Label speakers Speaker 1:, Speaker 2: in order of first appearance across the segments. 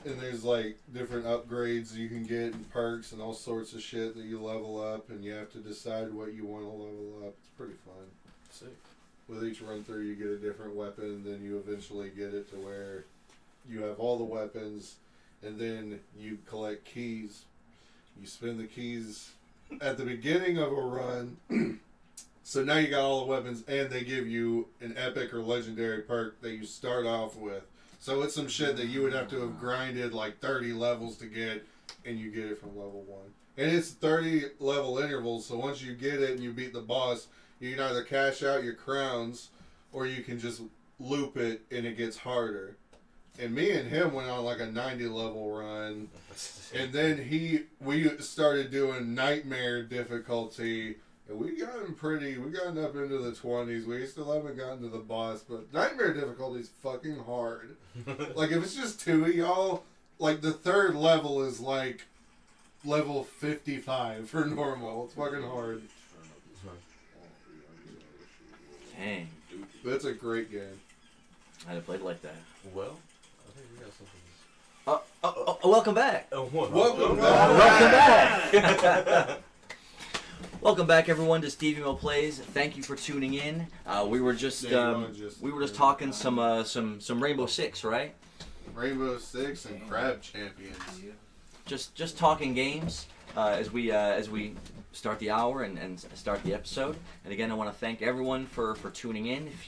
Speaker 1: And there's like different upgrades you can get and perks and all sorts of shit that you level up, and you have to decide what you want to level up. It's pretty fun.
Speaker 2: Sick.
Speaker 1: With each run through, you get a different weapon, and then you eventually get it to where you have all the weapons, and then you collect keys. You spend the keys at the beginning of a run. So now you got all the weapons, and they give you an epic or legendary perk that you start off with. So it's some shit that you would have to have grinded like 30 levels to get, and you get it from level 1. And it's 30 level intervals, so once you get it and you beat the boss, you can either cash out your crowns, or you can just loop it and it gets harder. And me and him went on like a 90 level run, and then we started doing nightmare difficulty. And we gotten up into the 20s. We still haven't gotten to the boss, but nightmare difficulty is fucking hard. Like, if it's just 2 of y'all, like, the third level is, like, level 55 for normal. It's fucking hard.
Speaker 3: Dang.
Speaker 1: But it's a great game.
Speaker 3: I had played like that.
Speaker 2: Well, I think we got something.
Speaker 3: Welcome back.
Speaker 1: Welcome
Speaker 3: back. Welcome back. Welcome back, everyone, to StevieMillPlays. Thank you for tuning in. We were just talking some Rainbow Six, right?
Speaker 1: Rainbow Six and Crab Champions.
Speaker 3: Just talking games as we start the hour and start the episode. And again, I want to thank everyone for tuning in. If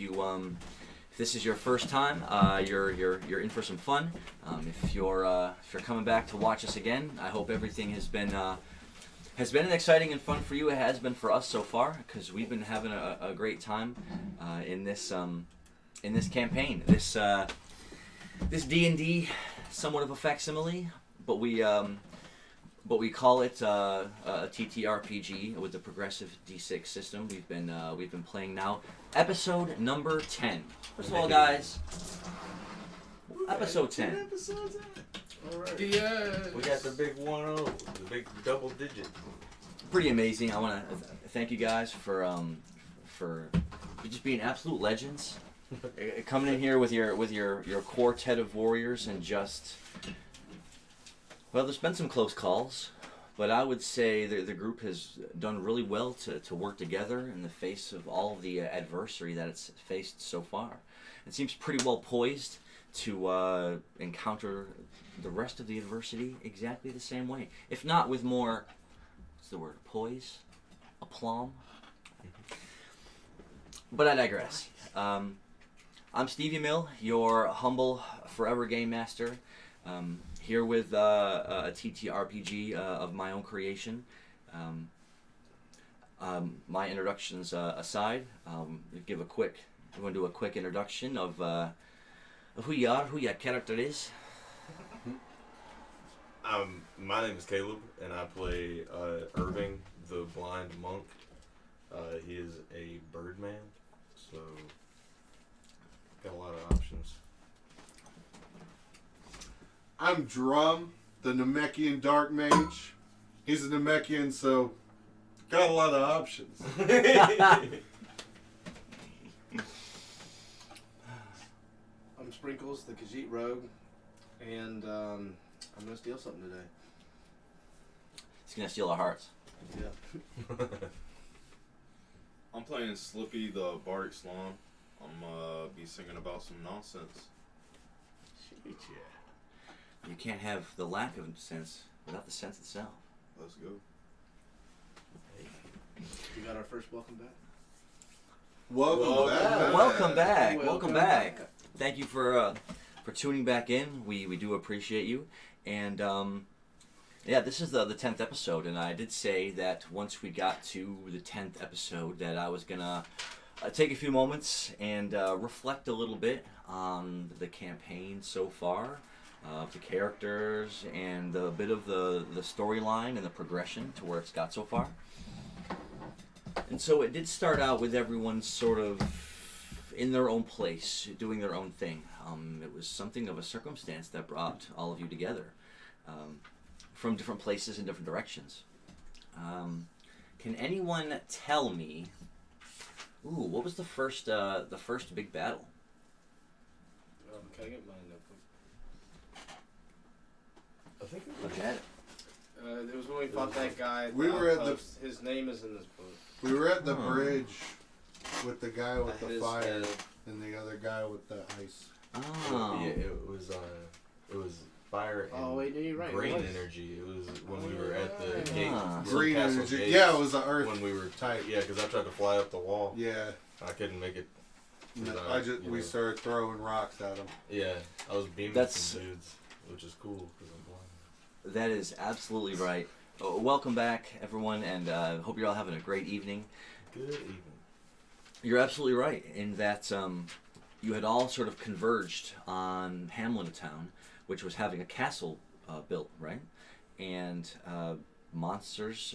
Speaker 3: this is your first time, you're in for some fun. If you're coming back to watch us again, I hope everything has been an exciting and fun for you. It has been for us so far, because we've been having a great time in this campaign. This D&D, somewhat of a facsimile, but we call it a TTRPG with the progressive D6 system. We've been playing now episode number 10. First of all, guys, episode 10.
Speaker 2: Episodes in. All right.
Speaker 1: Yes.
Speaker 2: We got the big 1-0, the big double digit.
Speaker 3: Pretty amazing. I want to thank you guys for just being absolute legends. Coming in here with your quartet of warriors and just, well, there's been some close calls, but I would say the group has done really well to work together in the face of all of the adversity that it's faced so far. It seems pretty well poised to encounter the rest of the adversity exactly the same way, if not with more, what's the word, poise, aplomb. But I digress. I'm Stevie Mill, your humble forever game master, here with a TTRPG of my own creation. My introductions aside, we're going to do a quick introduction of who you are, who your character is.
Speaker 2: My name is Caleb, and I play Irving, the blind monk. He is a birdman, so got a lot of options.
Speaker 1: I'm Drum, the Namekian Dark Mage. He's a Namekian, so got a lot of options.
Speaker 4: I'm Sprinkles, the Khajiit Rogue, and I'm gonna steal something today.
Speaker 3: He's going to steal our hearts.
Speaker 4: Yeah.
Speaker 5: I'm playing Slippy, the Bardic Slum. I'm be singing about some nonsense.
Speaker 3: Shit, yeah. You can't have the lack of sense without the sense itself.
Speaker 5: Let's go.
Speaker 4: We got our first welcome back.
Speaker 1: Welcome back.
Speaker 3: Welcome back. Welcome back. Thank you for tuning back in. We do appreciate you. And yeah, this is the 10th episode, and I did say that once we got to the 10th episode that I was gonna take a few moments and reflect a little bit on the campaign so far, the characters, and a bit of the storyline and the progression to where it's got so far. And so it did start out with everyone sort of in their own place, doing their own thing. It was something of a circumstance that brought all of you together from different places and different directions. Can anyone tell me, what was the first big battle?
Speaker 4: Can I get my
Speaker 2: think it
Speaker 3: Oh,
Speaker 2: was.
Speaker 3: Janet.
Speaker 4: It was when we fought that guy.
Speaker 1: We were at the-
Speaker 4: His name is in this book.
Speaker 1: We were at the
Speaker 3: Oh.
Speaker 1: bridge with the guy with
Speaker 4: I
Speaker 1: the
Speaker 4: hit his
Speaker 1: fire
Speaker 4: head.
Speaker 1: and the other guy with the ice.
Speaker 3: Oh.
Speaker 2: Yeah, it was fire and
Speaker 4: Oh wait, no, you're right. it
Speaker 2: green
Speaker 4: was.
Speaker 2: energy. It was when we were at the
Speaker 4: Right.
Speaker 2: gate.
Speaker 3: Ah.
Speaker 2: the
Speaker 1: Green
Speaker 2: castle
Speaker 1: energy.
Speaker 2: gates,
Speaker 1: Yeah, it was the earth
Speaker 2: when we were
Speaker 1: type.
Speaker 2: Yeah, because I tried to fly up the wall.
Speaker 1: Yeah.
Speaker 2: I couldn't make it.
Speaker 1: No,
Speaker 2: I-
Speaker 1: we started throwing rocks at him.
Speaker 2: Yeah, I was beaming
Speaker 3: That's-
Speaker 2: some dudes, which is cool because I'm blind.
Speaker 3: That is absolutely right. Welcome back, everyone, and hope you're all having a great evening.
Speaker 2: Good evening.
Speaker 3: You're absolutely right in that you had all sort of converged on Hamlin Town, which was having a castle built, right? And monsters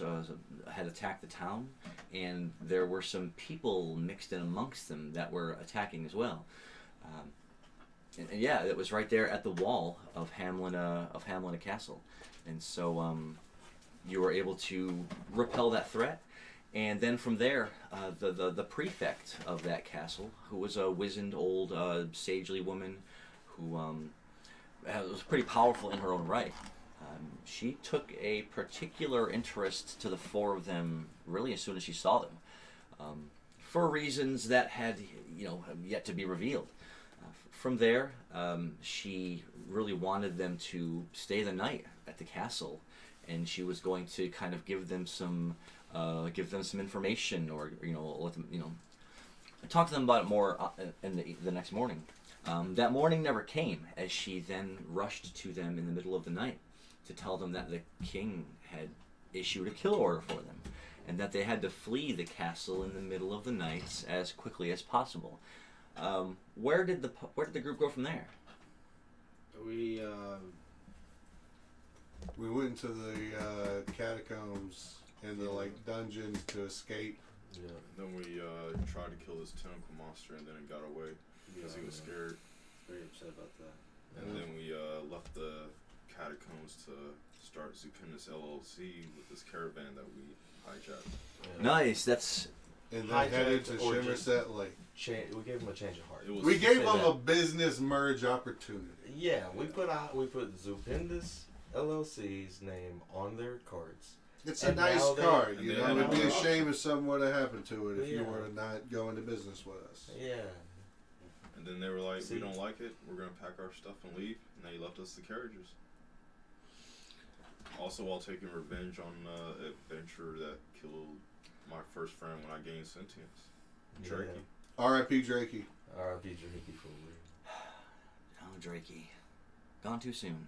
Speaker 3: had attacked the town, and there were some people mixed in amongst them that were attacking as well. And yeah, it was right there at the wall of Hamlin Castle, and so you were able to repel that threat. And then from there, the prefect of that castle, who was a wizened old sagely woman who was pretty powerful in her own right, she took a particular interest to the four of them really as soon as she saw them, for reasons that had yet to be revealed. From there, she really wanted them to stay the night at the castle, and she was going to kind of give them some information, or let them talk to them about it more in the next morning. That morning never came, as she then rushed to them in the middle of the night to tell them that the king had issued a kill order for them, and that they had to flee the castle in the middle of the night as quickly as possible. Where did the group go from there?
Speaker 4: We
Speaker 1: We went into the catacombs and the dungeons to escape.
Speaker 2: Yeah.
Speaker 5: Then we tried to kill this tentacle monster, and then it got away because he was scared.
Speaker 4: very upset about that.
Speaker 5: And then we left the catacombs to start Zupinus LLC with this caravan that we hijacked.
Speaker 2: Yeah.
Speaker 3: Nice. That's
Speaker 1: And then headed to
Speaker 2: Hijacked or just-
Speaker 1: Somerset Lake.
Speaker 2: We gave him a change of heart.
Speaker 5: It was
Speaker 1: We gave
Speaker 2: say
Speaker 1: them
Speaker 2: that.
Speaker 1: a business merge opportunity.
Speaker 2: Yeah, we put Zupindus LLC's name on their cards.
Speaker 1: It's a
Speaker 2: And
Speaker 1: nice
Speaker 2: now they-
Speaker 1: card,
Speaker 5: and
Speaker 1: you
Speaker 5: they
Speaker 1: know.
Speaker 5: had
Speaker 1: It'd be a
Speaker 5: another
Speaker 1: shame if something would have happened to it if you
Speaker 2: Yeah.
Speaker 1: were to not go into business with us.
Speaker 2: Yeah.
Speaker 5: And then they were like,
Speaker 2: See?
Speaker 5: we don't like it, we're going to pack our stuff and leave. And they left us the carriages. Also, while taking revenge on the adventure that killed my first friend when I gained sentience. Drakey.
Speaker 1: R.I.P. Drakey.
Speaker 2: R.I.P. Drakey for real.
Speaker 3: Oh, Drakey, gone too soon.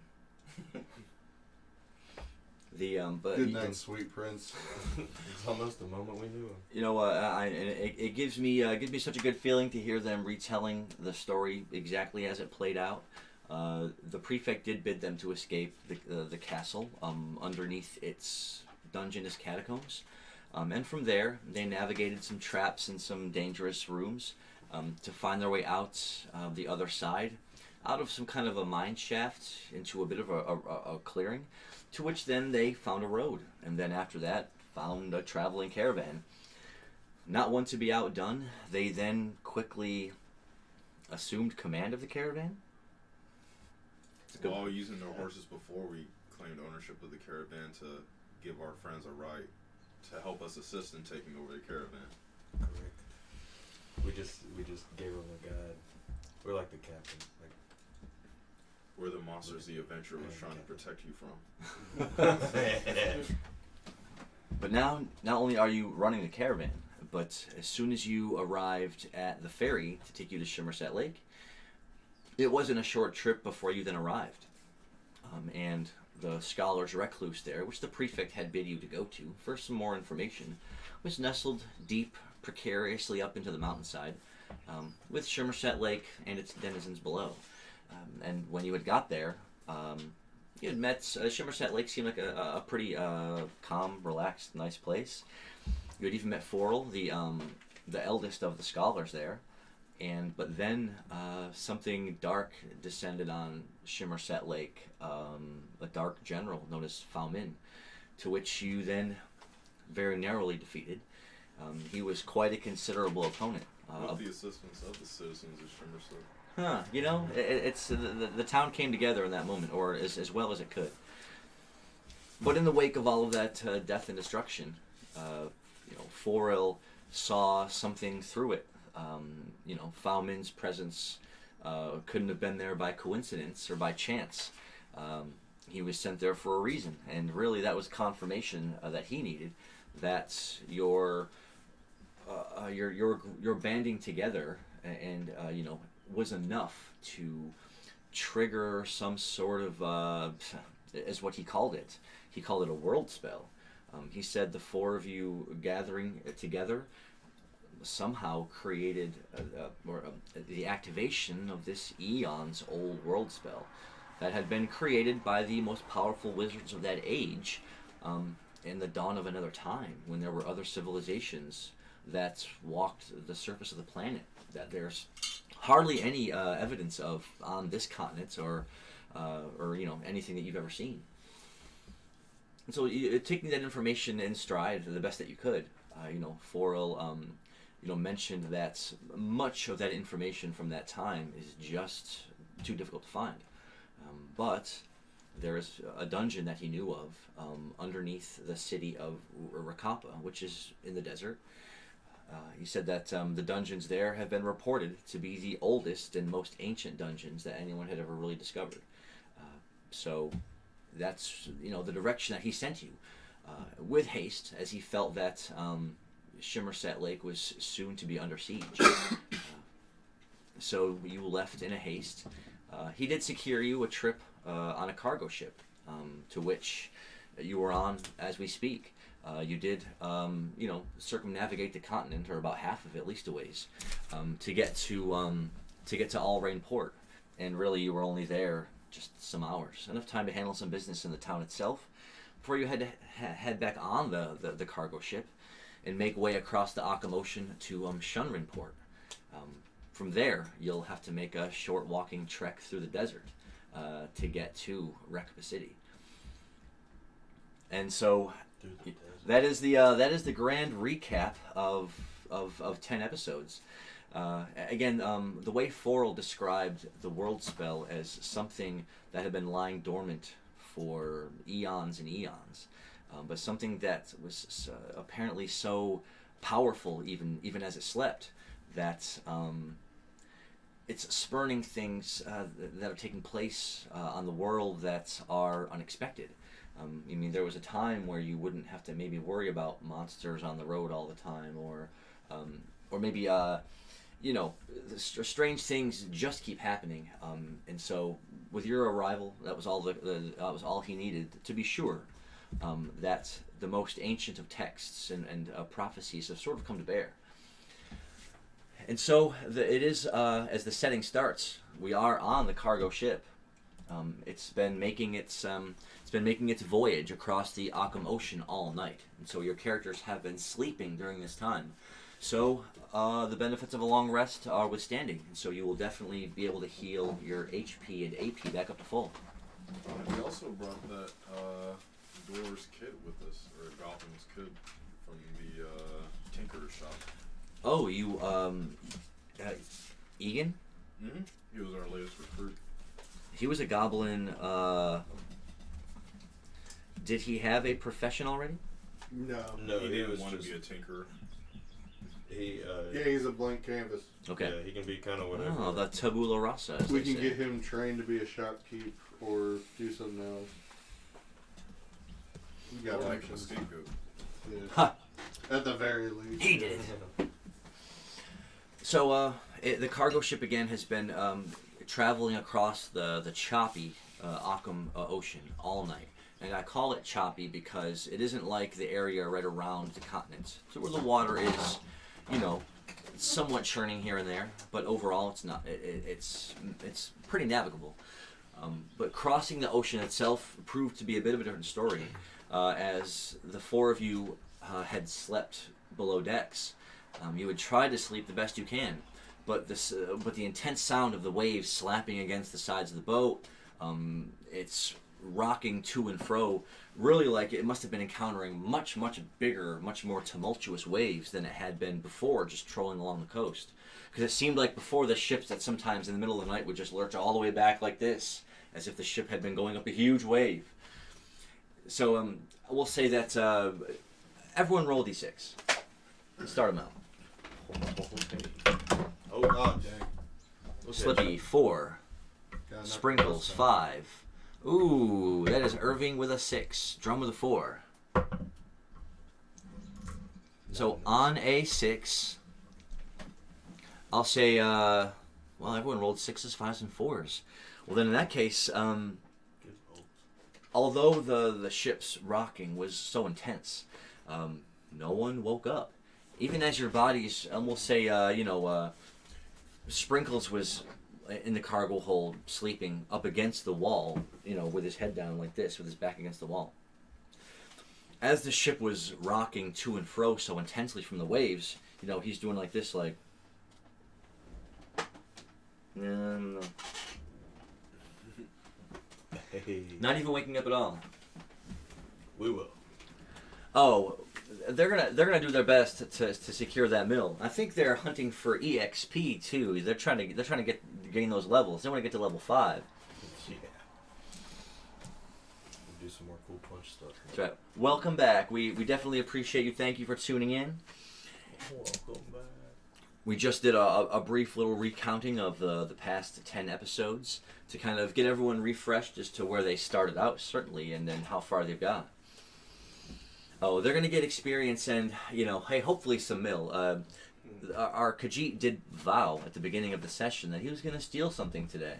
Speaker 3: But
Speaker 1: Good night, sweet prince.
Speaker 2: It's almost the moment we knew him.
Speaker 3: it gives me such a good feeling to hear them retelling the story exactly as it played out. The prefect did bid them to escape the castle underneath its dungeonous catacombs, and from there they navigated some traps and some dangerous rooms to find their way out the other side, out of some kind of a mine shaft into a bit of a clearing, to which then they found a road, and then after that found a traveling caravan. Not one to be outdone, they then quickly assumed command of the caravan.
Speaker 5: While using their horses before, we claimed ownership of the caravan to give our friends a ride to help us assist in taking over the caravan.
Speaker 2: Correct. We just gave him a guide. We're like the captain. Like,
Speaker 5: We're the monsters the adventurer was trying to protect you from.
Speaker 3: But now, not only are you running the caravan, but as soon as you arrived at the ferry to take you to Somerset Lake, it wasn't a short trip before you then arrived. And the Scholar's Recluse there, which the prefect had bid you to go to for some more information, was nestled deep, precariously up into the mountainside, with Somerset Lake and its denizens below. And when you had got there, you had met Somerset Lake. Seemed like a pretty calm, relaxed, nice place. You had even met Forel, the eldest of the scholars there, but then something dark descended on Somerset Lake, a dark general known as Faumin, to which you then very narrowly defeated. He was quite a considerable opponent.
Speaker 5: With the assistance of the citizens of Somerset.
Speaker 3: It's the town came together in that moment, or as well as it could. But in the wake of all of that death and destruction, Forel saw something through it. Faumin's presence couldn't have been there by coincidence or by chance. He was sent there for a reason, and really that was confirmation that he needed that your banding together and was enough to trigger some sort of is what he called it. He called it a world spell. He said the four of you gathering together somehow created the activation of this eon's old world spell that had been created by the most powerful wizards of that age in the dawn of another time, when there were other civilizations that walked the surface of the planet that there's hardly any evidence of on this continent or anything that you've ever seen. And so taking that information in stride the best that you could, Forel mentioned that much of that information from that time is just too difficult to find. But there is a dungeon that he knew of underneath the city of Rekoppa, which is in the desert. He said that the dungeons there have been reported to be the oldest and most ancient dungeons that anyone had ever really discovered. So that's the direction that he sent you with haste, as he felt that Shimmerset Lake was soon to be under siege. So you left in a haste. He did secure you a trip on a cargo ship, to which you were on as we speak. You did, circumnavigate the continent, or about half of it, at least a ways, to get to Allrain Port, and really you were only there just some hours, enough time to handle some business in the town itself, before you had to head back on the cargo ship and make way across the Occam Ocean to Shunrin Port. From there, you'll have to make a short walking trek through the desert to get to Rekoppa City. And so that is the grand recap of 10 episodes. Again, the way Forel described the world spell as something that had been lying dormant for eons and eons, but something that was apparently so powerful even as it slept, that it's spurning things that are taking place on the world that are unexpected. There was a time where you wouldn't have to maybe worry about monsters on the road all the time, or maybe strange things just keep happening. And so, with your arrival, that was all he needed to be sure that the most ancient of texts and prophecies have sort of come to bear. And so it is, as the setting starts, we are on the cargo ship. It's been making its voyage across the Occam Ocean all night, and so your characters have been sleeping during this time. So the benefits of a long rest are withstanding, and so you will definitely be able to heal your HP and AP back up to full.
Speaker 5: We also brought that Door's kid with us, or Gotham's kid from the Tinker's shop.
Speaker 3: Oh, you, Egan?
Speaker 5: Mm-hmm. He was our latest recruit.
Speaker 3: He was a goblin. Did he have a profession already?
Speaker 1: No.
Speaker 2: No,
Speaker 5: he
Speaker 2: he
Speaker 5: didn't
Speaker 2: was
Speaker 5: want to
Speaker 2: just
Speaker 5: be a tinkerer.
Speaker 1: Yeah, he's a blank canvas.
Speaker 3: Okay.
Speaker 2: Yeah, he can be kind of whatever.
Speaker 3: Oh, the tabula rasa, as
Speaker 1: We
Speaker 3: they
Speaker 1: can
Speaker 3: say.
Speaker 1: get him trained to be a shopkeep or do something else. You got
Speaker 5: Like a
Speaker 1: options.
Speaker 5: scapegoat.
Speaker 1: Yeah.
Speaker 3: Ha!
Speaker 1: At the very least.
Speaker 3: He did it. So, the cargo ship again has been traveling across the choppy Occam Ocean all night. And I call it choppy because it isn't like the area right around the continent, so where the water is, somewhat churning here and there, but overall it's not. It's pretty navigable. But crossing the ocean itself proved to be a bit of a different story, as the four of you had slept below decks. You would try to sleep the best you can, but the intense sound of the waves slapping against the sides of the boat, it's rocking to and fro, really like it must have been encountering much bigger, much more tumultuous waves than it had been before, just trolling along the coast. Because it seemed like before, the ships that sometimes in the middle of the night would just lurch all the way back like this, as if the ship had been going up a huge wave. So we'll say that everyone roll d6. Start them out.
Speaker 2: Oh gosh. Okay.
Speaker 3: Slippy 4.
Speaker 1: Got knocked
Speaker 3: Sprinkles
Speaker 1: close
Speaker 3: 5. Ooh, that is Irving with a 6. Drum with a 4. So on a 6, I'll say, well, everyone rolled 6s, 5s, and 4s. Well, then in that case,
Speaker 2: Good old.
Speaker 3: although the ship's rocking was so intense, no one woke up. Even as your bodies, we'll say, Sprinkles was in the cargo hold, sleeping up against the wall, with his head down like this, with his back against the wall. As the ship was rocking to and fro so intensely from the waves, he's doing like this, like...
Speaker 2: Hey.
Speaker 3: Not even waking up at all.
Speaker 2: We will.
Speaker 3: Oh, they're gonna do their best to secure that mill. I think they're hunting for EXP too. They're trying to gain those levels. They want to get to level 5.
Speaker 2: Yeah. We'll do some more cool punch stuff.
Speaker 3: That's right. Welcome back. We definitely appreciate you. Thank you for tuning in.
Speaker 2: Welcome back.
Speaker 3: We just did a brief little recounting of the past 10 episodes to kind of get everyone refreshed as to where they started out, certainly, and then how far they've got. Oh, they're going to get experience and, hey, hopefully some mill. Our Khajiit did vow at the beginning of the session that he was going to steal something today.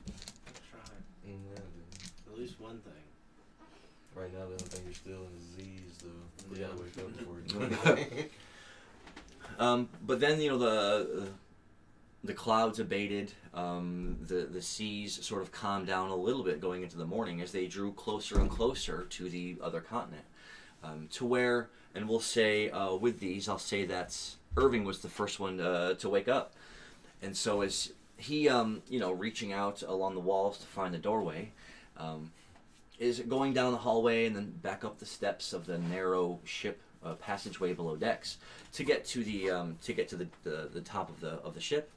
Speaker 4: Try.
Speaker 2: Yeah, dude.
Speaker 4: At least one thing.
Speaker 2: Right now, the only thing you're stealing is Z's, though. We
Speaker 4: Yeah.
Speaker 2: gotta wake up before you.
Speaker 3: But then, the clouds abated, the seas sort of calmed down a little bit going into the morning as they drew closer and closer to the other continent. To where, and we'll say, with these, I'll say that Irving was the first one to wake up. And so as he, reaching out along the walls to find the doorway, is going down the hallway and then back up the steps of the narrow ship passageway below decks to get to the top of the ship.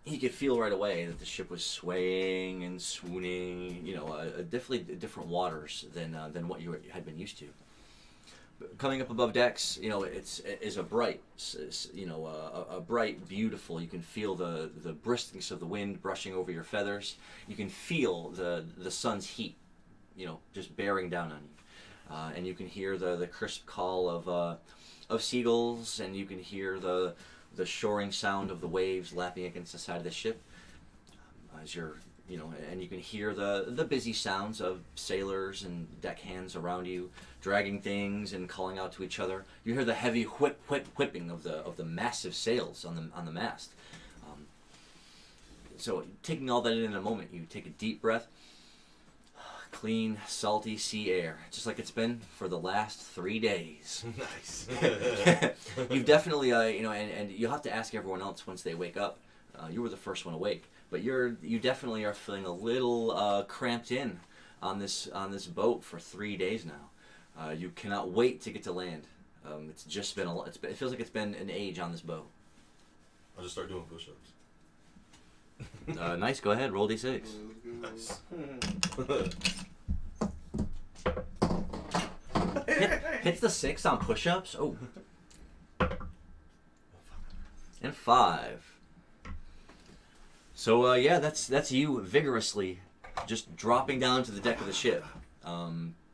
Speaker 3: He could feel right away that the ship was swaying and swooning, definitely different waters than what you had been used to. Coming up above decks, it's a bright, a bright, beautiful. You can feel the briskness of the wind brushing over your feathers. You can feel the sun's heat, just bearing down on you, and you can hear the crisp call of seagulls, and you can hear the shoring sound of the waves lapping against the side of the ship. As you're, and you can hear the busy sounds of sailors and deckhands around you, dragging things and calling out to each other. You hear the heavy whipping of the massive sails on the mast. So taking all that in a moment, you take a deep breath. Clean, salty sea air, just like it's been for the last 3 days.
Speaker 2: Nice.
Speaker 3: You've definitely, and you'll have to ask everyone else once they wake up. You were the first one awake, but you definitely are feeling a little cramped in on this boat for 3 days now. You cannot wait to get to land. It's just been it feels like it's been an age on this boat.
Speaker 2: I'll just start doing push-ups.
Speaker 3: Nice. Go ahead. Roll d6.
Speaker 2: Nice.
Speaker 3: Hits the 6 on push-ups. Oh. And 5. So yeah, that's you vigorously just dropping down to the deck of the ship.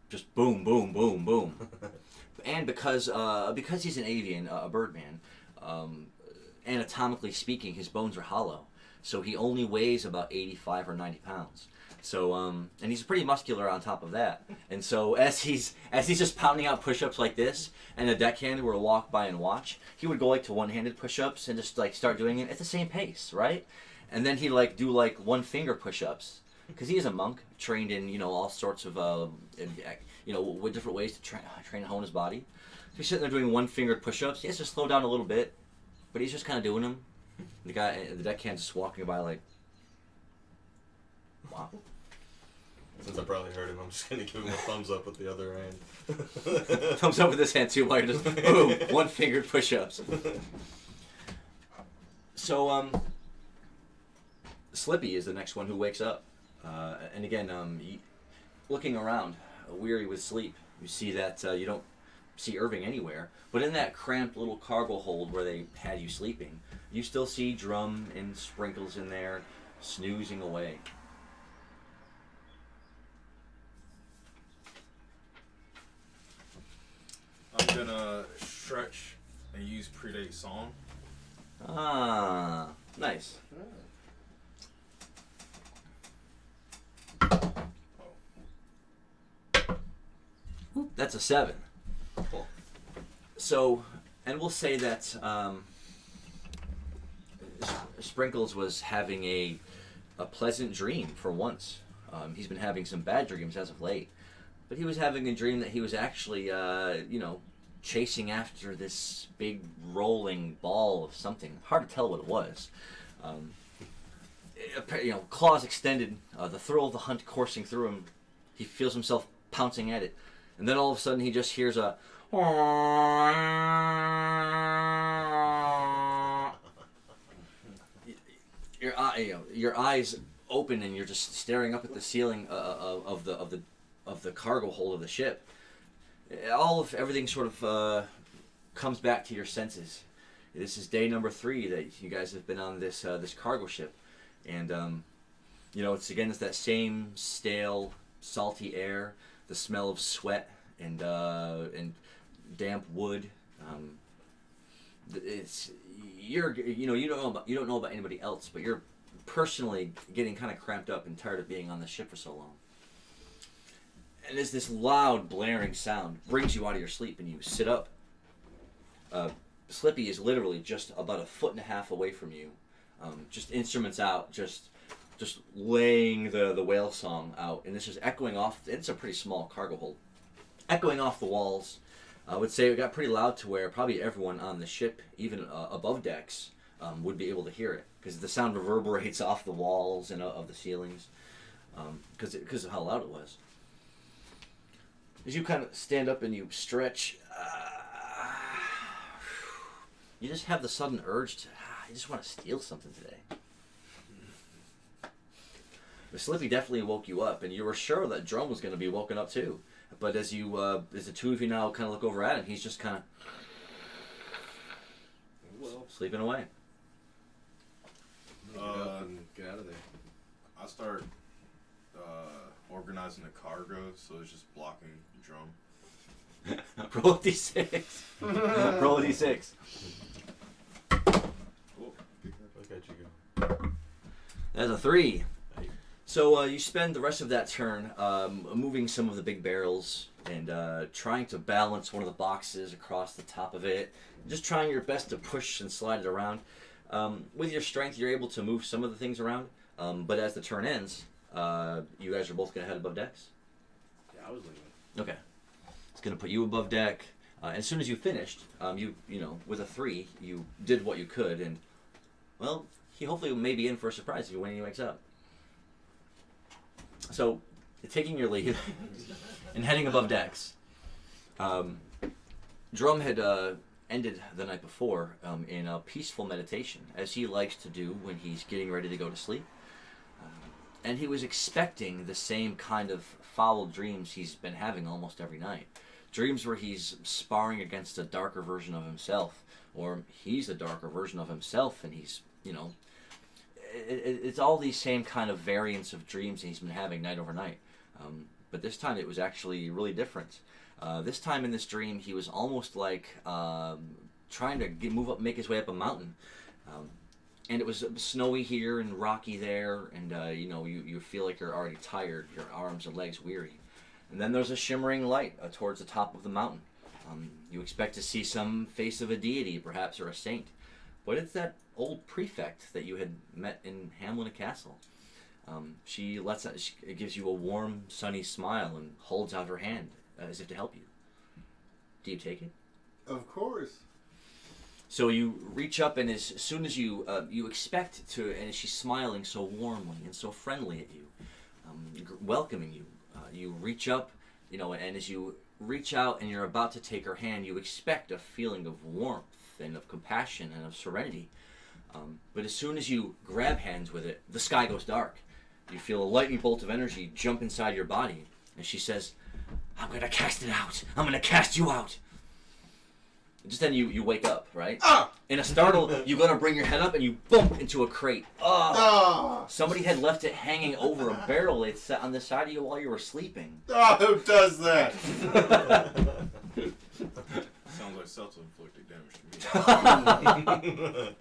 Speaker 3: Just boom, boom, boom, boom. And because he's an avian, a birdman, anatomically speaking, his bones are hollow. So he only weighs about 85 or 90 pounds. So and he's pretty muscular on top of that. And so as he's just pounding out push-ups like this, and a deckhand were to walk by and watch, he would go like to one-handed push-ups and just like start doing it at the same pace, right? And then he'd like do like one-finger push-ups because he is a monk trained in all sorts of with different ways to train and hone his body. So he's sitting there doing one-fingered push-ups. He has to slow down a little bit, but he's just kind of doing them. The deckhand's just walking by like, wow.
Speaker 2: Since I probably heard him, I'm just gonna give him a thumbs up with the other hand.
Speaker 3: Thumbs up with this hand too while you're just boom, one-fingered push-ups. So Slippy is the next one who wakes up, and again, looking around, weary with sleep, you see that you don't see Irving anywhere. But in that cramped little cargo hold where they had you sleeping, you still see Drum and Sprinkles in there, snoozing away.
Speaker 5: I'm gonna stretch and use predate song.
Speaker 3: Ah, nice. Oop, that's a 7.
Speaker 2: Cool.
Speaker 3: So, and we'll say that Sprinkles was having a pleasant dream for once. He's been having some bad dreams as of late. But he was having a dream that he was actually, chasing after this big rolling ball of something. Hard to tell what it was. Claws extended, the thrill of the hunt coursing through him. He feels himself pouncing at it. And then all of a sudden he just hears a... Your eyes open and you're just staring up at the ceiling of the cargo hold of the ship. Everything sort of comes back to your senses. This is day number 3 that you guys have been on this cargo ship, and it's that same stale, salty air, the smell of sweat and damp wood. You don't know about anybody else, but you're personally getting kind of cramped up and tired of being on the ship for so long. And as this loud, blaring sound brings you out of your sleep and you sit up, Slippy is literally just about 1.5 feet away from you, just instruments out, just laying the whale song out, and this is echoing off. It's a pretty small cargo hold, echoing off the walls. I would say it got pretty loud to where probably everyone on the ship, even above decks, would be able to hear it because the sound reverberates off the walls and of the ceilings because of how loud it was. As you kind of stand up and you stretch, you just have the sudden urge to, you just want to steal something today. The Slippy definitely woke you up, and you were sure that Drum was going to be woken up too. But as the two of you now kind of look over at him, he's just kind of sleeping away.
Speaker 4: Get up and get out of there.
Speaker 5: I start organizing the cargo, so it's just blocking Drum.
Speaker 3: Roll a d6. Roll a d6.
Speaker 2: Cool. Look at you go.
Speaker 3: That's a 3. So you spend the rest of that turn moving some of the big barrels and trying to balance one of the boxes across the top of it. Just trying your best to push and slide it around. With your strength, you're able to move some of the things around. But as the turn ends, you guys are both going to head above decks.
Speaker 4: Yeah, I was leaving.
Speaker 3: Okay. It's going to put you above deck. As soon as you finished, with a 3, you did what you could. And, well, he hopefully may be in for a surprise if when he wakes up. So, taking your leave and heading above decks, Drum had ended the night before in a peaceful meditation, as he likes to do when he's getting ready to go to sleep. And he was expecting the same kind of foul dreams he's been having almost every night. Dreams where he's sparring against a darker version of himself, or he's a darker version of himself, and he's, it's all these same kind of variants of dreams he's been having night over night. But this time it was actually really different. This time in this dream, he was almost like trying to move up, make his way up a mountain. And it was snowy here and rocky there, and you feel like you're already tired, your arms and legs weary. And then there's a shimmering light towards the top of the mountain. You expect to see some face of a deity, perhaps, or a saint. But it's that old prefect that you had met in Hamlin Castle. She gives you a warm, sunny smile and holds out her hand as if to help you. Do you take it?
Speaker 1: Of course.
Speaker 3: So you reach up, and as soon as you expect to, and she's smiling so warmly and so friendly at you, welcoming you, you reach up, and as you reach out and you're about to take her hand, you expect a feeling of warmth and of compassion and of serenity. But as soon as you grab hands with it, the sky goes dark. You feel a lightning bolt of energy jump inside your body, and she says, "I'm gonna cast it out. I'm gonna cast you out." Just then you wake up, right?
Speaker 1: Ah!
Speaker 3: In a startle, you go to bring your head up and you bump into a crate. Oh!
Speaker 1: Ah!
Speaker 3: Somebody had left it hanging over a barrel they'd set on the side of you while you were sleeping.
Speaker 1: Oh, who does that?
Speaker 5: Sounds like self-inflicted damage to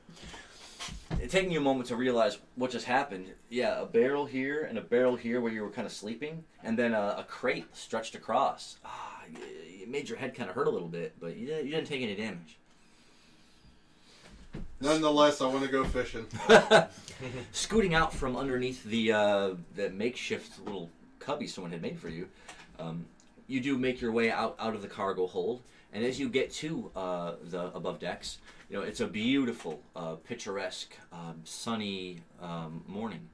Speaker 5: me.
Speaker 3: Taking you a moment to realize what just happened. Yeah, a barrel here and a barrel here where you were kind of sleeping, and then a crate stretched across. It made your head kind of hurt a little bit, but you didn't take any damage.
Speaker 1: Nonetheless, I want to go fishing.
Speaker 3: Scooting out from underneath the makeshift little cubby someone had made for you, you do make your way out of the cargo hold, and as you get to the above decks, it's a beautiful, picturesque, sunny morning,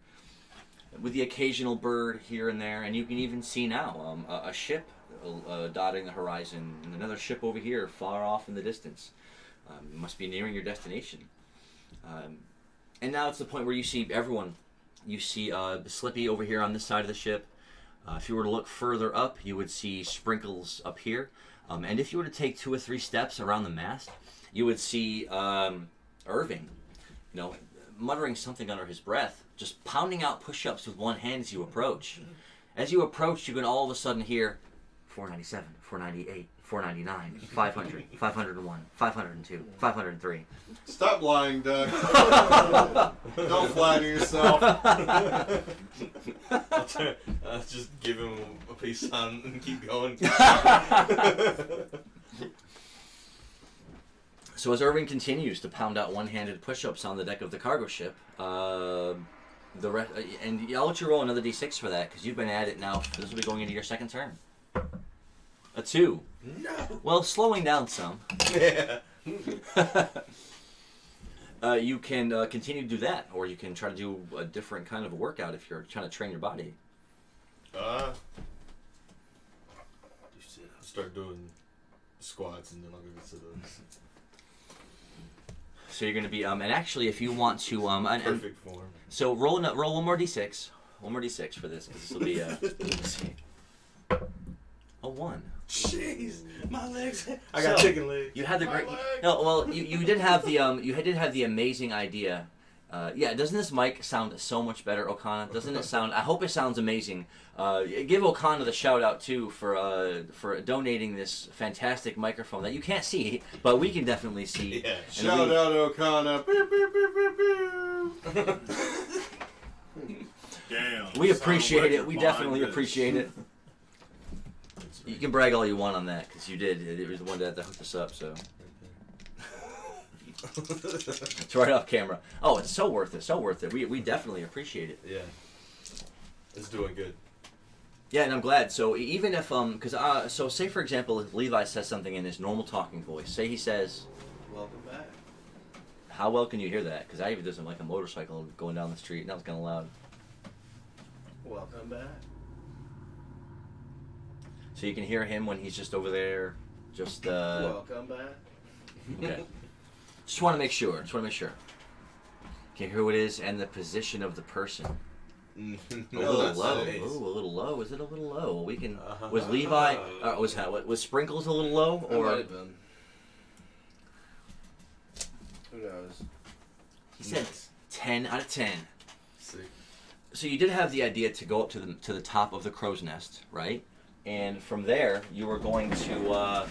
Speaker 3: with the occasional bird here and there, and you can even see now a ship dotting the horizon, and another ship over here far off in the distance. You must be nearing your destination. And now it's the point where you see everyone. You see Slippy over here on this side of the ship. If you were to look further up, you would see Sprinkles up here. And if you were to take 2 or 3 steps around the mast, you would see Irving, muttering something under his breath, just pounding out push-ups with one hand as you approach. As you approach, you can all of a sudden hear 497, 498, 499, 500, 501, 502, 503.
Speaker 1: Stop lying, Doug. Don't flatter yourself.
Speaker 2: I'll just give him a peace sign and keep going.
Speaker 3: So as Irving continues to pound out one-handed push-ups on the deck of the cargo ship, and I'll let you roll another d6 for that, because you've been at it now. This will be going into your second turn. A 2.
Speaker 2: No.
Speaker 3: Well, slowing down some.
Speaker 2: Yeah.
Speaker 3: You can continue to do that, or you can try to do a different kind of a workout if you're trying to train your body.
Speaker 2: Start doing squats and then I'll go to those.
Speaker 3: So you're going to be and actually, if you want to
Speaker 2: Perfect form.
Speaker 3: So roll one more d6, for this, because this will be let's see. A 1.
Speaker 2: Jeez, my legs. I got chicken legs.
Speaker 3: You had the
Speaker 5: My
Speaker 3: great.
Speaker 5: leg.
Speaker 3: No, well, you did have the did have the amazing idea. Yeah, doesn't this mic sound so much better, Okana? Doesn't it sound? I hope it sounds amazing. Give Okana the shout out too for donating this fantastic microphone that you can't see, but we can definitely see.
Speaker 2: Yeah.
Speaker 3: And
Speaker 1: Shout out O'Connor. Beep, beep, beep, beep, beep.
Speaker 5: Damn.
Speaker 3: We
Speaker 5: sound
Speaker 3: appreciate it. We
Speaker 5: electrifying,
Speaker 3: definitely
Speaker 5: bitch.
Speaker 3: appreciate it. You can brag all you want on that, because you did. It was the one that hooked us up, so. It's right off camera. Oh, it's so worth it. So worth it. We definitely appreciate it.
Speaker 2: Yeah. It's doing good.
Speaker 3: Yeah, and I'm glad. So even if so say for example, if Levi says something in his normal talking voice, say he says,
Speaker 4: Welcome back.
Speaker 3: how well can you hear that? Because I even doesn't like a motorcycle going down the street, and that was kind of loud.
Speaker 4: Welcome back.
Speaker 3: So you can hear him when he's just over there, just
Speaker 4: Welcome back.
Speaker 3: okay. Just want to make sure. Can you hear who it is and the position of the person? A little
Speaker 1: that's
Speaker 3: low.
Speaker 1: nice.
Speaker 3: Ooh, a little low. Is it a little low? Well, we can. Was Levi? Was Sprinkles a little low,
Speaker 4: Or might
Speaker 3: or
Speaker 4: have been. Who knows?
Speaker 3: he said 10 out of 10.
Speaker 2: Sick.
Speaker 3: So you did have the idea to go up to the top of the crow's nest, right? And from there, you were going to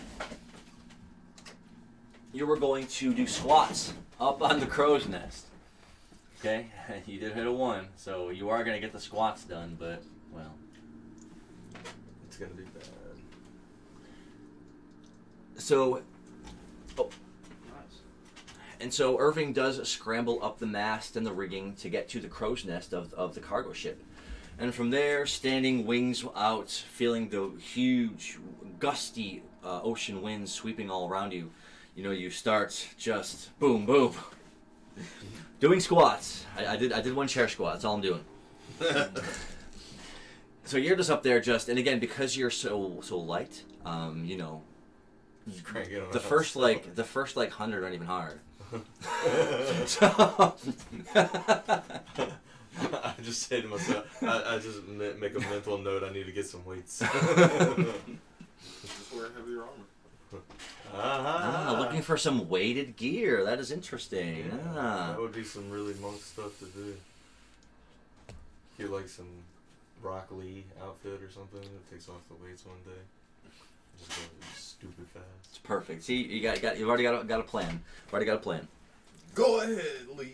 Speaker 3: do squats up on the crow's nest. Okay, you did hit a 1, so you are going to get the squats done, but well.
Speaker 2: It's gonna be bad.
Speaker 3: So,
Speaker 4: Nice.
Speaker 3: and so Irving does scramble up the mast and the rigging to get to the crow's nest of the cargo ship. And from there, standing wings out, feeling the huge, gusty ocean winds sweeping all around you, you start just boom, boom, doing squats. I did 1 chair squat. That's all I'm doing. So you're just up there, and again, because you're so light,
Speaker 2: Just crank it on
Speaker 3: the first 100 aren't even hard. So,
Speaker 2: I just say to myself, I just make a mental note. I need to get some weights.
Speaker 5: Just wear heavier armor.
Speaker 3: Looking for some weighted gear. That is interesting.
Speaker 2: That would be some really monk stuff to do. Get like some Rock Lee outfit or something that takes off the weights one day. Just go stupid fast.
Speaker 3: It's perfect. See, you've already got a plan. Already got a plan.
Speaker 5: Go ahead, Lee.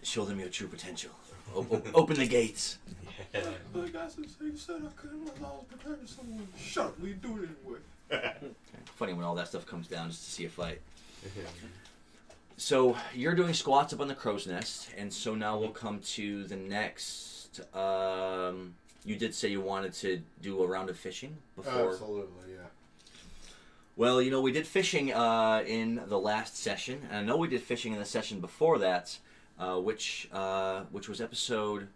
Speaker 3: Show them your true potential. Open the gates.
Speaker 2: Yeah.
Speaker 5: The guy said I couldn't let all protect someone. Shut up, Lee. Do it anyway.
Speaker 3: Funny when all that stuff comes down just to see a fight. So you're doing squats up on the crow's nest, and so now we'll come to the next. You did say you wanted to do a round of fishing before.
Speaker 1: Absolutely, yeah.
Speaker 3: Well, we did fishing in the last session, and I know we did fishing in the session before that, which was episode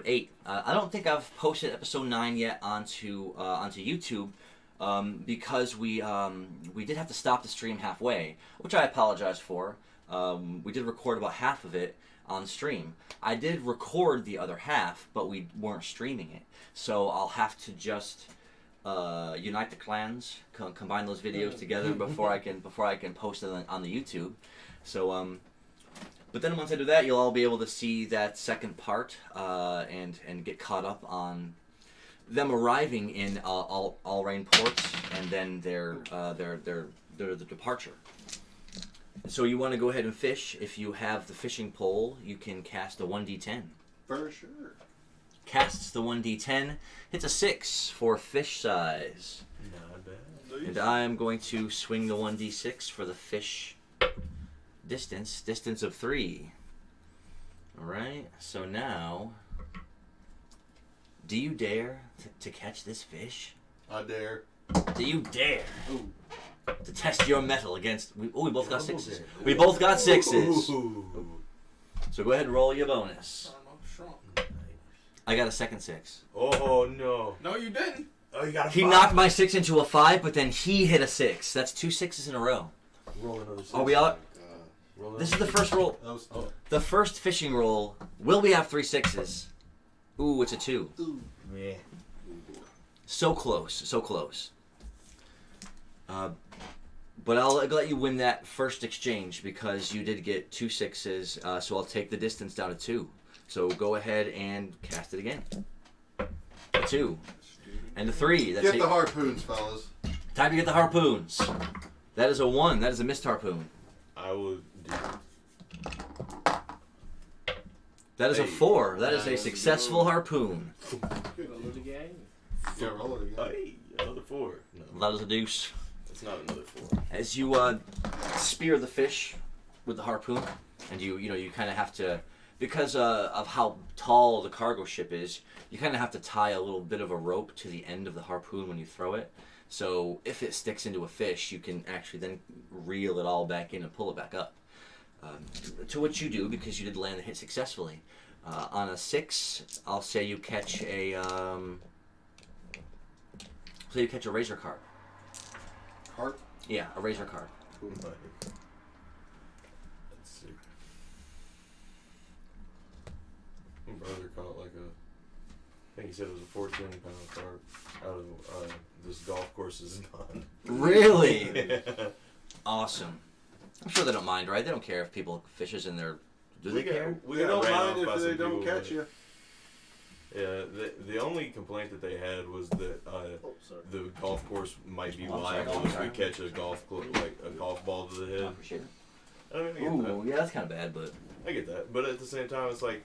Speaker 3: 8. I don't think I've posted episode 9 yet onto YouTube. Because we did have to stop the stream halfway, which I apologize for. We did record about half of it on stream. I did record the other half, but we weren't streaming it. So I'll have to just unite the clans, combine those videos together before I can post it on the YouTube. So but then once I do that, you'll all be able to see that second part and get caught up on them arriving in All-Rain ports and then their departure. So you want to go ahead and fish. If you have the fishing pole, you can cast a 1d10.
Speaker 1: For sure.
Speaker 3: Casts the 1d10, hits a 6 for fish size.
Speaker 2: Not bad.
Speaker 3: And I am going to swing the 1d6 for the fish distance of 3. Alright, so now, do you dare to catch this fish?
Speaker 1: I dare.
Speaker 3: Do you dare
Speaker 1: Ooh.
Speaker 3: to test your mettle against... we both got 6s. We both got 6s.
Speaker 2: Ooh.
Speaker 3: So go ahead and roll your bonus.
Speaker 5: I'm strong.
Speaker 3: I got a second 6.
Speaker 2: Oh no.
Speaker 5: No, you didn't.
Speaker 2: Oh, you got a
Speaker 3: He
Speaker 2: 5.
Speaker 3: knocked my 6 into a 5, but then he hit a 6. That's 2 6s in a row.
Speaker 2: Roll another 6.
Speaker 3: Are we all...
Speaker 2: Roll
Speaker 3: This is the first roll.
Speaker 1: That was
Speaker 3: The first fishing roll. Will we have 3 6s? Ooh, it's a 2.
Speaker 2: Yeah.
Speaker 3: So close. So close. But I'll let you win that first exchange because you did get 2 6s, so I'll take the distance down to 2. So go ahead and cast it again. A 2. And a 3. That's
Speaker 1: Get the harpoons, fellas.
Speaker 3: time to get the harpoons. That is a 1. That is a missed harpoon.
Speaker 2: I would do.
Speaker 3: That is a 4. That is a successful harpoon.
Speaker 1: Yeah, roll it again.
Speaker 2: Hey, another 4. No,
Speaker 3: That is a deuce.
Speaker 2: it's not another 4.
Speaker 3: As you spear the fish with the harpoon, and you kind of have to, because of how tall the cargo ship is, you kind of have to tie a little bit of a rope to the end of the harpoon when you throw it. So if it sticks into a fish, you can actually then reel it all back in and pull it back up. To which you do because you did land the hit successfully. On a 6, I'll say you catch a razor carp.
Speaker 1: Harp.
Speaker 3: Yeah, a razor carp.
Speaker 2: Let's see. My brother caught like I think he said it was a 14-pound carp out of this golf course's pond.
Speaker 3: Really? Awesome. I'm sure they don't mind, right? They don't care if people fishes in their... Do they care?
Speaker 2: We
Speaker 1: They
Speaker 2: got
Speaker 1: don't
Speaker 2: ran
Speaker 1: mind
Speaker 2: off by
Speaker 1: if they
Speaker 2: some
Speaker 1: don't
Speaker 2: people
Speaker 1: catch
Speaker 2: with-
Speaker 1: you.
Speaker 2: Yeah, the only complaint that they had was that the golf course might be
Speaker 3: Oh, I'm sorry.
Speaker 2: liable
Speaker 3: Oh,
Speaker 2: if
Speaker 3: sorry.
Speaker 2: we catch a golf ball to the
Speaker 3: I
Speaker 2: head.
Speaker 3: appreciate it.
Speaker 2: I mean, I get
Speaker 3: Ooh, yeah, that's kind of bad, but...
Speaker 2: that. I get that, but at the same time, it's like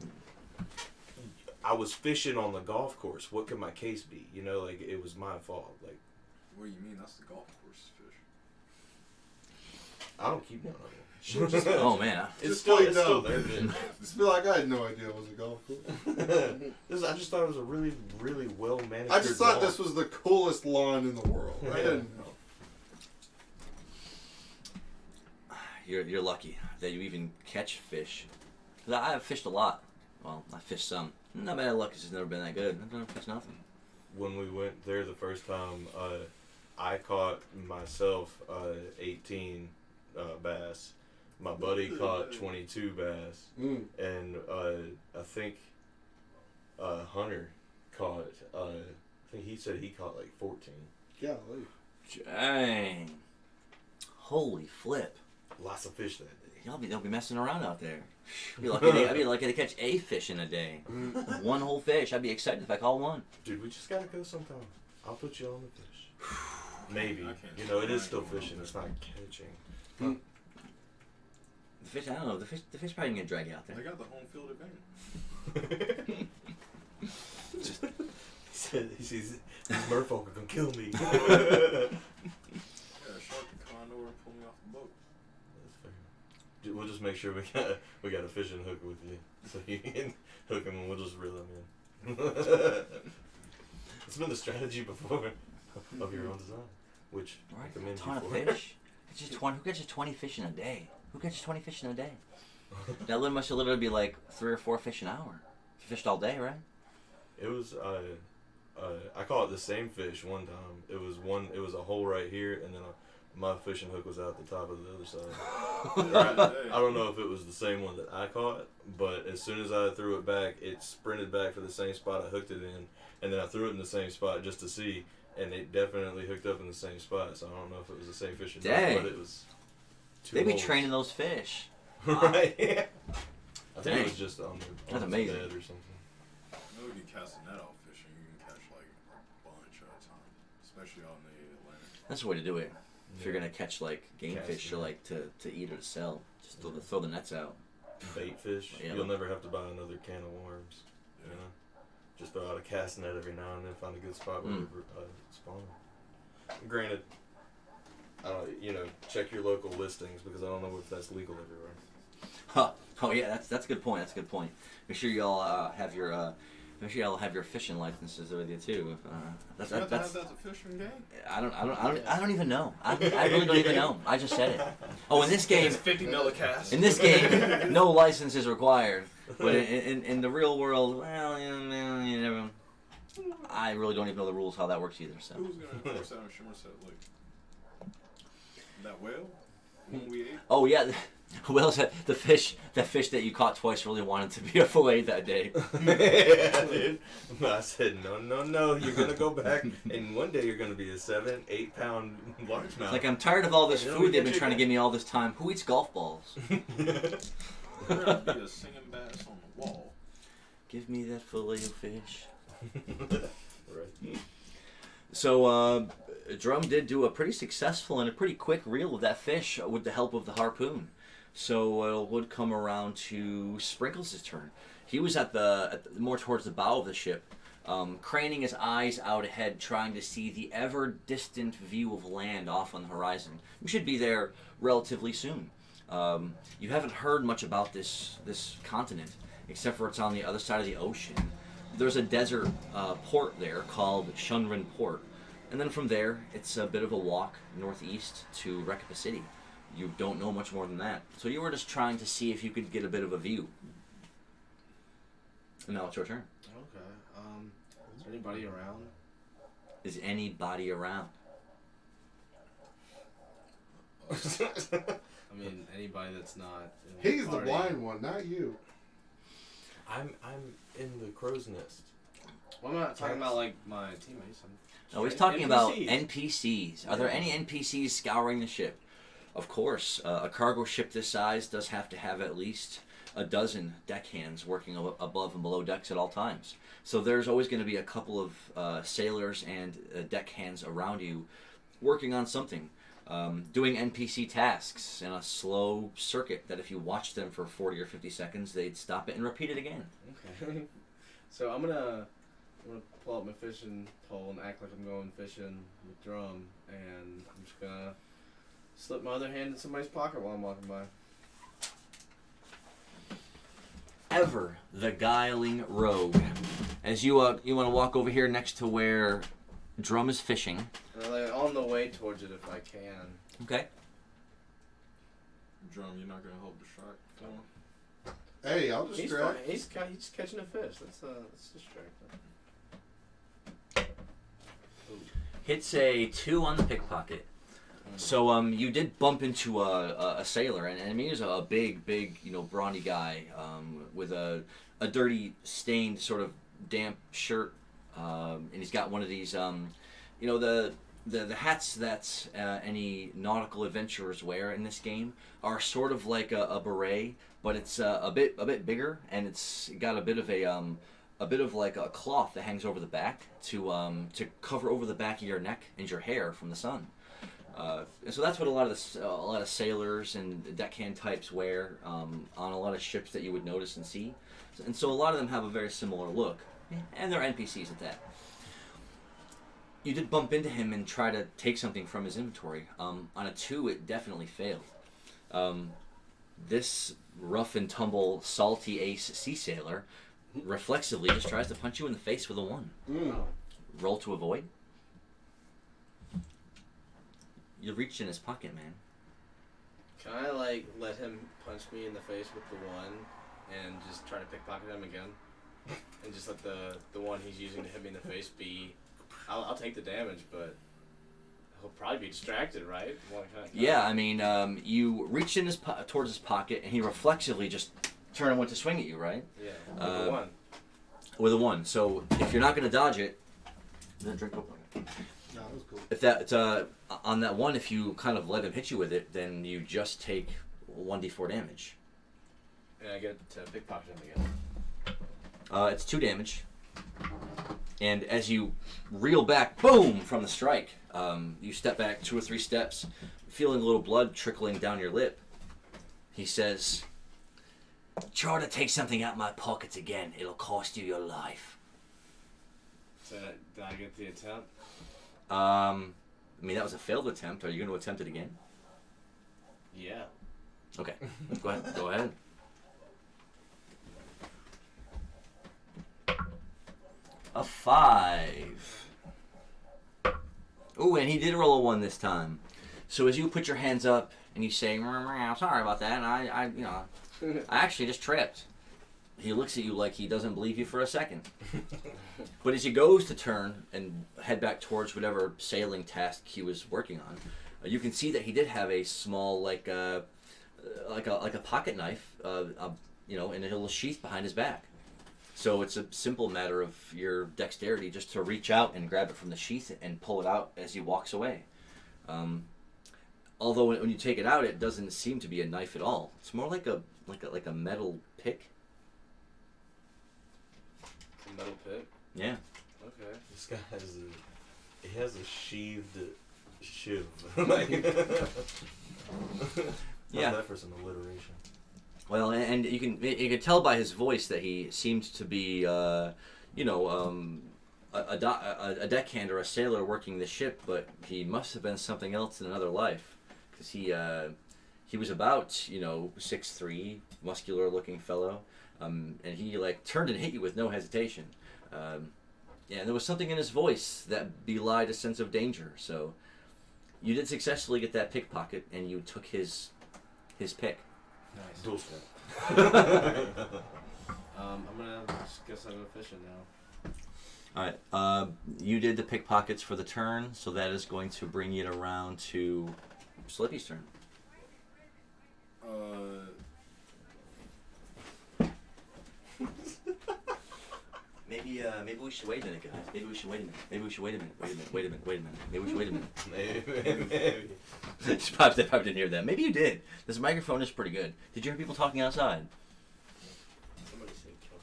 Speaker 2: I was fishing on the golf course. What could my case be? Like it was my fault. Like
Speaker 5: What do you mean? That's the golf course fish.
Speaker 2: I don't keep none of them.
Speaker 3: Oh, man.
Speaker 2: It's
Speaker 1: Just
Speaker 2: still
Speaker 1: play
Speaker 2: there.
Speaker 1: dumb. Just be like, I had no idea it was a golf course.
Speaker 2: I just thought it was a really, really well manicured.
Speaker 1: I just thought
Speaker 2: lawn.
Speaker 1: this was the coolest lawn in the world. I didn't know.
Speaker 3: You're lucky that you even catch fish. 'Cause I have fished a lot. Well, I fished some. Not bad luck, it's just never been that good. I've never fished nothing.
Speaker 2: When we went there the first time, I caught myself 18 bass, My buddy caught 22 bass, and I think Hunter caught. I think he said he caught like 14.
Speaker 1: Golly.
Speaker 3: Dang. Holy flip.
Speaker 2: Lots of fish that day.
Speaker 3: They'll be messing around out there. I'd be lucky to catch a fish in a day. One whole fish. I'd be excited if I caught one.
Speaker 2: Dude, we just gotta go sometime. I'll put you on the fish. Maybe.
Speaker 5: I can't
Speaker 2: You know, it
Speaker 5: swim.
Speaker 2: is still fishing. It's not catching.
Speaker 3: The fish, I don't know. The fish probably gonna drag you out
Speaker 5: They
Speaker 3: there.
Speaker 5: got the home field advantage.
Speaker 2: He sees these merfolk are gonna kill me.
Speaker 5: Yeah, a shark can climb over and pull me off the boat.
Speaker 2: That's fair. Dude, we'll just make sure we got a fishing hook with you, so you can hook him and we'll just reel him in. It's been the strategy before of your own design, which I
Speaker 3: Right? A
Speaker 2: commend
Speaker 3: ton
Speaker 2: you
Speaker 3: of
Speaker 2: for.
Speaker 3: fish. It's just 20. Who catches 20 fish in a day? Who catches 20 fish in a day? That must literally be like 3 or 4 fish an hour. You fished all day, right?
Speaker 2: It was I caught the same fish one time. It was a hole right here, and then my fishing hook was out the top of the other side. I don't know if it was the same one that I caught, but as soon as I threw it back, it sprinted back for the same spot I hooked it in, and then I threw it in the same spot just to see, and it definitely hooked up in the same spot. So I don't know if it was the same fish or
Speaker 3: Dang.
Speaker 2: not, but it was.
Speaker 3: They be
Speaker 2: holes.
Speaker 3: training those fish.
Speaker 2: Right. Yeah. I think
Speaker 3: Dang.
Speaker 2: it was just on the
Speaker 3: That's
Speaker 2: on
Speaker 3: amazing.
Speaker 2: the bed or something.
Speaker 5: I know if you cast a net out fishing, you can catch like a bunch at a time, especially out in the Atlantic.
Speaker 3: That's the way to do it. If you're
Speaker 2: Yeah.
Speaker 3: gonna catch like game
Speaker 2: Cast
Speaker 3: fish
Speaker 2: them.
Speaker 3: to eat or to sell, just throw the nets out.
Speaker 2: Bait fish,
Speaker 3: Yeah.
Speaker 2: you'll never have to buy another can of worms. You know, just throw out a cast net every now and then, find a good spot where they're spawning. Granted, I don't, check your local listings because I don't know if that's legal everywhere.
Speaker 3: Huh. Oh yeah, that's a good point. That's a good point. Make sure y'all have your fishing licenses with you too. That's
Speaker 5: You have to have that to fishing game?
Speaker 3: I don't even know. I really don't even know. I just said it. Oh, in this game,
Speaker 4: 50 millicast.
Speaker 3: in this game, no license is required. But in the real world, well, you never. I really don't even know the rules how that works either. So.
Speaker 5: Who's going to enforce that on Somerset Lake? That whale? One we ate?
Speaker 3: Oh yeah, well, the fish that you caught twice really wanted to be a fillet that day.
Speaker 2: Yeah, dude. I said, no, you're gonna go back, and one day you're gonna be a 7-8 pound largemouth.
Speaker 3: Like, I'm tired of all this
Speaker 2: You know,
Speaker 3: food they've been
Speaker 2: get
Speaker 3: trying to
Speaker 2: you
Speaker 3: give me all this time. Who eats golf balls?
Speaker 5: There's going to be a singing bass on the wall.
Speaker 3: Give me that fillet of fish.
Speaker 2: Right.
Speaker 3: So, Drum did do a pretty successful and a pretty quick reel of that fish with the help of the harpoon. So it would come around to Sprinkles' turn. He was at the more towards the bow of the ship, craning his eyes out ahead, trying to see the ever-distant view of land off on the horizon. We should be there relatively soon. You haven't heard much about this continent, except for it's on the other side of the ocean. There's a desert port there called Shunrin Port. And then from there, it's a bit of a walk northeast to Rekoppa City. You don't know much more than that. So you were just trying to see if you could get a bit of a view. And now it's your turn.
Speaker 4: Okay. Is there anybody around?
Speaker 3: Is anybody around?
Speaker 4: I mean, anybody that's not. In
Speaker 1: He's the
Speaker 4: party.
Speaker 1: blind one, not you.
Speaker 2: I'm in the crow's nest.
Speaker 4: Well, I'm not talking about like my teammates.
Speaker 3: No, he's talking about
Speaker 4: NPCs.
Speaker 3: NPCs. Are there any NPCs scouring the ship? Of course, a cargo ship this size does have to have at least a dozen deckhands working above and below decks at all times. So there's always going to be a couple of sailors and deckhands around you working on something. Doing NPC tasks in a slow circuit that if you watch them for 40 or 50 seconds, they'd stop it and repeat it again.
Speaker 4: Okay. So I'm gonna pull out my fishing pole and act like I'm going fishing with Drum, and I'm just gonna slip my other hand in somebody's pocket while I'm walking by.
Speaker 3: Ever the guiling rogue. As you want to walk over here next to where Drum is fishing.
Speaker 4: Or like on the way towards it if I can.
Speaker 3: Okay.
Speaker 5: Drum, you're not going to help distract him?
Speaker 1: Hey, I'll
Speaker 4: He's
Speaker 1: distract.
Speaker 4: fine. He's catching a fish. Let's distract him.
Speaker 3: Hits a 2 on the pickpocket. So you did bump into a sailor, and I mean he's a big, brawny guy with a dirty, stained, sort of damp shirt, and he's got one of these, the hats that any nautical adventurers wear in this game are sort of like a beret, but it's a bit bigger, and it's got a bit of like a cloth that hangs over the back to cover over the back of your neck and your hair from the sun. And so that's what a lot of sailors and deckhand types wear on a lot of ships that you would notice and see. And so a lot of them have a very similar look, and they're NPCs at that. You did bump into him and try to take something from his inventory. On a 2, it definitely failed. This rough and tumble, salty ace sea sailor reflexively just tries to punch you in the face with a 1. Roll to avoid. You reached in his pocket, man.
Speaker 4: Can I let him punch me in the face with the 1 and just try to pickpocket him again? And just let the one he's using to hit me in the face be... I'll take the damage, but he'll probably be distracted, right?
Speaker 3: Yeah, I mean, you reached in towards his pocket, and he reflexively just turned and went to swing at you, right?
Speaker 4: Yeah, with the 1.
Speaker 3: With a 1. So if you're not going to dodge it, then drink up.
Speaker 1: No, that was cool.
Speaker 3: If that on that 1, if you kind of let him hit you with it, then you just take 1d4 damage.
Speaker 4: And I get to pickpocket him again.
Speaker 3: It's 2 damage. And as you reel back, boom, from the strike, you step back 2 or 3 steps, feeling a little blood trickling down your lip. He says, "Try to take something out of my pockets again. It'll cost you your life."
Speaker 4: So did I get the attempt?
Speaker 3: I mean, that was a failed attempt. Are you going to attempt it again?
Speaker 4: Yeah.
Speaker 3: Okay. Go ahead. Go ahead. A 5. Ooh, and he did roll a 1 this time. So as you put your hands up and you say, "Sorry about that," and I actually just tripped. He looks at you like he doesn't believe you for a second. But as he goes to turn and head back towards whatever sailing task he was working on, you can see that he did have a small, like a pocket knife, in a little sheath behind his back. So it's a simple matter of your dexterity just to reach out and grab it from the sheath and pull it out as he walks away. Although when you take it out, it doesn't seem to be a knife at all. It's more like a metal pick.
Speaker 4: A metal pick?
Speaker 3: Yeah.
Speaker 4: Okay.
Speaker 2: This guy has a sheathed shiv.
Speaker 3: Yeah.
Speaker 2: That for some alliteration.
Speaker 3: Well, and you can tell by his voice that he seemed to be, a deckhand or a sailor working the ship, but he must have been something else in another life, because he was about 6'3", muscular-looking fellow, and he turned and hit you with no hesitation. Yeah, and there was something in his voice that belied a sense of danger. So you did successfully get that pickpocket, and you took his pick.
Speaker 4: Nice.
Speaker 2: Dual strap.
Speaker 4: I'm gonna guess I'm gonna fish it now.
Speaker 3: All right. You did the pickpockets for the turn, so that is going to bring it around to Slippy's turn. Maybe we should wait a minute, guys. Maybe we should wait a minute. Maybe we should wait a minute. Wait a minute. Maybe we should wait a minute.
Speaker 2: Maybe.
Speaker 3: They probably didn't hear that. Maybe you did. This microphone is pretty good. Did you hear people talking outside?
Speaker 4: Somebody said kill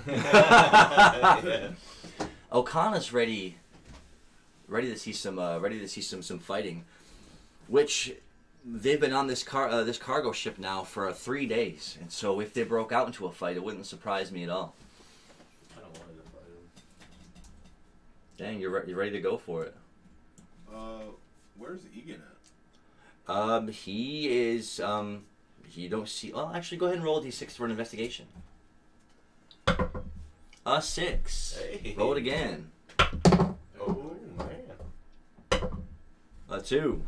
Speaker 4: him.
Speaker 2: Yeah.
Speaker 3: Okana's ready to see some fighting, which they've been on this cargo ship now for 3 days, and so if they broke out into a fight, it wouldn't surprise me at all.
Speaker 4: I don't want to fight him.
Speaker 3: Dang, you're ready to go for it.
Speaker 5: Where's Egan at?
Speaker 3: He is you don't see. Well, actually, go ahead and roll a d6 for an investigation. A 6.
Speaker 2: Hey.
Speaker 3: Roll it again.
Speaker 2: Oh man.
Speaker 3: A 2.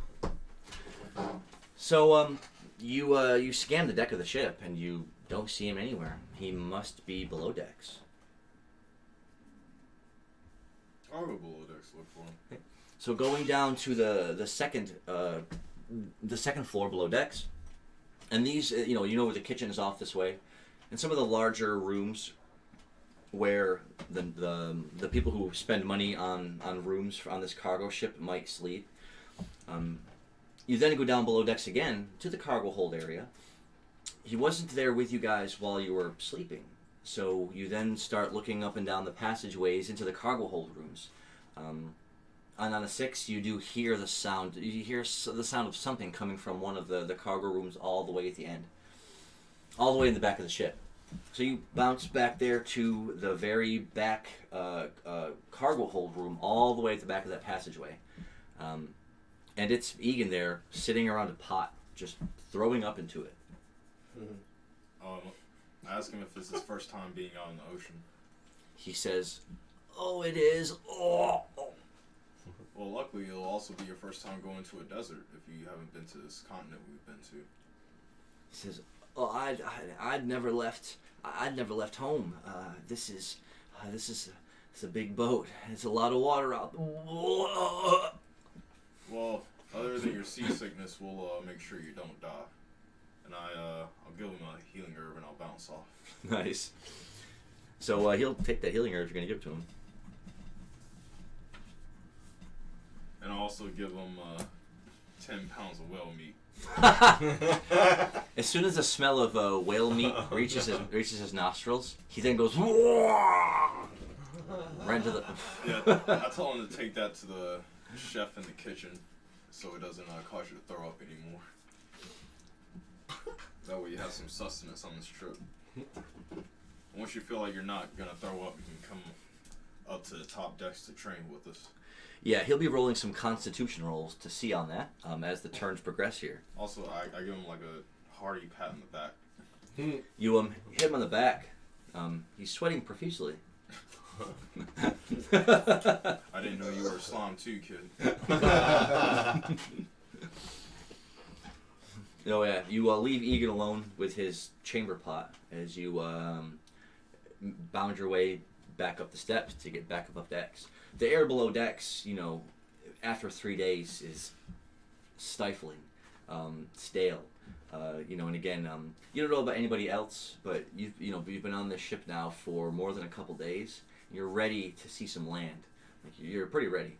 Speaker 3: So you scan the deck of the ship and you don't see him anywhere. He must be below decks.
Speaker 5: I'll go below decks to look for him.
Speaker 3: So going down to the second floor below decks, and these you know where the kitchen is off this way, and some of the larger rooms where the people who spend money on rooms on this cargo ship might sleep. You then go down below decks again to the cargo hold area. He wasn't there with you guys while you were sleeping, so you then start looking up and down the passageways into the cargo hold rooms. And on a 6, you do hear the sound. You hear the sound of something coming from one of the cargo rooms all the way at the end, all the way in the back of the ship. So you bounce back there to the very back cargo hold room, all the way at the back of that passageway. And it's Egan there, sitting around a pot, just throwing up into it.
Speaker 5: I ask him if it's his first time being out in the ocean.
Speaker 3: He says, "Oh, it is. Oh."
Speaker 5: Well, luckily, it'll also be your first time going to a desert if you haven't been to this continent we've been to.
Speaker 3: He says, "Oh, I'd never left. I'd never left home. This is it's a big boat. It's a lot of water out."
Speaker 5: Well, other than your seasickness, we'll make sure you don't die. And I'll give him a healing herb and I'll bounce off.
Speaker 3: Nice. So he'll take that healing herb if you're gonna give it to him.
Speaker 5: And I'll also give him 10 pounds of whale meat.
Speaker 3: As soon as the smell of whale meat reaches his nostrils, he then goes right into the.
Speaker 5: Yeah, I told him to take that to the chef in the kitchen, so it doesn't cause you to throw up anymore. That way you have some sustenance on this trip. Once you feel like you're not gonna throw up, you can come up to the top decks to train with us.
Speaker 3: Yeah, he'll be rolling some Constitution rolls to see on that as the turns progress here.
Speaker 5: Also, I give him like a hearty pat in the back.
Speaker 3: You hit him on the back. He's sweating profusely.
Speaker 5: I didn't know you were Islam too, kid.
Speaker 3: Oh yeah, you leave Egan alone with his chamber pot as you bound your way back up the steps to get back above decks. The air below decks, you know, after 3 days is stifling, stale. You know, and again, you don't know about anybody else, but you've been on this ship now for more than a couple days. You're ready to see some land. Like, you're pretty ready.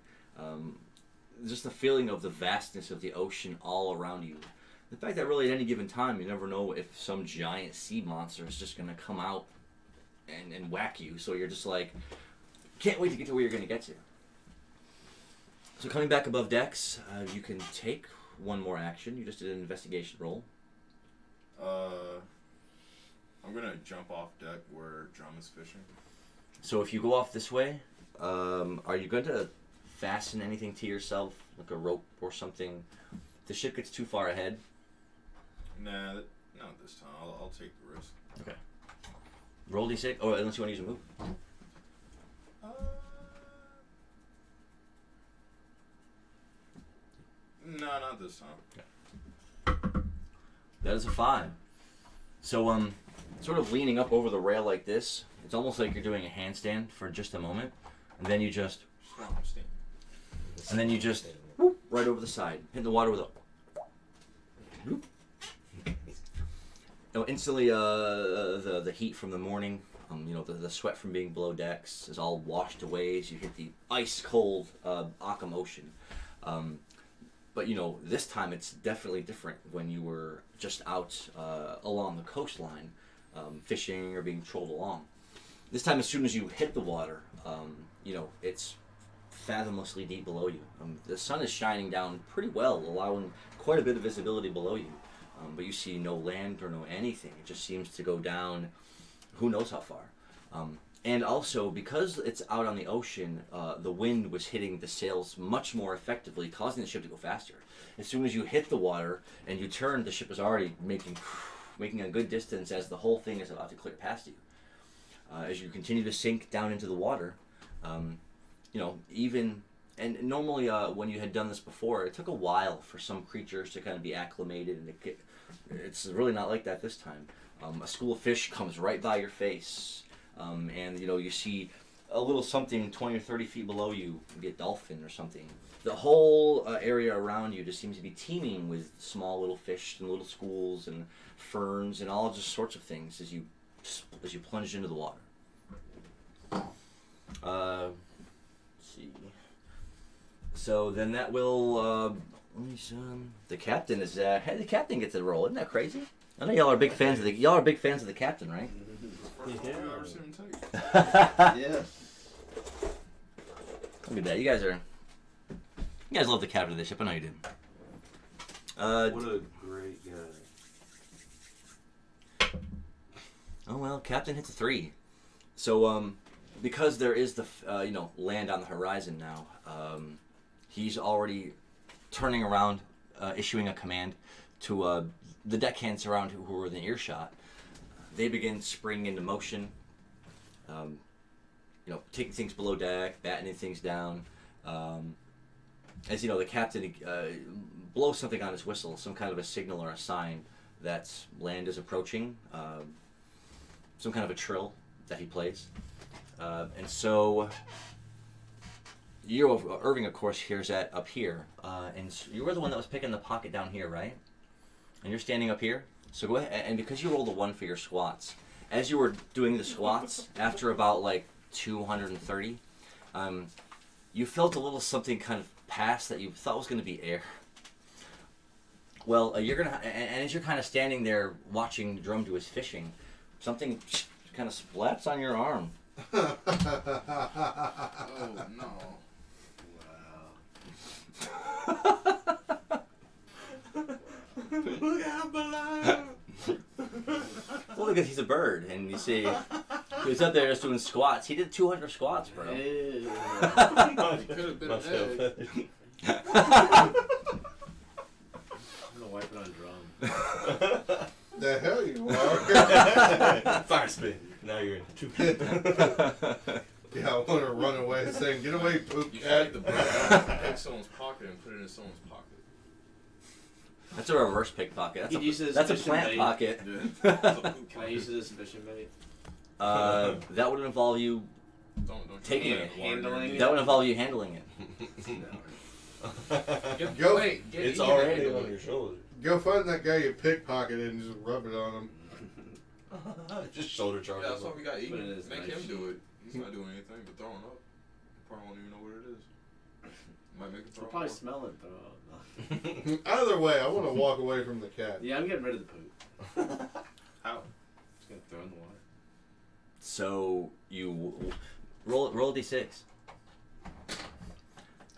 Speaker 3: Just the feeling of the vastness of the ocean all around you. The fact that really at any given time you never know if some giant sea monster is just going to come out and whack you. So you're just like, can't wait to get to where you're going to get to. So coming back above decks, you can take one more action. You just did an investigation roll.
Speaker 5: I'm gonna jump off deck where Drum is fishing.
Speaker 3: So if you go off this way, are you going to fasten anything to yourself, like a rope or something? If the ship gets too far ahead.
Speaker 5: Nah, not this time. I'll take the risk.
Speaker 3: Okay. Roll d6. Oh, unless you want to use a move.
Speaker 5: No, not this time.
Speaker 3: Okay. That is a 5. So, sort of leaning up over the rail like this, it's almost like you're doing a handstand for just a moment, and then you just, whoop, right over the side, hit the water with a, whoop. You know, instantly, the heat from the morning, the sweat from being below decks is all washed away as you hit the ice cold Occam Ocean. But this time it's definitely different when you were just out along the coastline, fishing or being trolled along. This time, as soon as you hit the water, it's fathomlessly deep below you. The sun is shining down pretty well, allowing quite a bit of visibility below you. But you see no land or no anything. It just seems to go down who knows how far. And also, because it's out on the ocean, the wind was hitting the sails much more effectively, causing the ship to go faster. As soon as you hit the water and you turn, the ship is already making a good distance as the whole thing is about to clear past you. As you continue to sink down into the water, and normally when you had done this before, it took a while for some creatures to kind of be acclimated, and it's really not like that this time. A school of fish comes right by your face. And you see a little something 20 or 30 feet below you, maybe a dolphin or something, the whole area around you just seems to be teeming with small little fish and little schools and ferns and all just sorts of things as you plunge into the water. Let's see. So then that will. The captain is. Hey, the captain gets a roll. Isn't that crazy? I know y'all are big fans of the captain, right?
Speaker 5: First time I've ever seen him take.
Speaker 4: Yeah.
Speaker 3: Look at that. You guys love the captain of the ship. I know you do.
Speaker 2: What a great guy.
Speaker 3: Oh well, captain hits a 3. So because there is the land on the horizon now, he's already turning around, issuing a command to the deckhands around who were within earshot. They begin springing into motion. Taking things below deck, battening things down. As you know, the captain blows something on his whistle, some kind of a signal or a sign that land is approaching. Some kind of a trill that he plays. And so, Irving, of course, hears that up here. And so you were the one that was picking the pocket down here, right? And you're standing up here. So go ahead, and because you rolled a 1 for your squats, as you were doing the squats, after about like 230, you felt a little something kind of pass that you thought was going to be air. Well, you're gonna, and as you're kind of standing there watching Drum do his fishing, something kind of splaps on your arm.
Speaker 5: Oh no!
Speaker 2: Look out below!
Speaker 3: Well, because he's a bird, and you see, he's up there just doing squats. He did 200 squats, bro.
Speaker 5: It could have been an egg.
Speaker 4: I'm gonna wipe it on Drum.
Speaker 1: The hell you are?
Speaker 2: Fire spin. Now you're in 2.
Speaker 1: Yeah, I want to run away saying, "Get away, poop
Speaker 5: You
Speaker 1: cat!"
Speaker 5: take the bread, take someone's pocket, and put it in someone's pocket.
Speaker 3: That's a reverse pickpocket.
Speaker 4: You'd use it as
Speaker 3: That's a
Speaker 4: fishing
Speaker 3: plant
Speaker 4: bait.
Speaker 3: pocket.
Speaker 4: Can I use it as fishing bait?
Speaker 3: That would involve you
Speaker 5: Don't
Speaker 3: taking
Speaker 5: do
Speaker 3: it.
Speaker 5: that.
Speaker 4: Handling
Speaker 3: That would involve you handling it.
Speaker 1: Go.
Speaker 2: It's already on your shoulder.
Speaker 1: Go find that guy you pickpocketed and just rub it on him.
Speaker 2: Just shoulder
Speaker 5: Yeah,
Speaker 2: charges.
Speaker 5: that's why we got
Speaker 4: Put it in
Speaker 5: Egan.
Speaker 4: his
Speaker 5: Make
Speaker 4: nice
Speaker 5: him do it. He's not doing anything but throwing up. He probably won't even know what it is. Might make him throw
Speaker 4: You'll
Speaker 5: up.
Speaker 4: probably smell it though.
Speaker 1: Either way, I want to walk away from the cat.
Speaker 4: Yeah, I'm getting rid of the poop.
Speaker 5: How?
Speaker 4: Just gonna throw it in the water.
Speaker 3: So you roll a d6.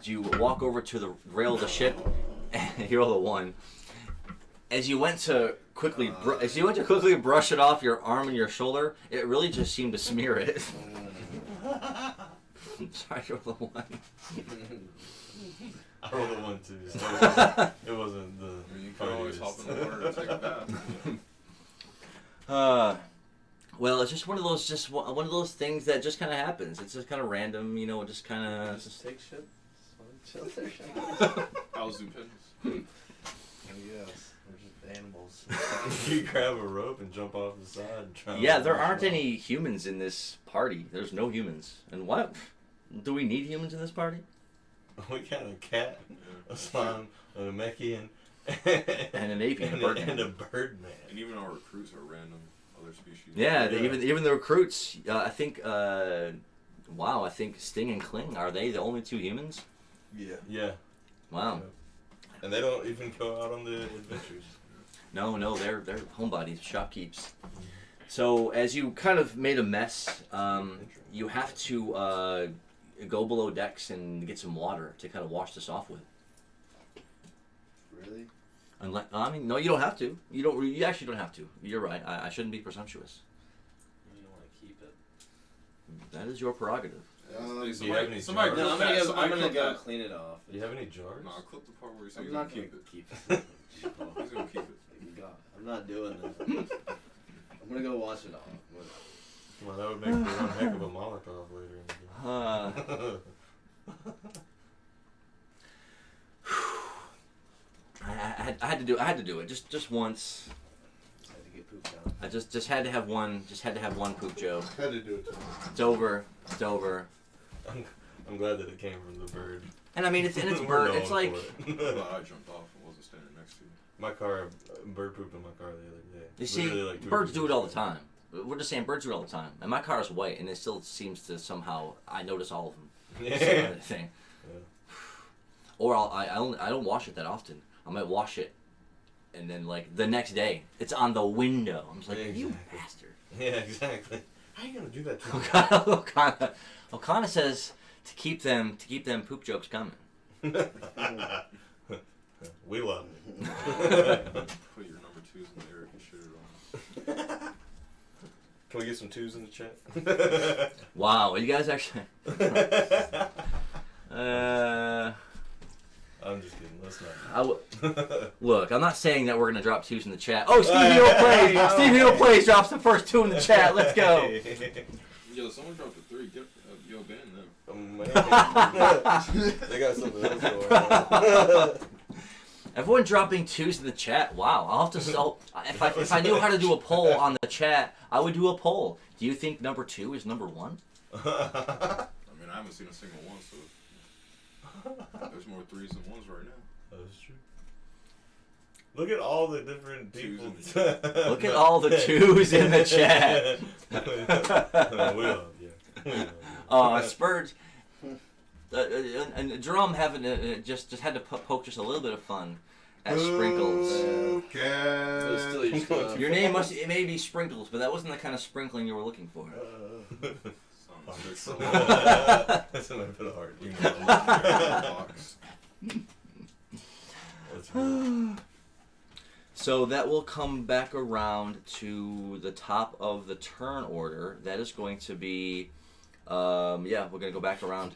Speaker 3: You walk over to the rail of the ship, and you roll a 1. As you went to quickly brush it off your arm and your shoulder, it really just seemed to smear it. Sorry, you rolled a 1.
Speaker 2: I rolled a 1 too. So it wasn't the.
Speaker 5: I mean, you can always hop in the water and take a bath.
Speaker 3: Well, it's just one of those things that just kind of happens. It's just kind of random, it just kind of.
Speaker 4: Just take shit. Chill there, shit.
Speaker 5: How's the pins?
Speaker 4: Yes, we're just animals.
Speaker 2: You grab a rope and jump off the side and try.
Speaker 3: Yeah, there aren't any humans in this party. There's no humans. And what? Do we need humans in this party?
Speaker 2: We got a cat, a slime, a Namekian,
Speaker 3: And an avian,
Speaker 2: and,
Speaker 3: a
Speaker 2: and a
Speaker 3: birdman.
Speaker 2: birdman.
Speaker 5: And even our recruits are random other species.
Speaker 3: Yeah,
Speaker 2: Yeah.
Speaker 3: even the recruits. I think. I think Sting and Kling, are they the only 2 humans?
Speaker 2: Yeah.
Speaker 3: Wow.
Speaker 2: And they don't even go out on the adventures.
Speaker 3: No, they're homebodies, shopkeeps. So as you kind of made a mess, you have to go below decks and get some water to kind of wash this off with.
Speaker 4: Really?
Speaker 3: No, you don't have to. You actually don't have to. You're right. I shouldn't be presumptuous.
Speaker 4: You don't want to keep it.
Speaker 3: That is your prerogative.
Speaker 2: Do you have any
Speaker 5: somebody
Speaker 2: jars?
Speaker 4: No,
Speaker 5: clip
Speaker 4: I'm
Speaker 5: that.
Speaker 4: gonna
Speaker 5: Somebody
Speaker 4: go
Speaker 5: clip that.
Speaker 4: clean it off.
Speaker 2: Do you have any jars?
Speaker 5: No, clip the part where you say
Speaker 4: I'm
Speaker 5: you're
Speaker 4: not
Speaker 5: gonna
Speaker 4: gonna
Speaker 5: keep it.
Speaker 4: keep it.
Speaker 5: He's gonna keep it.
Speaker 4: God, I'm not doing that. I'm gonna go wash it off.
Speaker 2: Well, that would make for one heck of a Molotov later in the
Speaker 3: I had to do it just once.
Speaker 4: I had to get pooped out.
Speaker 3: I just had to have one poop joke.
Speaker 1: Had to do it to me.
Speaker 3: It's over.
Speaker 2: I'm glad that it came from the bird.
Speaker 3: And I mean, it's
Speaker 2: We're
Speaker 3: bird.
Speaker 2: known
Speaker 3: It's like
Speaker 2: for it.
Speaker 5: Well, I jumped off and wasn't standing next to you.
Speaker 2: My car, bird pooped in my car the other day.
Speaker 3: you see,
Speaker 2: Literally, like, 2 or
Speaker 3: birds
Speaker 2: 3
Speaker 3: do it
Speaker 2: days
Speaker 3: all the
Speaker 2: ago.
Speaker 3: time. We're just saying birds do it all the time. And my car is white, and it still seems to somehow I notice all of them.
Speaker 2: Yeah.
Speaker 3: Sort of thing.
Speaker 2: Yeah.
Speaker 3: Or I don't wash it that often. I might wash it, and then like the next day, it's on the window. I'm just like, you
Speaker 2: Exactly.
Speaker 3: bastard.
Speaker 2: Yeah, exactly. How you gonna do that to me?
Speaker 3: Okana says to keep them poop jokes coming.
Speaker 2: We love it.
Speaker 5: Put your number 2s in there and shit it on.
Speaker 2: Can we get some 2s in the chat?
Speaker 3: Wow, you guys actually.
Speaker 2: I'm just kidding. Let's not.
Speaker 3: Look, I'm not saying that we're gonna drop 2s in the chat. Oh, StevieMillPlays! StevieMillPlays drops the first 2 in the chat. Let's go.
Speaker 5: Yo, someone dropped a 3. Get yo Ben them.
Speaker 2: Oh, man. They got something else going on.
Speaker 3: Everyone dropping 2s in the chat. Wow, I'll have to. If I knew how to do a poll on the chat, I would do a poll. Do you think number 2 is number 1?
Speaker 5: I mean, I haven't seen a single one, so there's more 3s than 1s right now.
Speaker 2: That's true. Look at all the different
Speaker 5: 2s
Speaker 2: people.
Speaker 5: in the chat.
Speaker 3: Look at all the 2s in the chat.
Speaker 2: We love you.
Speaker 3: Spurge. And Jerome having just had to poke just a little bit of fun at Sprinkles.
Speaker 4: It's still
Speaker 1: Okay.
Speaker 4: used to,
Speaker 3: Your name it may be Sprinkles, but that wasn't the kind of sprinkling you were looking for.
Speaker 5: Sounds
Speaker 2: That's a bit of heart.
Speaker 5: box.
Speaker 2: That's good.
Speaker 3: So that will come back around to the top of the turn order. That is going to be, we're going to go back around.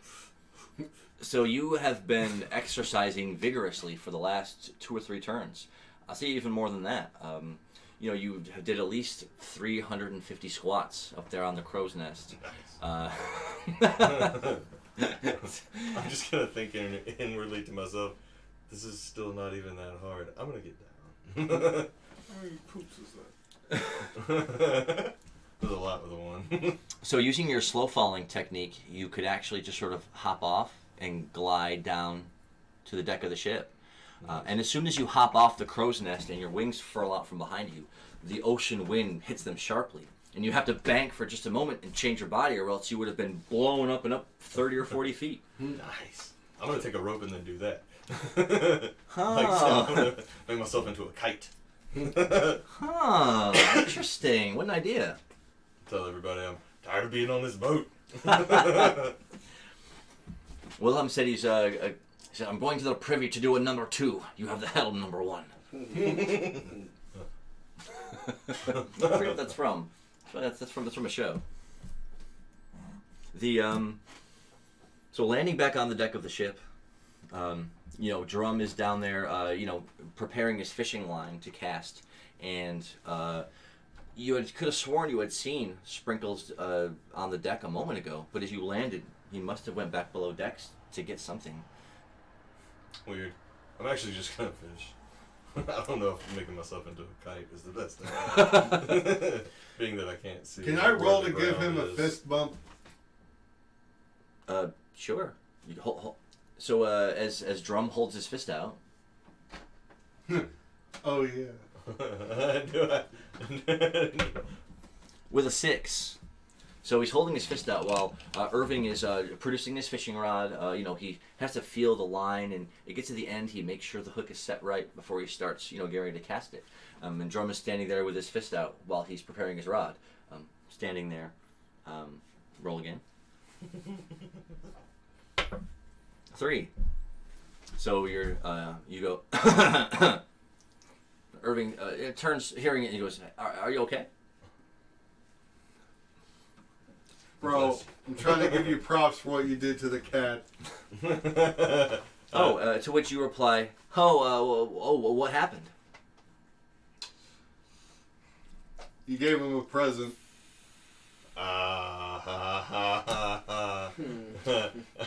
Speaker 3: So you have been exercising vigorously for the last 2 or 3 turns. I'll say even more than that. You did at least 350 squats up there on the crow's nest.
Speaker 2: I'm just gonna think inwardly to myself, this is still not even that hard. I'm gonna get down.
Speaker 5: How many poops is that?
Speaker 2: There's a lot with the 1.
Speaker 3: So using your slow falling technique, you could actually just sort of hop off and glide down to the deck of the ship. And as soon as you hop off the crow's nest and your wings furl out from behind you, the ocean wind hits them sharply. And you have to bank for just a moment and change your body, or else you would have been blown up and up 30 or 40 feet.
Speaker 2: Nice. I'm gonna take a rope and then do that.
Speaker 3: Huh.
Speaker 2: Like, so I'm gonna make myself into a kite.
Speaker 3: Huh. Interesting. What an idea.
Speaker 2: Tell everybody I'm tired of being on this boat.
Speaker 3: Willem said he said, I'm going to the privy to do a number 2. You have the helm number 1. I forget what that's from. That's from a show. So landing back on the deck of the ship, Drum is down there, preparing his fishing line to cast, and could have sworn you had seen Sprinkles on the deck a moment ago, but as you landed, he must have went back below decks to get something.
Speaker 2: Weird. I'm actually just gonna fish. I don't know if making myself into a kite is the best thing. Being that I can't see.
Speaker 1: Can I
Speaker 2: where
Speaker 1: roll
Speaker 2: the
Speaker 1: to give
Speaker 2: ground
Speaker 1: him a
Speaker 2: is.
Speaker 1: fist bump?
Speaker 3: Sure. You hold. So as Drum holds his fist out,
Speaker 1: Oh yeah.
Speaker 2: Do I?
Speaker 3: with a 6. So he's holding his fist out while Irving is producing his fishing rod. He has to feel the line, and it gets to the end. He makes sure the hook is set right before he starts, getting ready to cast it. And Drum is standing there with his fist out while he's preparing his rod. Standing there. Roll again. 3. So you go. Irving turns, hearing it, and he goes, "Are you okay?"
Speaker 1: Bro, I'm trying to give you props for what you did to the cat.
Speaker 3: To which you reply, what happened?
Speaker 1: You gave him a present.
Speaker 2: I'm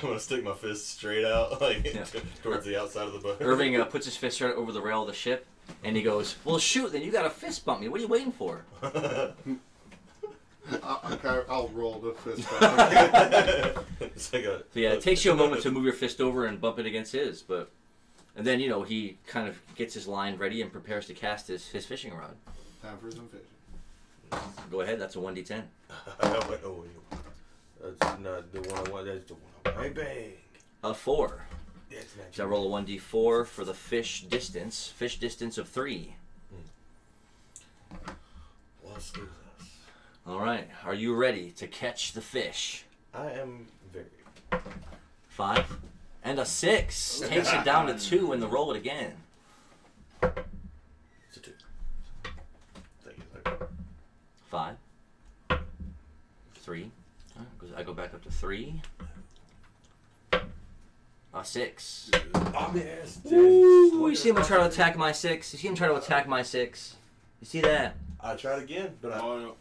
Speaker 2: gonna stick my fist straight out, towards the outside of the boat.
Speaker 3: Irving puts his fist right over the rail of the ship, and he goes, "Well, shoot, then you got to fist bump me. What are you waiting for?"
Speaker 1: Okay, I'll roll the fist back.
Speaker 2: It's like a,
Speaker 3: So yeah, it takes you a moment to move your fist over and bump it against his, and then he kind of gets his line ready and prepares to cast his fishing rod.
Speaker 1: Time for some fishing.
Speaker 3: Go ahead, that's a 1d10.
Speaker 2: That's not the one I want. That's the one I want. Bang.
Speaker 3: A 4.
Speaker 2: That's not
Speaker 3: So I roll a 1d4 for the fish distance. Fish distance of 3.
Speaker 2: Let's do this.
Speaker 3: All right, are you ready to catch the fish?
Speaker 2: I am very.
Speaker 3: 5 and a 6 takes it down to 2, and then roll it again.
Speaker 2: It's a 2. Thank you.
Speaker 3: 5, 3. I go back up to 3. A 6.
Speaker 2: Oh, yes.
Speaker 3: Ooh, you see him try to attack my 6? You see him try to attack my 6? You see that?
Speaker 2: I tried again, but I.
Speaker 5: Oh, no. You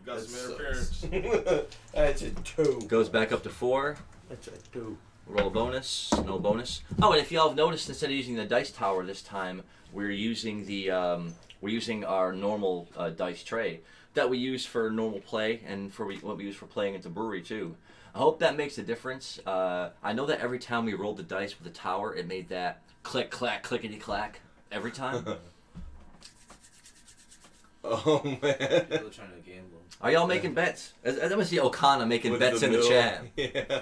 Speaker 5: got
Speaker 2: That
Speaker 5: some interference.
Speaker 2: That's a 2.
Speaker 3: Goes back up to 4.
Speaker 2: That's a 2.
Speaker 3: Roll a bonus. No bonus. Oh, and if y'all have noticed, instead of using the dice tower this time, we're using our normal dice tray that we use for normal play and for what we use for playing at the brewery too. I hope that makes a difference. I know that every time we rolled the dice with the tower, it made that click, clack, clickety clack every time.
Speaker 2: Oh man.
Speaker 4: People are trying to gamble.
Speaker 3: Are y'all making bets? I'm gonna see Okana making
Speaker 2: With
Speaker 3: bets in the
Speaker 2: mill.
Speaker 3: chat.
Speaker 2: Yeah.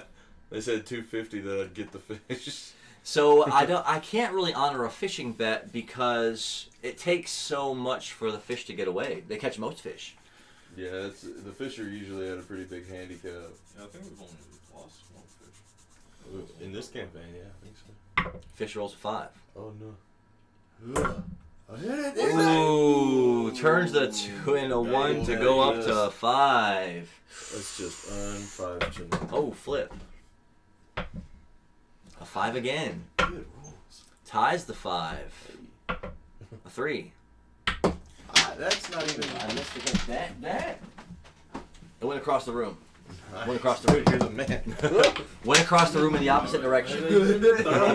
Speaker 2: They said 250 that I'd get the fish.
Speaker 3: So I can't really honor a fishing bet because it takes so much for the fish to get away. They catch most fish.
Speaker 2: Yeah, the fish are usually at a pretty big handicap.
Speaker 5: Yeah, I think we've only lost one fish.
Speaker 2: In this campaign, yeah, I think so.
Speaker 3: Fish rolls a 5.
Speaker 2: Oh no.
Speaker 1: I hit it.
Speaker 3: Ooh, turns the 2 into 1 to go up to 5.
Speaker 2: Let's just un-5
Speaker 3: Oh, flip. A 5 again.
Speaker 2: Good rolls.
Speaker 3: Ties the 5. A 3.
Speaker 2: That's not even.
Speaker 3: I missed against that. It went across the room. Went across the room.
Speaker 2: You're the man.
Speaker 3: Went across the room in the opposite direction.
Speaker 2: On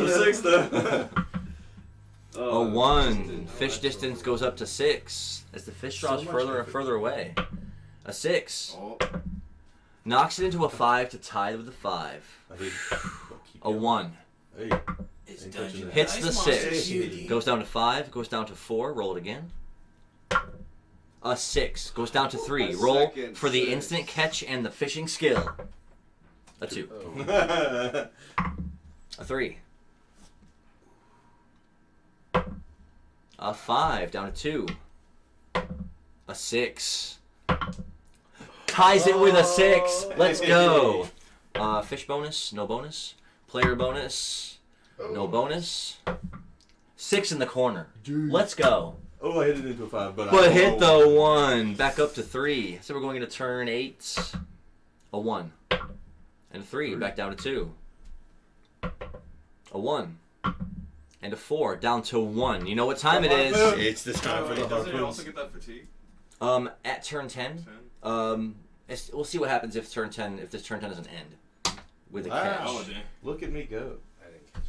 Speaker 2: the 6 though.
Speaker 3: A 1. Fish distance goes up to 6 as the fish draws
Speaker 2: much
Speaker 3: further and
Speaker 2: effort.
Speaker 3: further away. A 6.
Speaker 5: Oh,
Speaker 3: Knocks it into a 5 to tie with the 5. A 1.
Speaker 2: Hey.
Speaker 4: It's
Speaker 2: Ain't touching that.
Speaker 3: Hits the
Speaker 4: Dice
Speaker 3: 6.
Speaker 4: Monster.
Speaker 3: Goes down to 5. Goes down to 4. Roll it again. A 6. Goes down to 3.
Speaker 1: A
Speaker 3: Roll
Speaker 1: second
Speaker 3: for the
Speaker 1: 6.
Speaker 3: instant catch and the fishing skill. A 2.
Speaker 2: Oh.
Speaker 3: A 3. A 5. Down to 2. A 6. Ties it with a 6. Let's go. Fish bonus. No bonus. Player bonus. No bonus. 6 in the corner. Let's go.
Speaker 2: Oh, I hit it into a 5, but
Speaker 3: But hit the 1. Back up to 3. So we're going into turn 8. A 1. And a 3. Back down to 2. A 1. And a 4. Down to 1. You know what time it is.
Speaker 2: It's this time for the
Speaker 5: doesn't he
Speaker 2: harpoons.
Speaker 5: also get that fatigue?
Speaker 3: At turn 10.
Speaker 5: 10?
Speaker 3: We'll see what happens if this turn 10 doesn't end with a
Speaker 2: Wow.
Speaker 3: catch.
Speaker 5: Oh, dang.
Speaker 2: Look at me go.
Speaker 4: I didn't catch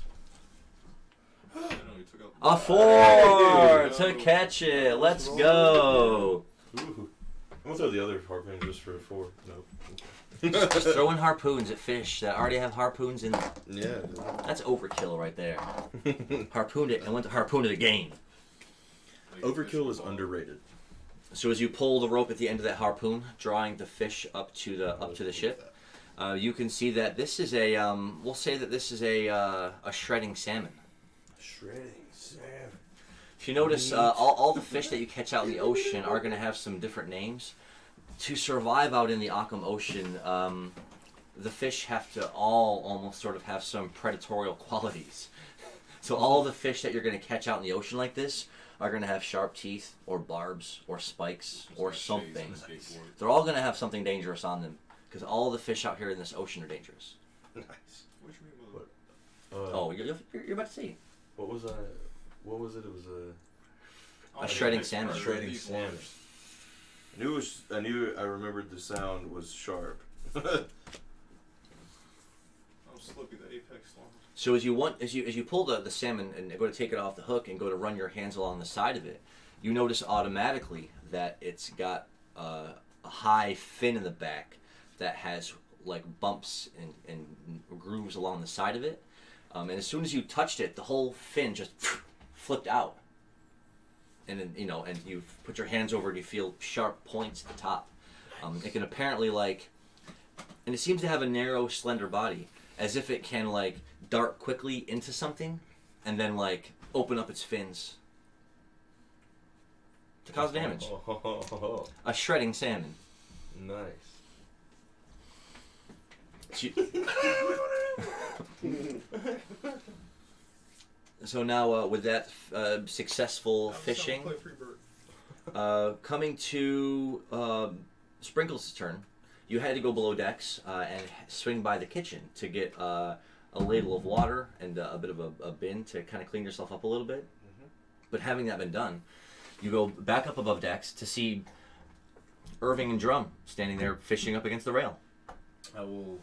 Speaker 5: I know he took out
Speaker 3: A 4
Speaker 2: Hey,
Speaker 3: to catch it. Let's go.
Speaker 2: Ooh. I'm gonna throw the other harpoon just for a 4. No.
Speaker 3: Just throwing harpoons at fish that already have harpoons in them.
Speaker 2: Yeah.
Speaker 3: That's overkill right there. Harpooned it and went to harpoon it again.
Speaker 5: it.
Speaker 2: Overkill is underrated.
Speaker 3: So as you pull the rope at the end of that harpoon, drawing the fish up to the ship, you can see that this is a we'll say that this is a shredding salmon.
Speaker 2: Shredding salmon.
Speaker 3: If you notice, all the fish that you catch out in the ocean are going to have some different names. To survive out in the Occam Ocean, the fish have to all almost sort of have some predatorial qualities. So all the fish that you're going to catch out in the ocean like this are going to have sharp teeth or barbs or spikes or something. They're all going to have something dangerous on them because all the fish out here in this ocean are dangerous.
Speaker 2: Nice.
Speaker 5: What you mean with
Speaker 3: Oh, you're about to see.
Speaker 2: What was I? What was it? It was
Speaker 3: A shredding salmon.
Speaker 2: shredding salmon. I knew. I remembered the sound was sharp.
Speaker 5: Oh, Slippy, the apex one.
Speaker 3: So as you pull the salmon and go to take it off the hook and go to run your hands along the side of it, you notice automatically that it's got a high fin in the back that has like bumps and grooves along the side of it. And as soon as you touched it, the whole fin just flipped out. And then, you know, and you put your hands over it, you feel sharp points at the top. It can apparently and it seems to have a narrow, slender body, as if it can dart quickly into something, and then open up its fins to cause damage. A shredding salmon.
Speaker 2: Nice.
Speaker 3: So now, with that successful fishing, coming to Sprinkles' turn, you had to go below decks and swing by the kitchen to get a ladle of water and a bit of a bin to kind of clean yourself up a little bit. Mm-hmm. But having that been done, you go back up above decks to see Irving and Drum standing there fishing up against the rail.
Speaker 4: I'll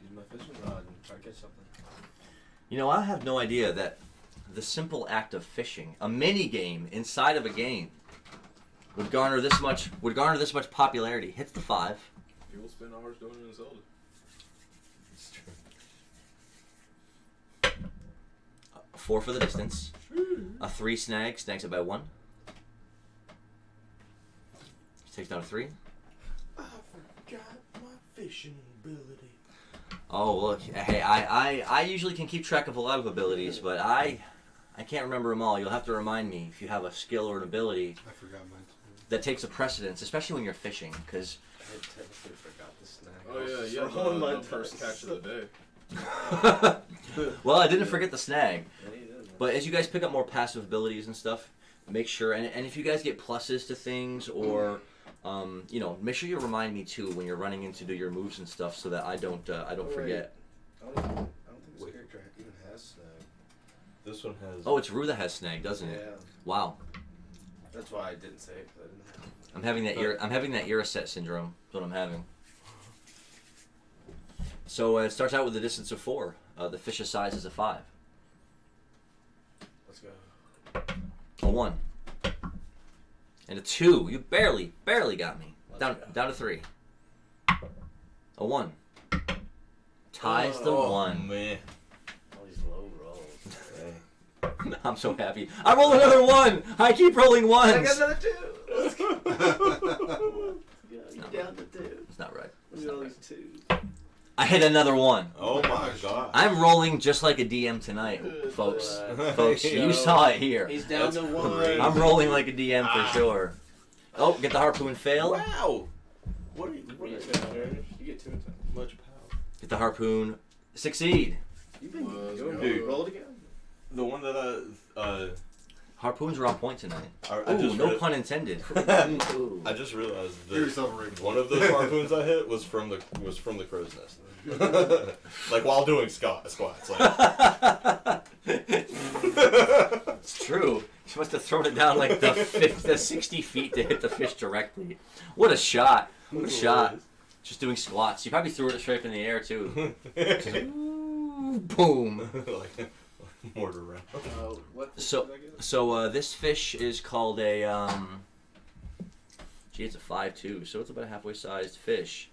Speaker 4: use my fishing rod and try to catch something.
Speaker 3: You know, I have no idea that the simple act of fishing, a mini game inside of a game, would garner this much popularity. Hits the 5.
Speaker 5: People spend hours doing it in Zelda.
Speaker 2: It's true.
Speaker 3: 4 for the distance. A 3 snags it by 1. Takes down a 3.
Speaker 2: I forgot my fishing ability.
Speaker 3: Oh, look. Hey, I usually can keep track of a lot of abilities, but I can't remember them all. You'll have to remind me if you have a skill or an ability
Speaker 1: I forgot mine.
Speaker 3: that takes a precedence, especially when you're fishing, because...
Speaker 4: I technically forgot the snag.
Speaker 5: Oh yeah, you
Speaker 4: Throw
Speaker 5: had
Speaker 4: on my
Speaker 5: the first
Speaker 4: dice.
Speaker 5: catch of the day.
Speaker 3: Well, I didn't forget the snag.
Speaker 4: Yeah, you did, man.
Speaker 3: But as you guys pick up more passive abilities and stuff, make sure, and if you guys get pluses to things, or, make sure you remind me too when you're running in to do your moves and stuff, so that I don't forget.
Speaker 4: I don't think this character even has snag.
Speaker 2: This one has.
Speaker 3: Oh, it's Rue that has snag, doesn't it?
Speaker 4: Yeah.
Speaker 3: Wow.
Speaker 4: That's why I didn't say it, because I didn't have it.
Speaker 3: I'm having that Iraset syndrome. That's what I'm having. So it starts out with a distance of 4. The fish's size is a 5.
Speaker 4: Let's go.
Speaker 3: A 1. And a 2. You barely got me. Down to 3. A 1. Ties the 1.
Speaker 2: Man.
Speaker 4: All these low rolls.
Speaker 3: I'm so happy. I roll another 1. I keep rolling 1s.
Speaker 4: I got another 2. Let's go. You're down to 2.
Speaker 3: It's not right.
Speaker 4: Look at all these 2s.
Speaker 3: I hit another 1.
Speaker 2: Oh my god.
Speaker 3: I'm rolling just like a DM tonight, folks. Folks, you saw it here.
Speaker 4: He's down to 1.
Speaker 3: I'm rolling like a DM for sure. Oh, get the harpoon fail.
Speaker 2: Wow. What are you?
Speaker 4: What is it? You get 2 attacks.
Speaker 2: Much power.
Speaker 3: Get the harpoon. Succeed.
Speaker 4: You've been
Speaker 5: Let's
Speaker 4: going
Speaker 5: go.
Speaker 4: roll it again.
Speaker 2: The one that
Speaker 3: Harpoons are on point tonight.
Speaker 2: I
Speaker 3: Ooh,
Speaker 2: just
Speaker 3: no pun intended.
Speaker 4: Ooh.
Speaker 2: I just realized
Speaker 1: Give
Speaker 2: that
Speaker 1: yourself a ring.
Speaker 2: one of those harpoons I hit was from the crow's nest. Like while doing squats. Like.
Speaker 3: It's true. She must have thrown it down like the 60 feet to hit the fish directly. What a shot. What a shot. Just doing squats. You probably threw it straight up in the air, too. Ooh, boom.
Speaker 2: Like mortar round.
Speaker 4: What fish
Speaker 3: So-
Speaker 4: did I get?
Speaker 3: So this fish is called a, it's a 5'2", so it's about a halfway sized fish.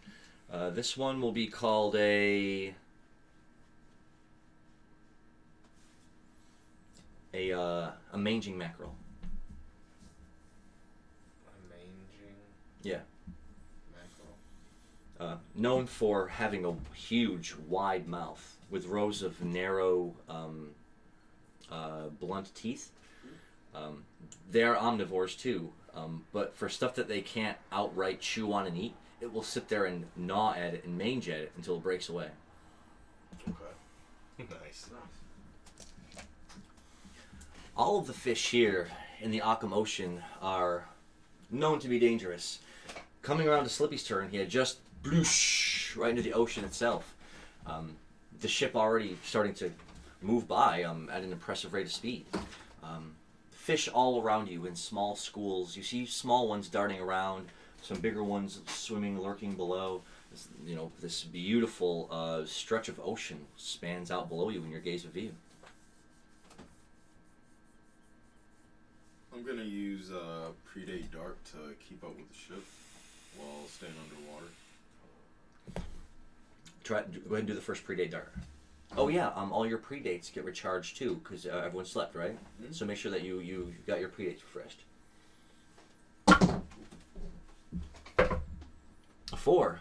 Speaker 3: This one will be called a manging mackerel.
Speaker 4: A manging
Speaker 3: Yeah.
Speaker 4: mackerel.
Speaker 3: Known for having a huge, wide mouth with rows of narrow, blunt teeth. They are omnivores too, but for stuff that they can't outright chew on and eat, it will sit there and gnaw at it and mange at it until it breaks away.
Speaker 2: Okay. Nice.
Speaker 3: All of the fish here in the Occam Ocean are known to be dangerous. Coming around to Slippy's turn, he had just bloosh right into the ocean itself. The ship already starting to move by at an impressive rate of speed. Fish all around you in small schools. You see small ones darting around, some bigger ones swimming, lurking below. This beautiful stretch of ocean spans out below you in your gaze of view.
Speaker 5: I'm gonna use predate dark to keep up with the ship. while staying underwater.
Speaker 3: Go ahead and do the first predate dart. Oh yeah, all your predates get recharged too, because everyone slept, right?
Speaker 5: Mm-hmm.
Speaker 3: So make sure that you got your predates refreshed. A 4.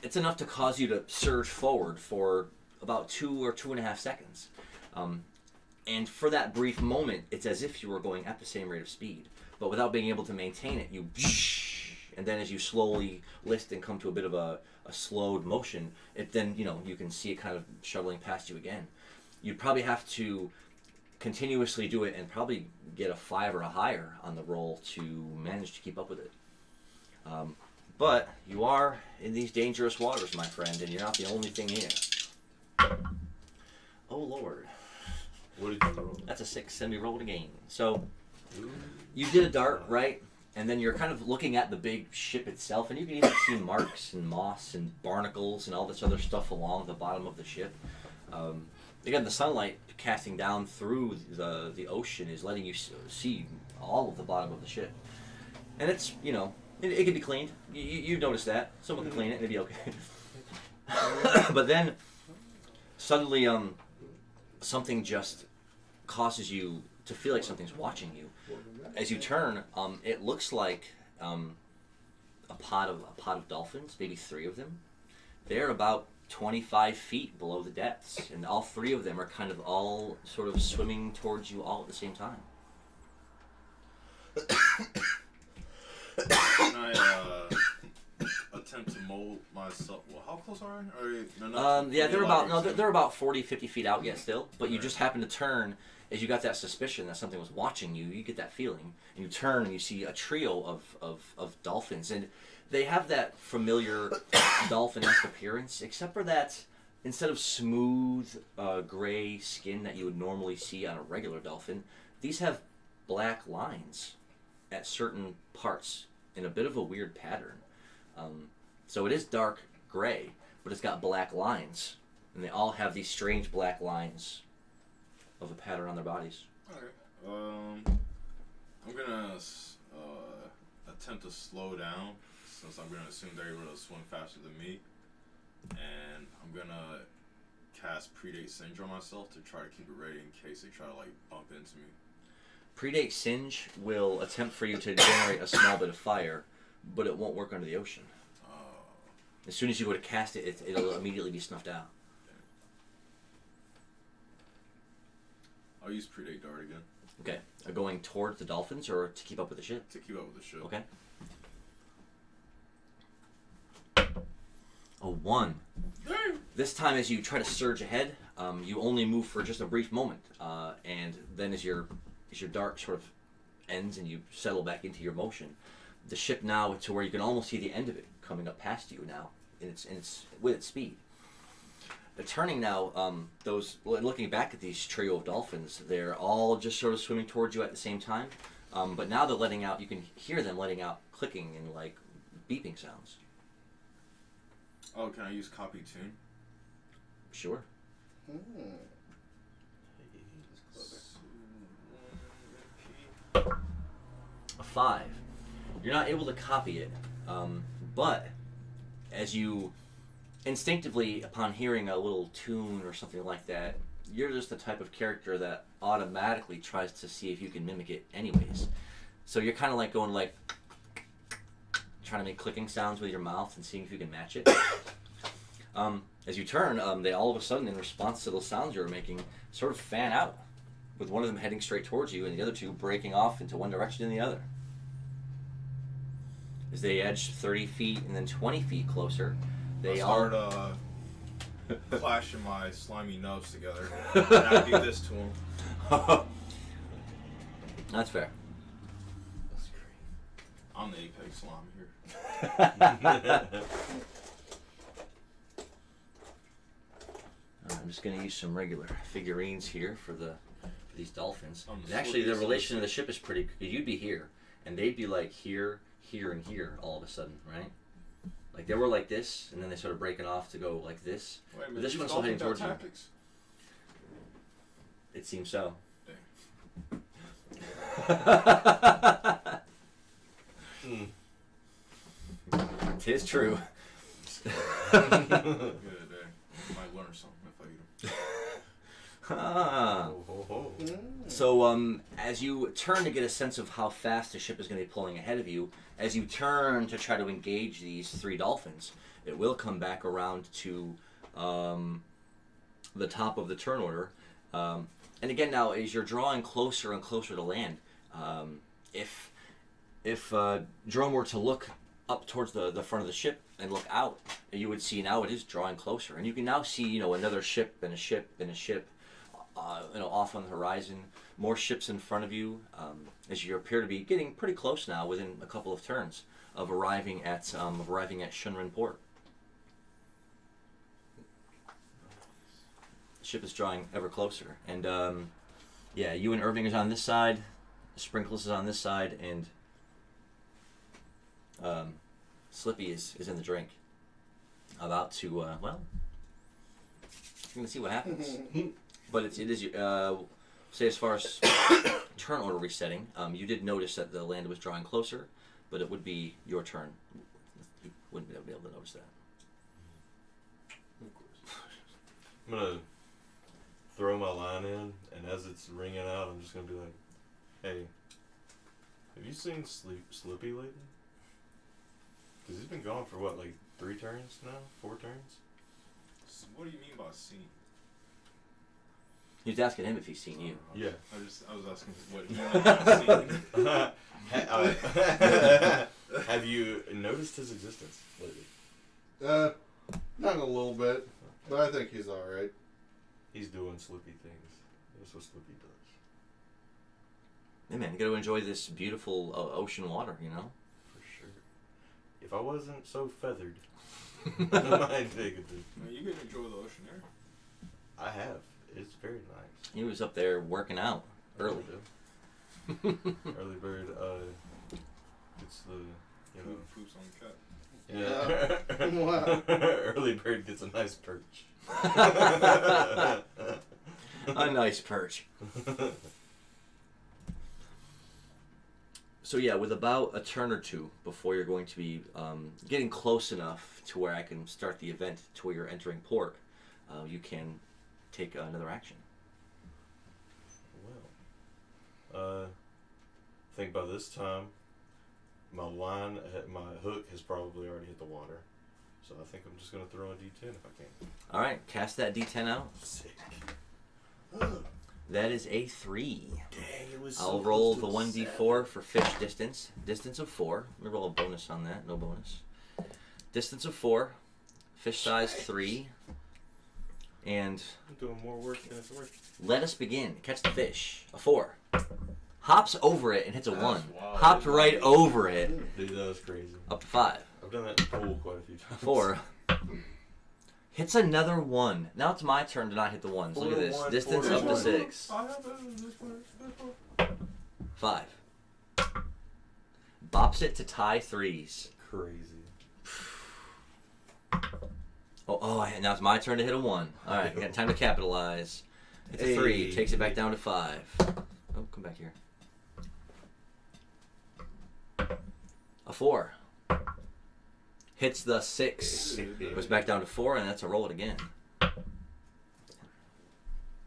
Speaker 3: It's enough to cause you to surge forward for about 2 or 2.5 seconds. And for that brief moment, it's as if you were going at the same rate of speed. But without being able to maintain it, you... And then as you slowly list and come to a bit of a slowed motion, it then, you can see it kind of shoveling past you again. You'd probably have to continuously do it and probably get a 5 or a higher on the roll to manage to keep up with it. But you are in these dangerous waters, my friend, and you're not the only thing here. Oh, Lord.
Speaker 2: What did you roll?
Speaker 3: That's a 6, and we rolled again. So, you did a dart, right? And then you're kind of looking at the big ship itself, and you can even see marks and moss and barnacles and all this other stuff along the bottom of the ship. Again, the sunlight casting down through the ocean is letting you see all of the bottom of the ship. And it's, it can be cleaned. You notice that. Someone can clean it and it'd be okay. But then, suddenly, something just causes you to feel like something's watching you. As you turn, it looks like a pod of dolphins, maybe 3 of them. They're about 25 feet below the depths, and all 3 of them are kind of all sort of swimming towards you all at the same time.
Speaker 5: Can I attempt to mold myself? Well, how close are I?
Speaker 3: They're about 40, 50 feet out yet still, but you just happen to turn. As you got that suspicion that something was watching you, you get that feeling, and you turn and you see a trio of dolphins, and they have that familiar dolphin-esque appearance, except for that instead of smooth gray skin that you would normally see on a regular dolphin, these have black lines at certain parts in a bit of a weird pattern. So it is dark gray, but it's got black lines, and they all have these strange black lines of a pattern on their bodies.
Speaker 5: Alright. I'm gonna attempt to slow down, since I'm gonna assume they're able to swim faster than me, and I'm gonna cast Predate Singe on myself to try to keep it ready in case they try to bump into me.
Speaker 3: Predate Singe will attempt for you to generate a small bit of fire, but it won't work under the ocean. As soon as you go to cast it, it'll immediately be snuffed out.
Speaker 5: I'll use Predate Dart again.
Speaker 3: Okay. Going towards the dolphins or to keep up with the ship?
Speaker 5: To keep up with the ship.
Speaker 3: Okay. A 1. This time as you try to surge ahead, you only move for just a brief moment. And then as your dart sort of ends and you settle back into your motion, the ship now to where you can almost see the end of it coming up past you now with its speed. Turning now, looking back at these trio of dolphins, they're all just sort of swimming towards you at the same time. But now they're letting out, you can hear them letting out clicking and beeping sounds.
Speaker 5: Oh, can I use Copy Tune?
Speaker 3: Sure. A 5. You're not able to copy it, but as you instinctively, upon hearing a little tune or something like that, you're just the type of character that automatically tries to see if you can mimic it anyways. So you're kind of going trying to make clicking sounds with your mouth and seeing if you can match it. As you turn, they all of a sudden, in response to those sounds you were making, sort of fan out, with one of them heading straight towards you and the other 2 breaking off into one direction and the other. As they edge 30 feet and then 20 feet closer, they
Speaker 5: start clashing my slimy nubs together, and I do this to them.
Speaker 3: That's fair.
Speaker 4: That's great.
Speaker 5: I'm the apex slime here.
Speaker 3: I'm just going to use some regular figurines here for these dolphins.
Speaker 5: I'm
Speaker 3: And actually, the relation of the ship is pretty. You'd be here, and they'd be here, here, and here all of a sudden, right? They were like this, and then they started breaking off to go like this.
Speaker 5: Wait a minute,
Speaker 3: But this
Speaker 5: these
Speaker 3: one's still heading
Speaker 5: dolphins
Speaker 3: towards
Speaker 5: got
Speaker 3: you.
Speaker 5: tactics?
Speaker 3: It seems so. 'Tis true.
Speaker 5: Good day. Might learn something if I eat them.
Speaker 3: Ah.
Speaker 2: Ho, ho, ho.
Speaker 3: So, as you turn to get a sense of how fast the ship is going to be pulling ahead of you, as you turn to try to engage these 3 dolphins, it will come back around to the top of the turn order. And again, now as you're drawing closer and closer to land, if Jerome were to look up towards the front of the ship and look out, you would see now it is drawing closer, and you can now see another ship and a ship and a ship. Off on the horizon, more ships in front of you, as you appear to be getting pretty close now, within a couple of turns of arriving at Shunrin Port. The ship is drawing ever closer, and you and Irving is on this side, Sprinkles is on this side, and Slippy is in the drink, about to we're gonna see what happens. But it is say as far as turn order resetting, you did notice that the land was drawing closer, but it would be your turn. You wouldn't be able to notice that.
Speaker 1: Of course.
Speaker 2: I'm gonna throw my line in, and as it's ringing out, I'm just gonna be like, "Hey, have you seen Slippy lately? Because he's been gone for what, like 3 turns now, 4 turns."
Speaker 5: So what do you mean by scene?
Speaker 3: He was asking him if he's seen you.
Speaker 2: Yeah.
Speaker 5: I was asking what you mean by scene.
Speaker 2: Have you noticed his existence lately?
Speaker 1: Not a little bit, but I think he's all right.
Speaker 2: He's doing Slippy things. That's what Slippy does.
Speaker 3: Hey man, you got to enjoy this beautiful ocean water,
Speaker 2: For sure. If I wasn't so feathered, I might take it.
Speaker 5: You can enjoy the ocean air.
Speaker 2: I have. It's very nice.
Speaker 3: He was up there working out early.
Speaker 2: Early bird gets the
Speaker 5: Poops on cat.
Speaker 2: yeah.
Speaker 1: Wow.
Speaker 2: Early bird gets a nice perch.
Speaker 3: A nice perch. So yeah, with about a turn or two before you're going to be getting close enough to where I can start the event to where you're entering port, you can take another action.
Speaker 2: Well, I think by this time, my hook has probably already hit the water. So I think I'm just going to throw a D10 if I can.
Speaker 3: Alright, cast that D10 out.
Speaker 2: Sick.
Speaker 3: That is a 3.
Speaker 2: Dang, it was
Speaker 3: I'll
Speaker 2: so
Speaker 3: roll
Speaker 2: close
Speaker 3: the
Speaker 2: to
Speaker 3: 1d4 for fish distance. Distance of 4. Let me roll a bonus on that. No bonus. Distance of 4. Fish size 3. And
Speaker 2: I'm doing more work than it's worth.
Speaker 3: let us begin. Catch the fish. A 4. Hops over it and hits a 1.
Speaker 5: wild.
Speaker 3: Hopped right over it.
Speaker 2: Dude, that was crazy.
Speaker 3: Up to 5.
Speaker 2: I've done that in pool quite a few times.
Speaker 3: 4. Hits another 1. Now it's my turn to not hit the 1s. Look at this.
Speaker 2: 4 to 1,
Speaker 3: Distance
Speaker 2: 4
Speaker 3: up
Speaker 2: to
Speaker 3: to
Speaker 2: 1.
Speaker 3: 6.
Speaker 5: I have this one.
Speaker 3: 5. Bops it to tie 3s.
Speaker 2: Crazy.
Speaker 3: Now it's my turn to hit a 1. Alright, got time to capitalize. It's a 3.
Speaker 2: Hey.
Speaker 3: Takes it back down to 5. Oh, come back here. A 4. Hits the 6. Goes back down to 4, and that's a roll it again.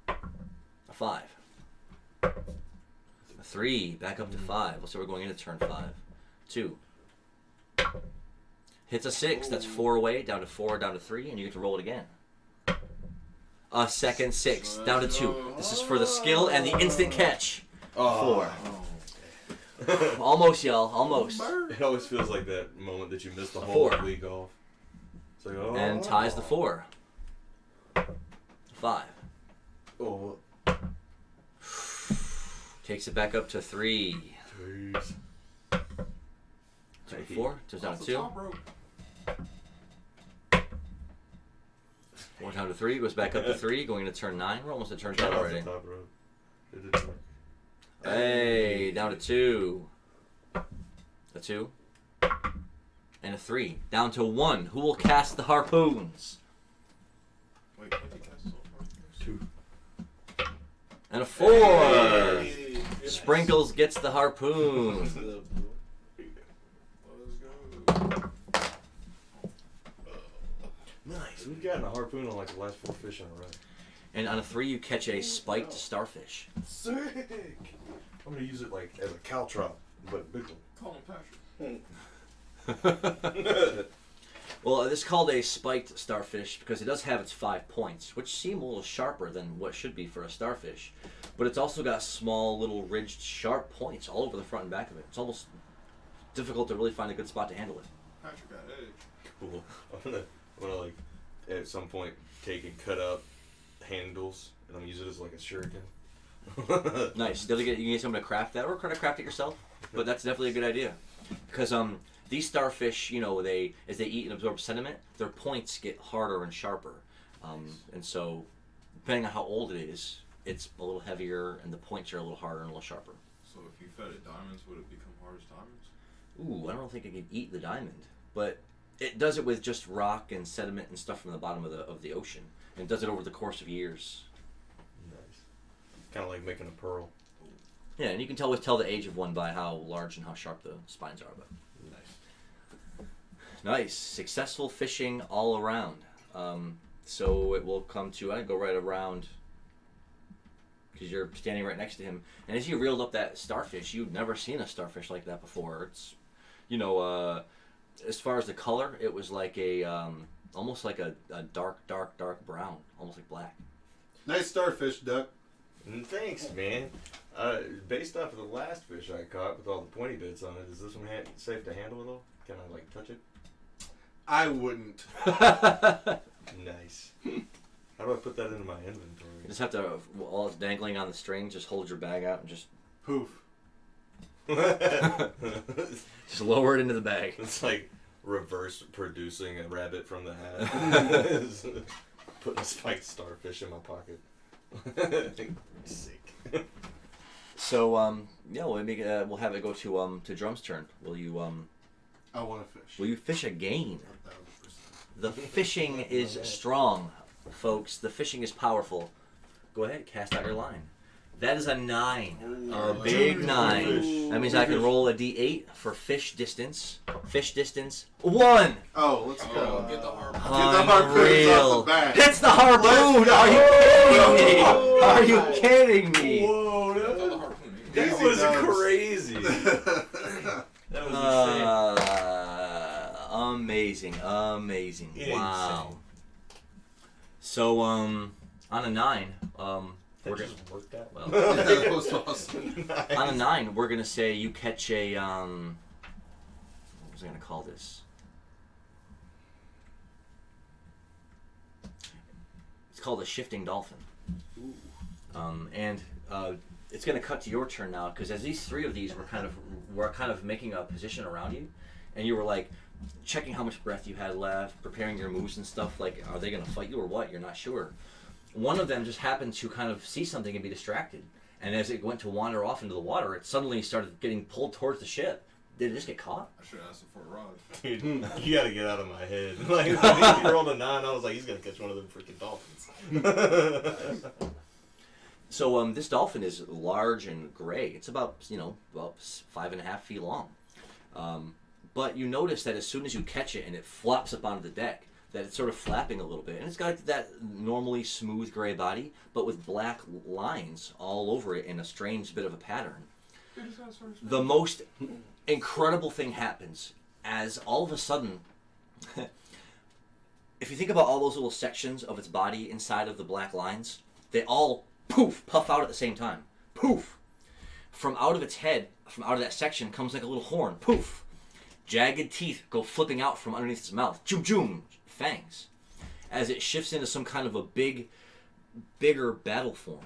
Speaker 3: A 5. A 3. Back up to 5. Let's say we're going into turn 5. 2. Hits a 6. That's 4 away. Down to 4. Down to 3. And you get to roll it again. A second 6. Down to 2. This is for the skill and the instant catch. 4. Almost, y'all. Almost.
Speaker 2: It always feels like that moment that you miss the
Speaker 3: A
Speaker 2: whole
Speaker 3: 4.
Speaker 2: week off. It's like, oh.
Speaker 3: And ties the 4. 5.
Speaker 2: Oh.
Speaker 3: Takes it back up to 3.
Speaker 2: Jeez.
Speaker 3: 2 to 4. Turns down to 2. 4 down to 3. Goes back up to 3. Going into turn 9. We're almost at turn 10 already.
Speaker 2: Top rope. It didn't work.
Speaker 3: Hey, down to 2. A 2. And a 3. Down to 1. Who will cast the harpoons?
Speaker 5: Wait, what did you cast so far?
Speaker 2: 2.
Speaker 3: And a 4.
Speaker 5: Hey,
Speaker 3: Sprinkles gets the harpoon.
Speaker 5: Let's go.
Speaker 2: Nice. We've gotten a harpoon on like the last 4 fish in a row.
Speaker 3: And on a 3, you catch a spiked starfish.
Speaker 2: Sick. I'm gonna use it like as a caltrop, but a big
Speaker 5: Call him
Speaker 2: one.
Speaker 3: Well, this is called a spiked starfish because it does have its 5 points, which seem a little sharper than what should be for a starfish. But it's also got small, little ridged, sharp points all over the front and back of it. It's almost difficult to really find a good spot to handle it.
Speaker 5: Patrick got edge.
Speaker 2: Cool. I'm gonna like at some point take and cut up handles and I'm gonna use it as like a shuriken.
Speaker 3: Nice. You can get someone to craft that, or kind of craft it yourself. But that's definitely a good idea, because these starfish, you know, as they eat and absorb sediment, their points get harder and sharper, and so depending on how old it is, it's a little heavier and the points are a little harder and a little sharper.
Speaker 5: So if you fed it diamonds, would it become hard as diamonds?
Speaker 3: Ooh, I don't think it can eat the diamond, but it does it with just rock and sediment and stuff from the bottom of the ocean, and it does it over the course of years.
Speaker 2: Nice. Kind of like making a pearl.
Speaker 3: Yeah, and you can tell the age of one by how large and how sharp the spines are. But nice, successful fishing all around. So it will come to, I go right around, because you're standing right next to him, and as you reeled up that starfish, you've never seen a starfish like that before. It's, you know, as far as the color, it was like a almost like a dark brown, almost like black.
Speaker 1: Nice starfish, Duck.
Speaker 2: Thanks, man. Based off of the last fish I caught with all the pointy bits on it, is this one safe to handle at all? Can I like touch it?
Speaker 1: I wouldn't.
Speaker 2: Nice. How do I put that into my inventory?
Speaker 3: You just have to, while it's dangling on the string, just hold your bag out and just
Speaker 1: Poof.
Speaker 3: just lower it into the bag.
Speaker 2: It's like reverse producing a rabbit from the hat. Putting a spiked starfish in my pocket. Sick.
Speaker 3: So yeah, we'll have it go to Drum's turn. Will you
Speaker 1: I want to fish.
Speaker 3: will you fish again?
Speaker 1: 1000%.
Speaker 3: The fishing is strong, folks. The fishing is powerful. Go ahead, cast out your line. That is a 9. A big 9. That means I can roll a d8 for fish distance. Fish distance 1.
Speaker 1: Oh, let's go.
Speaker 5: Get the harpoon.
Speaker 3: Unreal.
Speaker 1: back.
Speaker 3: It's the harpoon. Are you kidding me?
Speaker 2: Whoa,
Speaker 5: That's all the harpoon.
Speaker 2: that
Speaker 1: Easy
Speaker 2: was
Speaker 1: dubs.
Speaker 2: crazy. That was
Speaker 3: Amazing.
Speaker 2: insane.
Speaker 3: Wow. So on a 9,
Speaker 2: That
Speaker 3: we're gonna,
Speaker 2: just worked out.
Speaker 3: well,
Speaker 1: That was awesome.
Speaker 3: on a 9, we're gonna say you catch a what was I gonna call this? It's called a shifting dolphin. And it's gonna cut to your turn now, because as these 3 of these were kind of making a position around you, and you were like checking how much breath you had left, preparing your moves and stuff. Like, are they gonna fight you or what? You're not sure. One of them just happened to kind of see something and be distracted, and as it went to wander off into the water, it suddenly started getting pulled towards the ship. Did it just get caught?
Speaker 5: I should have asked him for a rod.
Speaker 2: Dude, you gotta get out of my head. Like, when he rolled a 9, I was like, he's gonna catch one of them freaking dolphins.
Speaker 3: So this dolphin is large and gray. It's about 5.5 feet long. But you notice that as soon as you catch it and it flops up onto the deck, that it's sort of flapping a little bit. And it's got that normally smooth gray body, but with black lines all over it in a strange bit of a pattern. The most incredible thing happens as all of a sudden, if you think about all those little sections of its body inside of the black lines, they all poof, puff out at the same time. Poof. From out of its head, from out of that section, comes like a little horn. Poof. Jagged teeth go flipping out from underneath its mouth. Choom choom. Fangs. As it shifts into some kind of a bigger battle form.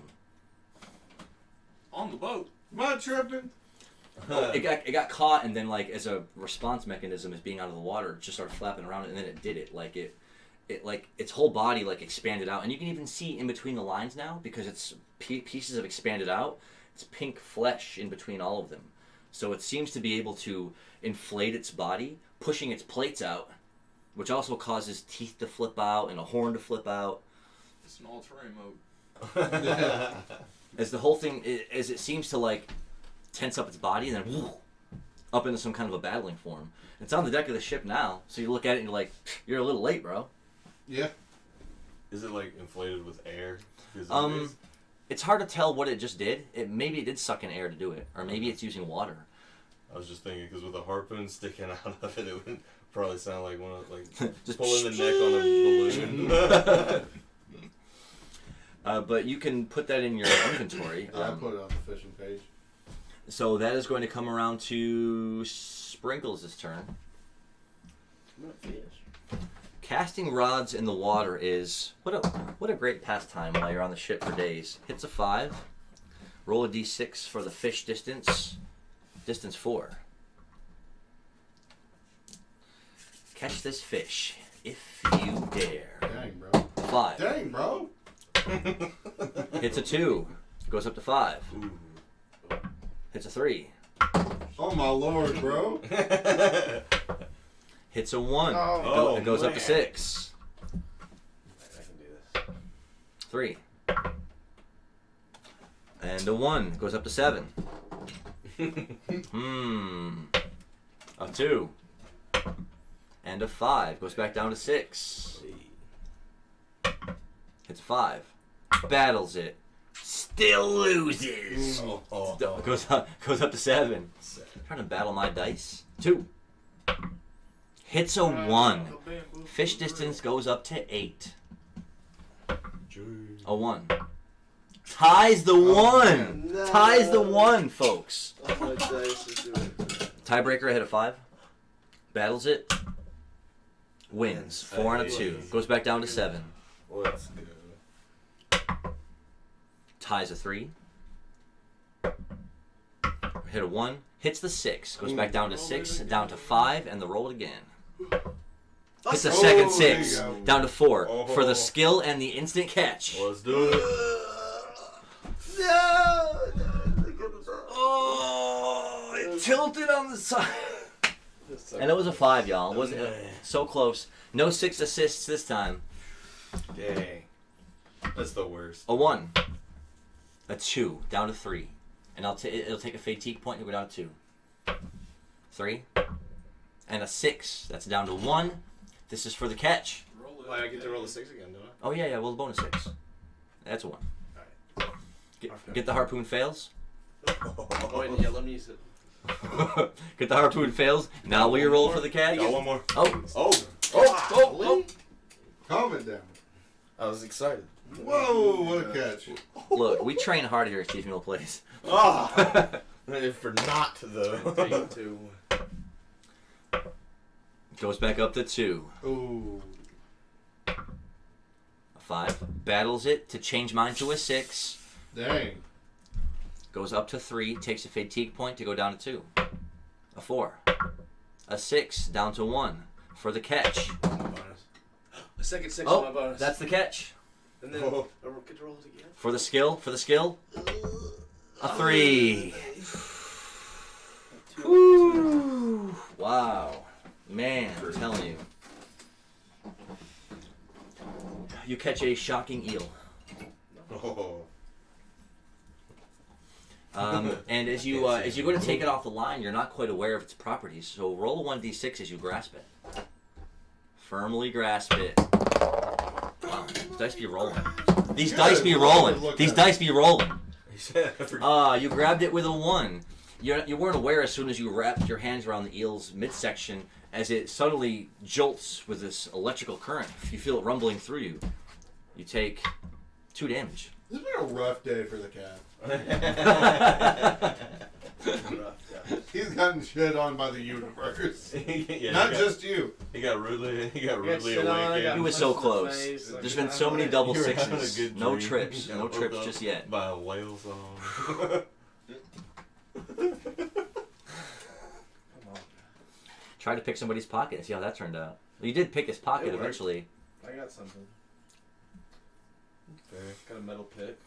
Speaker 5: On the boat.
Speaker 1: Am I tripping?
Speaker 3: It got caught, and then like as a response mechanism as being out of the water, it just started flapping around, and then it did it. Like it like its whole body like expanded out, and you can even see in between the lines now, because its pieces have expanded out. It's pink flesh in between all of them, so it seems to be able to inflate its body, pushing its plates out, which also causes teeth to flip out and a horn to flip out.
Speaker 5: It's an all-terrain mode.
Speaker 3: As the whole thing, as it seems to like tense up its body and then whoo, up into some kind of a battling form. It's on the deck of the ship now, so you look at it and you're like, you're a little late, bro.
Speaker 1: Yeah.
Speaker 2: Is it like inflated with air? 'Cause
Speaker 3: It's hard to tell what it just did. Maybe it did suck in air to do it, or maybe it's using water.
Speaker 2: I was just thinking because with a harpoon sticking out of it, it would probably sound like one of like
Speaker 3: Just
Speaker 2: pulling the neck on a balloon.
Speaker 3: But you can put that in your inventory.
Speaker 1: Yeah, I put it on the fishing page.
Speaker 3: So that is going to come around to Sprinkles' turn.
Speaker 4: I'm gonna fish.
Speaker 3: Casting rods in the water is what a great pastime while you're on the ship for days. Hits a 5. Roll a d6 for the fish distance. Distance 4. Catch this fish if you dare.
Speaker 1: Dang, bro.
Speaker 3: 5.
Speaker 1: Dang, bro.
Speaker 3: Hits a 2. Goes up to 5.
Speaker 2: Ooh.
Speaker 3: Hits a 3.
Speaker 1: Oh my lord, bro.
Speaker 3: Hits a 1.
Speaker 4: Oh,
Speaker 3: It goes up to
Speaker 2: man.
Speaker 3: 6.
Speaker 4: I can do this.
Speaker 3: 3. And a 1. Goes up to 7. A 2. And a 5. Goes back down to 6. Hits a 5. Battles it. Still loses.
Speaker 2: Oh.
Speaker 3: Goes up to 7. Trying to battle my dice. 2. Hits a 1. Fish distance goes up to 8. A 1. Ties the 1.
Speaker 4: no.
Speaker 3: Ties the 1, folks.
Speaker 4: Oh, my dice is doing it.
Speaker 3: Tiebreaker ahead of 5. Battles it. Wins. 4 and a 2. Goes back down to 7.
Speaker 2: Let's go.
Speaker 3: Ties a 3. Hit a 1. Hits the 6. Goes back down to 6. Down to 5. And the roll it again. Hits a second
Speaker 1: Oh, there you
Speaker 3: 6.
Speaker 1: go.
Speaker 3: Down to 4.
Speaker 2: Oh.
Speaker 3: For the skill and the instant catch.
Speaker 2: Let's do it.
Speaker 3: Oh, it tilted on the side. And it was a 5, y'all. Wasn't so close. No 6 assists this time.
Speaker 2: Dang. That's the worst.
Speaker 3: A 1. A 2. Down to 3. And it'll take a fatigue point and go down to 2. 3. And a 6. That's down to 1. This is for the catch.
Speaker 2: Why I get to roll the 6 again, don't I?
Speaker 3: Oh, yeah, well, the bonus 6. That's a 1.
Speaker 2: Alright.
Speaker 3: Get the harpoon fails.
Speaker 4: Oh, wait, yeah, let me use it.
Speaker 3: Get the harpoon fails. Now will you roll for the catch?
Speaker 2: Got one more.
Speaker 3: Oh.
Speaker 2: Oh.
Speaker 1: Calm it down.
Speaker 2: I was excited.
Speaker 1: Whoa, what a catch.
Speaker 3: Look, we train hard here at StevieMillPlays.
Speaker 2: Oh. For not though.
Speaker 4: 2.
Speaker 3: Goes back up to 2.
Speaker 1: Ooh.
Speaker 3: A 5. Battles it to change mine to a 6.
Speaker 1: Dang.
Speaker 3: Goes up to 3. Takes a fatigue point to go down to 2. A 4. A 6. Down to 1. For the catch.
Speaker 4: Bonus. A second 6 on my
Speaker 3: Oh,
Speaker 4: bonus.
Speaker 3: that's the catch.
Speaker 4: And then
Speaker 2: Oh.
Speaker 4: I get to roll it again.
Speaker 3: For the skill. A 3. Woo. Wow. Man, I'm telling you. You catch a shocking eel.
Speaker 2: Oh.
Speaker 3: And as you go to take it off the line, you're not quite aware of its properties. So roll a 1d6 as you grasp it. Firmly grasp it. Wow, these dice be rolling. These dice be rolling. These dice be rolling. You grabbed it with a 1. You weren't aware as soon as you wrapped your hands around the eel's midsection as it suddenly jolts with this electrical current. You feel it rumbling through you. You take 2 damage.
Speaker 1: This has been a rough day for the cat. He's gotten shit on by the universe.
Speaker 2: Yeah,
Speaker 1: Not just you.
Speaker 2: He got rudely
Speaker 4: shit on, I
Speaker 2: awakened.
Speaker 4: got
Speaker 3: He was so
Speaker 4: punched in the
Speaker 3: close.
Speaker 4: face, like,
Speaker 3: There's been
Speaker 4: I
Speaker 3: so many
Speaker 4: don't
Speaker 3: double
Speaker 2: You were having a
Speaker 3: 6s.
Speaker 2: good
Speaker 3: No
Speaker 2: dream.
Speaker 3: trips.
Speaker 2: You got
Speaker 3: No
Speaker 2: woke
Speaker 3: trips
Speaker 2: up
Speaker 3: just yet.
Speaker 2: By a whale song.
Speaker 3: Try to pick somebody's pocket and see how that turned out. Well, you did pick his pocket
Speaker 4: It worked.
Speaker 3: eventually.
Speaker 4: I got something.
Speaker 2: Okay.
Speaker 4: Got a metal pick.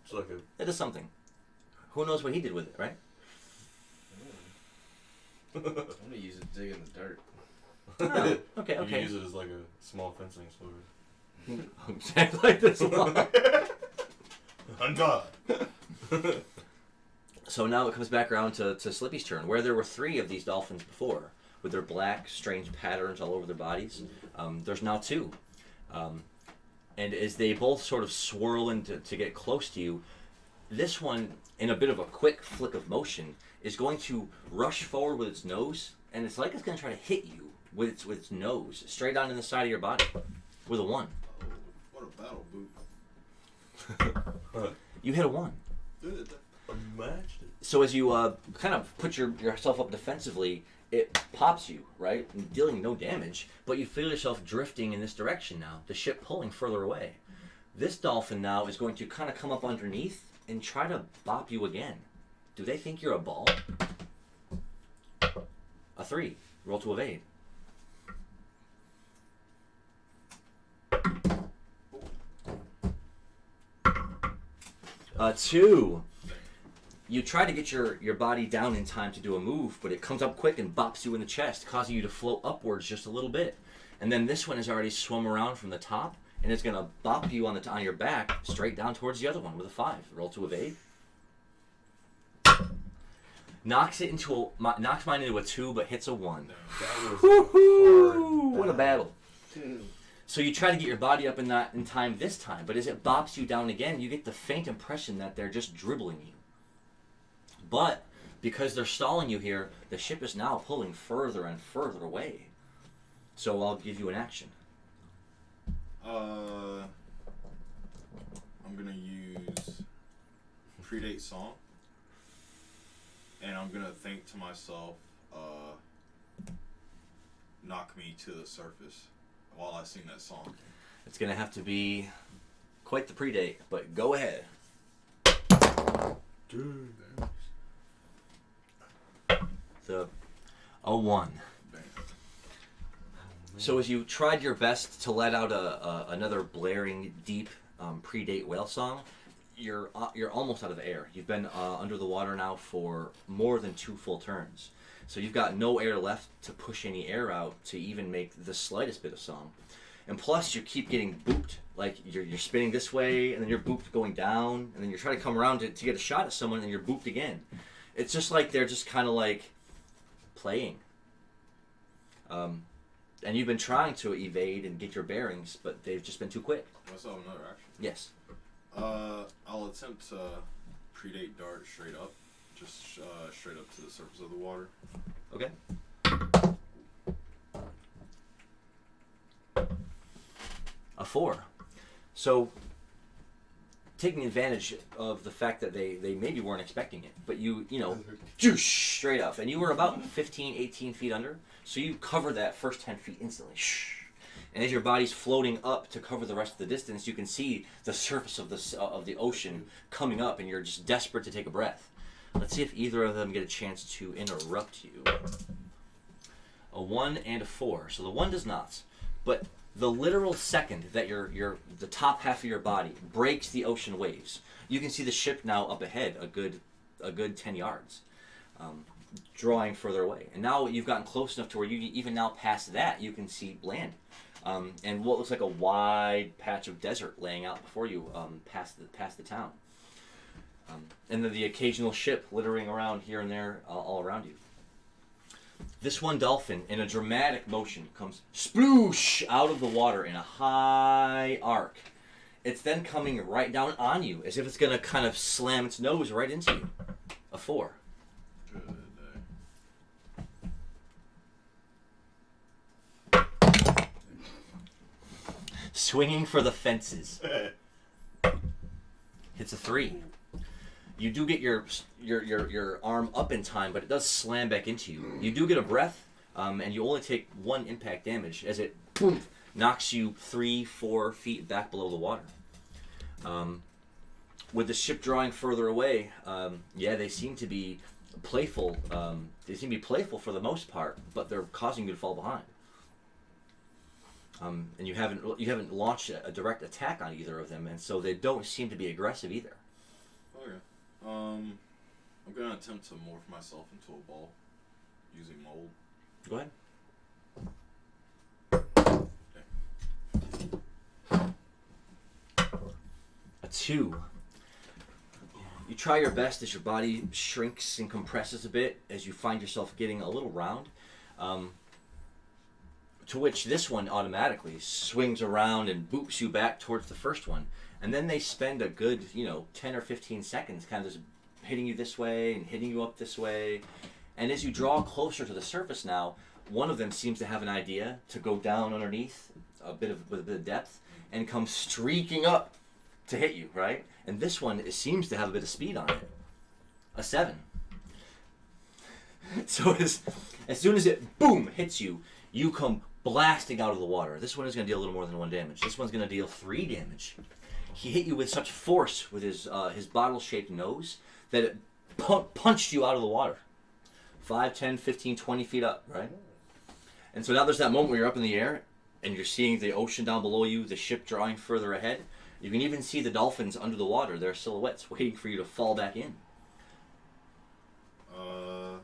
Speaker 2: It's like a
Speaker 3: It is something. Who knows what he did with it, right?
Speaker 4: I'm gonna use it to dig in the dirt.
Speaker 3: Oh, okay,
Speaker 2: You can
Speaker 3: okay.
Speaker 2: use it as like a small fencing sword.
Speaker 3: Exactly like this long.
Speaker 2: On God.
Speaker 3: So now it comes back around to Slippy's turn, where there were 3 of these dolphins before. with their black, strange patterns all over their bodies. There's now two. And as they both sort of swirl in to get close to you, this one, in a bit of a quick flick of motion, is going to rush forward with its nose, and it's like it's going to try to hit you with its nose, straight on in the side of your body, with a 1.
Speaker 5: Oh, what a battle boot.
Speaker 3: You hit a 1.
Speaker 5: Dude,
Speaker 2: Matched it.
Speaker 3: So as you kind of put yourself up defensively, it pops you, right? Dealing no damage, but you feel yourself drifting in this direction now, the ship pulling further away. This dolphin now is going to kind of come up underneath and try to bop you again. Do they think you're a ball? A 3. Roll to evade. 2. You try to get your body down in time to do a move, but it comes up quick and bops you in the chest, causing you to float upwards just a little bit. And then this one has already swum around from the top, and it's going to bop you on your back straight down towards the other one with a 5. Roll to evade. Knocks mine into a 2, but hits a 1. Woohoo! What a battle. So you try to get your body up in time this time, but as it bops you down again, you get the faint impression that they're just dribbling you. But because they're stalling you here, the ship is now pulling further and further away. So I'll give you an action.
Speaker 5: I'm gonna use predate song, and I'm gonna think to myself, knock me to the surface while I sing that song.
Speaker 3: It's going to have to be quite the predate, but go ahead.
Speaker 2: Dude.
Speaker 3: A 1.
Speaker 5: Bam.
Speaker 3: So as you tried your best to let out another blaring, deep predate whale song, you're almost out of air. You've been under the water now for more than 2 full turns. So you've got no air left to push any air out to even make the slightest bit of song. And plus, you keep getting booped. Like, you're spinning this way, and then you're booped going down, and then you're trying to come around to get a shot at someone, and you're booped again. It's just like they're just kind of like playing. And you've been trying to evade and get your bearings, but they've just been too quick.
Speaker 5: I still have another action.
Speaker 3: Yes.
Speaker 5: I'll attempt to predate dart straight up. Just straight up to the surface of the water.
Speaker 3: Okay. A 4. So, taking advantage of the fact that they maybe weren't expecting it, but you straight up, and you were about 15, 18 feet under, so you cover that first 10 feet instantly. And as your body's floating up to cover the rest of the distance, you can see the surface of the ocean coming up, and you're just desperate to take a breath. Let's see if either of them get a chance to interrupt you. A 1 and a 4. So the 1 does not. But the literal second that the top half of your body breaks the ocean waves, you can see the ship now up ahead a good 10 yards, drawing further away. And now you've gotten close enough to where you even now past that you can see land, and what looks like a wide patch of desert laying out before you, past the town. And then the occasional ship littering around here and there all around you. This one dolphin, in a dramatic motion, comes sploosh out of the water in a high arc. It's then coming right down on you, as if it's going to kind of slam its nose right into you. A 4.
Speaker 5: Good.
Speaker 3: Swinging for the fences. Hits a 3. You do get your arm up in time, but it does slam back into you. You do get a breath, and you only take 1 impact damage as it boom, knocks you 3-4 feet back below the water. With the ship drawing further away, they seem to be playful. They seem to be playful for the most part, but they're causing you to fall behind. And you haven't launched a direct attack on either of them, and so they don't seem to be aggressive either.
Speaker 5: Okay. I'm gonna attempt to morph myself into a ball using mold.
Speaker 3: Go ahead. A 2. You try your best as your body shrinks and compresses a bit as you find yourself getting a little round. To which this one automatically swings around and boops you back towards the first one. And then they spend a good, 10 or 15 seconds kind of just hitting you this way and hitting you up this way. And as you draw closer to the surface now, one of them seems to have an idea to go down underneath with a bit of depth and come streaking up to hit you, right? And this one seems to have a bit of speed on it. A 7. So as soon as it, boom, hits you, you come blasting out of the water. This one is going to deal a little more than 1 damage. This one's going to deal 3 damage. He hit you with such force with his bottle-shaped nose that it punched you out of the water. 5, 10, 15, 20 feet up, right? And so now there's that moment where you're up in the air and you're seeing the ocean down below you, the ship drawing further ahead. You can even see the dolphins under the water, their silhouettes, waiting for you to fall back in.
Speaker 5: Well,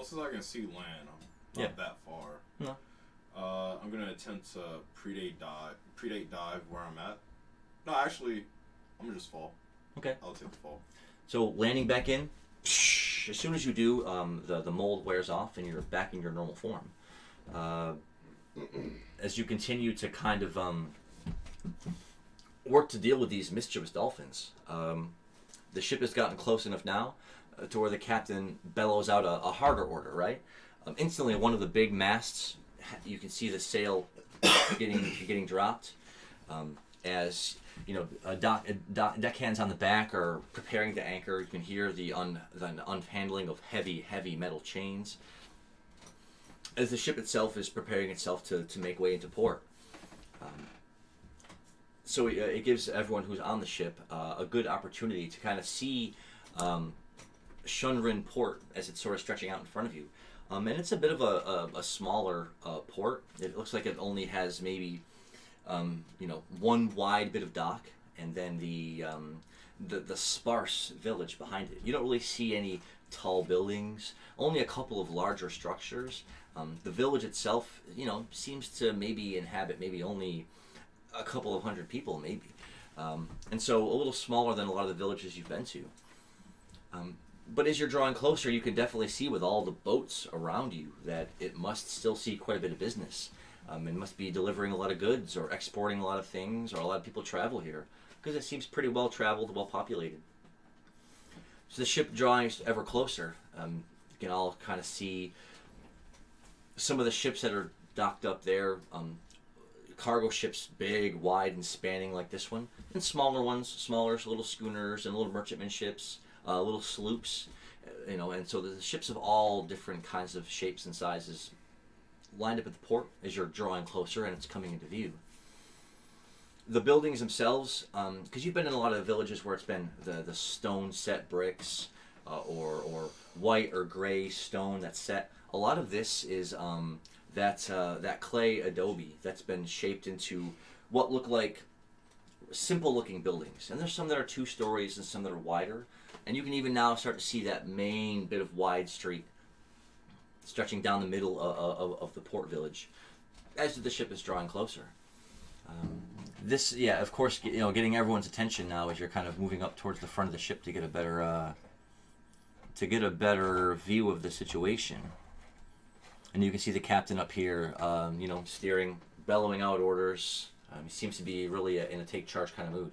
Speaker 5: since I can see land, I'm not that far.
Speaker 3: No.
Speaker 5: I'm gonna attempt to predate dive where I'm at. No, actually, I'm gonna just fall.
Speaker 3: Okay.
Speaker 5: I'll take the fall.
Speaker 3: So landing back in, as soon as you do, the mold wears off and you're back in your normal form. As you continue to kind of work to deal with these mischievous dolphins, the ship has gotten close enough now to where the captain bellows out a harder order, right? Instantly, one of the big masts, you can see the sail getting dropped. As deckhands on the back are preparing to anchor. You can hear the unhandling of heavy metal chains. As the ship itself is preparing itself to make way into port. So it gives everyone who's on the ship a good opportunity to kind of see Shunrin Port as it's sort of stretching out in front of you. And it's a bit of a smaller port. It looks like it only has maybe one wide bit of dock, and then the sparse village behind it. You don't really see any tall buildings, only a couple of larger structures. The village itself, seems to maybe inhabit maybe only a couple of hundred people, maybe. And so a little smaller than a lot of the villages you've been to. But as you're drawing closer, you can definitely see with all the boats around you that it must still see quite a bit of business. It must be delivering a lot of goods or exporting a lot of things, or a lot of people travel here because it seems pretty well traveled, well populated. So the ship drawing ever closer. You can all kind of see some of the ships that are docked up there. Cargo ships, big, wide, and spanning like this one, and smaller ones, smaller little schooners and little merchantman ships, little sloops, and so the ships of all different kinds of shapes and sizes lined up at the port as you're drawing closer and it's coming into view. The buildings themselves, because you've been in a lot of villages where it's been the stone set bricks or white or gray stone that's set. A lot of this is that clay adobe that's been shaped into what look like simple looking buildings. And there's some that are 2 stories and some that are wider. And you can even now start to see that main bit of wide street stretching down the middle of the port village as the ship is drawing closer. This, of course, getting everyone's attention now as you're kind of moving up towards the front of the ship to get a better view of the situation. And you can see the captain up here, steering, bellowing out orders. He seems to be really in a take charge kind of mood.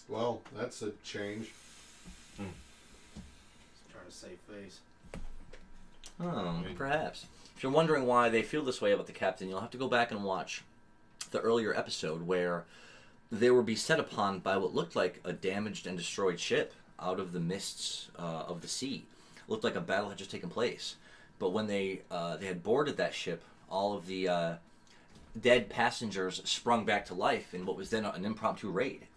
Speaker 1: Well, that's a change.
Speaker 4: Trying to save face.
Speaker 3: Oh, perhaps. If you're wondering why they feel this way about the captain, you'll have to go back and watch the earlier episode where they were beset upon by what looked like a damaged and destroyed ship out of the mists of the sea. It looked like a battle had just taken place. But when they had boarded that ship, all of the dead passengers sprung back to life in what was then an impromptu raid.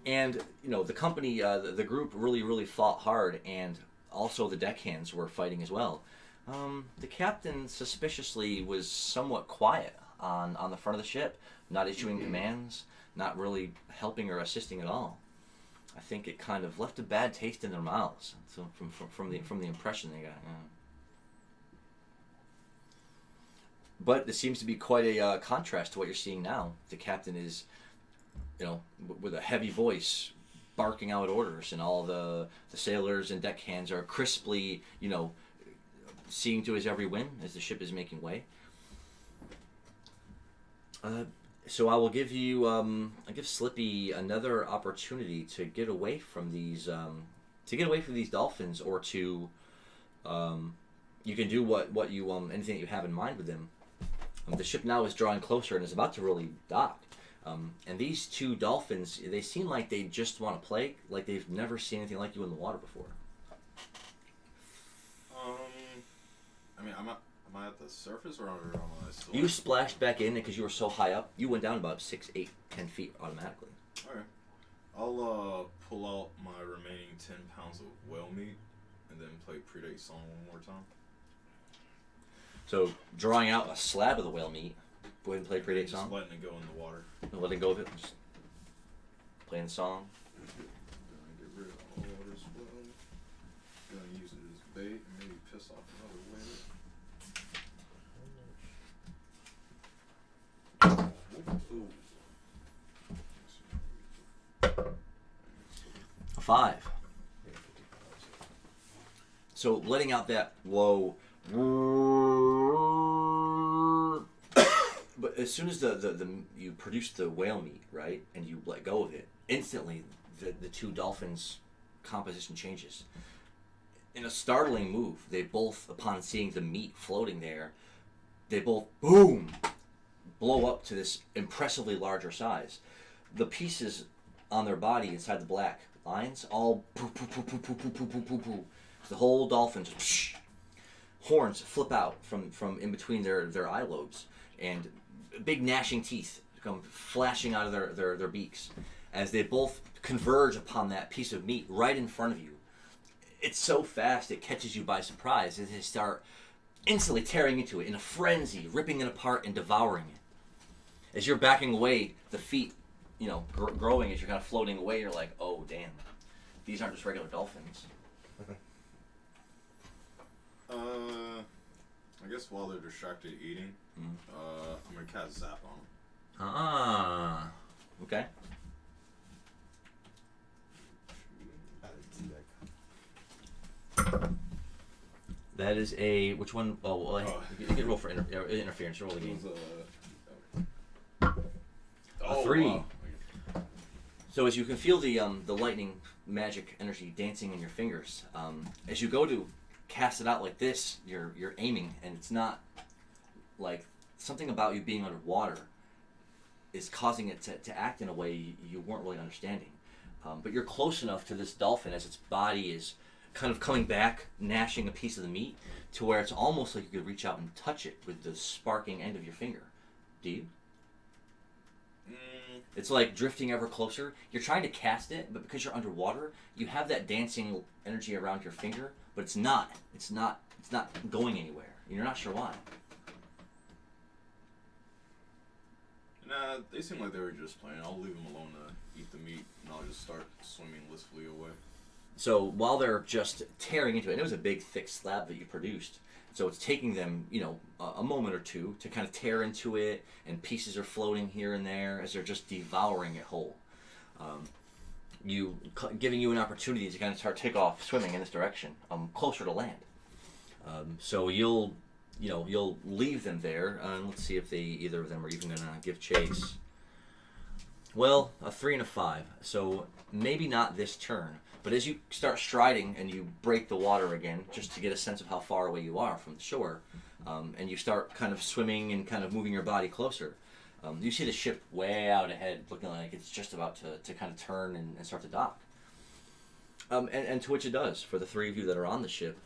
Speaker 3: And the company, the group really fought hard, and also the deckhands were fighting as well. The captain suspiciously was somewhat quiet on the front of the ship, not issuing commands, not really helping or assisting at all. I think it kind of left a bad taste in their mouths, so from the impression they got. Yeah. But it seems to be quite a contrast to what you're seeing now. The captain is, with a heavy voice, barking out orders, and all the sailors and deckhands are crisply, seeing to his every whim as the ship is making way. So I will give you, I give Slippy another opportunity to get away from these, dolphins, or to, you can do what you, anything that you have in mind with them. The ship now is drawing closer and is about to really dock. And these two dolphins, they seem like they just want to play, like they've never seen anything like you in the water before.
Speaker 5: I mean, am I at the surface or am I still?
Speaker 3: You splashed back in because you were so high up. You went down about 6, 8, 10 feet automatically.
Speaker 5: Okay. I'll pull out my remaining 10 pounds of whale meat and then play Predate Song one more time.
Speaker 3: So, drawing out a slab of the whale meat. Go ahead and play Predate
Speaker 5: Just
Speaker 3: Song.
Speaker 5: letting it go in the water.
Speaker 3: Letting go of it. Just playing the song.
Speaker 5: Gonna get rid of all this whale. Gonna use it as bait and maybe piss off another whale. Ooh.
Speaker 3: A 5. So, letting out that low. But as soon as the you produce the whale meat, right, and you let go of it, instantly the two dolphins' composition changes. In a startling move, they both, upon seeing the meat floating there, they both, boom, blow up to this impressively larger size. The pieces on their body inside the black lines all poo poo poo poo poo poo poo poo poo poo. The whole dolphin just psh, horns flip out from in between their eye lobes, and big gnashing teeth come flashing out of their beaks as they both converge upon that piece of meat right in front of you. It's so fast it catches you by surprise as they start instantly tearing into it in a frenzy, ripping it apart and devouring it. As you're backing away, the feet, growing as you're kind of floating away, you're like, oh damn, these aren't just regular dolphins.
Speaker 5: I guess while they're distracted eating, I'm gonna cast Zap on them.
Speaker 3: Ah, okay.
Speaker 1: I didn't see that.
Speaker 3: That is a, which one? Oh, well, you can roll for interference. Roll the game. A 3.
Speaker 5: Wow.
Speaker 3: So as you can feel the lightning magic energy dancing in your fingers, as you go to cast it out like this, you're aiming, and it's not like something about you being underwater is causing it to act in a way you weren't really understanding. But you're close enough to this dolphin as its body is kind of coming back, gnashing a piece of the meat, to where it's almost like you could reach out and touch it with the sparking end of your finger. Do you? It's like drifting ever closer. You're trying to cast it, but because you're underwater, you have that dancing energy around your finger, but it's not going anywhere. You're not sure why.
Speaker 5: Nah, they seem like they were just playing. I'll leave them alone to eat the meat, and I'll just start swimming blissfully away.
Speaker 3: So while they're just tearing into it, and it was a big, thick slab that you produced, so it's taking them, a moment or two to kind of tear into it, and pieces are floating here and there as they're just devouring it whole. Giving you an opportunity to kind of start take off swimming in this direction, closer to land. So you'll leave them there, and let's see if either of them are even going to give chase. Well, a 3 and a 5, so maybe not this turn. But as you start striding and you break the water again, just to get a sense of how far away you are from the shore, and you start kind of swimming and kind of moving your body closer, you see the ship way out ahead, looking like it's just about to kind of turn and start to dock. And to which it does, for the 3 of you that are on the ship.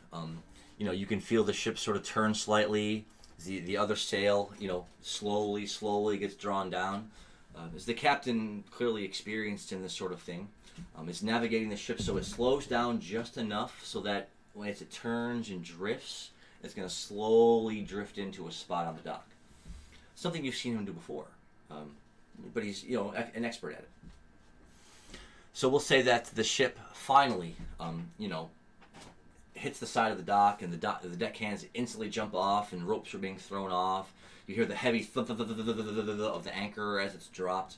Speaker 3: You can feel the ship sort of turn slightly. The other sail, slowly gets drawn down. As the captain, clearly experienced in this sort of thing, is navigating the ship so it slows down just enough so that as it turns and drifts, it's going to slowly drift into a spot on the dock. Something you've seen him do before, but he's an expert at it. So we'll say that the ship finally, hits the side of the dock, and the deckhands instantly jump off, and ropes are being thrown off. You hear the heavy thud of the anchor as it's dropped.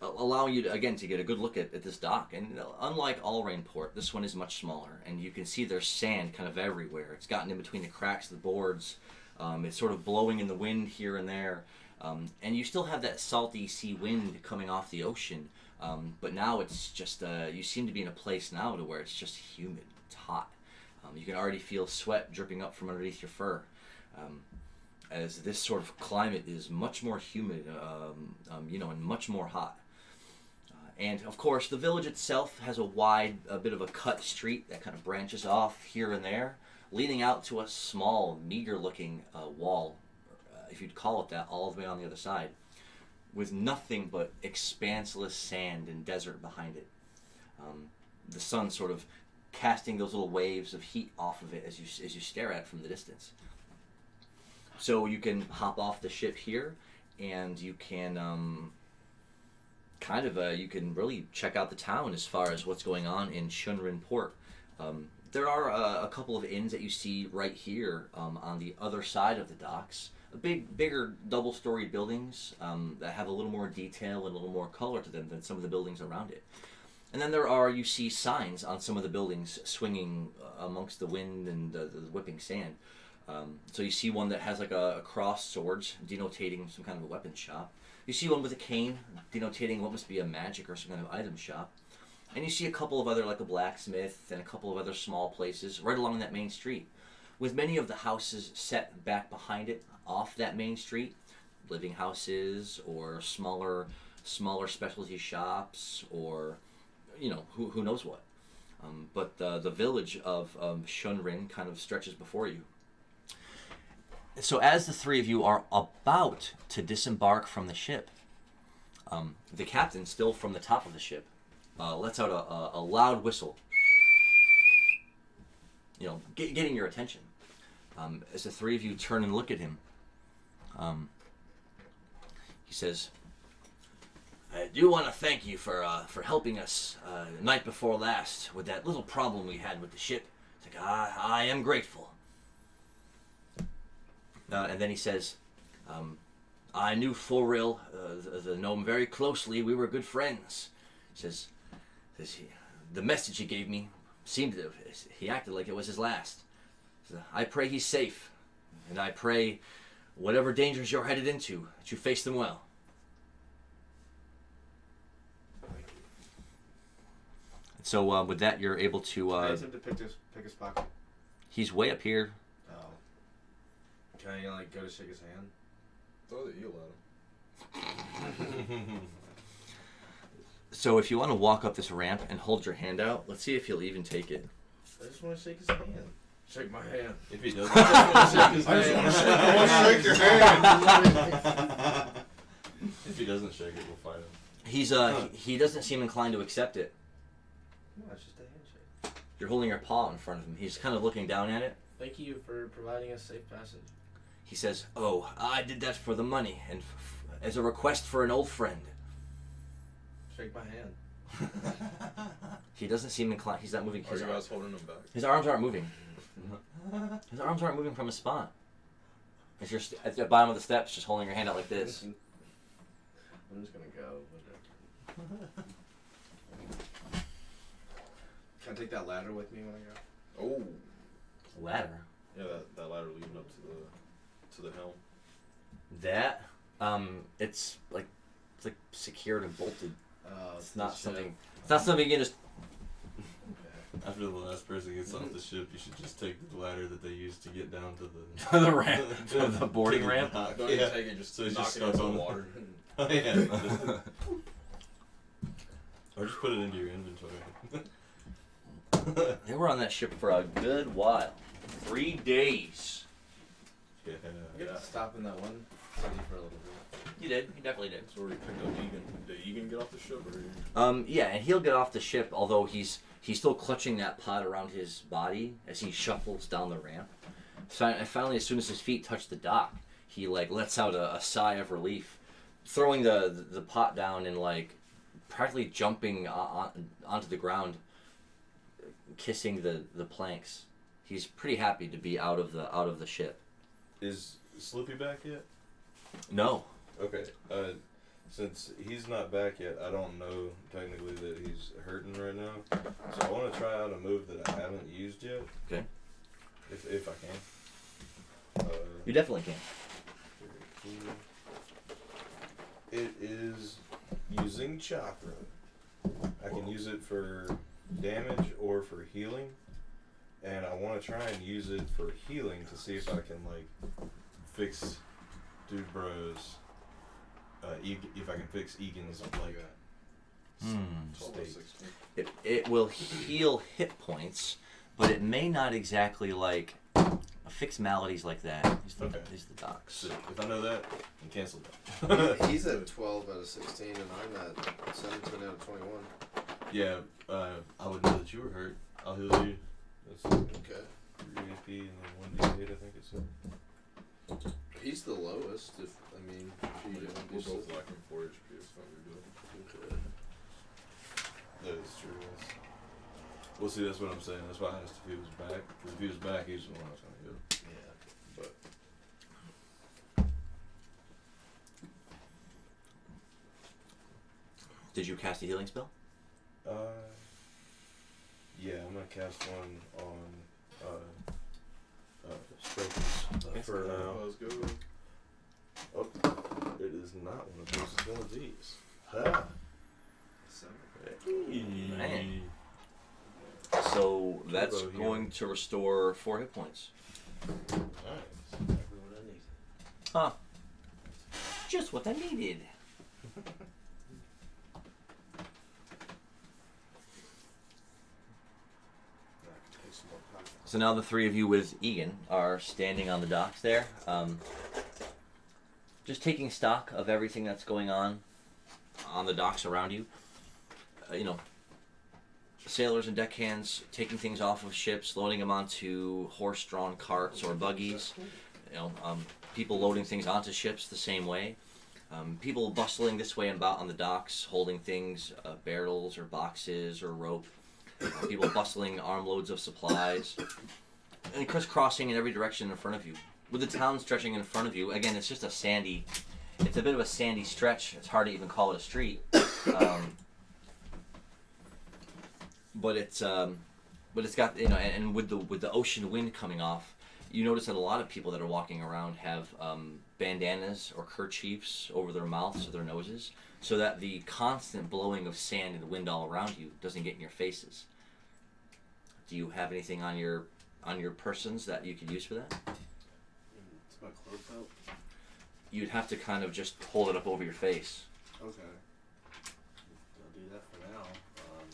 Speaker 3: allowing you to, again, to get a good look at this dock. And unlike Allrain Port, this one is much smaller, and you can see there's sand kind of everywhere. It's gotten in between the cracks of the boards. It's sort of blowing in the wind here and there. And you still have that salty sea wind coming off the ocean. But now it's just, you seem to be in a place now to where it's just humid. It's hot. You can already feel sweat dripping up from underneath your fur. As this sort of climate is much more humid, and much more hot. And of course, the village itself has a bit of a cut street that kind of branches off here and there, leading out to a small, meager-looking wall, if you'd call it that, all the way on the other side, with nothing but expanseless sand and desert behind it. The sun sort of casting those little waves of heat off of it as you stare at it from the distance. So you can hop off the ship here, and you can you can really check out the town as far as what's going on in Shunrin Port. There are a couple of inns that you see right here on the other side of the docks. Bigger double-storied buildings that have a little more detail and a little more color to them than some of the buildings around it. And then you see signs on some of the buildings swinging amongst the wind and the whipping sand. So you see one that has like a cross swords denotating some kind of a weapons shop. You see one with a cane denotating what must be a magic or some kind of item shop. And you see a couple of other, like a blacksmith and a couple of other small places right along that main street, with many of the houses set back behind it off that main street, living houses or smaller specialty shops, or who knows what. But the village of Shunrin kind of stretches before you. So as the three of you are about to disembark from the ship, the captain, still from the top of the ship, lets out a loud whistle, getting your attention. As the three of you turn and look at him, he says, "I do want to thank you for helping us the night before last with that little problem we had with the ship. It's like, I am grateful." And then he says, "I knew Foril, the gnome, very closely. We were good friends." He says the message he gave me he acted like it was his last. "I pray he's safe, and I pray whatever dangers you're headed into, that you face them well." So with that, you're able to.
Speaker 4: I asked him to pick his pocket.
Speaker 3: He's way up here.
Speaker 4: Oh. Can I go to shake his hand?
Speaker 1: Throw the eel at him.
Speaker 3: So if you want to walk up this ramp and hold your hand out, let's see if he'll even take it.
Speaker 4: I just want to shake his hand. Shake my hand.
Speaker 2: If he doesn't,
Speaker 1: I want to shake your hand.
Speaker 2: if he doesn't shake it, we'll fight him.
Speaker 3: He doesn't seem inclined to accept it.
Speaker 4: No, it's just a handshake.
Speaker 3: You're holding your paw in front of him. He's kind of looking down at it.
Speaker 4: Thank you for providing us safe passage.
Speaker 3: He says, "Oh, I did that for the money and as a request for an old friend."
Speaker 4: Shake my hand.
Speaker 3: He doesn't seem inclined. He's not moving.
Speaker 5: Are you guys holding him back?
Speaker 3: His arms aren't moving. His arms aren't moving from his spot. As you're at the bottom of the steps, just holding your hand out like this.
Speaker 4: I'm just gonna go. Can I take that ladder with me when I go?
Speaker 5: Oh.
Speaker 3: Ladder.
Speaker 5: Yeah, that ladder leading up to the helm.
Speaker 3: That it's like secured and bolted. It's not something. It's not something you can just.
Speaker 2: After the last person gets off the ship, you should just take the ladder that they use to get down to the
Speaker 3: The ramp, the boarding ramp.
Speaker 5: Don't
Speaker 2: Yeah.
Speaker 5: even take it, just
Speaker 2: So it's
Speaker 5: knock
Speaker 2: just
Speaker 5: it into
Speaker 2: stuck
Speaker 5: the
Speaker 2: on
Speaker 5: water.
Speaker 2: Oh, yeah. Or just put it into your inventory.
Speaker 3: They were on that ship for a good while. 3 days.
Speaker 2: Yeah.
Speaker 4: I get to stop in that one city for a little bit.
Speaker 3: You did. You definitely did.
Speaker 5: So we picked up Egan. Did Egan get off the ship or?
Speaker 3: Yeah, and he'll get off the ship, although he's still clutching that pot around his body as he shuffles down the ramp. So finally, as soon as his feet touch the dock, he lets out a sigh of relief, throwing the pot down and practically jumping onto the ground, kissing the planks. He's pretty happy to be out of the ship.
Speaker 2: Is Slippy back yet?
Speaker 3: No.
Speaker 2: Okay. since he's not back yet, I don't know technically that he's hurting right now. So I want to try out a move that I haven't used yet.
Speaker 3: Okay.
Speaker 2: If I can.
Speaker 3: You definitely can.
Speaker 2: It is using chakra. I can use it for damage or for healing, and I want to try and use it for healing to see if I can like fix Dude Bros. If I can fix Egan's like state.
Speaker 3: It will heal hit points, but it may not exactly like fix maladies like that. These are the docs.
Speaker 2: So if I know that, then cancel that.
Speaker 4: He's at 12 out of 16, and I'm at 17 out of 21.
Speaker 2: Yeah, I would know that you were hurt. I'll heal you. That's
Speaker 4: Okay.
Speaker 2: 3 AP and then 1d8, I think it's.
Speaker 4: He's the lowest. If you don't
Speaker 5: We're
Speaker 4: do
Speaker 5: both
Speaker 4: stuff.
Speaker 5: lacking 4 HP. It's not big deal.
Speaker 4: Okay.
Speaker 2: That is true. Well, see, that's what I'm saying. That's why I asked if he was back. Because if he was back, he's the one I was going to heal.
Speaker 4: Yeah.
Speaker 2: But
Speaker 3: Did you cast a healing spell?
Speaker 2: Yeah, I'm gonna cast one on Sprinkles for now.
Speaker 5: Let's go.
Speaker 2: Oh, it is not one of those. It's one of these. Ha!
Speaker 4: 7.
Speaker 3: Man. So that's
Speaker 2: Turbo
Speaker 3: going
Speaker 2: healing.
Speaker 3: to restore 4 hit points.
Speaker 2: Nice.
Speaker 4: Everyone I need.
Speaker 3: Huh. Just what I needed. So now the three of you with Egan are standing on the docks there, just taking stock of everything that's going on the docks around you. Sailors and deckhands taking things off of ships, loading them onto horse-drawn carts or buggies. People loading things onto ships the same way. People bustling this way and about on the docks, holding things, barrels or boxes or rope. People bustling armloads of supplies. And crisscrossing in every direction in front of you. With the town stretching in front of you, again, it's just it's a bit of a sandy stretch. It's hard to even call it a street. But it's got, and with the ocean wind coming off, you notice that a lot of people that are walking around have bandanas or kerchiefs over their mouths or their noses, so that the constant blowing of sand and wind all around you doesn't get in your faces. Do you have anything on your persons that you could use for that?
Speaker 4: It's my cloak belt.
Speaker 3: You'd have to kind of just hold it up over your face.
Speaker 4: Okay. I'll do that for now. I don't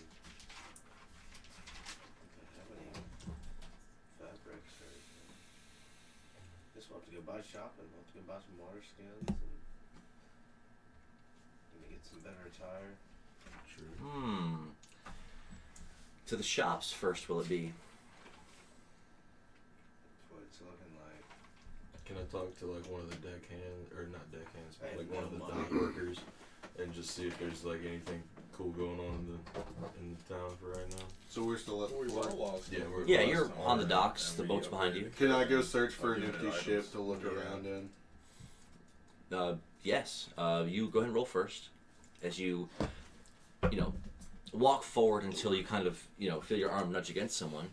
Speaker 4: think I have any fabrics or anything. Guess we'll have to go buy shopping. We'll have to go buy some water skins and get some better attire.
Speaker 2: True.
Speaker 3: To the shops first, will it be?
Speaker 4: That's what it's looking like.
Speaker 2: Can I talk to like one of the deckhands, or not deckhands,
Speaker 4: I
Speaker 2: but like
Speaker 4: have
Speaker 2: one of the
Speaker 4: no
Speaker 2: dock
Speaker 4: money.
Speaker 2: workers, and just see if there's like anything cool going on in the town for right now?
Speaker 1: So we're still at
Speaker 5: We were lost.
Speaker 2: Yeah, we're
Speaker 3: Yeah,
Speaker 2: lost
Speaker 3: you're
Speaker 2: on
Speaker 3: on the
Speaker 2: it,
Speaker 3: docks.
Speaker 5: and
Speaker 3: The
Speaker 5: we
Speaker 3: boat's behind you.
Speaker 5: upgraded.
Speaker 1: Can I go search for an
Speaker 5: Unlimited
Speaker 1: empty
Speaker 5: items.
Speaker 1: ship to look
Speaker 5: Yeah.
Speaker 1: around in?
Speaker 3: Yes. You go ahead and roll first, as you walk forward until you kind of feel your arm nudge against someone.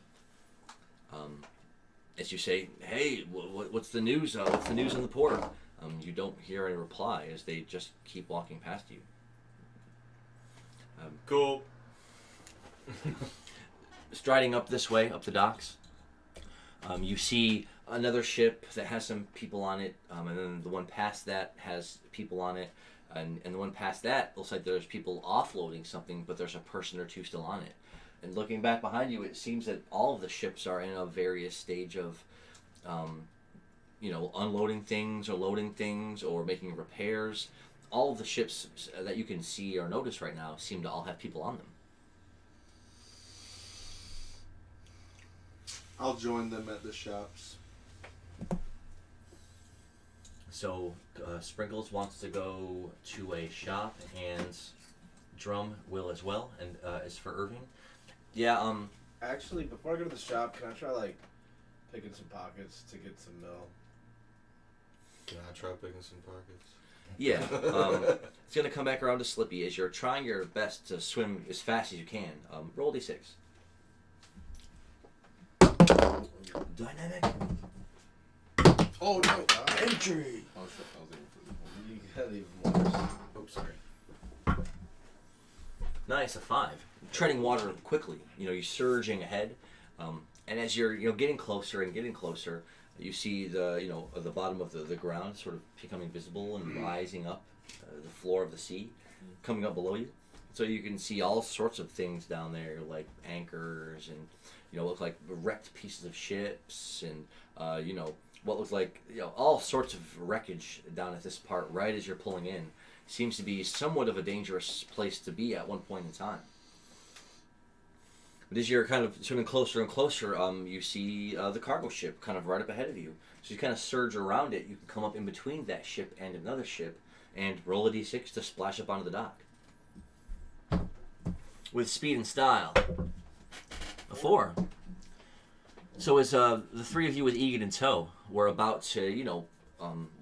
Speaker 3: As you say, "Hey, what's the news? What's the news in the port?" You don't hear any reply as they just keep walking past you.
Speaker 2: Cool.
Speaker 3: Striding up this way, up the docks, you see another ship that has some people on it, and then the one past that has people on it, and the one past that looks like there's people offloading something, but there's a person or two still on it. And looking back behind you, it seems that all of the ships are in a various stage of, unloading things or loading things or making repairs. All of the ships that you can see or notice right now seem to all have people on them.
Speaker 1: I'll join them at the shops.
Speaker 3: So, Sprinkles wants to go to a shop, and Drum will as well, and is for Irving. Yeah,
Speaker 4: Actually, before I go to the shop, can I try picking some pockets to get some mill?
Speaker 2: Can I try picking some pockets?
Speaker 3: Yeah. It's going to come back around to Slippy as you're trying your best to swim as fast as you can. Roll D6. Dynamic.
Speaker 5: Oh no!
Speaker 3: Entry.
Speaker 5: Oh shit! I was aiming for the one.
Speaker 4: You got even worse.
Speaker 5: Oops, sorry.
Speaker 3: Nice, a 5. Treading water quickly. You're surging ahead. And as you're getting closer and getting closer, you see the bottom of the ground sort of becoming visible and rising up the floor of the sea, coming up below you. So you can see all sorts of things down there, like anchors and look like wrecked pieces of ships and what looks like all sorts of wreckage down at this part right as you're pulling in. Seems to be somewhat of a dangerous place to be at one point in time. But as you're kind of swimming closer and closer, you see the cargo ship kind of right up ahead of you. So you kind of surge around it. You can come up in between that ship and another ship and roll a d6 to splash up onto the dock. With speed and style. A 4. So as the three of you with Egan in tow were about to,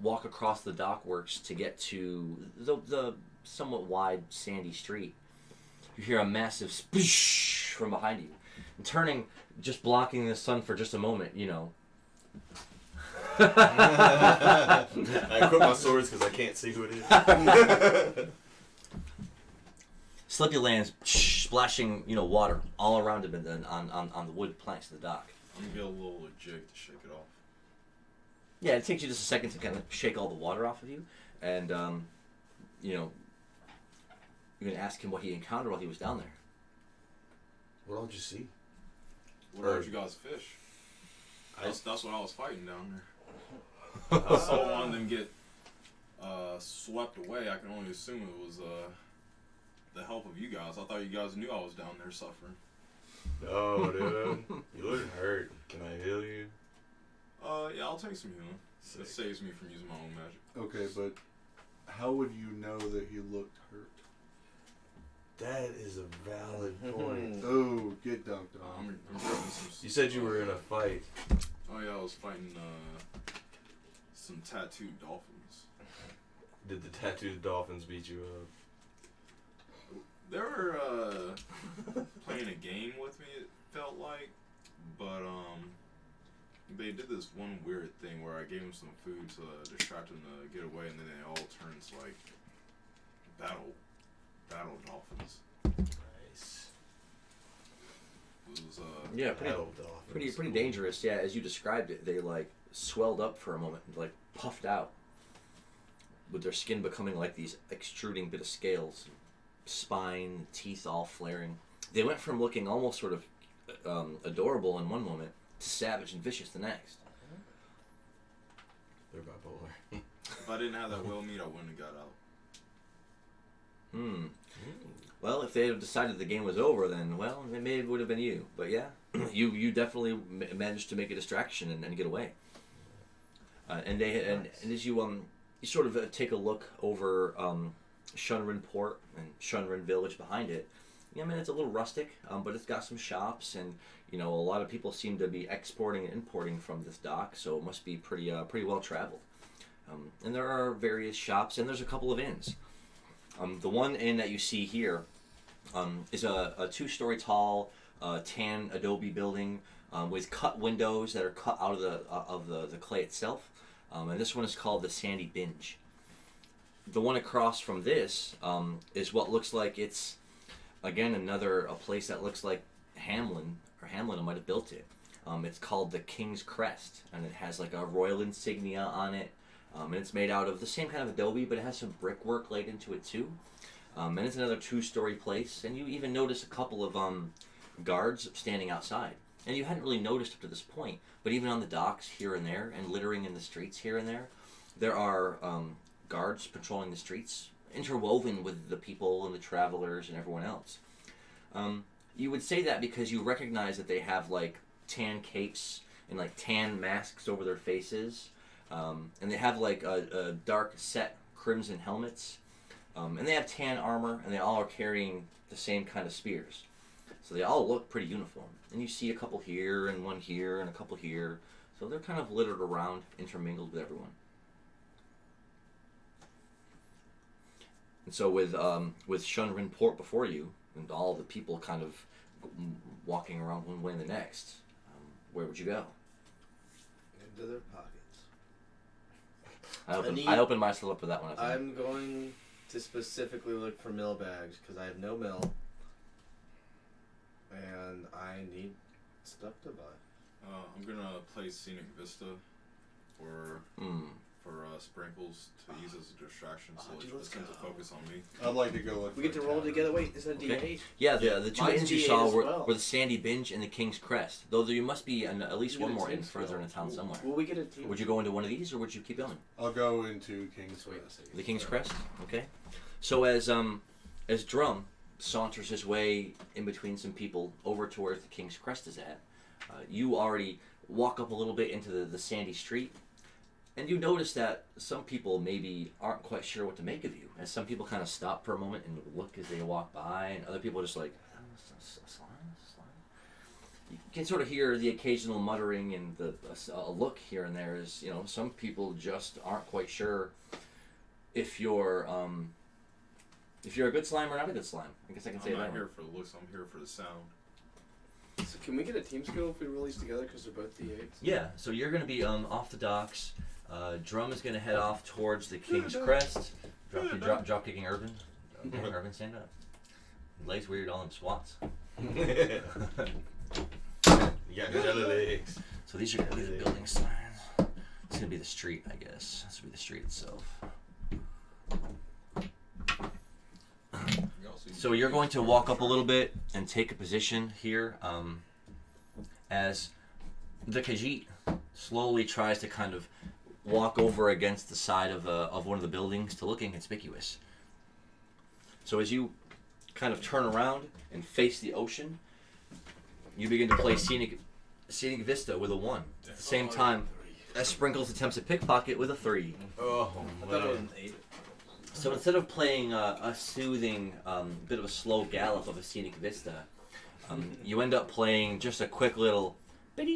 Speaker 3: walk across the dockworks to get to the somewhat wide sandy street, you hear a massive sploosh from behind you. And turning, just blocking the sun for just a moment,
Speaker 2: I equip my swords because I can't see who it is.
Speaker 3: Slippy lands, splashing, water all around him and then on the wood planks of the dock.
Speaker 5: I'm gonna get a little jig to shake it off.
Speaker 3: Yeah, it takes you just a second to kind of shake all the water off of you, and you're gonna ask him what he encountered while he was down there.
Speaker 2: What did you see?
Speaker 5: What did you guys fish? That's what I was fighting down there. I saw one of them get swept away. I can only assume it was the help of you guys. I thought you guys knew I was down there suffering.
Speaker 2: No, dude. You look hurt. Can I heal you?
Speaker 5: Yeah, I'll take some healing. It saves me from using my own magic.
Speaker 1: Okay, but how would you know that he looked hurt?
Speaker 2: That is a valid point.
Speaker 1: Oh, get dunked on.
Speaker 5: I'm grabbing some.
Speaker 2: You said you were in a fight.
Speaker 5: Oh yeah, I was fighting some tattooed dolphins.
Speaker 2: Did the tattooed dolphins beat you up?
Speaker 5: They were playing a game with me, it felt like, but they did this one weird thing where I gave them some food to distract them to get away, and then they all turned to like battle dolphins.
Speaker 2: Nice.
Speaker 5: It was
Speaker 3: Yeah, pretty dangerous. Yeah, as you described it, they like swelled up for a moment, like puffed out, with their skin becoming like these extruding bit of scales. Spine, teeth all flaring. They went from looking almost sort of adorable in one moment to savage and vicious the next.
Speaker 2: They're bipolar.
Speaker 5: if I didn't have that whale meat, I wouldn't have got out.
Speaker 3: Well, if they had decided the game was over, then maybe it would have been you. But yeah, you definitely managed to make a distraction and get away. And as you sort of take a look over Shunrin Port and Shunrin Village behind it. Yeah, I mean, it's a little rustic, but it's got some shops, and a lot of people seem to be exporting and importing from this dock, so it must be pretty well traveled. And there are various shops, and there's a couple of inns. The one inn that you see here is a 2-story tall tan adobe building with cut windows that are cut out of the clay itself, and this one is called the Sandy Binge. The one across from this is what looks like it's, again, a place that looks like Hamlin might have built it. It's called the King's Crest, and it has like a royal insignia on it, and it's made out of the same kind of adobe, but it has some brickwork laid into it too. And it's another 2-story place, and you even notice a couple of guards standing outside. And you hadn't really noticed up to this point, but even on the docks here and there, and littering in the streets here and there are guards patrolling the streets, interwoven with the people and the travelers and everyone else. You would say that because you recognize that they have like tan capes and like tan masks over their faces, and they have like a dark set crimson helmets, and they have tan armor, and they all are carrying the same kind of spears. So they all look pretty uniform. And you see a couple here and one here and a couple here, so they're kind of littered around, intermingled with everyone. So with Shunrin Port before you and all the people kind of walking around one way and the next, where would you go?
Speaker 4: Into their pockets.
Speaker 3: I opened myself up for that one. I think.
Speaker 4: I'm going to specifically look for mill bags because I have no mill, and I need stuff to buy.
Speaker 5: I'm gonna play Scenic Vista for Sprinkles to use as a distraction, so
Speaker 4: dude,
Speaker 5: it
Speaker 4: let's
Speaker 5: tends to
Speaker 4: go.
Speaker 5: focus on me.
Speaker 1: I'd like to go look.
Speaker 4: We get to roll together. Wait, is that D8?
Speaker 3: Okay. Yeah, the two
Speaker 4: Mine's
Speaker 3: inns you
Speaker 4: D8
Speaker 3: saw
Speaker 4: as
Speaker 3: were,
Speaker 4: well.
Speaker 3: were the Sandy Binge and the King's Crest. Though there must be at least
Speaker 4: We
Speaker 3: one
Speaker 4: get a
Speaker 3: more inn
Speaker 4: team
Speaker 3: further
Speaker 4: skill.
Speaker 3: into town somewhere.
Speaker 4: Will we get a team?
Speaker 3: Would you go into one of these, or would you keep going?
Speaker 1: I'll go into King's
Speaker 4: Wait a
Speaker 1: Crest.
Speaker 4: second.
Speaker 3: The King's Crest. Okay. So as Drum saunters his way in between some people over to where the King's Crest is at, you already walk up a little bit into the sandy street, and you notice that some people maybe aren't quite sure what to make of you. As some people kind of stop for a moment and look as they walk by, and other people are just like, slime. You can sort of hear the occasional muttering and a look here and there. As some people just aren't quite sure if you're a good slime or not a good slime. I guess I can say
Speaker 5: I'm
Speaker 3: that.
Speaker 5: not here for the looks. I'm here for the sound.
Speaker 4: So can we get a team skill if we roll these together because they're both D8s?
Speaker 3: Yeah, so you're going to be off the docks. Drum is going to head off towards the King's Crest. Drop kicking Urban. Okay, Urban, stand up. Legs weird, all them squats.
Speaker 2: You got jelly legs.
Speaker 3: So these are going to be the building signs. It's going to be the street, I guess. This will be the street itself. So you're going to walk up a little bit and take a position here as the Khajiit slowly tries to kind of walk over against the side of one of the buildings to look inconspicuous. So as you kind of turn around and face the ocean, you begin to play Scenic Vista with a 1. At the same time, as Sprinkles attempts a pickpocket with a 3.
Speaker 2: Oh,
Speaker 4: I thought it was an 8.
Speaker 3: So instead of playing a soothing bit of a slow gallop of a Scenic Vista, you end up playing just a quick little not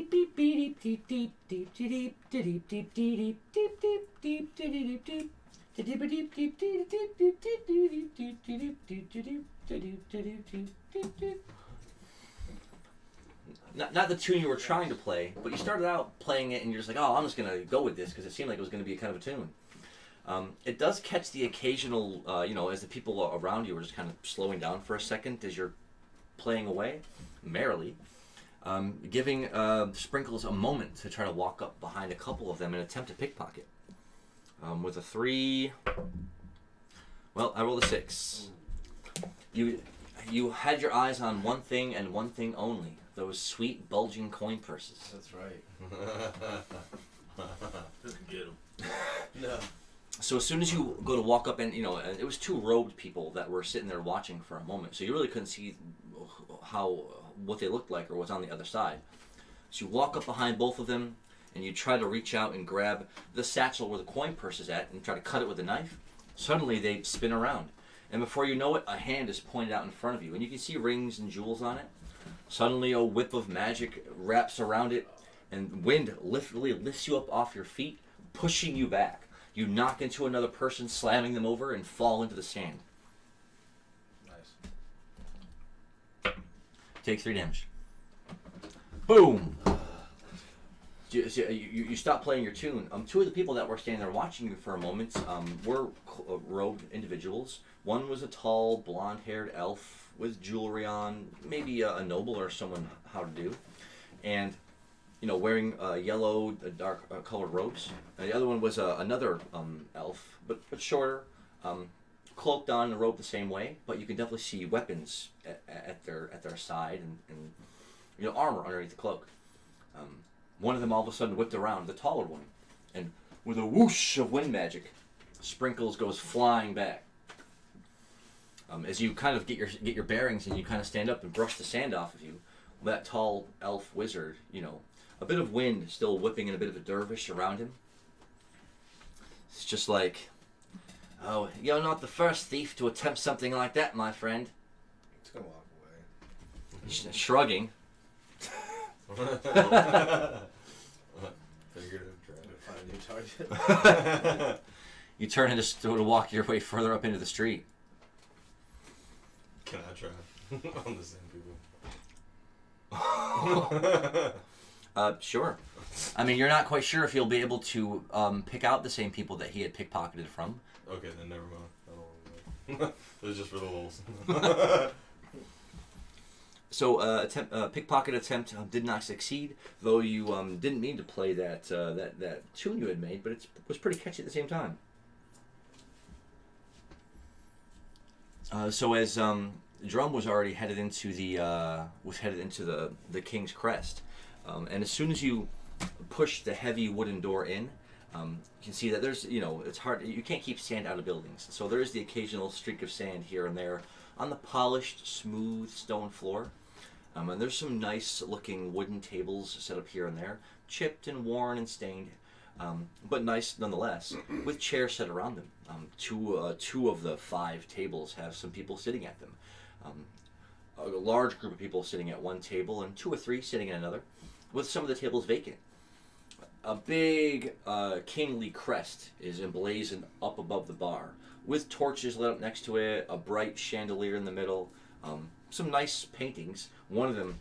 Speaker 3: the tune you were trying to play, but you started out playing it and you're just like, oh, I'm just going to go with this because it seemed like it was going to be a kind of a tune. It does catch the occasional, as the people around you are just kind of slowing down for a second as you're playing away merrily, giving Sprinkles a moment to try to walk up behind a couple of them and attempt to pickpocket. With a 3, well, I rolled a 6. You had your eyes on one thing and one thing only, those sweet bulging coin purses.
Speaker 4: That's right.
Speaker 5: Doesn't get him.
Speaker 4: No.
Speaker 3: So as soon as you go to walk up and, it was 2 robed people that were sitting there watching for a moment. So you really couldn't see what they looked like or what's on the other side. So you walk up behind both of them and you try to reach out and grab the satchel where the coin purse is at and try to cut it with a knife. Suddenly they spin around. And before you know it, a hand is pointed out in front of you. And you can see rings and jewels on it. Suddenly a whip of magic wraps around it and wind literally lifts you up off your feet, pushing you back. You knock into another person, slamming them over, and fall into the sand.
Speaker 4: Nice.
Speaker 3: Take 3 damage. Boom! You stop playing your tune. 2 of the people that were standing there watching you for a moment were robed individuals. One was a tall, blonde-haired elf with jewelry on, maybe a noble or someone how to do, and wearing yellow, dark colored robes. And the other one was another elf, but shorter, cloaked on and robed the same way. But you can definitely see weapons at their side and armor underneath the cloak. One of them all of a sudden whipped around, the taller one, and with a whoosh of wind magic, Sprinkles goes flying back. As you kind of get your bearings and you kind of stand up and brush the sand off of you, that tall elf wizard, a bit of wind still whipping and a bit of a dervish around him. It's just like, oh, you're not the first thief to attempt something like that, my friend.
Speaker 4: It's gonna walk away.
Speaker 3: Shrugging.
Speaker 2: Figured it
Speaker 4: Find a new target.
Speaker 3: You turn and just to walk your way further up into the street.
Speaker 2: Can I try on the same people?
Speaker 3: Sure. I mean, you're not quite sure if you'll be able to pick out the same people that he had pickpocketed from.
Speaker 2: Okay, then never mind. I don't want to. It was just for the lulz.
Speaker 3: So, pickpocket attempt did not succeed, though you didn't mean to play that tune you had made, but it was pretty catchy at the same time. So as Drum was already headed into the King's Crest, and as soon as you push the heavy wooden door in, you can see that there's it's hard, you can't keep sand out of buildings, so there is the occasional streak of sand here and there on the polished, smooth stone floor. And there's some nice looking wooden tables set up here and there, chipped and worn and stained, but nice nonetheless, with chairs set around them. Two of the 5 tables have some people sitting at them. A large group of people sitting at one table and 2 or 3 sitting at another, with some of the tables vacant. A big kingly crest is emblazoned up above the bar, with torches lit up next to it, a bright chandelier in the middle, some nice paintings. One of them,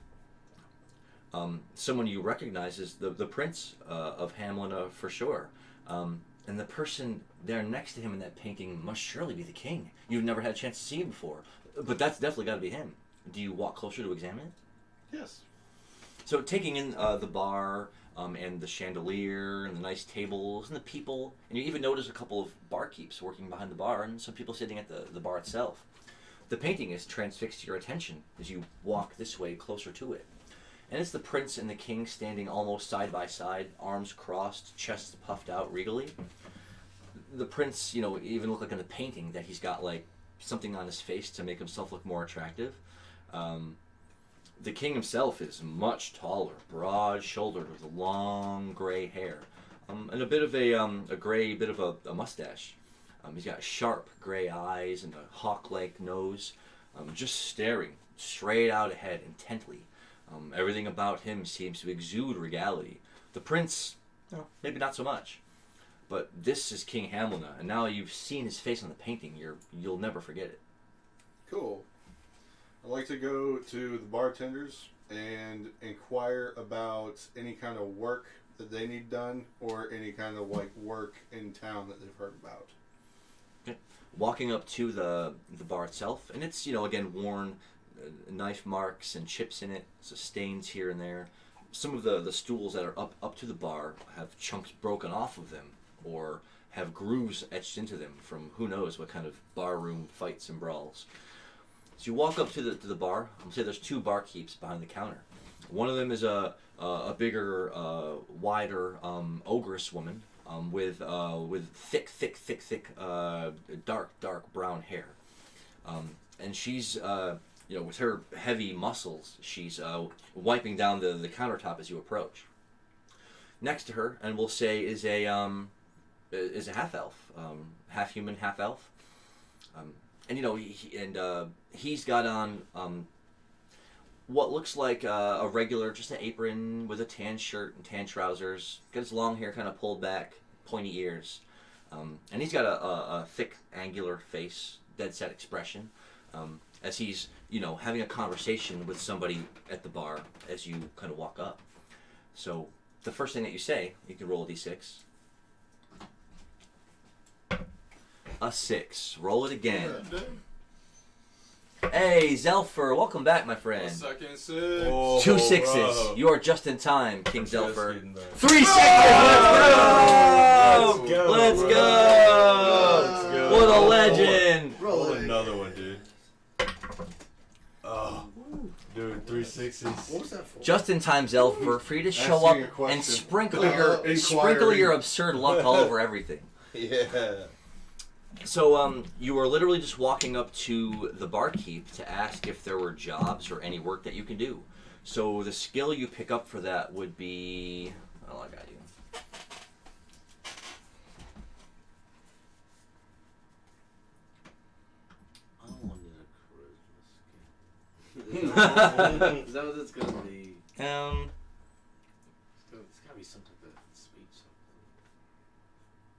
Speaker 3: someone you recognize, is the Prince of Hamlin for sure. And the person there next to him in that painting must surely be the king. You've never had a chance to see him before, but that's definitely got to be him. Do you walk closer to examine it?
Speaker 1: Yes.
Speaker 3: So taking in the bar and the chandelier and the nice tables and the people, and you even notice a couple of barkeeps working behind the bar and some people sitting at the bar itself. The painting is transfixed your attention as you walk this way closer to it. And it's the prince and the king standing almost side by side, arms crossed, chests puffed out regally. The prince, even look like in the painting that he's got like something on his face to make himself look more attractive. The king himself is much taller, broad-shouldered with long gray hair, and a bit of a gray bit of a mustache. He's got sharp gray eyes and a hawk-like nose, just staring straight out ahead intently. Everything about him seems to exude regality. The prince, maybe not so much. But this is King Hamlin, and now you've seen his face on the painting, you'll never forget it.
Speaker 1: Cool. I'd like to go to the bartenders and inquire about any kind of work that they need done, or any kind of work in town that they've heard about.
Speaker 3: Okay. Walking up to the bar itself, and it's again worn, knife marks and chips in it, so stains here and there. Some of the stools that are up to the bar have chunks broken off of them, or have grooves etched into them from who knows what kind of barroom fights and brawls. So you walk up to the bar. I'm say there's 2 barkeeps behind the counter. One of them is a bigger, wider, ogress woman with thick, dark brown hair, and she's with her heavy muscles, she's wiping down the countertop as you approach. Next to her, and we'll say, is a half elf, half human, half elf. And he's got on what looks like a regular, just an apron with a tan shirt and tan trousers. Got his long hair kind of pulled back, pointy ears, and he's got a thick, angular face, dead set expression, as he's having a conversation with somebody at the bar as you kind of walk up. So the first thing that you say, you can roll a d6. A 6. Roll it again. Hey, Zelfer, welcome back, my friend.
Speaker 5: 2nd 6.
Speaker 2: Oh,
Speaker 3: 2 6s.
Speaker 2: bro.
Speaker 3: You are just in time, King Zelfer. 3 6s.
Speaker 2: Let's go.
Speaker 3: Let's
Speaker 2: bro.
Speaker 3: go.
Speaker 2: Let's go.
Speaker 3: What a legend.
Speaker 2: Roll another one, dude. Oh, dude, 3 6s.
Speaker 4: What was that for?
Speaker 3: Just in time, Zelfer, for you to show
Speaker 1: Asking a
Speaker 3: up
Speaker 1: question.
Speaker 3: and sprinkle
Speaker 1: Inquiring.
Speaker 3: your absurd luck all over everything.
Speaker 2: Yeah.
Speaker 3: So, you were literally just walking up to the barkeep to ask if there were jobs or any work that you can do. So the skill you pick up for that would be... Oh, I got you.
Speaker 4: I wanted a charisma skill. Is that what it's gonna be? It's gotta be some type of speech.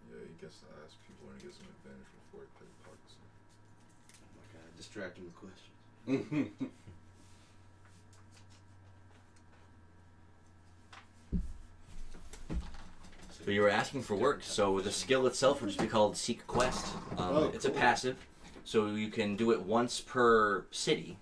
Speaker 5: Yeah, he gets to ask people and he gets an advantage before he pickpocks.
Speaker 4: Oh my god, distract him with questions.
Speaker 3: So you were asking for work, so the skill itself would just be called Seek Quest. It's a
Speaker 1: Cool.
Speaker 3: passive, so you can do it once per city,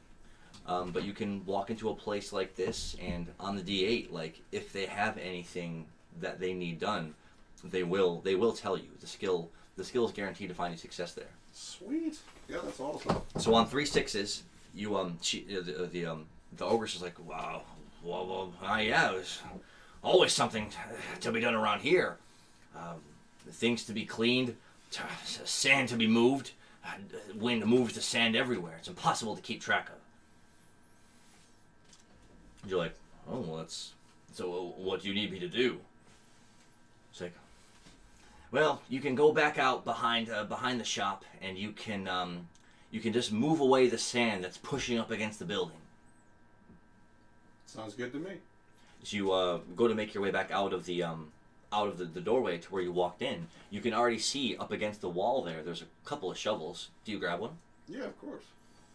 Speaker 3: but you can walk into a place like this, and on the D8, like, if they have anything that they need done, they will tell you. The skill is guaranteed to find you success there.
Speaker 1: Sweet. Yeah, that's awesome.
Speaker 3: So on 3 6s, you the ogress is like, wow, well, yeah, there's always something to be done around here. Things to be cleaned, sand to be moved. Wind moves the sand everywhere. It's impossible to keep track of. You're like, oh, well, so what do you need me to do? It's like, well, you can go back out behind the shop, and you can just move away the sand that's pushing up against the building.
Speaker 1: Sounds good to me.
Speaker 3: As you go to make your way back out of the doorway to where you walked in, you can already see up against the wall there. There's a couple of shovels. Do you grab one?
Speaker 1: Yeah, of course.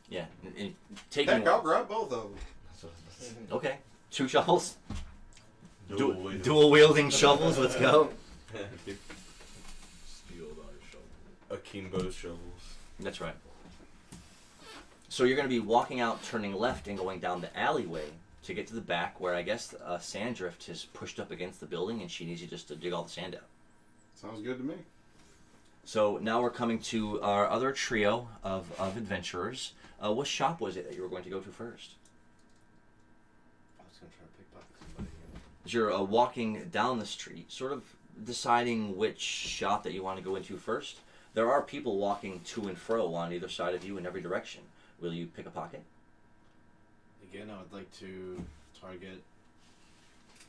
Speaker 3: Yeah. And taking
Speaker 1: Heck, I'll grab both of them.
Speaker 3: Okay. 2 shovels.
Speaker 2: Dual
Speaker 3: Dual wielding shovels. Let's go.
Speaker 5: Steel die shovel.
Speaker 2: Akimbo shovels.
Speaker 3: That's right. So you're going to be walking out, turning left, and going down the alleyway to get to the back, where I guess Sanddrift has pushed up against the building, and she needs you just to dig all the sand out.
Speaker 1: Sounds good to me.
Speaker 3: So now we're coming to our other trio of adventurers. What shop was it that you were going to go to first?
Speaker 4: I was gonna try to pickpocket somebody.
Speaker 3: As you're walking down the street, sort of deciding which shop that you want to go into first, there are people walking to and fro on either side of you in every direction. Will you pick a pocket?
Speaker 4: Again, I would like to target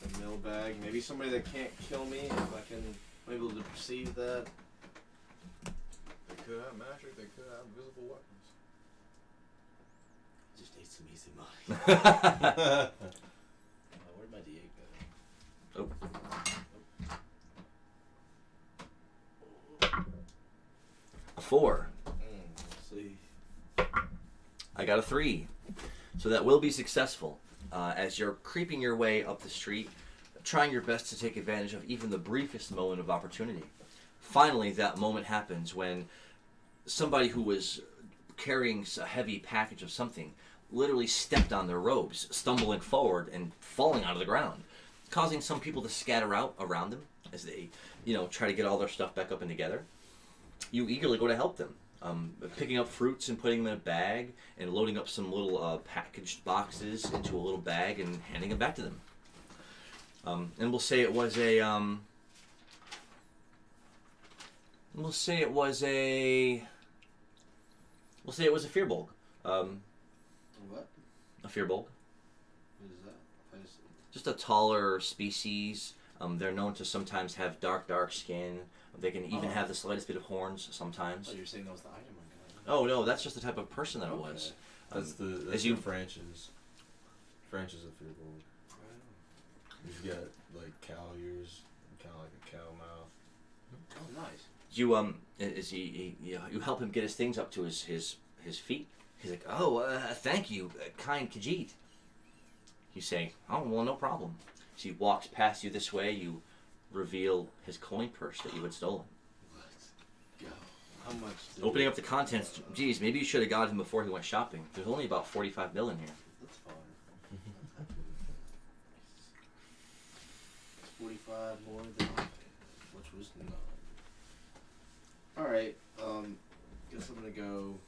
Speaker 4: the mill bag. Maybe somebody that can't kill me. If I can, I'm able to perceive that.
Speaker 5: They could have magic. They could have invisible weapons.
Speaker 4: Just need some easy money. Where'd my D8 go?
Speaker 3: A 4.
Speaker 4: Let's see.
Speaker 3: I got a 3. So that will be successful as you're creeping your way up the street, trying your best to take advantage of even the briefest moment of opportunity. Finally, that moment happens when somebody who was carrying a heavy package of something literally stepped on their robes, stumbling forward and falling out of the ground, causing some people to scatter out around them as they, try to get all their stuff back up and together. You eagerly go to help them. Picking up fruits and putting them in a bag and loading up some little packaged boxes into a little bag and handing them back to them. And we'll say it was a firbolg.
Speaker 4: What?
Speaker 3: A firbolg.
Speaker 4: What is that?
Speaker 3: Just a taller species. They're known to sometimes have dark skin. They can even have the slightest bit of horns sometimes.
Speaker 4: Oh, you're saying that was the item I'm
Speaker 3: Oh no, that's just the type of person that it was.
Speaker 2: That's
Speaker 3: as you
Speaker 2: Franch's. Franch's a firbolg. He's got like cow ears, kind of like a cow mouth.
Speaker 4: Oh, nice.
Speaker 3: You help him get his things up to his feet. He's like, thank you, kind Khajiit. You say, oh, well, no problem. So he walks past you this way. You reveal his coin purse that you had stolen.
Speaker 4: Let's go. How much?
Speaker 3: Opening up the contents. Geez, maybe you should have got him before he went shopping. There's only about 45 mil in here.
Speaker 4: That's fine. It's 45 more than which was 9. Alright, guess I'm gonna go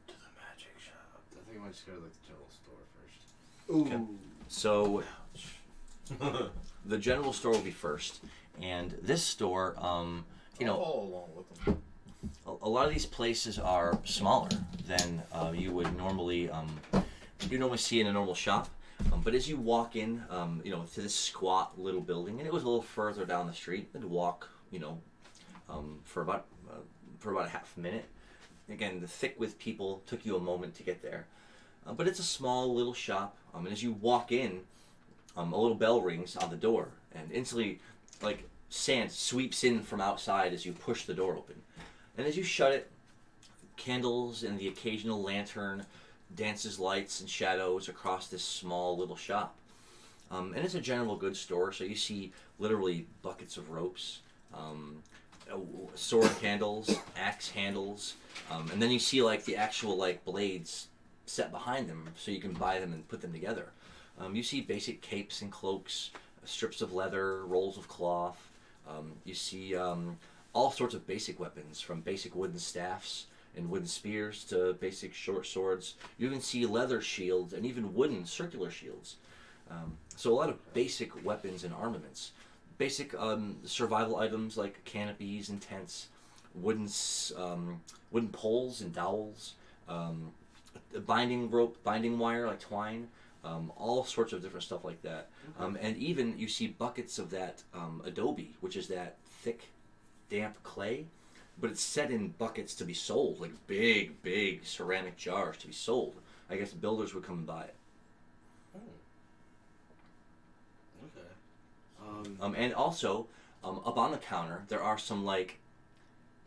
Speaker 4: to the magic shop. I think I might just go to like the general store first.
Speaker 1: Ooh.
Speaker 3: Okay. So the general store will be first, and this store,
Speaker 5: I'll follow along with them.
Speaker 3: a lot of these places are smaller than you would normally see in a normal shop. But as you walk in, to this squat little building, and it was a little further down the street, and walk, for about a half minute. Again, the thick with people took you a moment to get there, but it's a small little shop. And as you walk in, a little bell rings on the door, and instantly, like, sand sweeps in from outside as you push the door open. And as you shut it, candles and the occasional lantern dances lights and shadows across this small little shop. And it's a general goods store, so you see literally buckets of ropes, sword handles, axe handles, and then you see like the actual like blades set behind them, so you can buy them and put them together. You see basic capes and cloaks, strips of leather, rolls of cloth. You see all sorts of basic weapons, from basic wooden staffs and wooden spears to basic short swords. You even see leather shields and even wooden circular shields. So a lot of basic weapons and armaments. Basic survival items like canopies and tents, wooden poles and dowels, binding rope, binding wire like twine, all sorts of different stuff like that.
Speaker 4: Okay.
Speaker 3: And even you see buckets of that adobe, which is that thick, damp clay, but it's set in buckets to be sold, like big ceramic jars to be sold. I guess builders would come and buy it.
Speaker 4: Okay.
Speaker 3: And also, up on the counter, there are some like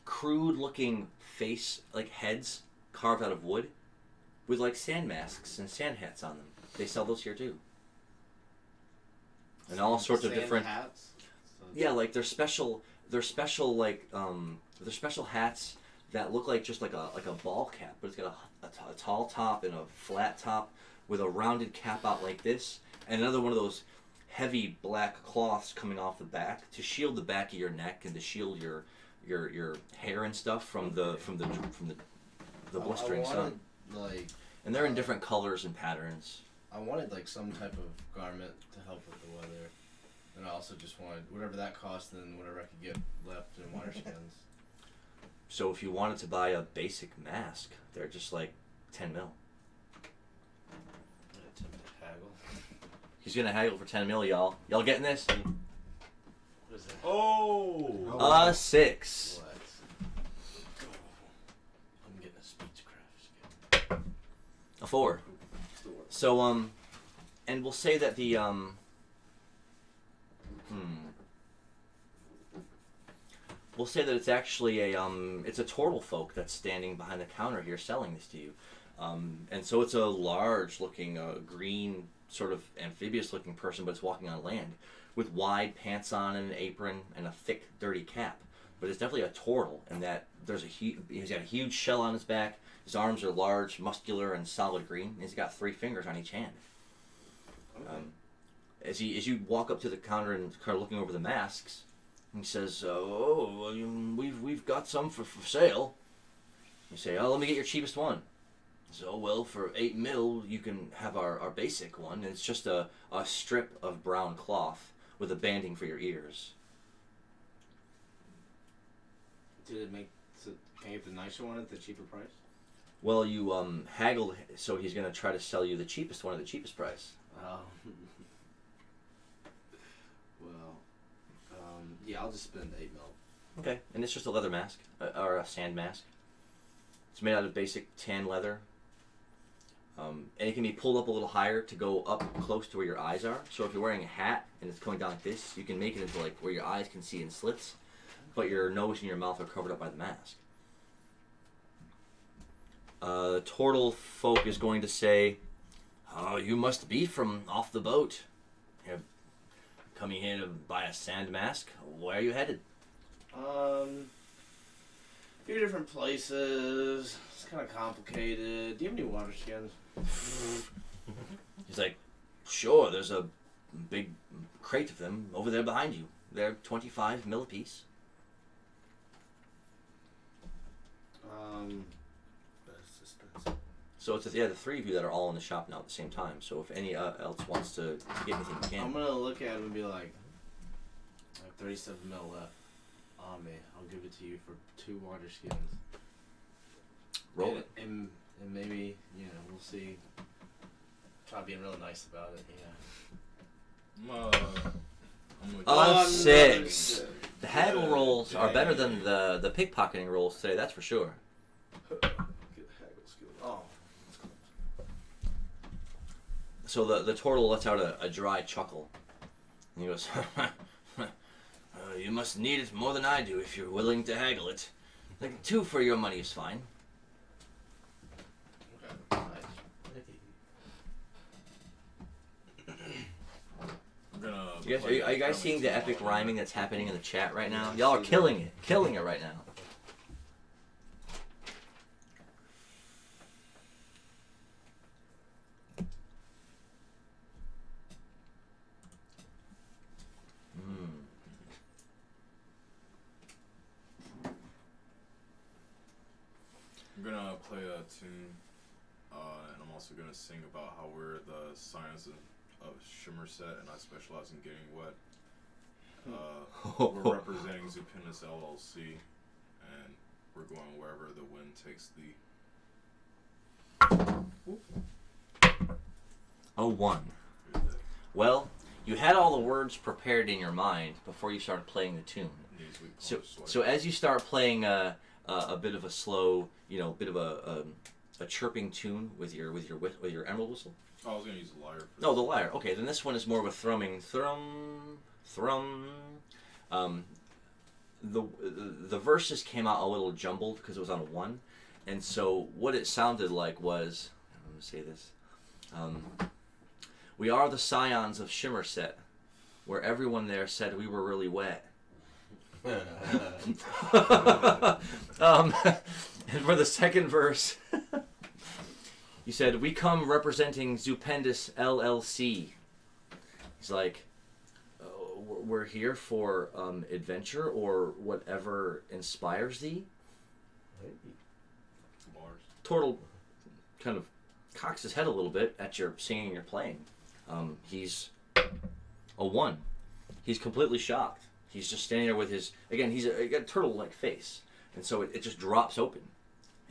Speaker 3: crude-looking face, like heads carved out of wood, with like sand masks and sand hats on them. They sell those here too. And all sorts of
Speaker 4: Sand
Speaker 3: different.
Speaker 4: hats. So
Speaker 3: Yeah, like they're special hats that look like just like a ball cap, but it's got a tall top and a flat top with a rounded cap out like this, and another one of those heavy black cloths coming off the back to shield the back of your neck and to shield your hair and stuff from the blistering
Speaker 4: I wanted,
Speaker 3: sun.
Speaker 4: like,
Speaker 3: And they're in different colors and patterns.
Speaker 4: I wanted like some type of garment to help with the weather, and I also just wanted whatever that cost and whatever I could get left in water skins.
Speaker 3: So if you wanted to buy a basic mask, they're just like 10 mil.
Speaker 4: I'm gonna attempt to haggle.
Speaker 3: He's gonna haggle for 10 mil, y'all. Y'all getting this?
Speaker 4: What is that?
Speaker 5: Oh!
Speaker 3: 6.
Speaker 4: Let's go. I'm getting a speechcraft skin.
Speaker 3: A 4. So, and we'll say that the, we'll say that it's actually it's a turtle folk that's standing behind the counter here selling this to you. And so it's a large-looking, green, sort of amphibious-looking person, but it's walking on land with wide pants on and an apron and a thick, dirty cap. But it's definitely a turtle, in that he's got a huge shell on his back. His arms are large, muscular, and solid green. And he's got 3 fingers on each hand.
Speaker 4: Okay.
Speaker 3: As you walk up to the counter and kind of looking over the masks, he says, "Oh, well, we've got some for sale." You say, "Oh, let me get your cheapest one." So, well, for 8 mil, you can have our basic one. And it's just a strip of brown cloth with a banding for your ears.
Speaker 4: Did it make? Can I get the nicer one at the cheaper price?
Speaker 3: Well, you haggled, so he's going to try to sell you the cheapest one at the cheapest price.
Speaker 4: Well, yeah, I'll just spend 8 mil.
Speaker 3: Okay, and it's just a leather mask, or a sand mask. It's made out of basic tan leather. And it can be pulled up a little higher to go up close to where your eyes are. So if you're wearing a hat and it's going down like this, you can make it into like where your eyes can see in slits, but your nose and your mouth are covered up by the mask. The turtle folk is going to say, "Oh, you must be from off the boat. You're coming here to buy a sand mask. Where are you headed?"
Speaker 4: A few different places. It's kind of complicated. Do you have any water skins?
Speaker 3: He's like, "Sure, there's a big crate of them over there behind you. They're 25 mil apiece."
Speaker 1: That's expensive.
Speaker 3: So it's the 3 of you that are all in the shop now at the same time. So if any else wants to get anything, you can.
Speaker 4: I'm gonna look at him and be like, I have 37 mil left on me. I'll give it to you for 2 water skins.
Speaker 3: Roll it.
Speaker 4: And maybe, we'll see. Try being real nice about it,
Speaker 5: I'm
Speaker 3: A 6.
Speaker 4: six.
Speaker 3: The haggle rolls are better than the pickpocketing rolls today, that's for sure.
Speaker 4: Get a haggle skill. Oh.
Speaker 3: So the turtle lets out a dry chuckle. And he goes, "You must need it more than I do if you're willing to haggle it. Like 2 for your money is fine." You guys, are you guys seeing the epic rhyming that's happening in the chat right now?
Speaker 1: Yeah,
Speaker 3: Y'all are
Speaker 1: see
Speaker 3: killing it right now.
Speaker 5: I'm gonna play a tune, and I'm also gonna sing about how we're the science of Shimmer Set, and I specialize in getting wet. We're representing Zupinus LLC, and we're going wherever the wind takes thee.
Speaker 3: 01. Well, you had all the words prepared in your mind before you started playing the tune. So as you start playing a bit of a slow, bit of a chirping tune with your emerald whistle.
Speaker 5: Oh, I was gonna use the lyre.
Speaker 3: No, the lyre. Okay, then this one is more of a thrumming, thrum. The verses came out a little jumbled because it was on a 1, and so what it sounded like was, I'm gonna say this. We are the scions of Shimmer Set, where everyone there said we were really wet. And for the second verse, you said, we come representing Zupendus LLC. He's like, we're here for adventure or whatever inspires thee.
Speaker 5: Bars.
Speaker 3: Turtle kind of cocks his head a little bit at your singing and your playing. He's a 1. He's completely shocked. He's just standing there with his, again, he's got a turtle-like face. And so it just drops open.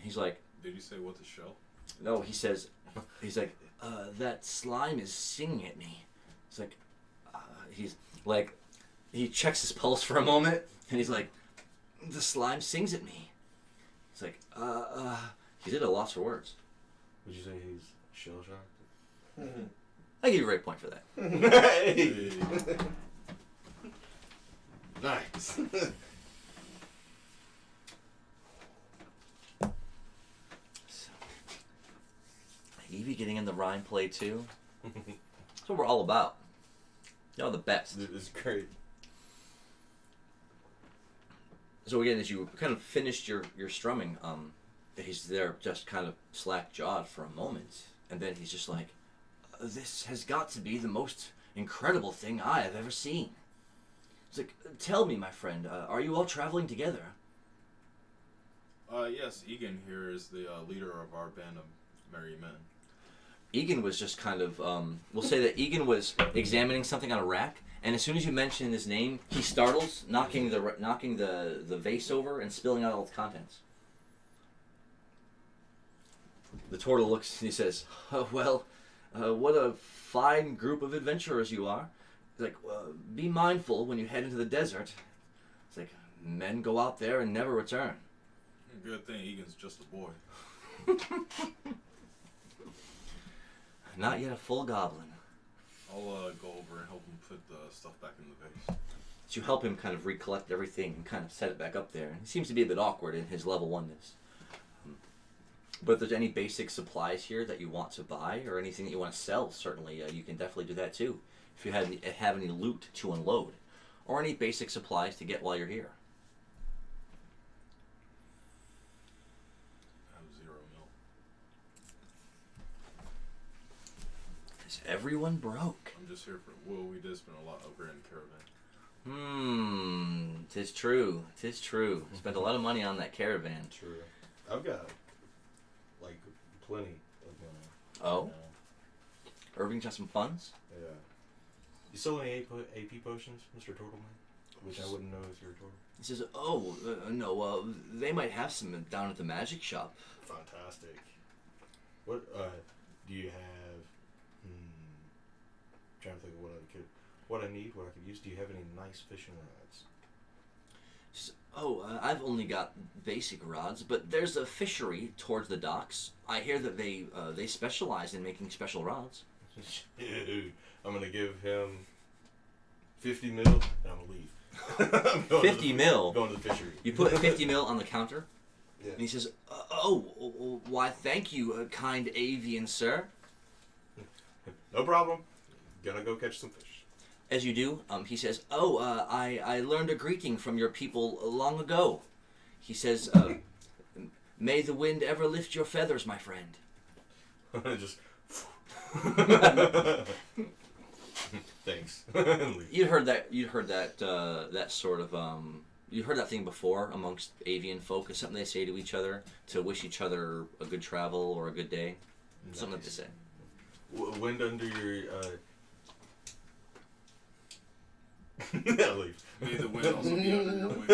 Speaker 3: He's like...
Speaker 5: Did you say what the shell?
Speaker 3: No, he's like, that slime is singing at me. It's like, he checks his pulse for a moment, and he's like, the slime sings at me. He's like, he's at a loss for words.
Speaker 2: Would you say he's shell-shocked?
Speaker 3: I give you a great point for that.
Speaker 2: Hey.
Speaker 1: Nice.
Speaker 3: So, Evie getting in the rhyme play too. That's what we're all about. Y'all the best.
Speaker 2: It's great.
Speaker 3: So again, as you kind of finished your strumming, he's there just kind of slack-jawed for a moment, and then he's just like, this has got to be the most incredible thing I have ever seen. It's like, tell me, my friend, are you all traveling together?
Speaker 5: Yes, Egan here is the leader of our band of merry men.
Speaker 3: Egan was just kind of, we'll say that Egan was examining something on a rack, and as soon as you mention his name, he startles, knocking the vase over and spilling out all its contents. The turtle looks and he says, well, what a fine group of adventurers you are. He's like, be mindful when you head into the desert. It's like, men go out there and never return.
Speaker 5: Good thing Egan's just a boy.
Speaker 3: Not yet a full goblin.
Speaker 5: I'll go over and help him put the stuff back in the vase.
Speaker 3: So you help him kind of recollect everything and kind of set it back up there. He seems to be a bit awkward in his level 1-ness. But if there's any basic supplies here that you want to buy or anything that you want to sell, certainly you can definitely do that too. If you have any loot to unload, or any basic supplies to get while you're here.
Speaker 5: I have 0 mil.
Speaker 3: Is everyone broke?
Speaker 5: I'm just here for. Well, we did spend a lot over in the caravan.
Speaker 3: 'Tis true. 'Tis true. Spent a lot of money on that caravan.
Speaker 2: True. I've got like plenty of money.
Speaker 3: Oh? Irving got some funds?
Speaker 2: Yeah. You sell any AP potions, Mr. Turtleman? Which I wouldn't know if you're a turtle.
Speaker 3: He says, oh, no, they might have some down at the magic shop.
Speaker 2: Fantastic. What do you have? Trying to think of what I need, what I could use. Do you have any nice fishing rods?
Speaker 3: He says, I've only got basic rods, but there's a fishery towards the docks. I hear that they specialize in making special rods.
Speaker 2: Dude, I'm gonna give him 50 mil, and I'm gonna leave.
Speaker 3: 50 mil?
Speaker 2: Going to the fishery.
Speaker 3: You put 50 mil on the counter,
Speaker 2: Yeah.
Speaker 3: and he says, why thank you, kind avian sir.
Speaker 2: No problem. Gonna go catch some fish.
Speaker 3: As you do, he says, "Oh, I learned a greeting from your people long ago." He says, "May the wind ever lift your feathers, my friend."
Speaker 2: Just. Thanks.
Speaker 3: You'd heard that. That sort of. You heard that thing before amongst avian folk. It's something they say to each other to wish each other a good travel or a good day.
Speaker 2: Nice.
Speaker 3: Something to say.
Speaker 2: Wind under your. Yeah, leave.
Speaker 5: May the wind also be under your wings.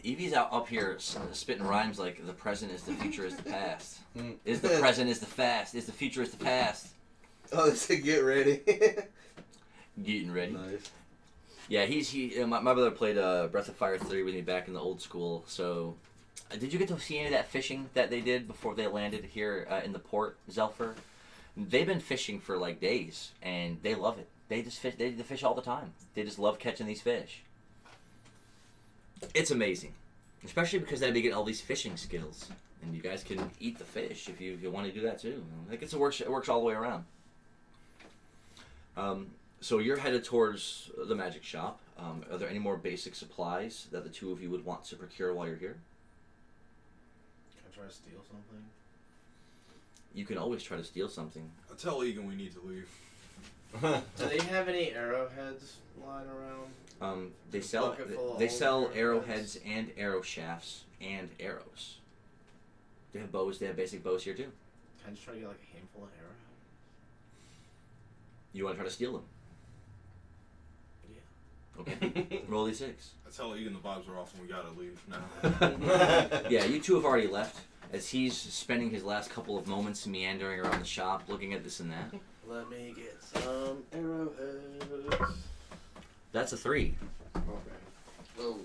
Speaker 3: Evie's out up here spitting rhymes like the present is the future is the past. Is the present is the fast. Is the future is the past.
Speaker 1: Oh, they said get ready.
Speaker 3: Getting ready.
Speaker 1: Nice.
Speaker 3: Yeah, my brother played Breath of Fire 3 with me back in the old school. So, did you get to see any of that fishing that they did before they landed here in the port, Zelfer? They've been fishing for like days, and they love it. They just fish. They fish all the time. They just love catching these fish. It's amazing, especially because they get all these fishing skills, and you guys can eat the fish if you want to do that too. Like it works all the way around. So you're headed towards the magic shop. Are there any more basic supplies that the two of you would want to procure while you're here?
Speaker 4: Can I try to steal something?
Speaker 3: You can always try to steal something.
Speaker 5: I'll tell Egan we need to leave.
Speaker 4: Do they have any arrowheads lying around?
Speaker 3: They sell
Speaker 4: bucket full of
Speaker 3: they
Speaker 4: old
Speaker 3: sell
Speaker 4: arrowheads.
Speaker 3: arrowheads and arrow shafts and arrows. They have bows. They have basic bows here too.
Speaker 4: Can I just try to get like a handful of arrowheads?
Speaker 3: You want to try to steal them?
Speaker 4: Yeah.
Speaker 3: Okay. Roll d6.
Speaker 5: I tell Egan the vibes are off and we gotta leave now.
Speaker 3: Yeah, you two have already left. As he's spending his last couple of moments meandering around the shop, looking at this and that.
Speaker 4: Let me get some arrowheads.
Speaker 3: That's a 3.
Speaker 4: Okay. Oh.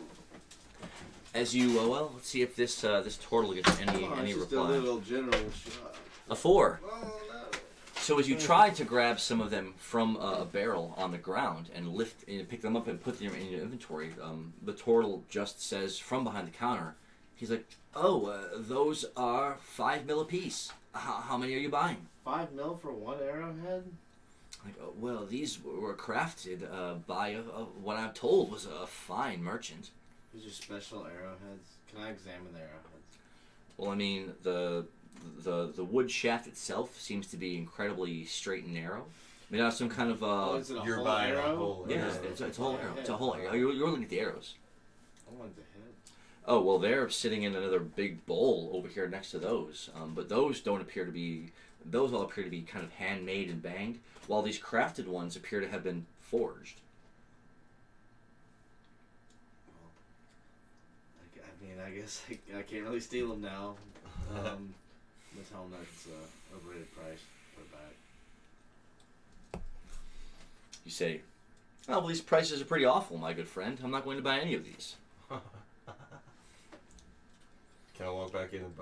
Speaker 3: As you, let's see if this turtle gets any
Speaker 1: just
Speaker 3: reply.
Speaker 1: a little general shot.
Speaker 3: A 4.
Speaker 1: Oh no.
Speaker 3: So as you try to grab some of them from a barrel on the ground and pick them up and put them in your inventory, the turtle just says from behind the counter, he's like, "Oh, those are 5 mil apiece. How many are you buying?"
Speaker 4: 5 mil for one arrowhead?
Speaker 3: Like, "Oh, well, these were crafted by what I'm told was a fine merchant."
Speaker 4: These are special arrowheads. Can I examine the arrowheads?
Speaker 3: Well, I mean, the wood shaft itself seems to be incredibly straight and narrow. Made out of some kind of
Speaker 4: Is it a
Speaker 2: You're
Speaker 4: whole
Speaker 2: buying
Speaker 4: arrow?
Speaker 2: a whole
Speaker 3: yeah,
Speaker 2: arrow.
Speaker 3: it's a whole arrow. It's a whole arrow. You're looking at the arrows.
Speaker 4: I want the head.
Speaker 3: Oh, well, they're sitting in another big bowl over here next to those. But those all appear to be kind of handmade and banged, while these crafted ones appear to have been forged.
Speaker 4: I mean, I guess I can't really steal them now. I'm gonna tell them that's a overrated price. Put it back.
Speaker 3: You say, "Oh, well, these prices are pretty awful, my good friend. I'm not going to buy any of these."
Speaker 2: Can I walk back in and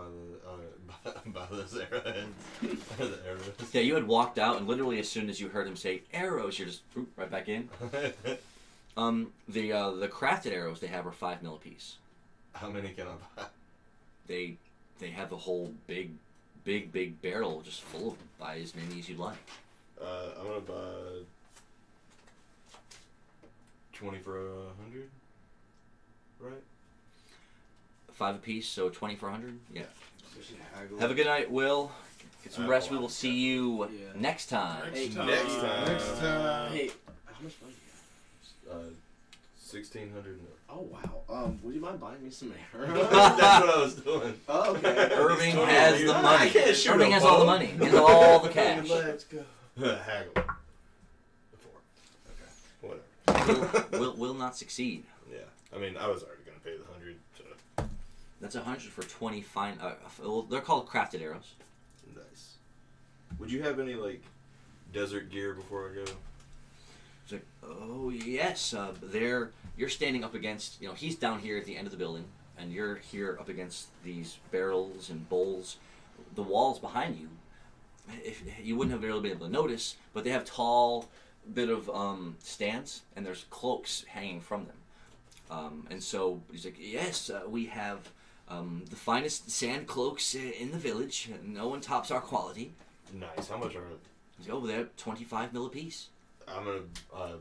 Speaker 2: buy those arrowheads? The arrows.
Speaker 3: Yeah, you had walked out, and literally as soon as you heard him say arrows, you're just right back in. The crafted arrows they have are 5 mil apiece.
Speaker 2: How many can I buy?
Speaker 3: They have a whole big barrel just full of them. Buy as many as you'd like.
Speaker 2: I'm gonna buy 20 for 100. Right?
Speaker 3: 5 apiece, so 20 for 100. Yeah.
Speaker 4: So she haggled.
Speaker 3: Have a good night, Will. Get some rest. We will see you
Speaker 4: Yeah.
Speaker 3: next time.
Speaker 4: Hey,
Speaker 5: Next time.
Speaker 1: Next time.
Speaker 4: Hey, how much money you got?
Speaker 2: 1,600.
Speaker 4: Oh wow. Would you mind buying me some arrows?
Speaker 2: That's what I was doing.
Speaker 4: Oh, okay.
Speaker 3: Irving has the
Speaker 2: I
Speaker 3: money.
Speaker 2: can't shoot
Speaker 3: Irving
Speaker 2: a
Speaker 3: has all the
Speaker 2: bow.
Speaker 3: money. He has all the cash.
Speaker 4: Let's go.
Speaker 2: Haggle. 4. Okay. Whatever.
Speaker 3: Will not succeed.
Speaker 2: Yeah. I mean, I was already gonna pay the 100. So
Speaker 3: That's 100 for 20 fine. Well, they're called crafted arrows.
Speaker 2: nice. Would you have any like desert gear before I go?
Speaker 3: It's like, oh yes, you're standing up against. He's down here at the end of the building, and you're here up against these barrels and bowls. The walls behind you, if you wouldn't have really been able to notice, but they have tall bit of stands, and there's cloaks hanging from them. And so he's like, yes, we have The finest sand cloaks in the village. No one tops our quality.
Speaker 2: Nice. How much are they?
Speaker 3: Over there, 25 mil apiece.
Speaker 2: I'm gonna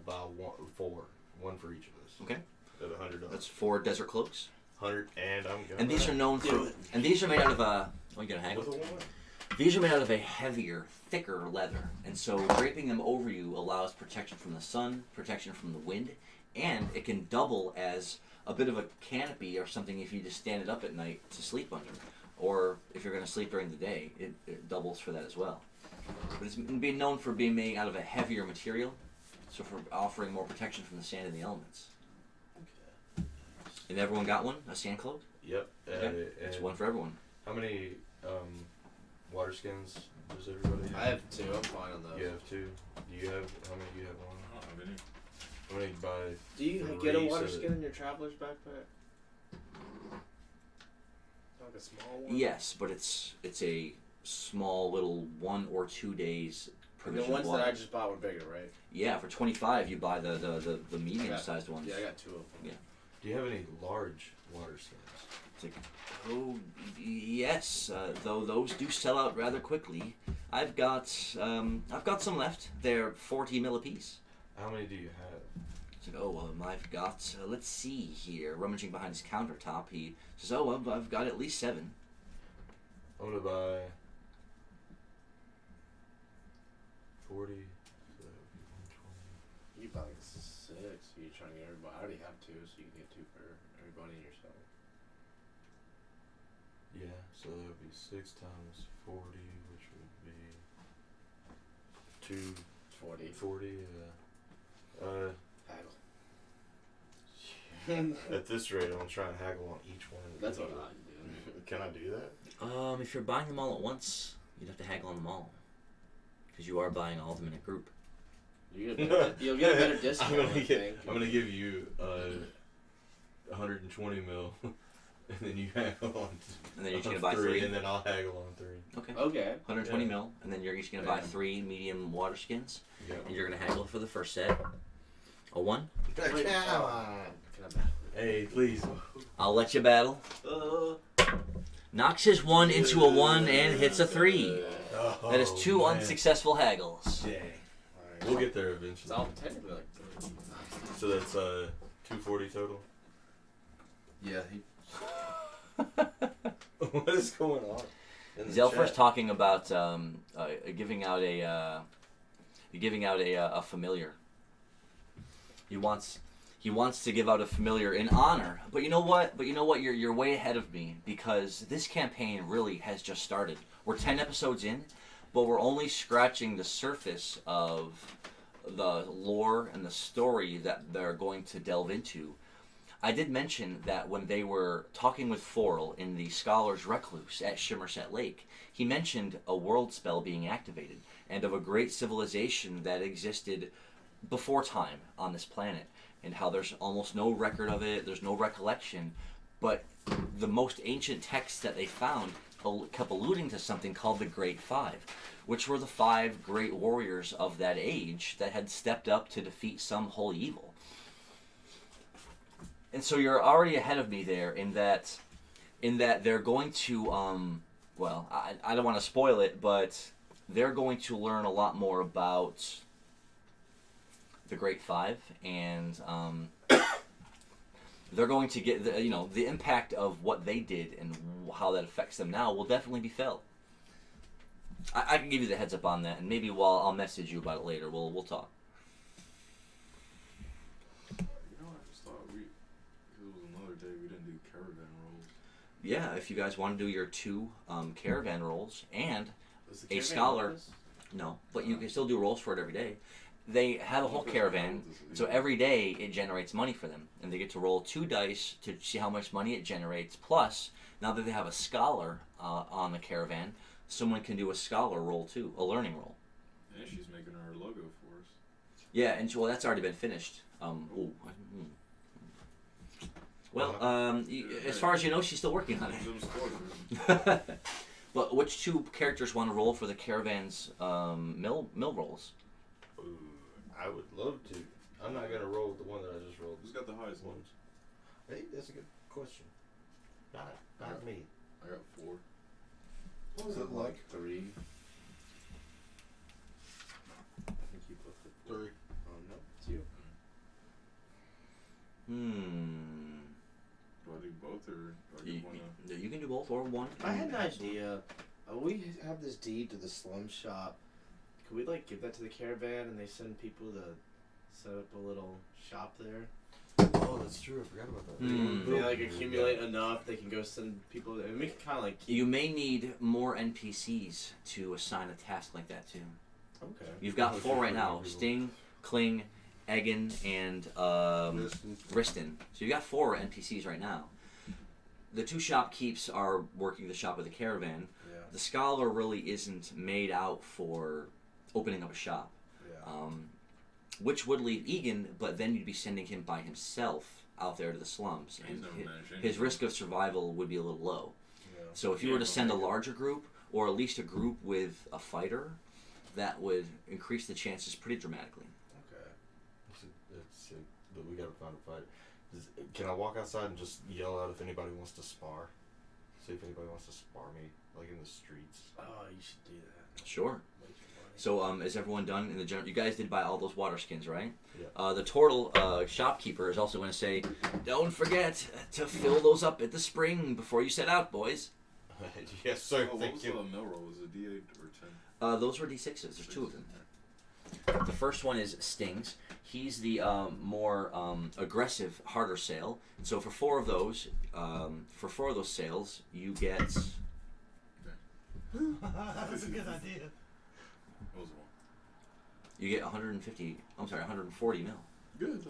Speaker 2: buy one for each of us.
Speaker 3: Okay.
Speaker 2: At $100.
Speaker 3: That's 4 desert cloaks.
Speaker 2: 100, and I'm gonna.
Speaker 3: And these are known for. And these are made out of a. Oh, you gotta hang.
Speaker 2: With a one.
Speaker 3: These are made out of a heavier, thicker leather, and so draping them over you allows protection from the sun, protection from the wind, and it can double as a bit of a canopy or something if you just stand it up at night to sleep under, or if you're going to sleep during the day, it doubles for that as well. But it's been known for being made out of a heavier material, so for offering more protection from the sand and the elements.
Speaker 2: Okay.
Speaker 3: And everyone got one? A sand cloak?
Speaker 2: Yep.
Speaker 3: Okay. It's one for everyone.
Speaker 2: How many water skins does everybody have?
Speaker 4: I have 2. I'm fine on those.
Speaker 2: You have 2. Do you have? How many do you have? One.
Speaker 5: I don't have any.
Speaker 2: How many buy?
Speaker 4: Do you get a water skin in your traveler's backpack? Like a small one?
Speaker 3: Yes, but it's a small little 1 or 2 days
Speaker 4: And the
Speaker 3: provision
Speaker 4: ones
Speaker 3: of water.
Speaker 4: that I just bought were bigger, right?
Speaker 3: Yeah, for 25 you buy the medium-sized ones.
Speaker 4: Yeah, I got 2 of them.
Speaker 3: Yeah.
Speaker 2: Do you have any large water skins?
Speaker 3: It's like, oh yes, though those do sell out rather quickly. I've got some left. They're 40 mil apiece.
Speaker 2: How many do you have?
Speaker 3: It's like, I've got. Let's see here. Rummaging behind his countertop, he says, I've got at least 7.
Speaker 2: I'm gonna buy 40. So that would be 120.
Speaker 4: You buy like 6. You're trying to get everybody. I already have 2, so you can get 2 for everybody and yourself.
Speaker 2: Yeah, so that would be 6 times 40, which would be
Speaker 4: 40.
Speaker 2: 40.
Speaker 4: Haggle.
Speaker 2: At this rate, I'm gonna try and haggle on each one.
Speaker 4: That's what I'm doing.
Speaker 2: Can I do that?
Speaker 3: If you're buying them all at once, you'd have to haggle on them all, because you are buying all of them in a group.
Speaker 4: You'll get a better discount.
Speaker 2: I'm gonna give you 120 mil, and then you haggle on.
Speaker 3: And then you're gonna buy 3,
Speaker 2: 3, and then I'll haggle on 3.
Speaker 3: Okay.
Speaker 4: Okay.
Speaker 3: 120
Speaker 2: Yeah.
Speaker 3: mil, and then you're each gonna buy 3 medium water skins,
Speaker 2: Yeah.
Speaker 3: and you're gonna haggle for the first set. A 1.
Speaker 2: Come on.
Speaker 4: Can I battle?
Speaker 2: Hey, please.
Speaker 3: I'll let you battle. Knocks his 1 into a 1 and hits a 3.
Speaker 2: Oh,
Speaker 3: That is 2
Speaker 2: man.
Speaker 3: unsuccessful haggles.
Speaker 2: Dang.
Speaker 4: Alright.
Speaker 2: We'll get there
Speaker 4: It's
Speaker 2: eventually.
Speaker 4: all technically like 30.
Speaker 2: So that's 240 total.
Speaker 1: Yeah,
Speaker 2: What is going on? in the
Speaker 3: Zelfer's
Speaker 2: chat?
Speaker 3: talking about giving out a familiar. He wants to give out a familiar in honor. But you know what? You're way ahead of me, because this campaign really has just started. We're 10 episodes in, but we're only scratching the surface of the lore and the story that they're going to delve into. I did mention that when they were talking with Forel in the Scholar's Recluse at Shimmerset Lake, he mentioned a world spell being activated, and of a great civilization that existed before time on this planet, and how there's almost no record of it, there's no recollection, but the most ancient texts that they found kept alluding to something called the Great Five, which were the 5 great warriors of that age that had stepped up to defeat some holy evil. And so you're already ahead of me there in that they're going to, I don't want to spoil it, but they're going to learn a lot more about the Great Five, and they're going to get the impact of what they did and how that affects them now will definitely be felt. I can give you the heads up on that, and maybe I'll message you about it later. We'll talk.
Speaker 5: You know, I just thought it was another day we didn't do caravan rolls.
Speaker 3: Yeah, if you guys want to do your 2 caravan rolls and
Speaker 4: Was the
Speaker 3: A
Speaker 4: caravan
Speaker 3: scholar.
Speaker 4: bonus?
Speaker 3: no, but you can still do rolls for it every day. They have a whole caravan, so every day it generates money for them, and they get to roll 2 dice to see how much money it generates. Plus, now that they have a scholar on the caravan, someone can do a scholar roll too, a learning roll.
Speaker 5: And she's making her logo for us.
Speaker 3: Yeah, and that's already been finished. As far as you know, she's still working on
Speaker 5: Them scores,
Speaker 3: it. But which 2 characters want to roll for the caravan's mill rolls?
Speaker 2: Ooh, I would love to. I'm not gonna roll with the one that I just rolled.
Speaker 5: Who's got the highest ones?
Speaker 2: Hey, that's a good question. Not me.
Speaker 5: I got 4.
Speaker 1: What was it like?
Speaker 4: 3. I think you both did
Speaker 1: 3.
Speaker 4: Oh no, it's you.
Speaker 5: Do I do both or do I get one?
Speaker 3: You can do both or one.
Speaker 4: I had an idea. We have this deed to the slum shop. Could we like give that to the caravan and they send people to set up a little shop there?
Speaker 2: Oh, that's true. I forgot about that.
Speaker 4: They like accumulate enough, they can go send people. And we can kind of like.
Speaker 3: You may need more NPCs to assign a task like that to.
Speaker 4: Okay.
Speaker 3: You've got 4 right now: Sting, Kling, Egan, and Riston. So you got 4 NPCs right now. The 2 shopkeepers are working the shop with the caravan.
Speaker 4: Yeah.
Speaker 3: The scholar really isn't made out for opening up a shop.
Speaker 4: Yeah.
Speaker 3: Which would leave Egan, but then you'd be sending him by himself out there to the slums,
Speaker 5: He's
Speaker 3: and
Speaker 5: never managed
Speaker 3: his
Speaker 5: anything.
Speaker 3: risk of survival would be a little low.
Speaker 4: Yeah.
Speaker 3: So if you were to send a larger group, or at least a group with a fighter, that would increase the chances pretty dramatically.
Speaker 4: Okay.
Speaker 2: But we gotta find a fight. Can I walk outside and just yell out if anybody wants to spar? See if anybody wants to spar me, like in the streets.
Speaker 4: Oh, you should do that.
Speaker 3: Sure.
Speaker 4: Make some
Speaker 3: So is everyone done in the general? You guys did buy all those water skins, right?
Speaker 2: Yeah.
Speaker 3: The turtle shopkeeper is also going to say, don't forget to fill those up at the spring before you set out, boys.
Speaker 2: Yes, sir.
Speaker 5: Oh, what
Speaker 2: Thank
Speaker 5: was
Speaker 2: you.
Speaker 5: the mill roll? Was it D8 or 10?
Speaker 3: Those were D6s. There's 2 of them. The first one is Stings. He's the more aggressive, harder sale. So for 4 of those, sales, you get.
Speaker 2: That's a good idea.
Speaker 5: What was the one?
Speaker 3: You get 140 mil.
Speaker 5: Good.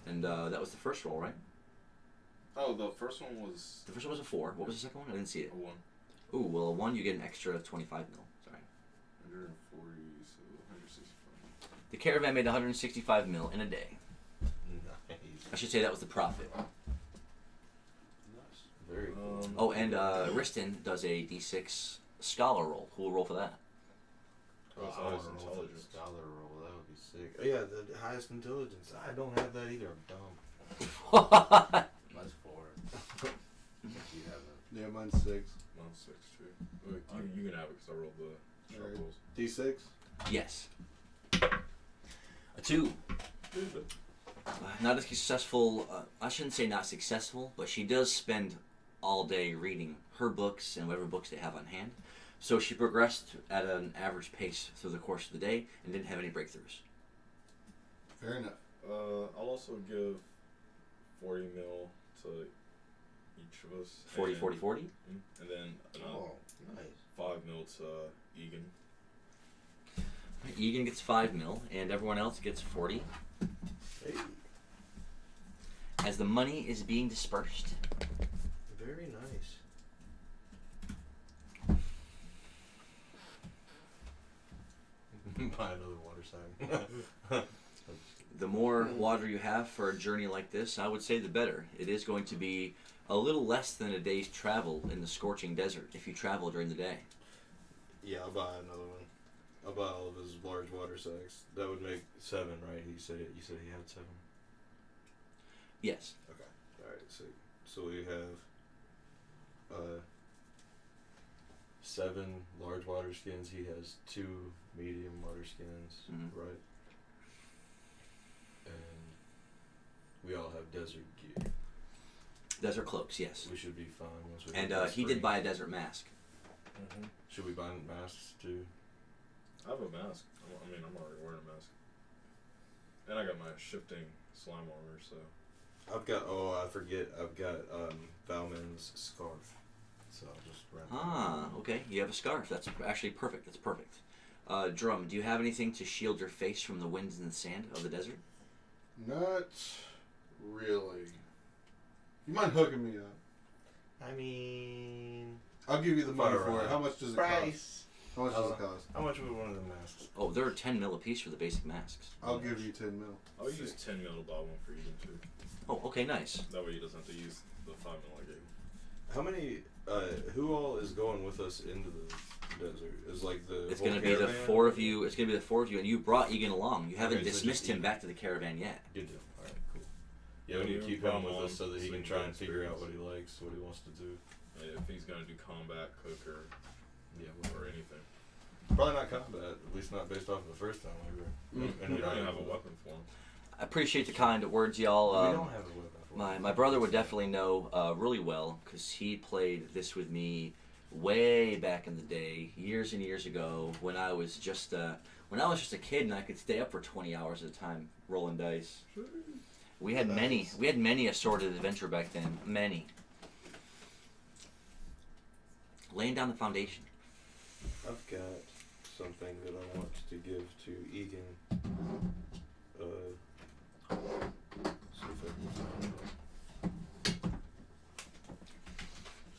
Speaker 3: And that was the first roll, right?
Speaker 5: Oh, the first one was
Speaker 3: The first one was a 4. What was the second one? I didn't see it.
Speaker 5: a 1.
Speaker 3: Ooh, well, a 1 you get an extra 25 mil. Sorry.
Speaker 5: 140, so 165.
Speaker 3: The caravan made 165 mil in a day.
Speaker 2: Nice.
Speaker 3: I should say that was the profit.
Speaker 4: Nice.
Speaker 2: Very cool.
Speaker 3: Oh, and Riston does a D6 scholar roll. Who will roll for that?
Speaker 5: Oh, it's
Speaker 2: I
Speaker 5: always
Speaker 2: don't know if
Speaker 5: intelligence.
Speaker 2: it's Scholar roll, that would be sick. Oh, yeah, the highest intelligence. I don't have that either. I'm dumb.
Speaker 4: Mine's 4. You have it.
Speaker 1: Yeah, mine's 6.
Speaker 5: Mine's 6 too. Wait, you can have it because I rolled the sharp
Speaker 1: Alright.
Speaker 5: rolls.
Speaker 1: D6?
Speaker 3: Yes. A 2. Not as successful. I shouldn't say not successful, but she does spend all day reading her books and whatever books they have on hand. So she progressed at an average pace through the course of the day and didn't have any breakthroughs.
Speaker 1: Fair enough.
Speaker 5: I'll also give 40 mil to each of us.
Speaker 3: 40,
Speaker 5: and,
Speaker 3: 40, 40?
Speaker 5: And then
Speaker 4: Oh, nice.
Speaker 5: 5 mil to Egan.
Speaker 3: Egan gets 5 mil, and everyone else gets 40.
Speaker 2: Hey,
Speaker 3: As the money is being dispersed,
Speaker 2: very nice. Buy another water sign.
Speaker 3: the more water you have for a journey like this, I would say the better. It is going to be a little less than a day's travel in the scorching desert if you travel during the day.
Speaker 2: Yeah, I'll buy another one. I'll buy all of his large water sacks. That would make 7, right? You said he had 7.
Speaker 3: Yes.
Speaker 2: Okay. All right. So we have 7 large water skins. He has 2 medium water skins,
Speaker 3: Mhm.
Speaker 2: right? And we all have desert gear.
Speaker 3: Desert cloaks, yes.
Speaker 2: We should be fine once we.
Speaker 3: And
Speaker 2: hit the
Speaker 3: he did
Speaker 2: spring.
Speaker 3: buy a desert mask.
Speaker 4: Mm-hmm.
Speaker 2: Should we buy masks too?
Speaker 5: I have a mask. I mean, I'm already wearing a mask. And I got my shifting slime armor, so.
Speaker 2: I've got. Oh, I forget. I've got Valman's scarf. So I'll just wrap.
Speaker 3: Ah, okay. You have a scarf. That's actually perfect. That's perfect. Drum, do you have anything to shield your face from the winds and the sand of the desert?
Speaker 1: Not really. You mind hooking me up?
Speaker 2: I mean,
Speaker 1: I'll give you the money
Speaker 2: Fire
Speaker 1: for it.
Speaker 2: out.
Speaker 1: How much does it cost?
Speaker 2: price.
Speaker 1: How much does it cost?
Speaker 2: How much would one of the masks?
Speaker 3: Oh, they're 10 mil a piece for the basic masks.
Speaker 1: I'll give you 10 mil.
Speaker 5: I'll use 10 mil to buy one for Egan too.
Speaker 3: Oh, okay, nice.
Speaker 5: That way he doesn't have to use the 5 mil I gave him.
Speaker 2: How many? Who all is going with us into the desert? Is like the.
Speaker 3: It's
Speaker 2: whole
Speaker 3: going to be the
Speaker 2: caravan?
Speaker 3: 4 of you. It's going to be the 4 of you, and you brought Egan along. You haven't
Speaker 2: Okay, so
Speaker 3: dismissed
Speaker 2: just
Speaker 3: him
Speaker 2: Egan.
Speaker 3: back to the caravan yet.
Speaker 2: Good deal. All right, cool. Yeah, we need to keep him with us so that he
Speaker 5: So
Speaker 2: can
Speaker 5: he
Speaker 2: try
Speaker 5: can
Speaker 2: and figure out
Speaker 5: experience.
Speaker 2: what he likes, what he wants to do.
Speaker 5: If he's gonna do combat, cook, or anything.
Speaker 2: Probably not combat, at least not based off of the first time we were.
Speaker 5: And we don't have a weapon for him.
Speaker 3: I appreciate the kind words, y'all.
Speaker 2: We don't have a weapon for him.
Speaker 3: My brother would definitely know really well because he played this with me way back in the day, years and years ago, when I was just a kid and I could stay up for 20 hours at a time rolling dice. We had many assorted adventure back then, many. Laying down the foundation.
Speaker 2: I've got something that I want to give to Egan. See if I can find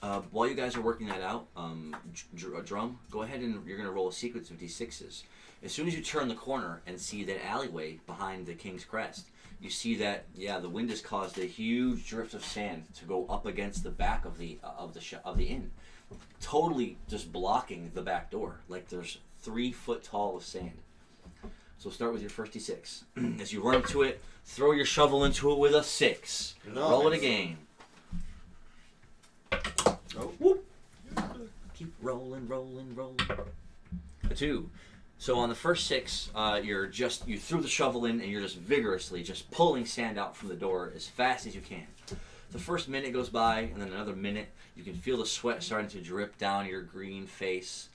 Speaker 2: it.
Speaker 3: While you guys are working that out, Drum, go ahead and you're going to roll a sequence of d6s. As soon as you turn the corner and see that alleyway behind the King's Crest, you see that the wind has caused a huge drift of sand to go up against the back of the inn, totally just blocking the back door. Like there's 3 foot tall of sand. So start with your first d6. As you run up to it, throw your shovel into it with a 6.
Speaker 2: Nice.
Speaker 3: Roll it again.
Speaker 2: Oh.
Speaker 3: Whoop. Keep rolling. A 2. So on the first 6, you threw the shovel in and you're just vigorously just pulling sand out from the door as fast as you can. The first minute goes by, and then another minute. You can feel the sweat starting to drip down your green face.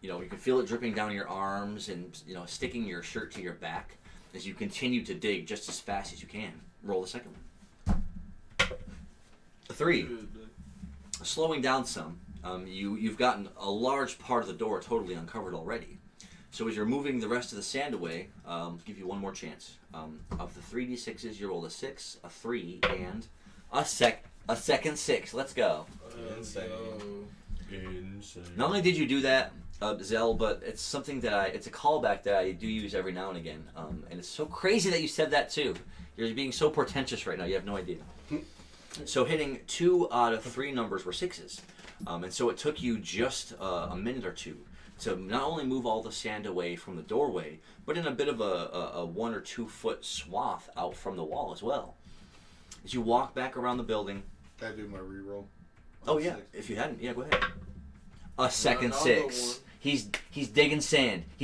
Speaker 3: You can feel it dripping down your arms and sticking your shirt to your back as you continue to dig just as fast as you can. Roll the second one. A 3. Slowing down some. You've gotten a large part of the door totally uncovered already. So as you're moving the rest of the sand away, I'll give you one more chance. Of the 3d6s, you roll a 6, a 3, and a second 6. Let's go.
Speaker 2: Insane.
Speaker 3: Not only did you do that, Zell, but it's something it's a callback that I do use every now and again. And it's so crazy that you said that too. You're being so pretentious right now, you have no idea. So hitting 2 out of 3 numbers were 6s. And so it took you just a minute or 2 to not only move all the sand away from the doorway, but in a bit of a 1 or 2 foot swath out from the wall as well. As you walk back around the building.
Speaker 1: I do my reroll.
Speaker 3: Oh yeah, if you hadn't, go ahead. A second
Speaker 4: Another
Speaker 3: 6.
Speaker 4: one.
Speaker 3: He's digging sand. A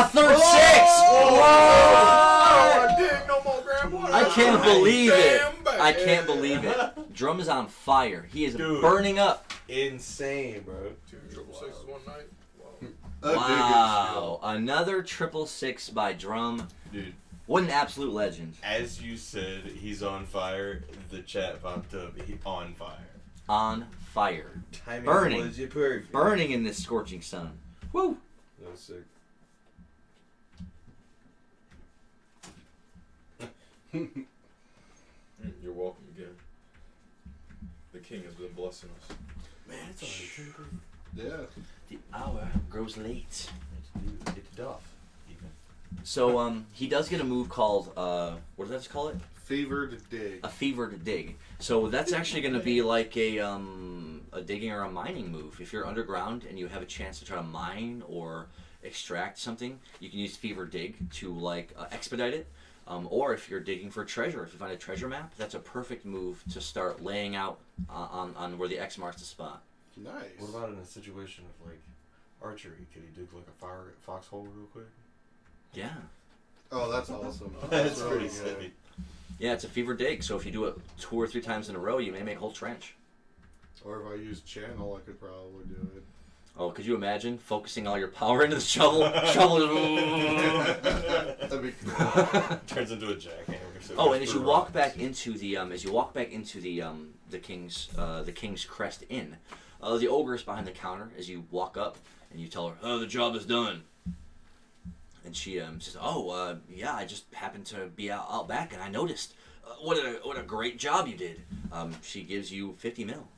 Speaker 3: third 6!
Speaker 5: Oh,
Speaker 3: Whoa!
Speaker 5: I dig no more grandpa.
Speaker 3: I can't believe it.
Speaker 5: Damn bad.
Speaker 3: I can't believe it. Drum is on fire. He is
Speaker 2: Dude.
Speaker 3: burning up.
Speaker 2: Insane, bro.
Speaker 5: 2 triple sixes one night.
Speaker 3: Wow. Another 666 by Drum.
Speaker 2: Dude,
Speaker 3: What an absolute legend.
Speaker 2: as you said, he's on fire. The chat popped up. On fire.
Speaker 3: On fire.
Speaker 2: Timing
Speaker 3: Burning.
Speaker 2: was perfect.
Speaker 3: Burning in this scorching sun. Woo!
Speaker 2: That was sick.
Speaker 5: You're welcome again. The king has been blessing us.
Speaker 2: Man, it's already tripping.
Speaker 1: Yeah.
Speaker 3: The hour grows late.
Speaker 2: It's duff. Even.
Speaker 3: So he does get a move called what did that call it?
Speaker 1: Fevered dig.
Speaker 3: A fevered dig. So that's actually going to be like a digging or a mining move. If you're underground and you have a chance to try to mine or extract something, you can use fevered dig to expedite it. Or if you're digging for treasure, if you find a treasure map, that's a perfect move to start laying out on where the X marks the spot.
Speaker 1: Nice.
Speaker 2: What about in a situation of archery? Could he dig a foxhole real quick?
Speaker 3: Yeah.
Speaker 1: Oh, that's awesome.
Speaker 2: That's
Speaker 1: really
Speaker 2: pretty sick.
Speaker 3: Yeah, it's a fever dig, so if you do it 2 or 3 times in a row, you may make a whole trench.
Speaker 1: Or if I use channel, I could probably do it.
Speaker 3: Oh, could you imagine focusing all your power into the shovel?
Speaker 1: That'd be cool.
Speaker 2: Turns into a jackhammer. So
Speaker 3: Oh, and as you walk back into the King's Crest Inn, the ogre is behind the counter as you walk up, and you tell her, "Oh, the job is done." And she says, "Oh, yeah, I just happened to be out back, and I noticed. What a great job you did." She gives you 50 mil.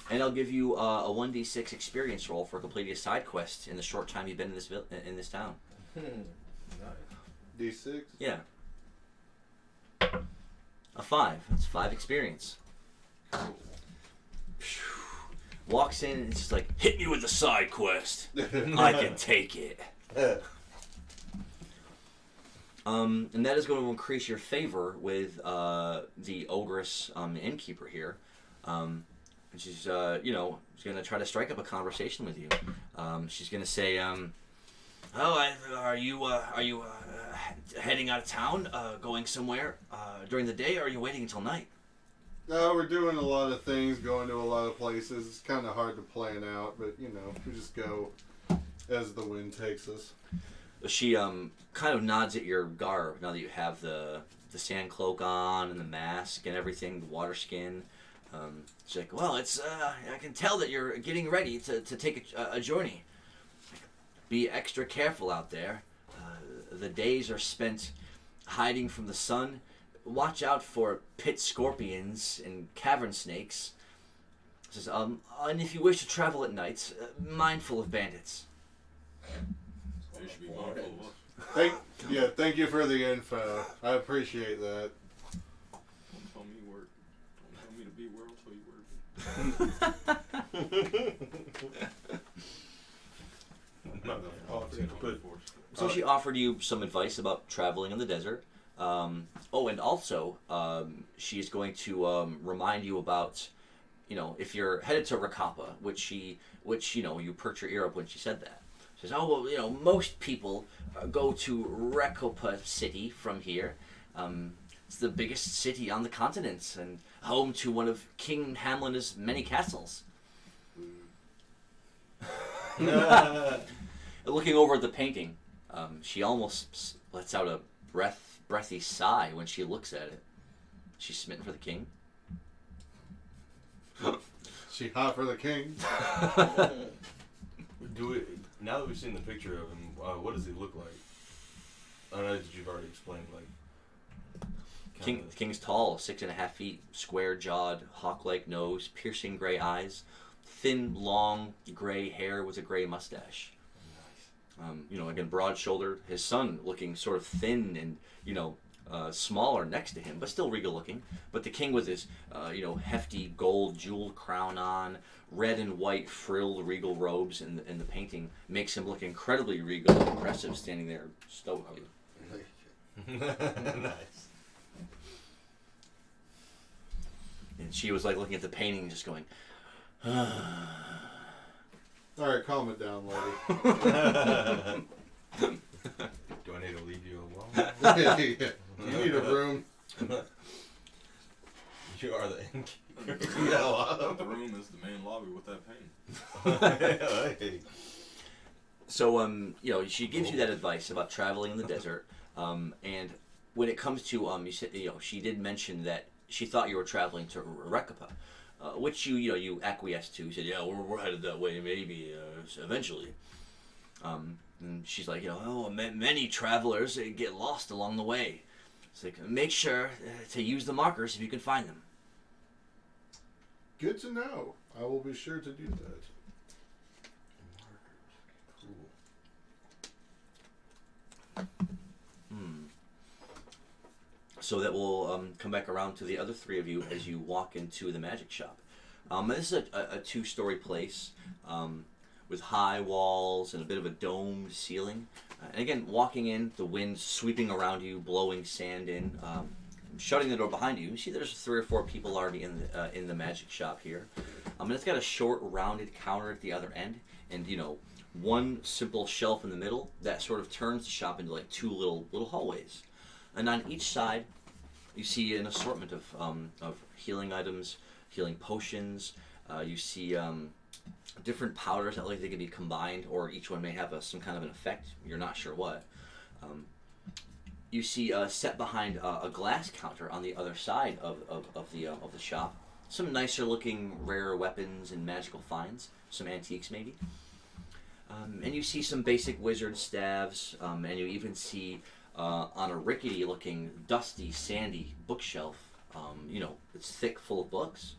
Speaker 3: And I'll give you a 1d6 experience roll for completing a side quest in the short time you've been in this town.
Speaker 4: Nice.
Speaker 1: D6?
Speaker 3: Yeah. A 5. That's 5 experience. Walks in and it's just like, hit me with the side quest. I can take it. And that is going to increase your favor with the ogress innkeeper here. And she's, she's going to try to strike up a conversation with you. She's going to say, are you heading out of town, going somewhere during the day, or are you waiting until night?
Speaker 1: No, we're doing a lot of things, going to a lot of places. It's kind of hard to plan out, but, we just go as the wind takes us.
Speaker 3: She kind of nods at your garb now that you have the sand cloak on and the mask and everything, the water skin. She's like, well, it's I can tell that you're getting ready to take a journey. Be extra careful out there. The days are spent hiding from the sun. Watch out for pit scorpions and cavern snakes. Says, and if you wish to travel at night, mindful of bandits.
Speaker 5: You should be mindful of us.
Speaker 1: Thank you for the info. I appreciate that.
Speaker 5: Don't tell me work. Don't tell me to be where I'll tell you work.
Speaker 3: So she offered you some advice about traveling in the desert. And also she's going to remind you about, if you're headed to Rekoppa, which you perked your ear up when she said that. She says, most people go to Rekoppa city from here. It's the biggest city on the continent and home to one of King Hamlin's many castles. Looking over at the painting, she almost lets out a breathy sigh when she looks at it. She's smitten for the king.
Speaker 1: She hot for the king.
Speaker 2: Now that we've seen the picture of him, what does he look like? I know that you've already explained,
Speaker 3: The king's tall, 6.5 feet, square-jawed, hawk-like nose, piercing gray eyes, thin, long, gray hair with a gray mustache. Again, broad-shouldered. His son looking sort of thin and, smaller next to him, but still regal-looking. But the king with his, hefty gold jeweled crown on, red and white frilled regal robes in the painting makes him look incredibly regal and impressive standing there stoically.
Speaker 2: Nice.
Speaker 3: And she was looking at the painting and just going,
Speaker 1: All right, calm it down, lady.
Speaker 2: Do I need to leave you alone?
Speaker 1: You need a room.
Speaker 2: You are the innkeeper. You got a lot of
Speaker 5: The room is the main lobby with that paint.
Speaker 2: Hey.
Speaker 3: So, she gives you that advice about traveling in the desert. And when it comes to, you said, she did mention that she thought you were traveling to Rekoppa, which you acquiesced to. You said, yeah, we're headed that way, maybe eventually. And she's like, many travelers get lost along the way. It's like, make sure to use the markers if you can find them.
Speaker 1: Good to know. I will be sure to do that.
Speaker 3: So that will come back around to the other three of you as you walk into the magic shop. This is a two-story place with high walls and a bit of a domed ceiling. And again, walking in, the wind sweeping around you, blowing sand in, shutting the door behind you. You see there's 3 or 4 people already in the magic shop here. And it's got a short, rounded counter at the other end, and one simple shelf in the middle that sort of turns the shop into 2 little hallways. And on each side, you see an assortment of healing items, healing potions. You see different powders that they can be combined, or each one may have some kind of an effect. You're not sure what. You see set behind a glass counter on the other side of the shop, some nicer looking rare weapons and magical finds, some antiques maybe. And you see some basic wizard staves, and you even see on a rickety looking, dusty, sandy bookshelf, it's thick, full of books.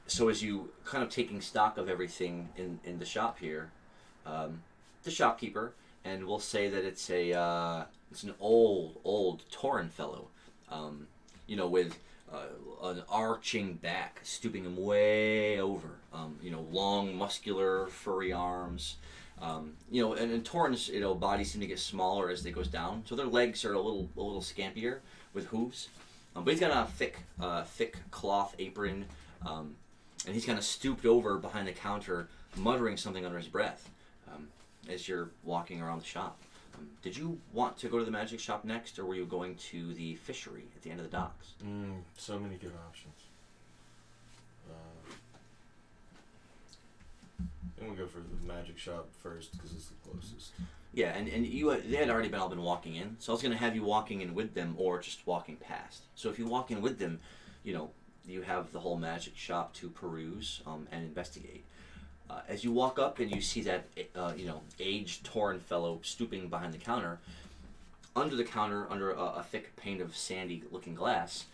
Speaker 3: So as you kind of taking stock of everything in the shop here, the shopkeeper, and we'll say that it's an old Tauren fellow, with an arching back, stooping him way over, long, muscular, furry arms, You know, and Torrens, you know, bodies seem to get smaller as they goes down, so their legs are a little scampier with hooves. But he's got a thick cloth apron, and he's kind of stooped over behind the counter, muttering something under his breath as you're walking around the shop. Did you want to go to the magic shop next, or were you going to the fishery at the end of the docks?
Speaker 2: So many good options. I'm gonna go for the magic shop first because it's the closest.
Speaker 3: Yeah, and they had already been walking in, so I was going to have you walking in with them or just walking past. So if you walk in with them, you know, you have the whole magic shop to peruse and investigate. As you walk up and you see that, you know, aged Torn fellow stooping behind the counter, under the counter, under a thick pane of sandy-looking glass,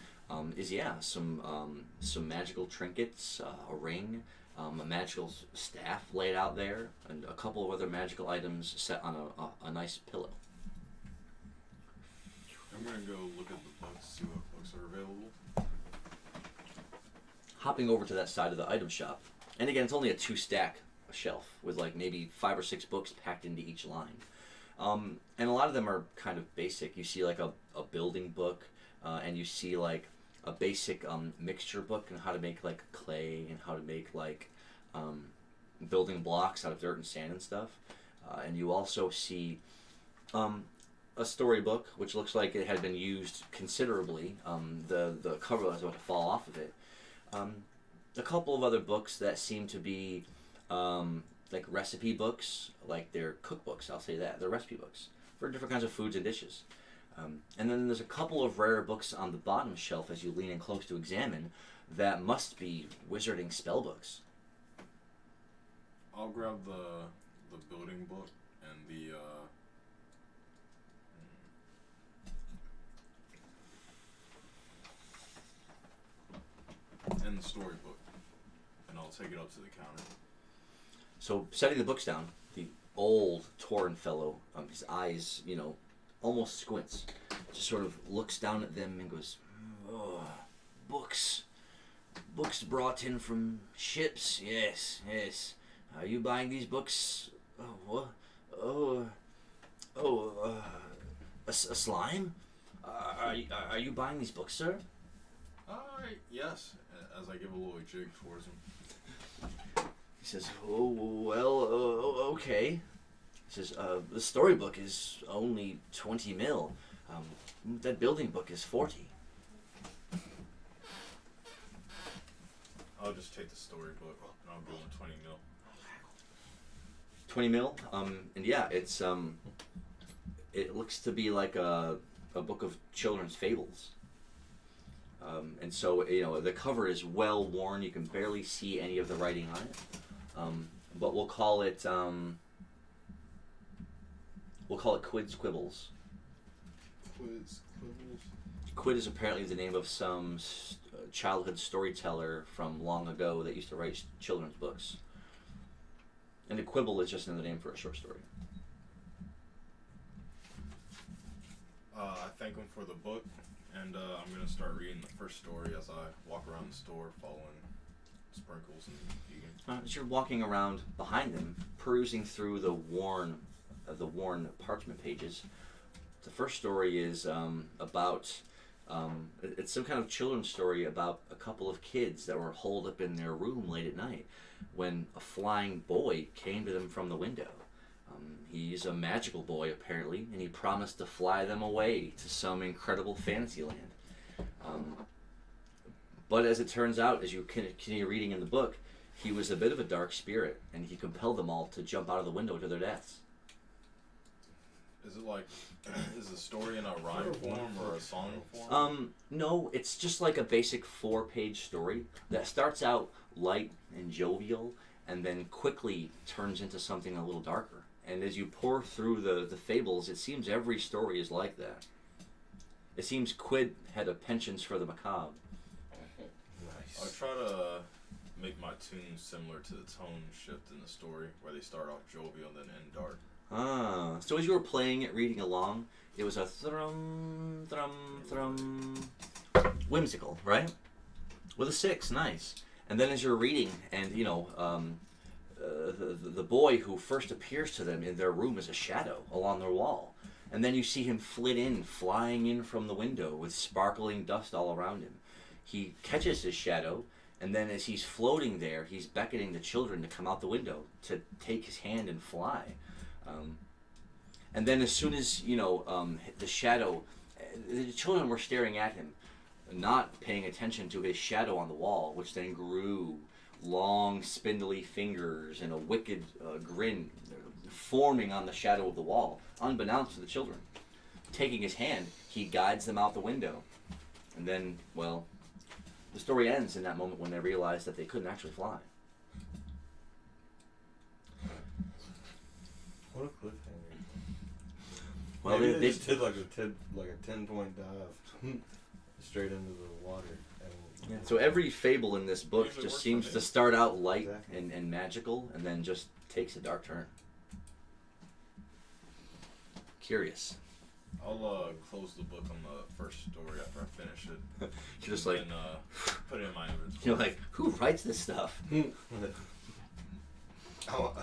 Speaker 3: is some magical trinkets, a ring, a magical staff laid out there, and a couple of other magical items set on a nice pillow.
Speaker 5: I'm gonna go look at the books, see what books are available.
Speaker 3: Hopping over to that side of the item shop, and again, it's only a 2-stack shelf with like maybe 5 or 6 books packed into each line. And a lot of them are kind of basic. You see like a building book, and you see like a basic mixture book on how to make like clay and how to make like building blocks out of dirt and sand and stuff. And you also see a storybook, which looks like it had been used considerably. The cover was about to fall off of it. A couple of other books that seem to be like recipe books, like they're cookbooks, I'll say that. They're recipe books for different kinds of foods and dishes. And then there's a couple of rare books on the bottom shelf as you lean in close to examine that must be wizarding spell books.
Speaker 5: I'll grab the building book and the storybook, and I'll take it up to the counter.
Speaker 3: So setting the books down, the old Torn fellow, his eyes, you know, almost squints, just sort of looks down at them and goes, "Oh, books brought in from ships. Yes. Are you buying these books? Oh, what? A slime? Are you buying these books, sir?"
Speaker 5: Yes, as I give a little jig towards him.
Speaker 3: He says, "Oh, well, okay." He says, "The storybook is only 20 mil. That building book is 40.
Speaker 5: I'll just take the storybook and I'll give him 20 mil.
Speaker 3: 20 mil? And yeah, it's, it looks to be like a book of children's fables. And so, you know, the cover is well worn. You can barely see any of the writing on it. But we'll call it Quid's Quibbles.
Speaker 1: Quibbles.
Speaker 3: Quid is apparently the name of some childhood storyteller from long ago that used to write children's books. And a quibble is just another name for a short story.
Speaker 5: I thank him for the book, and I'm going to start reading the first story as I walk around the store following Sprinkles and Egan.
Speaker 3: As you're walking around behind them, perusing through the worn parchment pages, the first story is about it's some kind of children's story about a couple of kids that were holed up in their room late at night when a flying boy came to them from the window. He's a magical boy apparently, and he promised to fly them away to some incredible fantasy land. But as it turns out, as you continue reading in the book, he was a bit of a dark spirit, and he compelled them all to jump out of the window to their deaths.
Speaker 5: Is it like, is the story in a rhyme form or a song form?
Speaker 3: No, it's just like a basic 4-page story that starts out light and jovial and then quickly turns into something a little darker. And as you pour through the fables, it seems every story is like that. It seems Quid had a penchant for the macabre.
Speaker 2: Nice.
Speaker 5: I'll try to make my tunes similar to the tone shift in the story, where they start off jovial and then end dark.
Speaker 3: So as you were playing it, reading along, it was a thrum, thrum, thrum, whimsical, right? With a 6, nice. And then as you're reading, and you know, the boy who first appears to them in their room as a shadow along their wall. And then you see him flying in from the window with sparkling dust all around him. He catches his shadow, and then as he's floating there, he's beckoning the children to come out the window to take his hand and fly. And then as soon as, the shadow, the children were staring at him, not paying attention to his shadow on the wall, which then grew long, spindly fingers and a wicked grin forming on the shadow of the wall, unbeknownst to the children. Taking his hand, he guides them out the window. And then, well, the story ends in that moment when they realize that they couldn't actually fly.
Speaker 2: What a cliffhanger.
Speaker 3: Well,
Speaker 2: Maybe
Speaker 3: they
Speaker 2: just did like a 10-point dive straight into the water.
Speaker 3: Yeah, so every fable in this book
Speaker 5: Usually
Speaker 3: just
Speaker 5: works
Speaker 3: seems
Speaker 5: for
Speaker 3: to
Speaker 5: me.
Speaker 3: start out light
Speaker 2: Exactly.
Speaker 3: and magical, and then just takes a dark turn. Curious.
Speaker 5: I'll close the book on the first story after I finish it.
Speaker 3: You're just like,
Speaker 5: and put it in my inventory.
Speaker 3: you're like, who writes this stuff?
Speaker 2: I want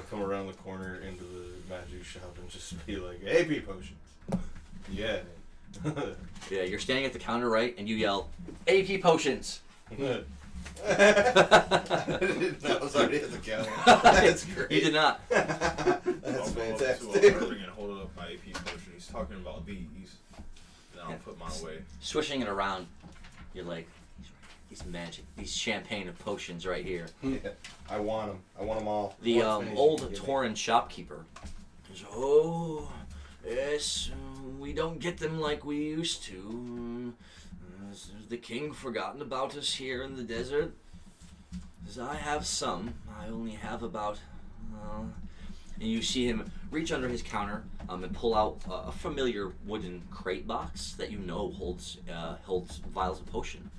Speaker 2: to come around the corner into the magic shop and just be like, AP potions. Yeah.
Speaker 3: Yeah, you're standing at the counter, right, and you yell, AP potions.
Speaker 2: I didn't know I was already at the counter. That's great.
Speaker 3: You did not.
Speaker 5: I'll
Speaker 2: That's
Speaker 5: go up
Speaker 2: fantastic.
Speaker 5: to Irving and hold up my AP potion. He's talking about these. Then I'll
Speaker 3: Yeah.
Speaker 5: put mine away.
Speaker 3: Swishing it around, you're like, these magic, these champagne of potions right here.
Speaker 2: Yeah. I want them. I want them all.
Speaker 3: The
Speaker 2: I want to finish
Speaker 3: old
Speaker 2: it. Give me-
Speaker 3: Tauren shopkeeper says, oh, yes, we don't get them like we used to. Has the king forgotten about us here in the desert? Says, I have some. I only have about... and you see him reach under his counter and pull out a familiar wooden crate box that you know holds vials of potion.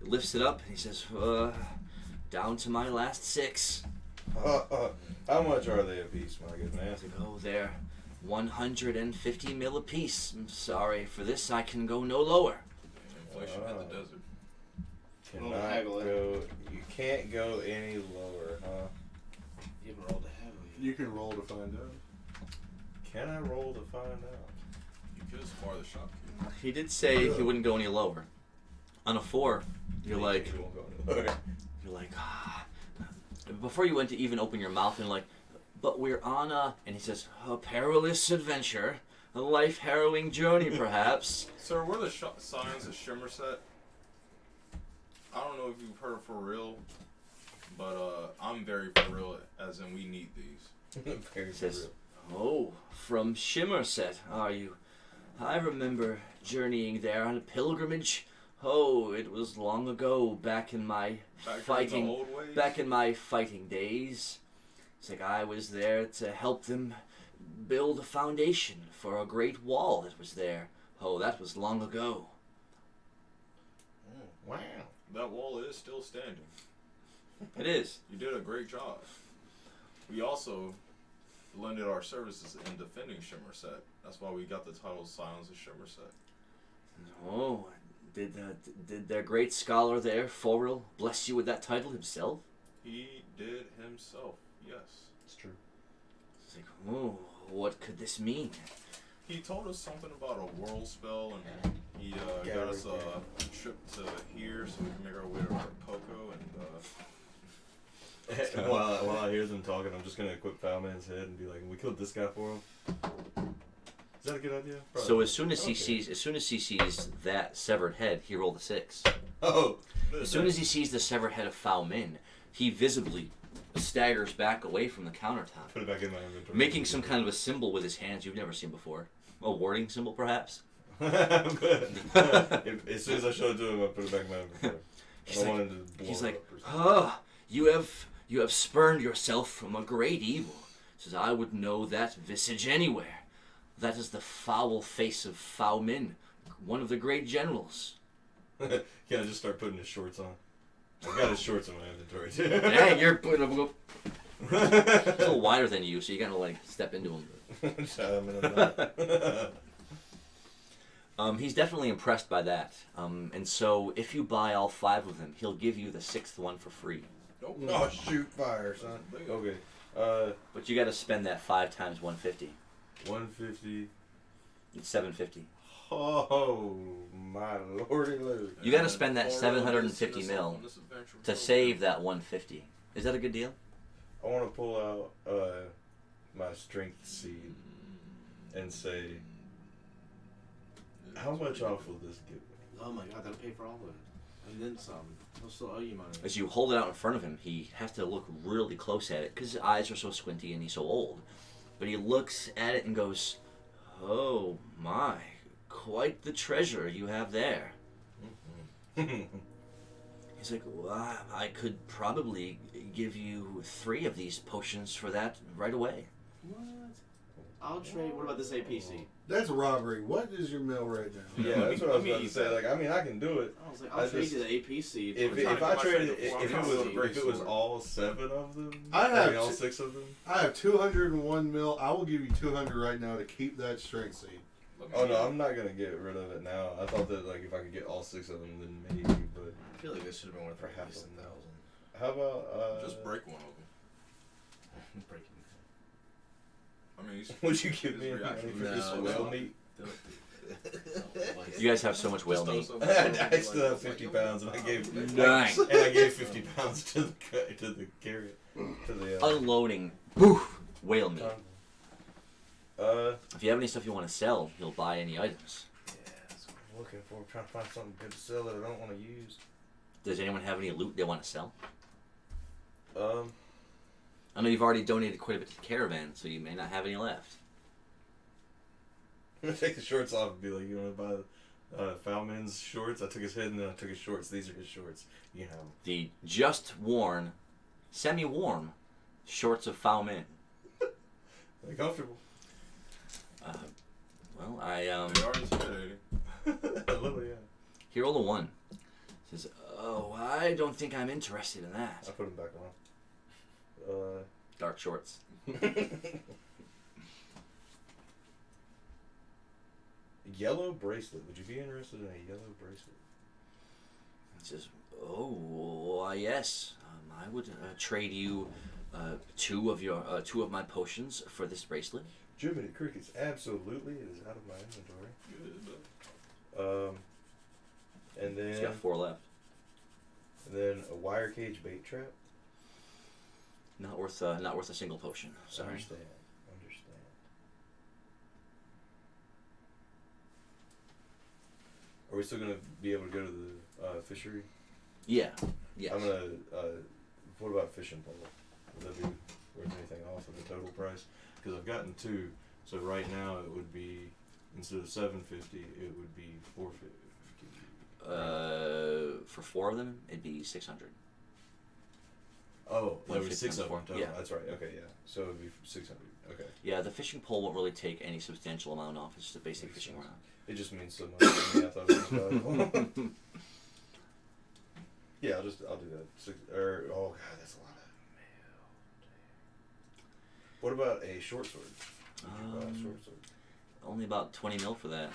Speaker 3: He lifts it up and he says, down to my last 6.
Speaker 2: How much are they a piece, my good man?
Speaker 3: Oh, they're 150 mil apiece. I'm sorry, for this I can go no lower.
Speaker 5: Inflation hit the desert.
Speaker 2: Cannot
Speaker 4: haggle it.
Speaker 2: go. You can't go any lower, huh?
Speaker 4: You haven't rolled a heavy.
Speaker 1: You can roll to find out.
Speaker 2: Can I roll to find out?
Speaker 5: You could spar the shopkeeper.
Speaker 3: He did say he wouldn't go any lower. On a 4, you're like,
Speaker 2: You won't go any lower.
Speaker 3: before you went to even open your mouth, and like, but we're on and he says, a perilous adventure, a life-harrowing journey, perhaps.
Speaker 5: Sir, we're the signs of Shimmer set. I don't know if you've heard for real, but I'm very for real, as in we need these.
Speaker 2: Very
Speaker 3: He says,
Speaker 2: real.
Speaker 3: oh, from Shimmerset, are you? I remember journeying there on a pilgrimage. Oh, it was long ago, back in my
Speaker 5: Back in the old ways.
Speaker 3: back in my fighting days. It's like I was there to help them build a foundation for a great wall that was there. Oh, that was long ago.
Speaker 2: Wow.
Speaker 5: That wall is still standing.
Speaker 3: It is.
Speaker 5: You did a great job. We also lended our services in defending Shimmerset. That's why we got the title Silence of Shimmerset.
Speaker 3: Oh, did their great scholar there, Forel, bless you with that title himself?
Speaker 5: He did himself, yes.
Speaker 2: It's true.
Speaker 3: It's like, oh, what could this mean?
Speaker 5: He told us something about a world spell, and he got us a trip to here so we can make our way to Rekoppa, and
Speaker 2: While I hear them talking, I'm just gonna equip Foulman's head and be like, "We killed this guy for him." Is that a good idea? Probably.
Speaker 3: So as soon as he
Speaker 2: Okay.
Speaker 3: sees that severed head, he rolled a 6.
Speaker 2: Oh.
Speaker 3: As soon as he sees the severed head of Foul Min, he visibly staggers back away from the countertop,
Speaker 2: Put it back in my inventory.
Speaker 3: making some kind of a symbol with his hands you've never seen before. A warding symbol, perhaps?
Speaker 2: As soon as I show it to him, I put it back in my inventory. I don't want him to blow
Speaker 3: He's
Speaker 2: it
Speaker 3: like,
Speaker 2: up or something.
Speaker 3: you have spurned yourself from a great evil. Says, I would know that visage anywhere. That is the foul face of Foul Min, one of the great generals.
Speaker 2: Can I just start putting his shorts on? I got his shorts in my inventory too.
Speaker 3: Dang, you're putting him a little wider than you, so you gotta like step into him.
Speaker 2: Shut him in the mouth.
Speaker 3: He's definitely impressed by that. And so if you buy all 5 of them, he'll give you the 6th one for free.
Speaker 5: Nope.
Speaker 1: Oh, shoot fire, son.
Speaker 2: Okay.
Speaker 3: But you got to spend that 5 times 150.
Speaker 2: 150.
Speaker 3: It's 750.
Speaker 2: Oh my lordy lord.
Speaker 3: You got to spend that 750 mil to save that 150. Is that a good deal?
Speaker 2: I want to pull out my strength seed and say, how much off will this give me?
Speaker 4: Oh my god, that'll pay for all of it. And then some. He'll still owe you money.
Speaker 3: As you hold it out in front of him, he has to look really close at it because his eyes are so squinty and he's so old. But he looks at it and goes, "Oh my, quite the treasure you have there." He's like, well, I could probably give you 3 of these potions for that right away.
Speaker 4: What? I'll trade. What about this APC?
Speaker 1: That's robbery. What is your mill right now?
Speaker 2: Yeah, that's what I was about to say. Like, I mean, I can do it.
Speaker 4: I was like, I'll trade you the APC.
Speaker 2: If I traded, if it was all 7 of them, all 6 of them.
Speaker 1: I have 201 mil. I will give you 200 right now to keep that strength seed.
Speaker 2: Oh no, I'm not gonna get rid of it now. I thought that like if I could get all 6 of them, then maybe. But
Speaker 4: I feel like this should have been worth
Speaker 2: for half
Speaker 4: $1,000.
Speaker 2: How about
Speaker 5: just break one of them.
Speaker 4: Breaking.
Speaker 5: I mean,
Speaker 2: would you give me
Speaker 5: reaction
Speaker 2: for this
Speaker 4: No,
Speaker 2: whale
Speaker 4: no.
Speaker 2: meat?
Speaker 3: You guys have so much whale meat.
Speaker 2: I still have 50 pounds, and I gave
Speaker 3: Dang.
Speaker 2: and I gave 50 pounds to the carrier to the
Speaker 3: Unloading. Boof. Whale meat.
Speaker 2: Uh,
Speaker 3: If you have any stuff you want to sell, he'll buy any items.
Speaker 2: yeah, that's what I'm looking for. I'm trying to find something good to sell that I don't want to use.
Speaker 3: Does anyone have any loot they want to sell?
Speaker 2: I
Speaker 3: I know you've already donated quite a bit to the caravan, so you may not have any left.
Speaker 2: I'm gonna take the shorts off and be like, you want to buy Foulman's shorts? I took his head and then I took his shorts. These are his shorts. You can have them.
Speaker 3: The just worn, semi-warm shorts of Foulman.
Speaker 2: They're comfortable.
Speaker 3: Well, I
Speaker 5: They are intimidating.
Speaker 2: A little, yeah.
Speaker 3: he rolled a 1. Says, "Oh, I don't think I'm interested in
Speaker 2: I
Speaker 3: that."
Speaker 2: put them back on.
Speaker 3: Dark shorts.
Speaker 2: Yellow bracelet. Would you be interested in a yellow bracelet?
Speaker 3: He says, "Oh, yes. I would trade you 2 of my potions for this bracelet."
Speaker 2: Jiminy Crickets, absolutely. It is out of my inventory. And
Speaker 3: He's
Speaker 2: then
Speaker 3: got 4 left.
Speaker 2: a wire cage bait trap.
Speaker 3: Not worth a single potion. Sorry.
Speaker 2: Understand. Are we still gonna be able to go to the fishery?
Speaker 3: Yeah. Yes.
Speaker 2: I'm gonna. What about fishing pole? Would that be worth anything off of the total price? Because I've gotten 2, so right now it would be instead of $750, it would be $450.
Speaker 3: For 4 of them, it'd be 600.
Speaker 2: Oh, there was
Speaker 3: 150
Speaker 2: 6 of them
Speaker 3: times
Speaker 2: total.
Speaker 3: 4. Yeah.
Speaker 2: That's right. Okay, yeah. So it'd be 600. Okay.
Speaker 3: Yeah, the fishing pole won't really take any substantial amount off. It's just a basic
Speaker 2: Makes
Speaker 3: fishing
Speaker 2: sense.
Speaker 3: rod.
Speaker 2: It just means so much to me. I thought it was valuable. Yeah, I'll do that. Oh god, that's a lot of mail. What about a short sword? Would you buy a short sword?
Speaker 3: Only about 20 mil for that.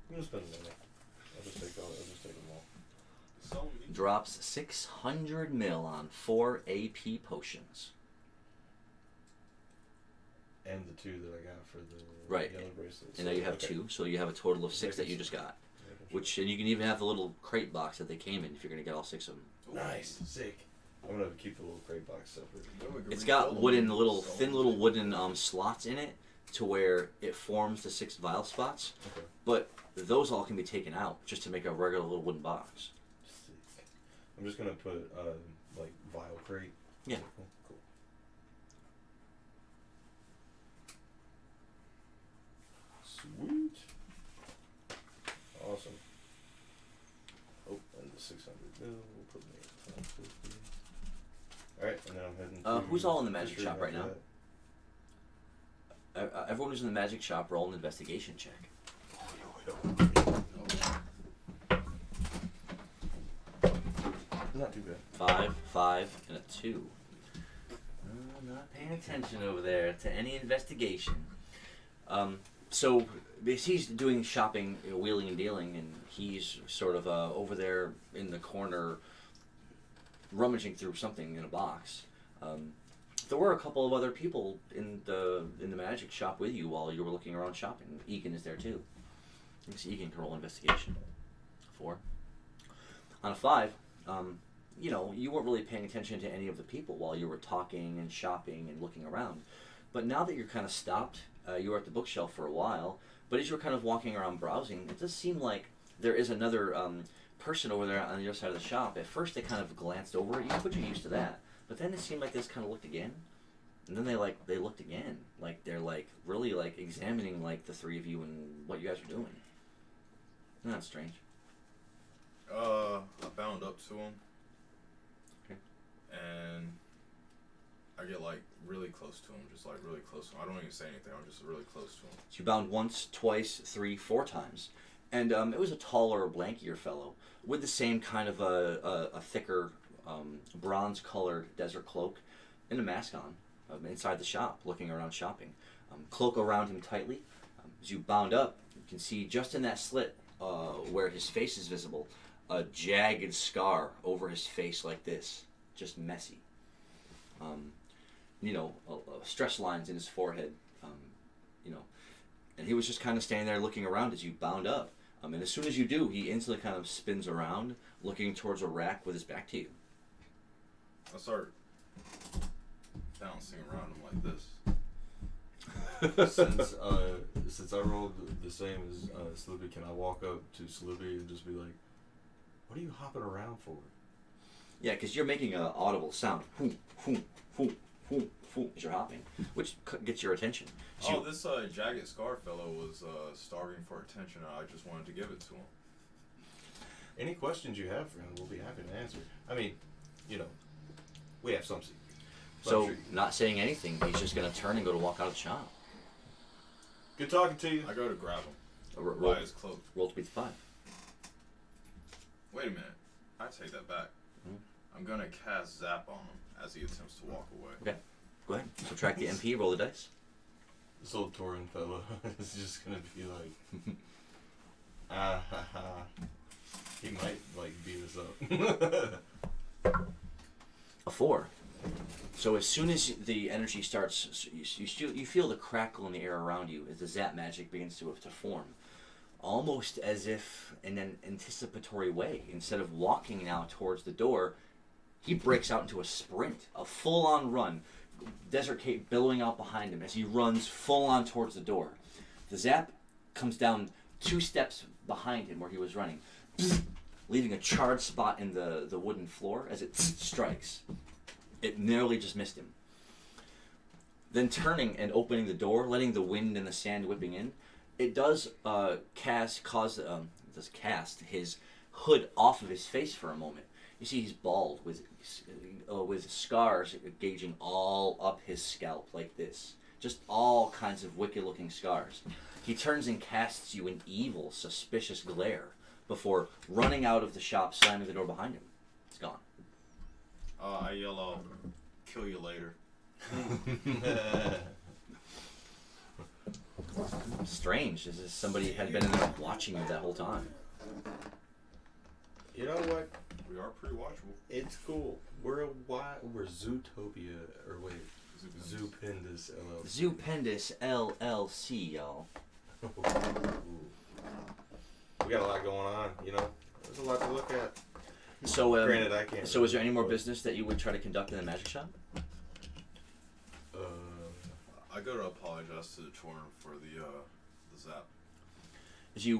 Speaker 2: I'm gonna spend money. I'll just take them all.
Speaker 5: Some meat.
Speaker 3: Drops 600 mil on 4 AP potions.
Speaker 2: And the 2 that I got for the
Speaker 3: Right.
Speaker 2: yellow bracelets.
Speaker 3: And now you have
Speaker 2: Okay.
Speaker 3: 2, so you have a total of 6 that you just got. Which, and you can even have the little crate box that they came in if you're going to get all 6 of them.
Speaker 2: Nice, sick. I'm gonna keep the little crate box separate.
Speaker 3: It's got thin little wooden slots in it to where it forms the 6 vial spots.
Speaker 2: Okay.
Speaker 3: But those all can be taken out just to make a regular little wooden box.
Speaker 2: Sick. I'm just gonna put like vial crate.
Speaker 3: Yeah.
Speaker 2: Cool. Sweet. Awesome. Oh, and the 600 mil will put me at 1050. Alright, and then I'm heading to
Speaker 3: Who's all in the magic
Speaker 2: fishery
Speaker 3: shop right
Speaker 2: after
Speaker 3: now? Everyone who's in the magic shop, roll an investigation check.
Speaker 2: Not too bad.
Speaker 3: 5, 5, and a 2. Not paying attention over there to any investigation. So he's doing shopping, wheeling and dealing, and he's sort of over there in the corner, rummaging through something in a box. There were a couple of other people in the magic shop with you while you were looking around shopping. Egan is there too. I guess Egan can roll investigation. 4. On a 5, you know, you weren't really paying attention to any of the people while you were talking and shopping and looking around. But now that you're kind of stopped, you were at the bookshelf for a while, but as you were kind of walking around browsing, it does seem like there is another person over there on the other side of the shop. At first they kind of glanced over at you, but you're used to that. But then it seemed like they just kind of looked again. And then they looked again. Like they're like really like examining like the three of you and what you guys are doing. Isn't that strange?
Speaker 5: I bound up to him.
Speaker 3: Okay.
Speaker 5: And I get like really close to him, just like really close to him. I don't even say anything. I'm just really close to him.
Speaker 3: So you bound once, twice, 3, 4 times. And it was a taller, lankier fellow with the same kind of a thicker bronze-colored desert cloak and a mask on inside the shop, looking around shopping. Cloak around him tightly. As you bound up, you can see just in that slit where his face is visible, a jagged scar over his face like this, just messy. You know, stress lines in his forehead, you know. And he was just kind of standing there looking around as you bound up. And as soon as you do, he instantly kind of spins around, looking towards a rack with his back to you.
Speaker 5: I start bouncing around him like this.
Speaker 2: Since I rolled the same as Sloopy, can I walk up to Sloopy and just be like, "What are you hopping around for?"
Speaker 3: Yeah, because you're making an audible sound. As you're hopping, which gets your attention. So
Speaker 5: This jagged scar fellow was starving for attention, and I just wanted to give it to him.
Speaker 2: Any questions you have for him, we'll be happy to answer. I mean, you know, we have some secrets.
Speaker 3: So, not saying anything, he's just going to turn and go to walk out of the shop.
Speaker 2: Good talking to you.
Speaker 5: I go to grab him
Speaker 3: Roll
Speaker 5: by his cloak.
Speaker 3: to beat the 5.
Speaker 5: Wait a minute. I take that back. I'm going to cast Zap on him as he attempts to walk away.
Speaker 3: Okay, go ahead. Subtract the MP, roll the dice.
Speaker 2: This old Torin fellow is just gonna be like, he might like beat us up.
Speaker 3: A 4. So as soon as the energy starts, you feel the crackle in the air around you as the zap magic begins to form. Almost as if in an anticipatory way. Instead of walking now towards the door, he breaks out into a sprint, a full-on run. Desert Cape billowing out behind him as he runs full-on towards the door. The zap comes down 2 steps behind him where he was running, leaving a charred spot in the wooden floor as it strikes. It narrowly just missed him. Then turning and opening the door, letting the wind and the sand whipping in, it does cast his hood off of his face for a moment. You see he's bald with scars gauging all up his scalp like this. Just all kinds of wicked-looking scars. He turns and casts you an evil, suspicious glare before running out of the shop, slamming the door behind him. It's gone.
Speaker 5: I yell out, "Kill you later."
Speaker 3: Strange, as if somebody had been in there watching you that whole time.
Speaker 2: You know what?
Speaker 5: We are pretty watchable.
Speaker 2: It's cool. We're Zootopia, or wait, Zoopendus LLC.
Speaker 3: Zoopendus LLC, y'all.
Speaker 2: We got a lot going on, you know. There's a lot to look at.
Speaker 3: So,
Speaker 2: Granted, I can't.
Speaker 3: So, is there any more business that you would try to conduct in the magic shop?
Speaker 5: I go to apologize to the Torn for the zap.
Speaker 3: As you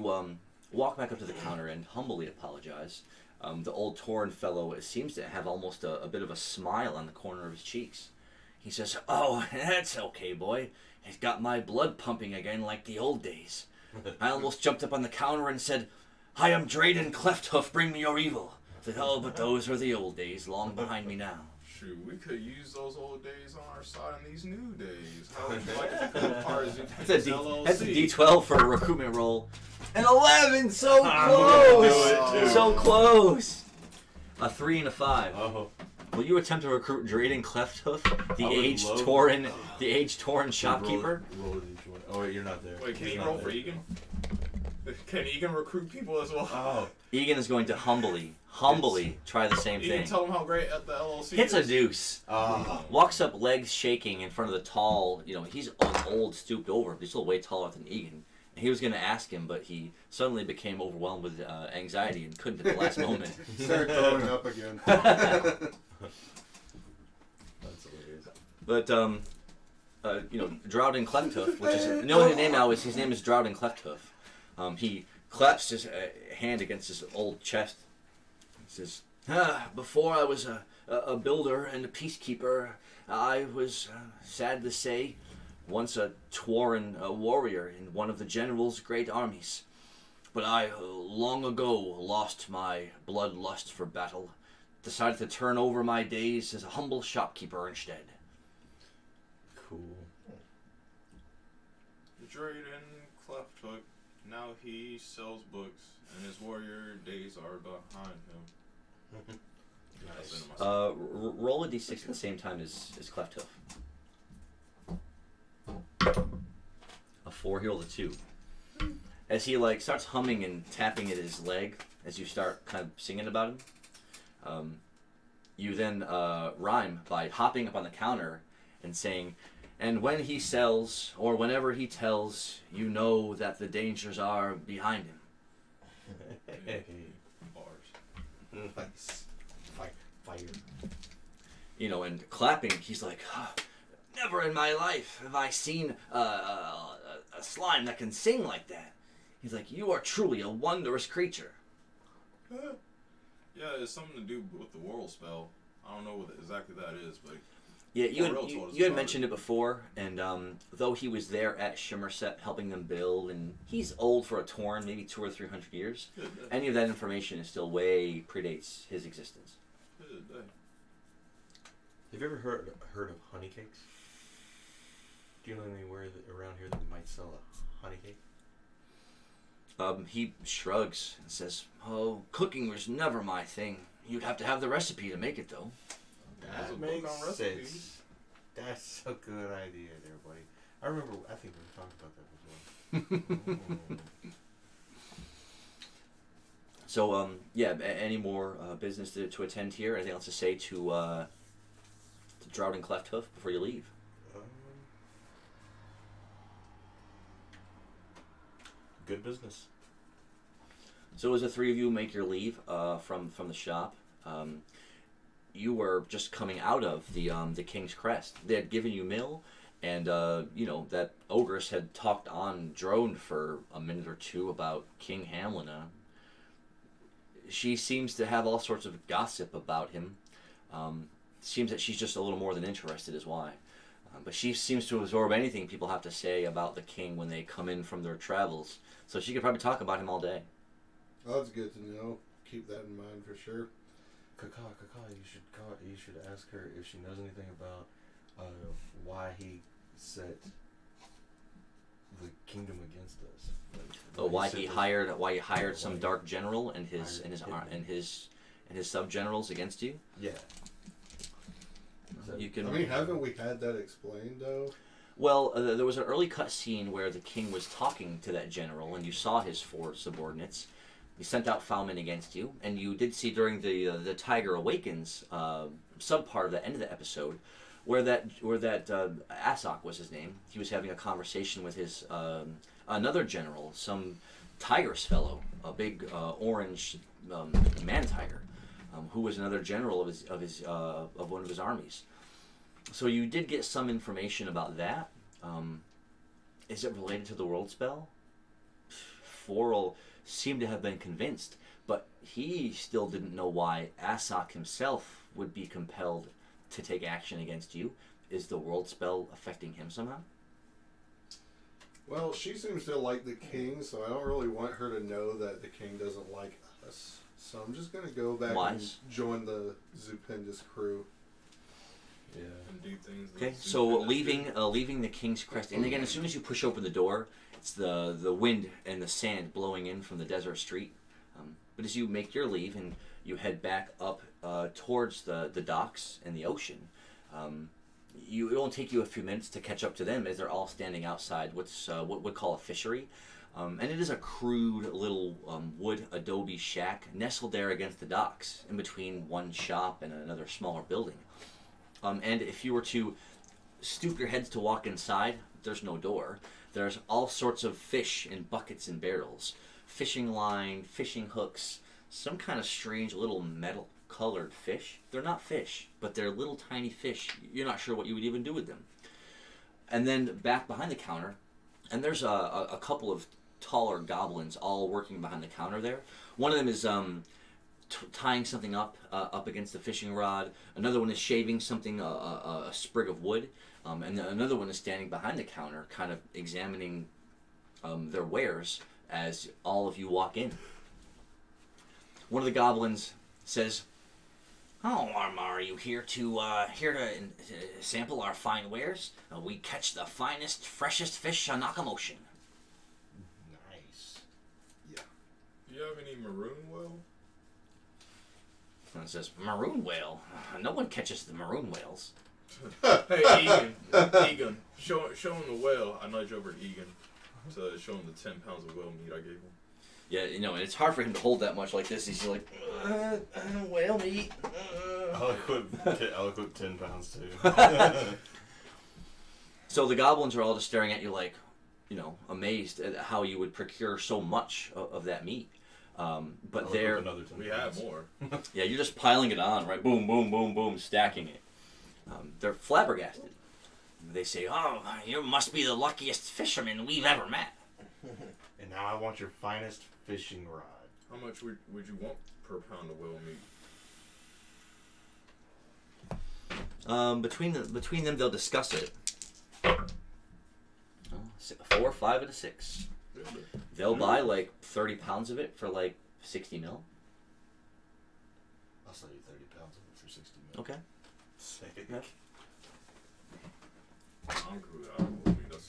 Speaker 3: walk back up to the counter and humbly apologize, the old Torn fellow seems to have almost a bit of a smile on the corner of his cheeks. He says, "Oh, that's okay, boy. It's got my blood pumping again like the old days. I almost jumped up on the counter and said, 'I am Drayden Clefthoof, bring me your evil.' I said, 'Oh, but those are the old days, long behind me now.'"
Speaker 5: Shoot, we could use those old days on our side in these new days. How would you like to become part of
Speaker 3: That's a
Speaker 5: LLC?
Speaker 3: D12 for a recruitment roll. An 11, so close!
Speaker 2: do it, too.
Speaker 3: So close! A 3 and a 5.
Speaker 2: Oh.
Speaker 3: Will you attempt to recruit Drayden Clefthoof, the
Speaker 2: I would
Speaker 3: aged
Speaker 2: love-
Speaker 3: aged Torin shopkeeper?
Speaker 2: Roll each one. Oh, wait, you're not there.
Speaker 5: Wait, can
Speaker 2: He's
Speaker 5: you
Speaker 2: not
Speaker 5: roll
Speaker 2: there.
Speaker 5: for Egan? Can Egan recruit people as well?
Speaker 2: Oh,
Speaker 3: Egan is going to humbly try the same
Speaker 5: You
Speaker 3: thing.
Speaker 5: can tell him how great at the LLC
Speaker 3: Hits
Speaker 5: is.
Speaker 3: a deuce. Walks up, legs shaking in front of the tall, he's old, stooped over, but he's still way taller than Egan. And he was going to ask him, but he suddenly became overwhelmed with anxiety and couldn't at the last moment.
Speaker 1: Start throwing up again.
Speaker 2: that's hilarious.
Speaker 3: But, Droughton Clefthoof, which is, the only name now is, his name is Droughton Clefthoof. He claps his hand against his old chest. He says, before I was a builder and a peacekeeper, I was, sad to say, once a Tauren warrior in one of the general's great armies. But I long ago lost my bloodlust for battle, decided to turn over my days as a humble shopkeeper instead.
Speaker 2: Cool.
Speaker 5: Drayden Clefthoof, now he sells books, and his warrior days are behind him.
Speaker 2: Nice.
Speaker 3: Roll a d6 at the same time as Clefthoof. A 4, he rolled a 2. As he starts humming and tapping at his leg, as you start kind of singing about him, you then rhyme by hopping up on the counter and saying, and when he sells, or whenever he tells, you know that the dangers are behind him.
Speaker 5: Bars.
Speaker 2: Nice. Fire.
Speaker 3: And clapping, he's like, never in my life have I seen a slime that can sing like that. He's like, you are truly a wondrous creature.
Speaker 5: Yeah, it's something to do with the world spell. I don't know what exactly that is, but
Speaker 3: Yeah, you
Speaker 5: Real told us
Speaker 3: had
Speaker 5: about
Speaker 3: mentioned it before, and though he was there at Shimmerset helping them build, and he's old for a Tauren, maybe 200 or 300 years, any of that information is still way predates his existence.
Speaker 2: Have you ever heard of honey cakes? Do you know anywhere around here that might sell a honey cake?
Speaker 3: He shrugs and says, "Oh, cooking was never my thing. You'd have to have the recipe to make it, though."
Speaker 5: There's a
Speaker 2: That
Speaker 5: book
Speaker 2: makes
Speaker 5: on recipes.
Speaker 2: sense. That's a good idea there, buddy. I think we talked about that before.
Speaker 3: So, any more business to attend here? Anything else to say to Droughton Clefthoof before you leave?
Speaker 2: Good business.
Speaker 3: So as the three of you make your leave from the shop, you were just coming out of the King's Crest. They had given you Mill, and that ogress had droned for a minute or two about King Hamlina. She seems to have all sorts of gossip about him. Seems that she's just a little more than interested is why. But she seems to absorb anything people have to say about the king when they come in from their travels. So she could probably talk about him all day.
Speaker 1: Oh, that's good to know. Keep that in mind for sure.
Speaker 2: Kaka, you should ask her if she knows anything about why he set the kingdom against us.
Speaker 3: Why he hired some dark general and his sub generals against you.
Speaker 2: Yeah.
Speaker 3: You can.
Speaker 1: I mean, haven't we had that explained though?
Speaker 3: Well, there was an early cut scene where the king was talking to that general, and you saw his 4 subordinates. He sent out foulmen against you, and you did see during the Tiger Awakens subpart of the end of the episode, where that Asok was his name. He was having a conversation with his another general, some tigress fellow, a big orange man tiger, who was another general of one of his armies. So you did get some information about that. Is it related to the world spell? Forel seemed to have been convinced, but he still didn't know why Asok himself would be compelled to take action against you. Is the world spell affecting him somehow?
Speaker 1: Well, she seems to like the king, so I don't really want her to know that the king doesn't like us. So I'm just going to go back and join the Zupendus crew.
Speaker 5: Yeah. And do things.
Speaker 3: Okay, so leaving the King's Crest, and again, as soon as you push open the door, it's the wind and the sand blowing in from the desert street. But as you make your leave and you head back up towards the docks and the ocean, it won't take you a few minutes to catch up to them as they're all standing outside what we call a fishery. And it is a crude little wood adobe shack nestled there against the docks in between one shop and another smaller building. And if you were to stoop your heads to walk inside, there's no door. There's all sorts of fish in buckets and barrels. Fishing line, fishing hooks, some kind of strange little metal colored fish. They're not fish, but they're little tiny fish. You're not sure what you would even do with them. And then back behind the counter, and there's a couple of taller goblins all working behind the counter there. One of them is tying something up against the fishing rod. Another one is shaving something, a sprig of wood. And another one is standing behind the counter, kind of examining their wares as all of you walk in. One of the goblins says, "Oh, are you here to sample our fine wares? We catch the finest, freshest fish on Nakamotion."
Speaker 2: Nice.
Speaker 5: Do you have any maroon whale?
Speaker 3: And it says, "Maroon whale? No one catches the maroon whales."
Speaker 5: Hey, Egan. Show him the whale. I nudge over to Egan to show him the 10 pounds of whale meat I gave him.
Speaker 3: Yeah, you know, and it's hard for him to hold that much like this. He's like, whale meat.
Speaker 2: I'll equip 10 pounds too.
Speaker 3: So the goblins are all just staring at you like, you know, amazed at how you would procure so much of that meat. But they're...
Speaker 5: We have more.
Speaker 3: Yeah, you're just piling it on, right? Boom, boom, boom, boom, stacking it. They're flabbergasted. They say, "Oh, you must be the luckiest fisherman we've ever met."
Speaker 2: And now I want your finest fishing rod.
Speaker 5: How much would you want per pound of whale meat?
Speaker 3: Between them, they'll discuss it. 4, 5, and a 6. They'll buy like 30 pounds of it for like 60 mil.
Speaker 2: I'll sell you 30 pounds of it for 60 mil.
Speaker 3: Okay.
Speaker 2: Sick.
Speaker 3: Yeah.
Speaker 5: I'm cool with that. Whale meat, that's...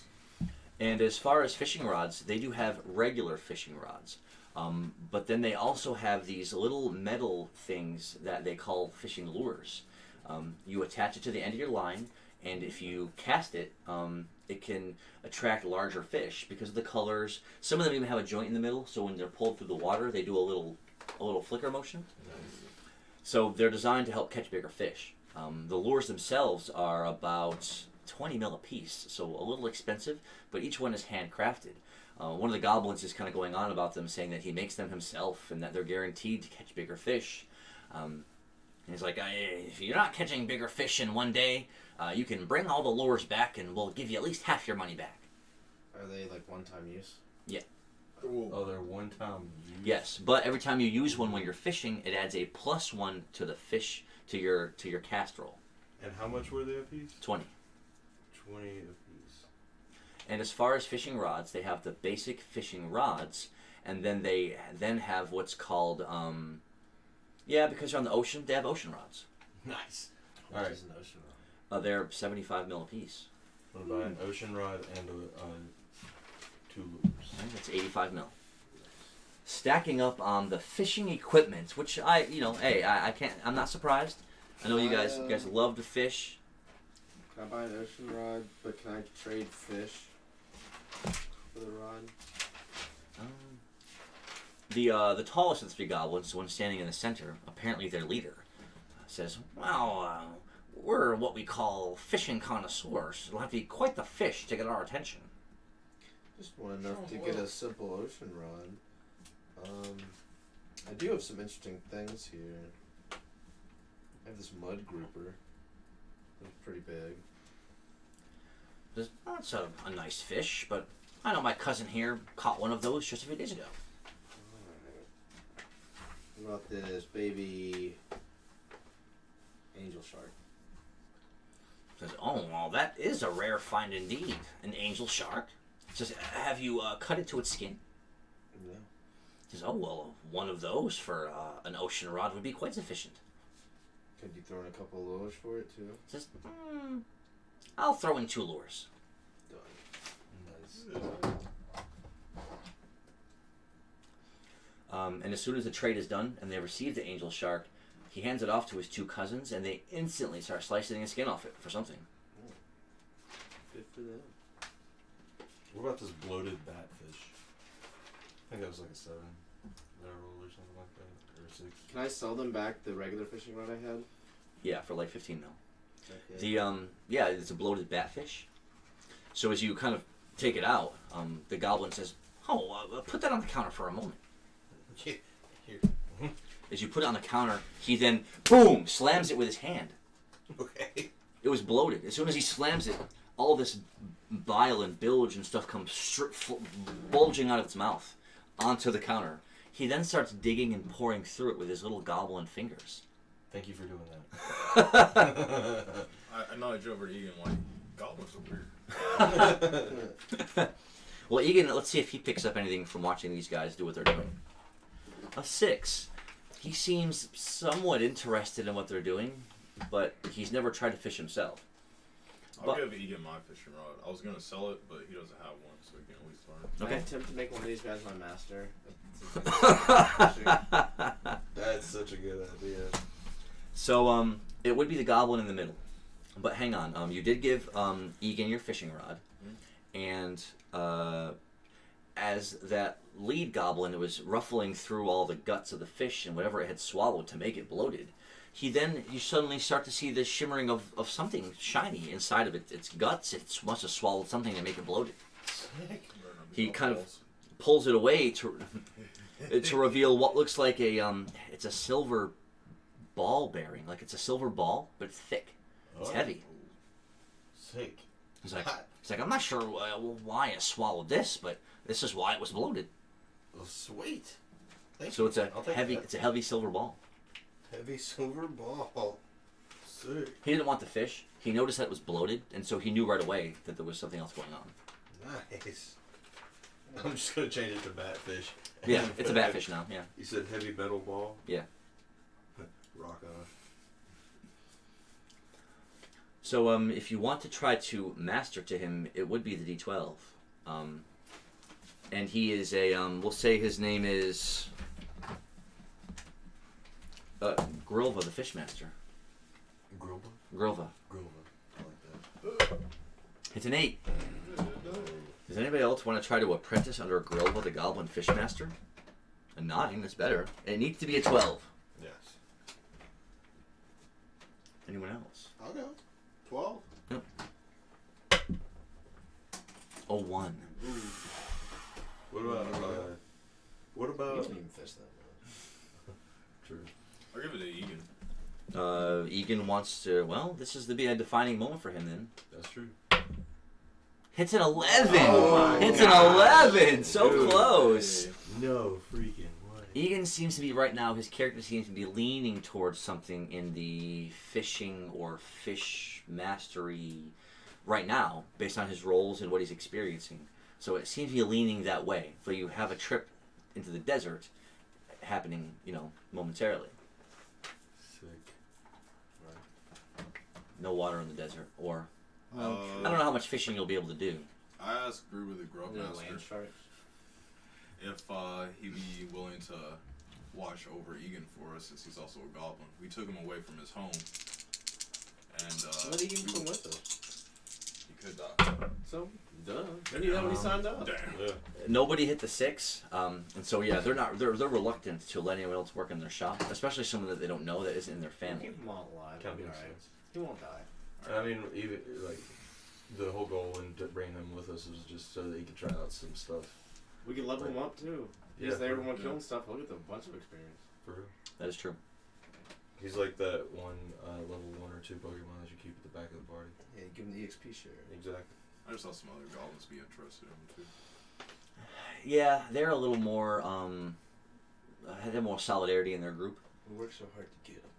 Speaker 3: And as far as fishing rods, they do have regular fishing rods. But then they also have these little metal things that they call fishing lures. You attach it to the end of your line, and if you cast it, it can attract larger fish because of the colors. Some of them even have a joint in the middle, so when they're pulled through the water, they do a little flicker motion. So they're designed to help catch bigger fish. The lures themselves are about 20 mil a piece, so a little expensive, but each one is handcrafted. One of the goblins is kind of going on about them, saying that he makes them himself and that they're guaranteed to catch bigger fish. And he's like, if you're not catching bigger fish in one day, you can bring all the lures back and we'll give you at least half your money back.
Speaker 4: Are they like one-time use?
Speaker 3: Yeah.
Speaker 5: Cool.
Speaker 2: Oh, they're one-time use?
Speaker 3: Yes, but every time you use one when you're fishing, it adds a +1 to the fish to your cast roll.
Speaker 2: And how much were they a piece?
Speaker 3: 20.
Speaker 2: 20 a piece.
Speaker 3: And as far as fishing rods, they have the basic fishing rods, and then they have what's called, because you're on the ocean, they have ocean rods.
Speaker 2: Nice.
Speaker 4: What
Speaker 2: Alright.
Speaker 4: is an ocean rod?
Speaker 3: They're 75 mil a piece.
Speaker 2: What about an ocean rod and 2 lures?
Speaker 3: Right, that's 85 mil. Stacking up on the fishing equipment, which I can't. I'm not surprised. I know you guys love to fish.
Speaker 4: Can I buy an ocean rod, but can I trade fish for the rod?
Speaker 3: The tallest of the 3 goblins, the one standing in the center, apparently their leader, says, "Well, we're what we call fishing connoisseurs. It'll have to be quite the fish to get our attention."
Speaker 4: Just want enough to get a simple ocean rod. I do have some interesting things here. I have this mud grouper. It's pretty big.
Speaker 3: That's a nice fish, but I know my cousin here caught one of those just a few days ago.
Speaker 4: Alright. What about this baby angel shark?
Speaker 3: Says, "Oh, well, that is a rare find indeed. An angel shark." Says, "Have you cut it to its skin?"
Speaker 4: No.
Speaker 3: Says, "Oh, well, one of those for an ocean rod would be quite sufficient."
Speaker 4: Could you throw in a couple of lures for it too?
Speaker 3: Says, "I'll throw in 2 lures."
Speaker 4: Done.
Speaker 2: Nice.
Speaker 3: And as soon as the trade is done and they receive the angel shark, he hands it off to his 2 cousins, and they instantly start slicing the skin off it for something.
Speaker 4: Good for them.
Speaker 2: What about this bloated batfish? think that was like a 7 that I rolled or something like that, or a 6.
Speaker 4: Can I sell them back the regular fishing rod I had?
Speaker 3: Yeah, for like 15 mil.
Speaker 4: Okay.
Speaker 3: The yeah, it's a bloated batfish. So as you kind of take it out, the goblin says, "Oh, put that on the counter for a moment."
Speaker 2: Here.
Speaker 3: As you put it on the counter, he then boom slams it with his hand.
Speaker 2: Okay.
Speaker 3: It was bloated. As soon as he slams it, all this bile and bilge and stuff comes bulging out of its mouth onto the counter. He then starts digging and pouring through it with his little goblin fingers.
Speaker 2: Thank you for doing that.
Speaker 5: I know I drove over to Egan like, goblins are weird.
Speaker 3: Well, Egan, let's see if he picks up anything from watching these guys do what they're doing. A 6. He seems somewhat interested in what they're doing, but he's never tried to fish himself.
Speaker 5: I'll give Egan my fishing rod. I was gonna sell it, but he doesn't have one, so he can at least learn.
Speaker 4: Can I
Speaker 3: Okay.
Speaker 4: attempt to make one of these guys my master?
Speaker 2: That's such a good idea.
Speaker 3: So, it would be the goblin in the middle. But hang on, you did give Egan your fishing rod, and as that lead goblin was ruffling through all the guts of the fish and whatever it had swallowed to make it bloated, you suddenly start to see this shimmering of something shiny inside of it. Its guts, it must have swallowed something to make it bloated. He kind of pulls it away to reveal what looks like it's a silver ball bearing, like it's a silver ball, but it's thick. It's heavy.
Speaker 2: Sick.
Speaker 3: He's like, I'm not sure why I swallowed this, but this is why it was bloated.
Speaker 2: Oh, sweet.
Speaker 3: So it's a
Speaker 2: I'll take
Speaker 3: heavy,
Speaker 2: that.
Speaker 3: it's a heavy silver ball.
Speaker 2: Heavy silver ball. Sick.
Speaker 3: He didn't want the fish. He noticed that it was bloated, and so he knew right away that there was something else going on.
Speaker 2: Nice. I'm just gonna change it to batfish.
Speaker 3: Yeah, it's a batfish now. Yeah.
Speaker 2: You said heavy metal ball.
Speaker 3: Yeah.
Speaker 2: Rock on.
Speaker 3: So if you want to try to master to him, it would be the D12. And he is we'll say his name is Grilva, the Fishmaster.
Speaker 2: Grilva.
Speaker 3: Grilva.
Speaker 2: Grilva. I like that.
Speaker 3: It's an 8. Does anybody else want to try to apprentice under Grilva, the Goblin Fishmaster? A 9, that's better. It needs to be a 12.
Speaker 2: Yes.
Speaker 3: Anyone else?
Speaker 1: I'll go. 12.
Speaker 3: A 1.
Speaker 2: What about
Speaker 6: You didn't even fish that much.
Speaker 2: True.
Speaker 5: I'll give it to Egan.
Speaker 3: Egan wants to, well, this is to be a defining moment for him then.
Speaker 2: That's true.
Speaker 3: Hits an 11!
Speaker 2: Oh my
Speaker 3: Hits an
Speaker 2: God.
Speaker 3: 11! So
Speaker 2: Dude.
Speaker 3: close!
Speaker 2: No freaking way.
Speaker 3: Egan seems to be, right now, his character seems to be leaning towards something in the fishing or fish mastery right now, based on his roles and what he's experiencing. So it seems to be leaning that way. So you have a trip into the desert happening, momentarily.
Speaker 2: Sick.
Speaker 3: No water in the desert, or I
Speaker 5: Uh,
Speaker 3: don't know how much fishing you'll be able to do.
Speaker 5: I asked Gruber the Grub
Speaker 4: No
Speaker 5: Master
Speaker 4: land sharks.
Speaker 5: if he'd be willing to watch over Egan for us, since he's also a goblin. We took him away from his home, and
Speaker 4: Let Egan come with us.
Speaker 5: he could die.
Speaker 4: So, duh. They knew that when he signed up.
Speaker 5: Damn.
Speaker 2: Yeah.
Speaker 3: Nobody hit the 6, and so yeah, they're reluctant to let anyone else work in their shop, especially someone that they don't know that isn't in their family.
Speaker 4: Keep him all alive.
Speaker 2: Kinda
Speaker 4: He'll be
Speaker 2: makes
Speaker 4: alright.
Speaker 2: sense.
Speaker 4: He won't die.
Speaker 2: I mean, even like the whole goal in bringing him with us was just so that he could try out some stuff.
Speaker 4: We can level him up too. He's
Speaker 2: Yeah,
Speaker 4: there,
Speaker 2: for-
Speaker 4: everyone
Speaker 5: yeah.
Speaker 4: killing stuff. He'll get a bunch of experience.
Speaker 2: For real.
Speaker 3: That is true.
Speaker 2: He's like that one level 1 or 2 Pokemon that you keep at the back of the party.
Speaker 6: Yeah, you give him the EXP share.
Speaker 2: Exactly.
Speaker 5: I just saw some other goblins be interested in him too.
Speaker 3: Yeah, they're a little more, they have more solidarity in their group.
Speaker 6: We worked so hard to get him.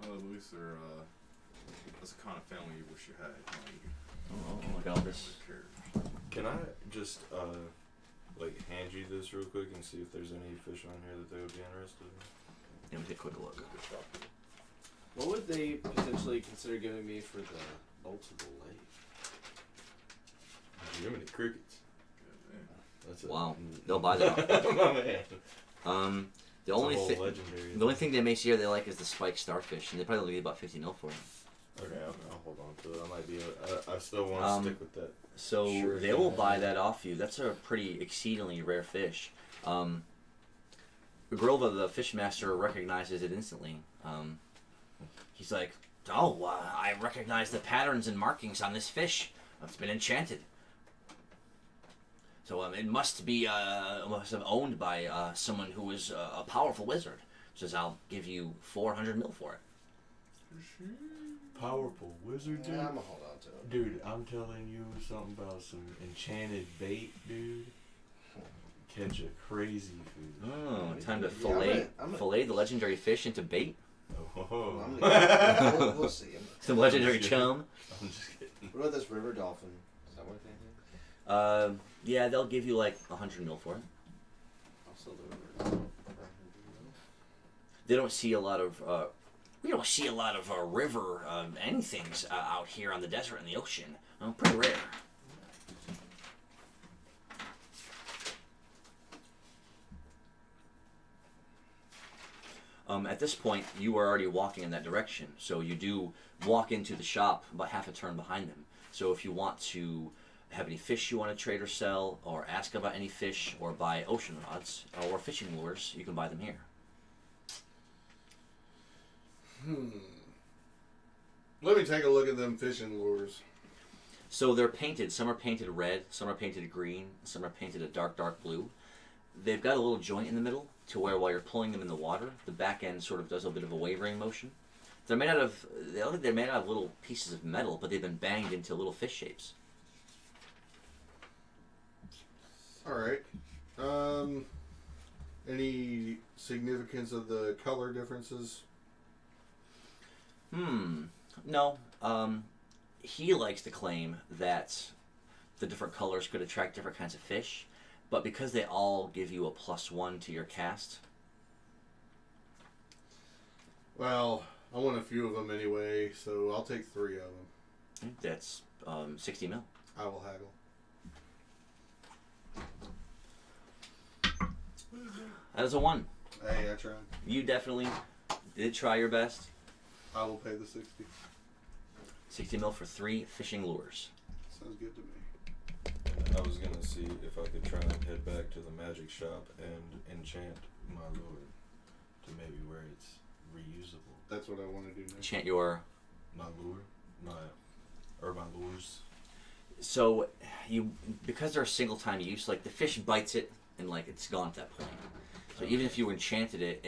Speaker 6: Good.
Speaker 5: At least they're that's the kind of family you wish you had.
Speaker 3: Oh my god, this.
Speaker 2: Can I just like hand you this real quick and see if there's any fish on here that they would be interested in?
Speaker 3: Let me take a quick look.
Speaker 4: What would they potentially consider giving me for the multiple lake?
Speaker 2: Jiminy crickets. That's it.
Speaker 3: Wow, they'll buy that.
Speaker 2: My man.
Speaker 3: The
Speaker 2: It's a
Speaker 3: only
Speaker 2: whole
Speaker 3: thing,
Speaker 2: legendary.
Speaker 3: the only thing they may see or they like is the spiked starfish, and they probably get about 50 mil for it.
Speaker 2: Okay, I'll hold on to it. I might be. I still want to stick with that.
Speaker 3: So
Speaker 2: Sure
Speaker 3: they
Speaker 2: thing.
Speaker 3: will buy that off you. That's a pretty exceedingly rare fish. Grilva, the fish master, recognizes it instantly. He's like, "Oh, I recognize the patterns and markings on this fish. It's been enchanted. So it must be must have owned by someone who is a powerful wizard." Says, "I'll give you 400 mil for it."
Speaker 2: Powerful wizard, dude.
Speaker 6: Yeah, I'm gonna hold on to it.
Speaker 2: Dude, I'm telling you something about some enchanted bait, dude. Catch a crazy food.
Speaker 3: Oh, time to
Speaker 6: Yeah,
Speaker 3: fillet the legendary fish into bait.
Speaker 2: Oh.
Speaker 6: I'm gonna we'll see.
Speaker 3: Some legendary chum.
Speaker 2: I'm just kidding.
Speaker 6: What about this river dolphin? Is that worth anything?
Speaker 3: Yeah, they'll give you like 100 mil for it.
Speaker 6: I'll sell the river dolphin.
Speaker 3: They don't see a lot of. We don't see a lot of river anythings out here on the desert and the ocean. Pretty rare. At this point, you are already walking in that direction, so you do walk into the shop about half a turn behind them. So if you want to have any fish you want to trade or sell, or ask about any fish, or buy ocean rods, or fishing lures, you can buy them here.
Speaker 1: Let me take a look at them fishing lures.
Speaker 3: So they're painted. Some are painted red, some are painted green, some are painted a dark, dark blue. They've got a little joint in the middle to where while you're pulling them in the water, the back end sort of does a bit of a wavering motion. They're made out of, they're made out of little pieces of metal, but they've been banged into little fish shapes.
Speaker 1: All right. Any significance of the color differences?
Speaker 3: No. He likes to claim that the different colors could attract different kinds of fish, but because they all give you a +1 to your cast.
Speaker 1: Well, I want a few of them anyway, so I'll take 3 of them.
Speaker 3: That's 60 mil.
Speaker 1: I will haggle.
Speaker 3: That is a 1.
Speaker 1: Hey, I tried.
Speaker 3: You definitely did try your best.
Speaker 1: I will pay the 60.
Speaker 3: 60 mil for 3 fishing lures.
Speaker 1: Sounds good to me.
Speaker 2: I was gonna see if I could try and head back to the magic shop and enchant my lure to maybe where it's reusable.
Speaker 1: That's what I want to do next.
Speaker 3: Enchant your...
Speaker 2: My lure, my lures.
Speaker 3: So, because they're a single time use, like the fish bites it and like it's gone at that point. So even if you enchanted it,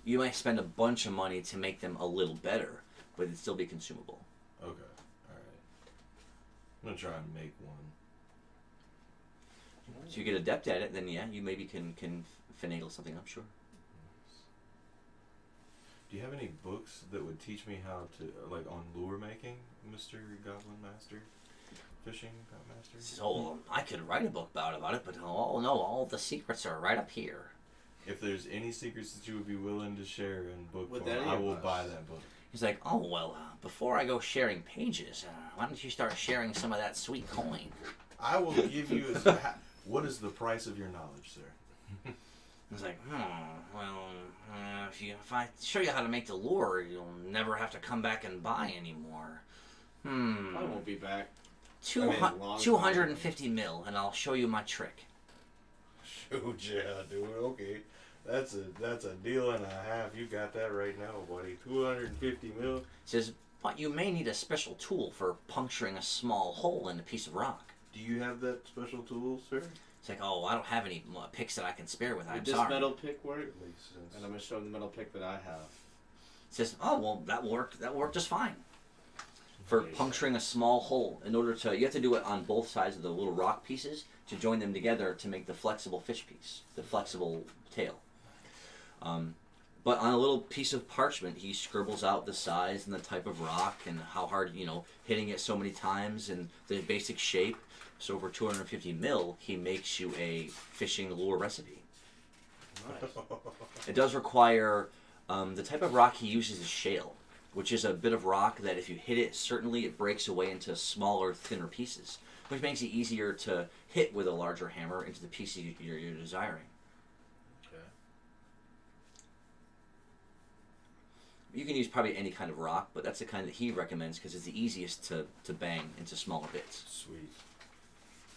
Speaker 3: you might spend a bunch of money to make them a little better, but it'd still be consumable.
Speaker 2: Okay, alright. I'm gonna try and make one.
Speaker 3: So you get adept at it, then yeah, you maybe can finagle something up, sure.
Speaker 2: Do you have any books that would teach me how to, like, on lure making, Mr. Goblin Master? Fishing Master?
Speaker 3: So I could write a book about it, but oh no, all the secrets are right up here.
Speaker 2: If there's any secrets that you would be willing to share in book
Speaker 4: With
Speaker 2: form,
Speaker 4: any
Speaker 2: I
Speaker 4: of
Speaker 2: will
Speaker 4: us.
Speaker 2: buy that book.
Speaker 3: He's like, oh well, before I go sharing pages, why don't you start sharing some of that sweet coin?
Speaker 2: I will give you. What is the price of your knowledge, sir?
Speaker 3: He's like, well, if I show you how to make the lure, you'll never have to come back and buy anymore.
Speaker 4: I won't be back. Long
Speaker 3: 250 mil, and I'll show you my trick.
Speaker 2: Shoot, yeah, dude. Okay, that's a deal and a half. You got that right now, buddy. 250 mil.
Speaker 3: He says, but you may need a special tool for puncturing a small hole in a piece of rock.
Speaker 2: Do you have that special tool, sir?
Speaker 3: It's like, oh, I don't have any picks that I can spare with. I'm
Speaker 4: Would this
Speaker 3: sorry.
Speaker 4: metal pick work?
Speaker 2: Makes sense.
Speaker 4: And I'm gonna show him the metal pick that I have.
Speaker 3: He says, oh, well, that will work just fine. For puncturing a small hole, you have to do it on both sides of the little rock pieces to join them together to make the flexible fish piece, the flexible tail. But on a little piece of parchment, he scribbles out the size and the type of rock and how hard, hitting it so many times and the basic shape. So for 250 mil, he makes you a fishing lure recipe.
Speaker 4: Nice.
Speaker 3: It does require, the type of rock he uses is shale, which is a bit of rock that if you hit it, certainly it breaks away into smaller, thinner pieces, which makes it easier to hit with a larger hammer into the pieces you're desiring.
Speaker 2: Okay.
Speaker 3: You can use probably any kind of rock, but that's the kind that he recommends because it's the easiest to bang into smaller bits.
Speaker 2: Sweet.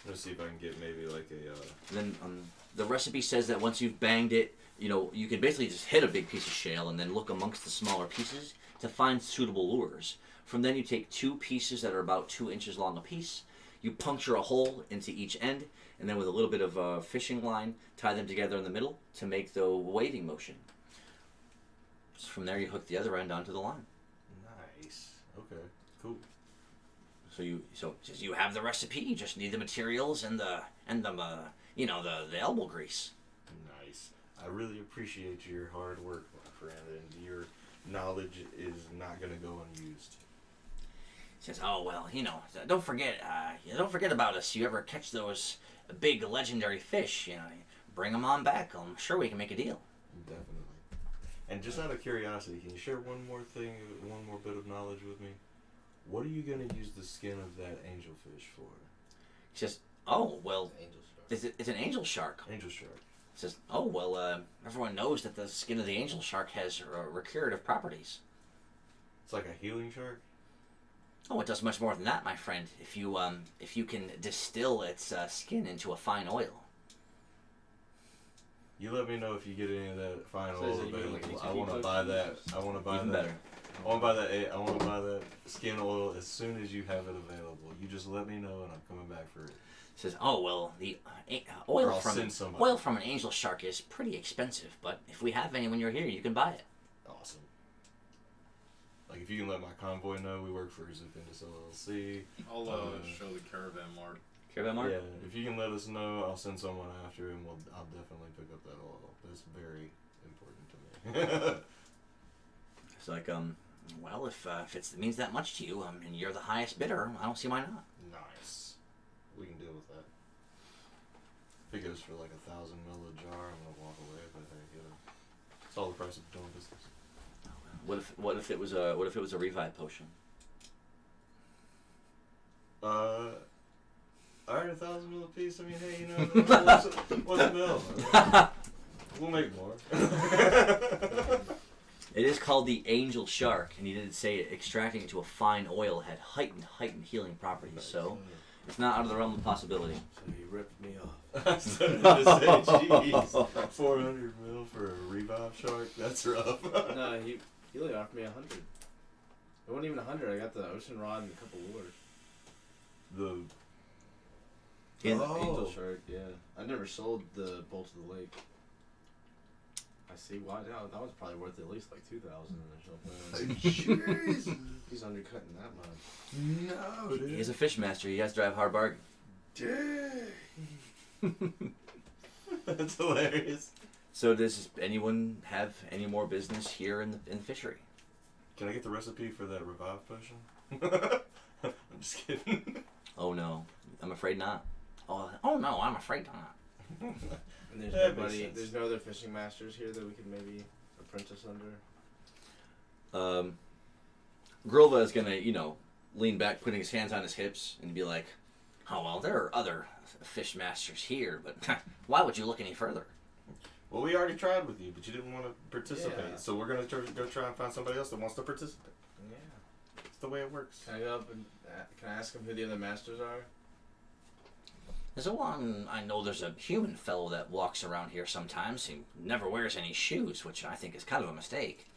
Speaker 2: I'm gonna see if I can get maybe like a.
Speaker 3: And then the recipe says that once you've banged it, you can basically just hit a big piece of shale and then look amongst the smaller pieces to find suitable lures. From then you take 2 pieces that are about 2 inches long a piece. You puncture a hole into each end, and then with a little bit of fishing line, tie them together in the middle to make the waving motion. So from there you hook the other end onto the line.
Speaker 2: Nice. Okay. Cool.
Speaker 3: So you have the recipe. You just need the materials and the elbow grease.
Speaker 2: Nice. I really appreciate your hard work, my friend, and your knowledge is not gonna go unused.
Speaker 3: He says, "Oh well, don't forget about us. You ever catch those big legendary fish? Bring them on back. I'm sure we can make a deal."
Speaker 2: Definitely. And just out of curiosity, can you share one more bit of knowledge with me? What are you gonna use the skin of that angelfish for?
Speaker 3: He says, "Oh well,
Speaker 6: Angel shark.
Speaker 3: it's an angel shark."
Speaker 2: Angel shark.
Speaker 3: He says, "Oh well, everyone knows that the skin of the angel shark has recuperative properties.
Speaker 2: It's like a healing shark.
Speaker 3: Oh, it does much more than that, my friend. If you can distill its skin into a fine oil."
Speaker 2: You let me know if you get any of that fine
Speaker 4: So
Speaker 2: oil
Speaker 4: is it even
Speaker 2: available.
Speaker 4: like
Speaker 2: I want to
Speaker 4: ATP
Speaker 2: buy that. I want to buy
Speaker 3: Even
Speaker 2: that.
Speaker 3: better.
Speaker 2: I want to buy that. I want to buy that skin oil as soon as you have it available. You just let me know, and I'm coming back for it.
Speaker 3: He says, "Oh well, the
Speaker 2: Or
Speaker 3: oil
Speaker 2: I'll send somebody.
Speaker 3: oil from an angel shark is pretty expensive, but if we have any when you're here, you can buy it."
Speaker 2: Awesome. Like if you can let my convoy know we work for Zupindus LLC.
Speaker 5: I'll show the caravan mark.
Speaker 3: Caravan mark?
Speaker 2: Yeah, if you can let us know, I'll send someone after him. I'll definitely pick up that oil. That's very important to me.
Speaker 3: It's like, well, if it means that much to you, and you're the highest bidder, I don't see why not.
Speaker 2: Nice. We can deal with that. If it goes for like 1,000 mil a jar, I'm gonna walk away. But hey, it's all the price of doing business.
Speaker 3: What if it was a revive potion?
Speaker 2: Alright, 1,000 mil a piece. I mean, hey, what's a mil? We'll make more.
Speaker 3: It is called the angel shark, and he did say extracting it to a fine oil had heightened healing properties. So it's not out of the realm of possibility.
Speaker 6: So he ripped me off.
Speaker 2: I started to say, jeez, 400 mil for a revive shark? That's rough.
Speaker 4: No, he only offered me 100. It wasn't even 100. I got the ocean rod and a couple lures. Angel shark, yeah. I never sold the bolt to the lake. I see why now. That was probably worth at least like 2,000 in the show.
Speaker 6: Jeez.
Speaker 4: He's undercutting that much.
Speaker 6: No, dude.
Speaker 3: He's a fish master. He has to drive hard bargain.
Speaker 6: Dang.
Speaker 2: That's hilarious.
Speaker 3: So does anyone have any more business here in the fishery?
Speaker 2: Can I get the recipe for that revive potion? I'm just kidding.
Speaker 3: Oh no, I'm afraid not. Oh no, I'm afraid not.
Speaker 4: And there's
Speaker 2: That makes
Speaker 4: nobody.
Speaker 2: sense.
Speaker 4: There's no other fishing masters here that we could maybe apprentice under.
Speaker 3: Grova is gonna, lean back, putting his hands on his hips, and be like, "Oh well, there are other fish masters here, but why would you look any further?"
Speaker 2: Well, we already tried with you, but you didn't want to participate.
Speaker 4: Yeah.
Speaker 2: So we're going to go try and find somebody else that wants to participate.
Speaker 4: Yeah.
Speaker 2: It's the way it works.
Speaker 4: Can I go up and can I ask him who the other masters are?
Speaker 3: So I know there's a human fellow that walks around here sometimes. He never wears any shoes, which I think is kind of a mistake.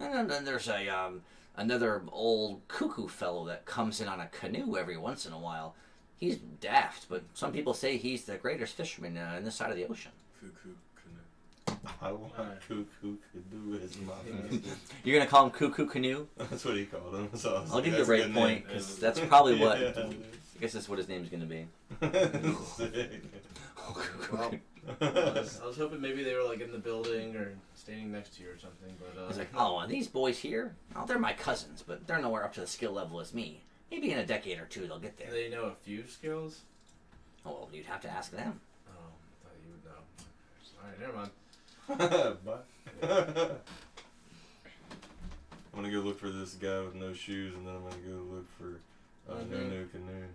Speaker 3: And then there's another old cuckoo fellow that comes in on a canoe every once in a while. He's daft, but some people say he's the greatest fisherman in this side of the ocean.
Speaker 5: Cuckoo canoe.
Speaker 2: I want Cuckoo Canoe as my name.
Speaker 3: You're gonna call him Cuckoo Canoe?
Speaker 2: That's what he called him. So
Speaker 3: I'll give you a
Speaker 2: that's
Speaker 3: rate
Speaker 2: good
Speaker 3: point,
Speaker 2: name.
Speaker 3: because that's probably what...
Speaker 2: Yeah,
Speaker 3: I guess that's what his name's gonna be.
Speaker 2: Sick.
Speaker 4: Well, I was hoping maybe they were like in the building or standing next to you or something, but
Speaker 3: He's like, oh, and these boys here? Oh, they're my cousins, but they're nowhere up to the skill level as me. Maybe in a decade or two they'll get there.
Speaker 4: they know a few skills.
Speaker 3: Oh, well, you'd have to ask them.
Speaker 4: Oh, I thought you would know. All right, never mind.
Speaker 2: Bye. I'm gonna go look for this guy with no shoes, and then I'm gonna go look for No Canoe.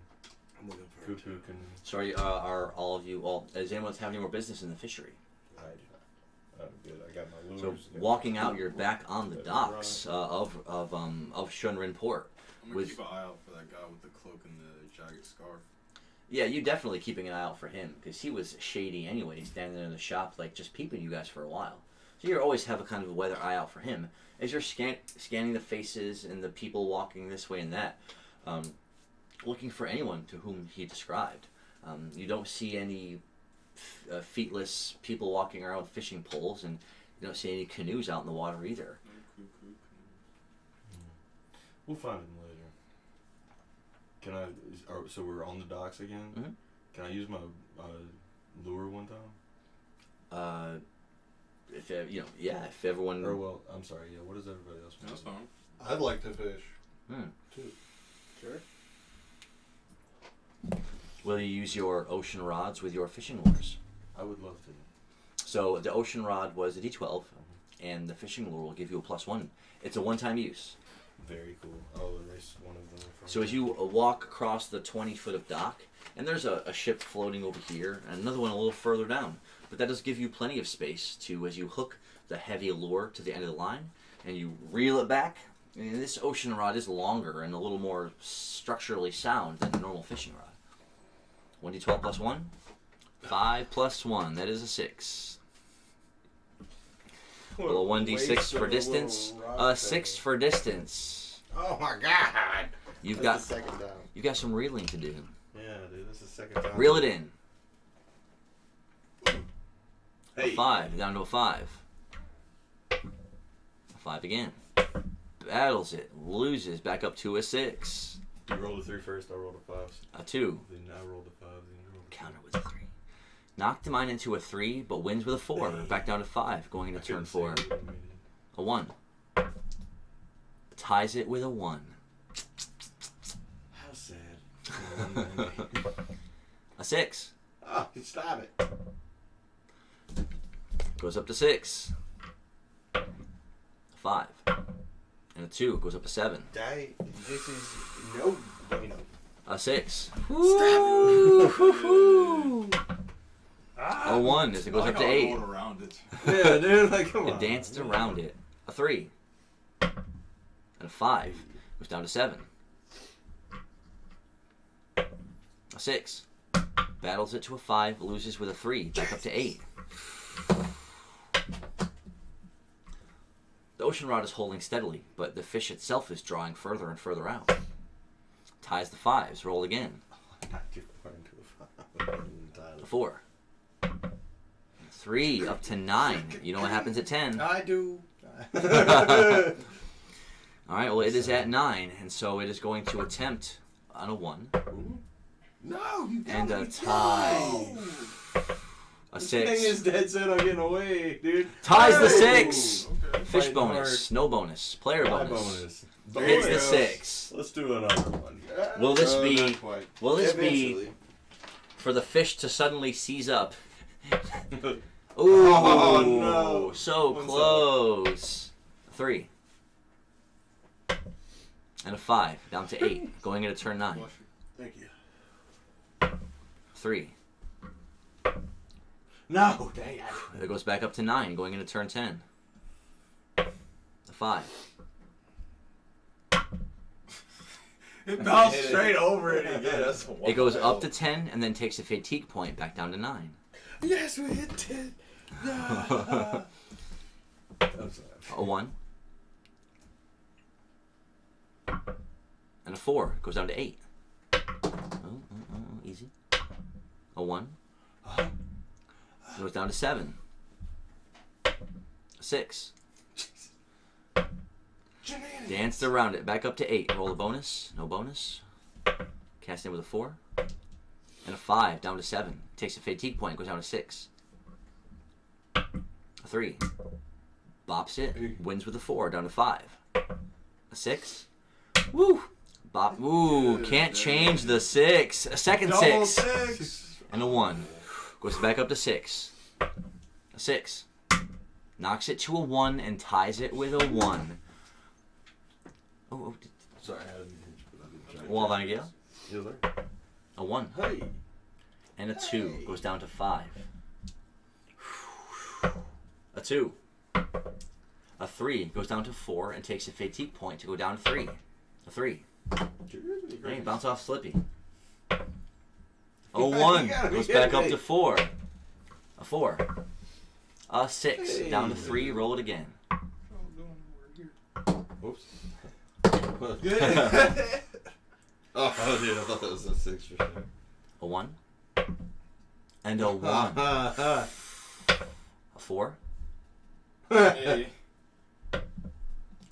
Speaker 6: I'm looking for
Speaker 2: Cuckoo Canoe.
Speaker 3: So are all of you, does anyone have any more business in the fishery?
Speaker 2: I do. I'm good. I got my
Speaker 3: So
Speaker 2: lures.
Speaker 3: walking out, you're back on the docks of Shunrin Port.
Speaker 5: I'm gonna keep an eye out for that guy with the cloak and the jagged scarf.
Speaker 3: Yeah, you definitely keeping an eye out for him because he was shady anyway, standing there in the shop, like just peeping you guys for a while. So you always have a kind of a weather eye out for him as you're scanning the faces and the people walking this way and that, looking for anyone to whom he described. You don't see any feetless people walking around with fishing poles, and you don't see any canoes out in the water either.
Speaker 2: We'll find him later. Can I? So we're on the docks again.
Speaker 3: Mhm.
Speaker 2: Can I use my lure one time?
Speaker 3: If if everyone.
Speaker 2: Or well, I'm sorry. Yeah. What does everybody else?
Speaker 5: That's fine.
Speaker 1: I'd like to fish too.
Speaker 4: Sure.
Speaker 3: Will you use your ocean rods with your fishing lures?
Speaker 2: I would love to.
Speaker 3: So the ocean rod was a D12, and the fishing lure will give you a +1. It's a one-time use.
Speaker 2: Very cool. I'll erase one of them.
Speaker 3: So as you walk across the 20 foot of dock, and there's a ship floating over here, and another one a little further down. But that does give you plenty of space to, as you hook the heavy lure to the end of the line, and you reel it back. And this ocean rod is longer and a little more structurally sound than a normal fishing rod. 1d12 +1. 5 + 1. That is a 6. Well, a 1d6 for distance. A 6 for distance.
Speaker 6: Oh my god!
Speaker 3: You've
Speaker 6: That's the second down.
Speaker 3: some reeling to do.
Speaker 2: Yeah, dude. This is the second time.
Speaker 3: Reel it in.
Speaker 2: Hey.
Speaker 3: A 5, down to a 5. A 5 again. Battles it, loses, back up to a 6.
Speaker 2: You rolled a 3 first. I rolled a 5.
Speaker 3: A 2.
Speaker 2: Then I rolled a 5. Then you rolled a
Speaker 3: Counter with a 3. Knocked mine into a 3, but wins with a 4. Back down to 5, going into turn 4. A 1. Ties it with a 1.
Speaker 6: How sad.
Speaker 3: A 6.
Speaker 6: Oh, stop it.
Speaker 3: Goes up to 6. A 5. And a 2 goes up to 7.
Speaker 6: This is no. Let me know.
Speaker 3: A 6.
Speaker 6: Ah,
Speaker 3: A 1 as it goes up to 8.
Speaker 5: Around it.
Speaker 2: Yeah, dude. Like, come on.
Speaker 3: It danced around it. A 3. And a 5 goes down to 7. A 6. Battles it to a 5, loses with a 3, back up to 8. The ocean rod is holding steadily, but the fish itself is drawing further and further out. Ties the 5s, roll again.
Speaker 2: Not too far into a 5.
Speaker 3: A 4. 3, up to 9. You know what happens at 10.
Speaker 6: I do.
Speaker 3: Alright, well it is at 9, and so it is going to attempt on a 1.
Speaker 6: No, you
Speaker 3: And a
Speaker 6: don't.
Speaker 3: tie. A
Speaker 2: This thing
Speaker 3: 6.
Speaker 2: is dead set on getting away, dude.
Speaker 3: Ties the 6!
Speaker 5: Okay.
Speaker 3: Fish
Speaker 2: Fighting
Speaker 3: bonus, no bonus, player
Speaker 2: My
Speaker 3: bonus.
Speaker 2: bonus.
Speaker 3: Hits the
Speaker 2: Bonus.
Speaker 3: 6.
Speaker 2: Let's do another one.
Speaker 3: Will this
Speaker 1: No,
Speaker 3: be
Speaker 1: not quite.
Speaker 3: will this be
Speaker 6: Eventually.
Speaker 3: for the fish to suddenly seize up? Ooh,
Speaker 2: Oh, no.
Speaker 3: so
Speaker 2: What's
Speaker 3: close. 3. And a 5, down to 8, going into turn 9.
Speaker 6: Thank you.
Speaker 3: 3.
Speaker 6: No, dang it.
Speaker 3: It goes back up to 9, going into turn 10. A 5.
Speaker 5: It bounced straight over it again. That's
Speaker 3: It goes up to 10 and then takes a fatigue point back down to 9.
Speaker 6: Yes, we hit 10. No.
Speaker 2: I'm sorry.
Speaker 3: A 1. And a 4 goes down to 8. Easy. A 1. Goes down to 7. A 6. Danced around it. Back up to 8. Roll a bonus. No bonus. Cast in with a 4. And a 5. Down to 7. Takes a fatigue point. Goes down to 6. A 3. Bops it. Wins with a 4. Down to 5. A 6. Woo! Bop. Ooh. Can't change the 6. A second
Speaker 5: Double
Speaker 3: 6.
Speaker 5: 6.
Speaker 3: And a 1. Goes back up to 6. A 6. Knocks it to a 1 and ties it with a 1. Oh,
Speaker 2: Sorry, I didn't hit you, but I didn't try.
Speaker 3: Well, then again.
Speaker 2: Yes, sir.
Speaker 3: A 1.
Speaker 2: Hey.
Speaker 3: And a 2. Goes down to 5. A 2. A 3 goes down to 4 and takes a fatigue point to go down to 3. A 3. Hey, bounce off Slippy. A 1
Speaker 2: You gotta be
Speaker 3: goes back up
Speaker 2: kidding
Speaker 3: to
Speaker 2: me.
Speaker 3: 4. A 4. A 6.
Speaker 2: Hey.
Speaker 3: Down to 3. Roll it again.
Speaker 2: Whoops.
Speaker 1: Oh,
Speaker 2: dude, I thought that was a 6 for sure.
Speaker 3: A 1. And a 1. A 4.
Speaker 5: Hey.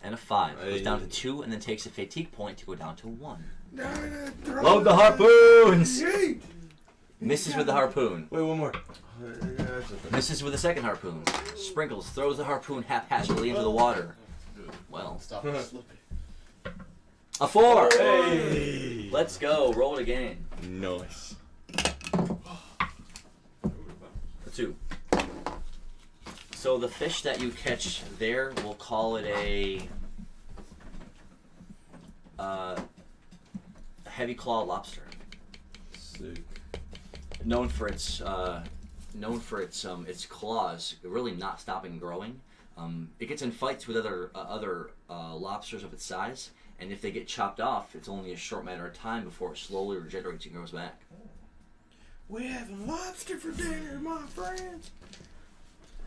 Speaker 3: And a 5. Goes down to
Speaker 2: Hey.
Speaker 3: 2 and then takes a fatigue point to go down to 1.
Speaker 1: throw
Speaker 3: Load the
Speaker 1: it.
Speaker 3: harpoons!
Speaker 1: Yeet.
Speaker 3: Misses with the harpoon.
Speaker 2: Wait, one more.
Speaker 3: Misses with the second harpoon. Sprinkles throws the harpoon haphazardly into the water. Well,
Speaker 6: Stop it slipping.
Speaker 3: a 4!
Speaker 2: Hey!
Speaker 3: Let's go. Roll it again.
Speaker 2: Nice.
Speaker 3: A 2. So the fish that you catch there, we'll call it a heavy claw lobster,
Speaker 2: Sick.
Speaker 3: known for its claws really not stopping growing. It gets in fights with other lobsters of its size, and if they get chopped off, it's only a short matter of time before it slowly regenerates and grows back.
Speaker 2: We're having lobster for dinner, my friends.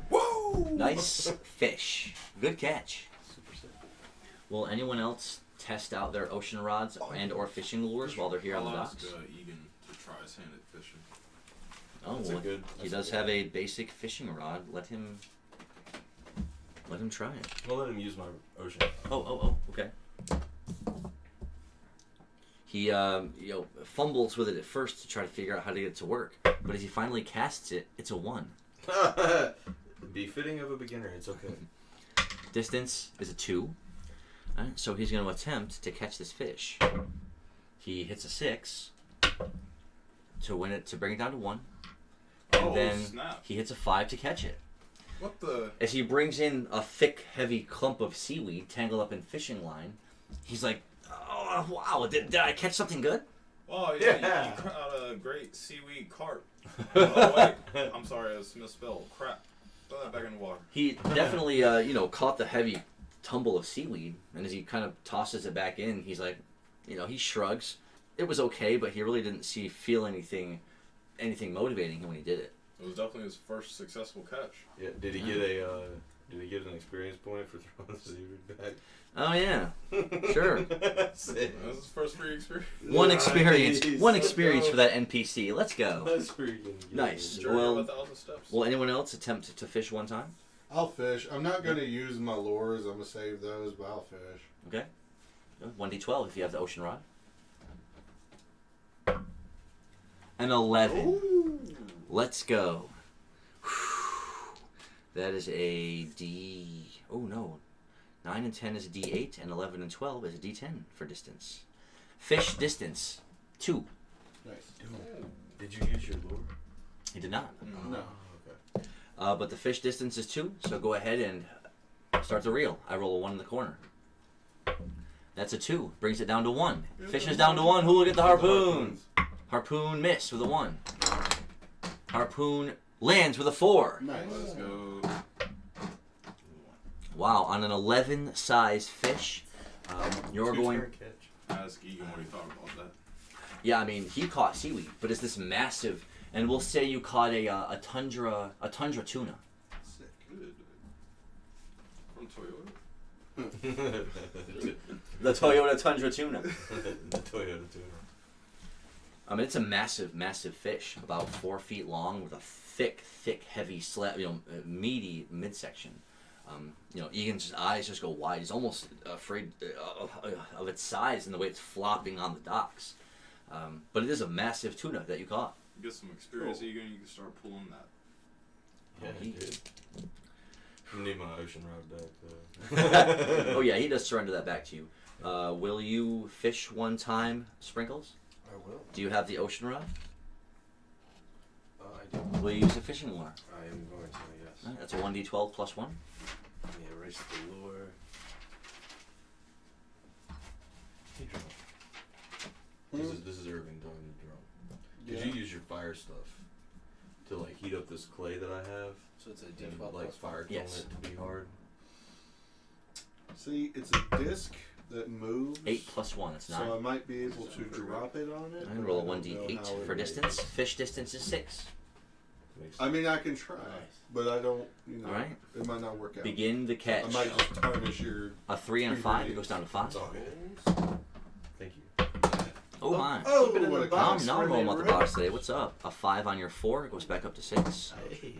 Speaker 2: Whoa!
Speaker 3: Nice fish. Good catch.
Speaker 2: Super sick.
Speaker 3: Will anyone else test out their ocean rods and or fishing lures while they're here on the
Speaker 5: I'll
Speaker 3: docks?
Speaker 5: ask Egan to try his hand at fishing.
Speaker 3: Oh,
Speaker 2: That's
Speaker 3: well,
Speaker 2: a good.
Speaker 3: he does have a basic fishing rod. Let him try it.
Speaker 2: I'll let him use my ocean.
Speaker 3: Oh, okay. He fumbles with it at first to try to figure out how to get it to work, but as he finally casts it, it's a 1.
Speaker 2: Befitting of a beginner, it's okay.
Speaker 3: Distance is a 2. Alright, so he's going to attempt to catch this fish. He hits a 6 to win it, to bring it down to 1, and
Speaker 5: Oh,
Speaker 3: then
Speaker 5: snap.
Speaker 3: he hits a 5 to catch it.
Speaker 5: What the?
Speaker 3: As he brings in a thick, heavy clump of seaweed tangled up in fishing line, he's like, "Oh wow! Did I catch something good?"
Speaker 5: Oh, yeah,
Speaker 2: Yeah.
Speaker 5: you caught a great seaweed carp. Oh, wait. I'm sorry, I was misspelled. Crap. Throw that back in the water.
Speaker 3: He definitely, caught the heavy tumble of seaweed, and as he kind of tosses it back in, he's like, he shrugs. It was okay, but he really didn't feel anything motivating him when he did it.
Speaker 5: It was definitely his first successful catch.
Speaker 2: Yeah. Did he get a? Did he get an experience point for throwing the seaweed back?
Speaker 3: Oh yeah, sure.
Speaker 2: Sick.
Speaker 5: That was his first free experience.
Speaker 3: One experience
Speaker 2: Nice.
Speaker 3: for that NPC. Let's go.
Speaker 2: That's freaking good.
Speaker 3: Nice.
Speaker 5: Journey
Speaker 3: Well,
Speaker 5: of 1,000 steps.
Speaker 3: Will anyone else attempt to fish one time?
Speaker 1: I'll fish. I'm not going to use my lures. I'm going to save those, but I'll fish.
Speaker 3: Okay. 1d12 if you have the ocean rod. An 11.
Speaker 2: Ooh.
Speaker 3: Let's go. That is a D. Oh no. 9 and 10 is a D8, and 11 and 12 is a D10 for distance. Fish distance 2.
Speaker 1: Nice.
Speaker 2: Did you use your lure?
Speaker 3: He did not.
Speaker 1: No.
Speaker 2: Okay.
Speaker 3: But the fish distance is 2, so go ahead and start the reel. I roll a 1 in the corner. That's a 2. Brings it down to 1. Fish is down to 1. Who will get the harpoon? Harpoon missed with a 1. Harpoon lands with a 4.
Speaker 1: Nice.
Speaker 5: Let's go.
Speaker 3: Wow, on an 11 size fish, you're going.
Speaker 2: Two-turn catch.
Speaker 5: Ask Egan what he thought about that.
Speaker 3: Yeah, I mean he caught seaweed, but it's this massive, and we'll say you caught a tundra tuna.
Speaker 1: Sick.
Speaker 5: Good. From Toyota.
Speaker 3: The Toyota tundra tuna.
Speaker 2: The Toyota tuna.
Speaker 3: I mean it's a massive, massive fish, about 4 feet long with a thick, heavy slab, meaty midsection. Egan's eyes just go wide. He's almost afraid of its size and the way it's flopping on the docks. But it is a massive tuna that you caught.
Speaker 5: You get some experience, Egan, you can start pulling that.
Speaker 2: Yeah, dude. I need my ocean rod back though.
Speaker 3: Oh yeah, he does surrender that back to you. Will you fish one time, Sprinkles?
Speaker 6: I will.
Speaker 3: Do you have the ocean rod?
Speaker 6: I do.
Speaker 3: Will you use a fishing lure?
Speaker 6: I am going to, yes.
Speaker 3: Alright, that's a 1d12 plus 1.
Speaker 6: Let me erase the lure.
Speaker 2: Hey, drum. This is Irving talking to drum. Could
Speaker 1: Yeah.
Speaker 2: you use your fire stuff to like heat up this clay that I have
Speaker 6: So it's a
Speaker 2: and
Speaker 6: D12
Speaker 2: like
Speaker 6: plus
Speaker 2: fire kiln
Speaker 3: Yes.
Speaker 2: it to be hard?
Speaker 1: See, it's a disc that moves.
Speaker 3: 8 plus 1, that's 9.
Speaker 1: So I might be able to drop it on it.
Speaker 3: I can
Speaker 1: but
Speaker 3: roll a
Speaker 1: I don't know
Speaker 3: 1d8
Speaker 1: how
Speaker 3: for
Speaker 1: it
Speaker 3: distance.
Speaker 1: makes-
Speaker 3: Fish distance is 6.
Speaker 1: I mean, I can try, but I don't.
Speaker 3: Alright.
Speaker 1: It might not work out.
Speaker 3: Begin the catch.
Speaker 1: I might just tarnish your.
Speaker 3: A 3 and a 5, it goes down to 5.
Speaker 2: It's all good. Thank you.
Speaker 3: Oh my.
Speaker 1: Oh,
Speaker 4: Keep it in
Speaker 1: what
Speaker 4: the
Speaker 1: a
Speaker 4: box.
Speaker 3: Now I'm rolling out the
Speaker 4: Right.
Speaker 3: box today. What's up? A 5 on your 4, it goes back up to 6.
Speaker 2: Hey.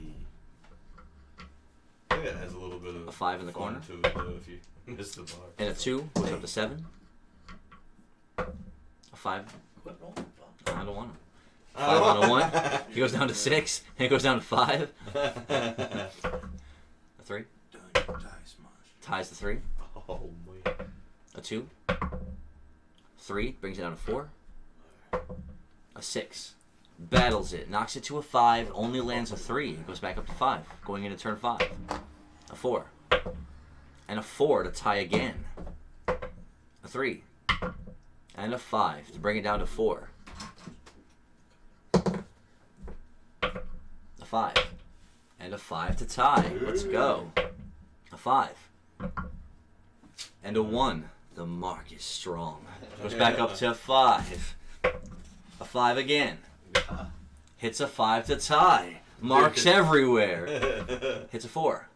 Speaker 2: I think that has a little bit of
Speaker 3: A 5 in the
Speaker 2: fun
Speaker 3: corner.
Speaker 2: to it though if you miss the box.
Speaker 3: And a 2 goes up to 7. A 5.
Speaker 6: Quit rolling the box.
Speaker 3: I don't want to. 5 on a 1. He goes down to 6. And it goes down to 5. A 3.
Speaker 6: Done your dice, Marsh.
Speaker 3: Ties the 3.
Speaker 2: Oh my.
Speaker 3: A 2. 3 brings it down to 4. A 6. Battles it. Knocks it to a 5. Only lands a 3. It goes back up to 5. Going into turn 5. A 4. And a 4 to tie again. A 3. And a 5 to bring it down to 4. A 5. And a 5 to tie. Let's go. A 5. And a 1. The mark is strong. Goes back up to 5. A 5 again. Hits a 5 to tie. Marks everywhere. Hits a 4.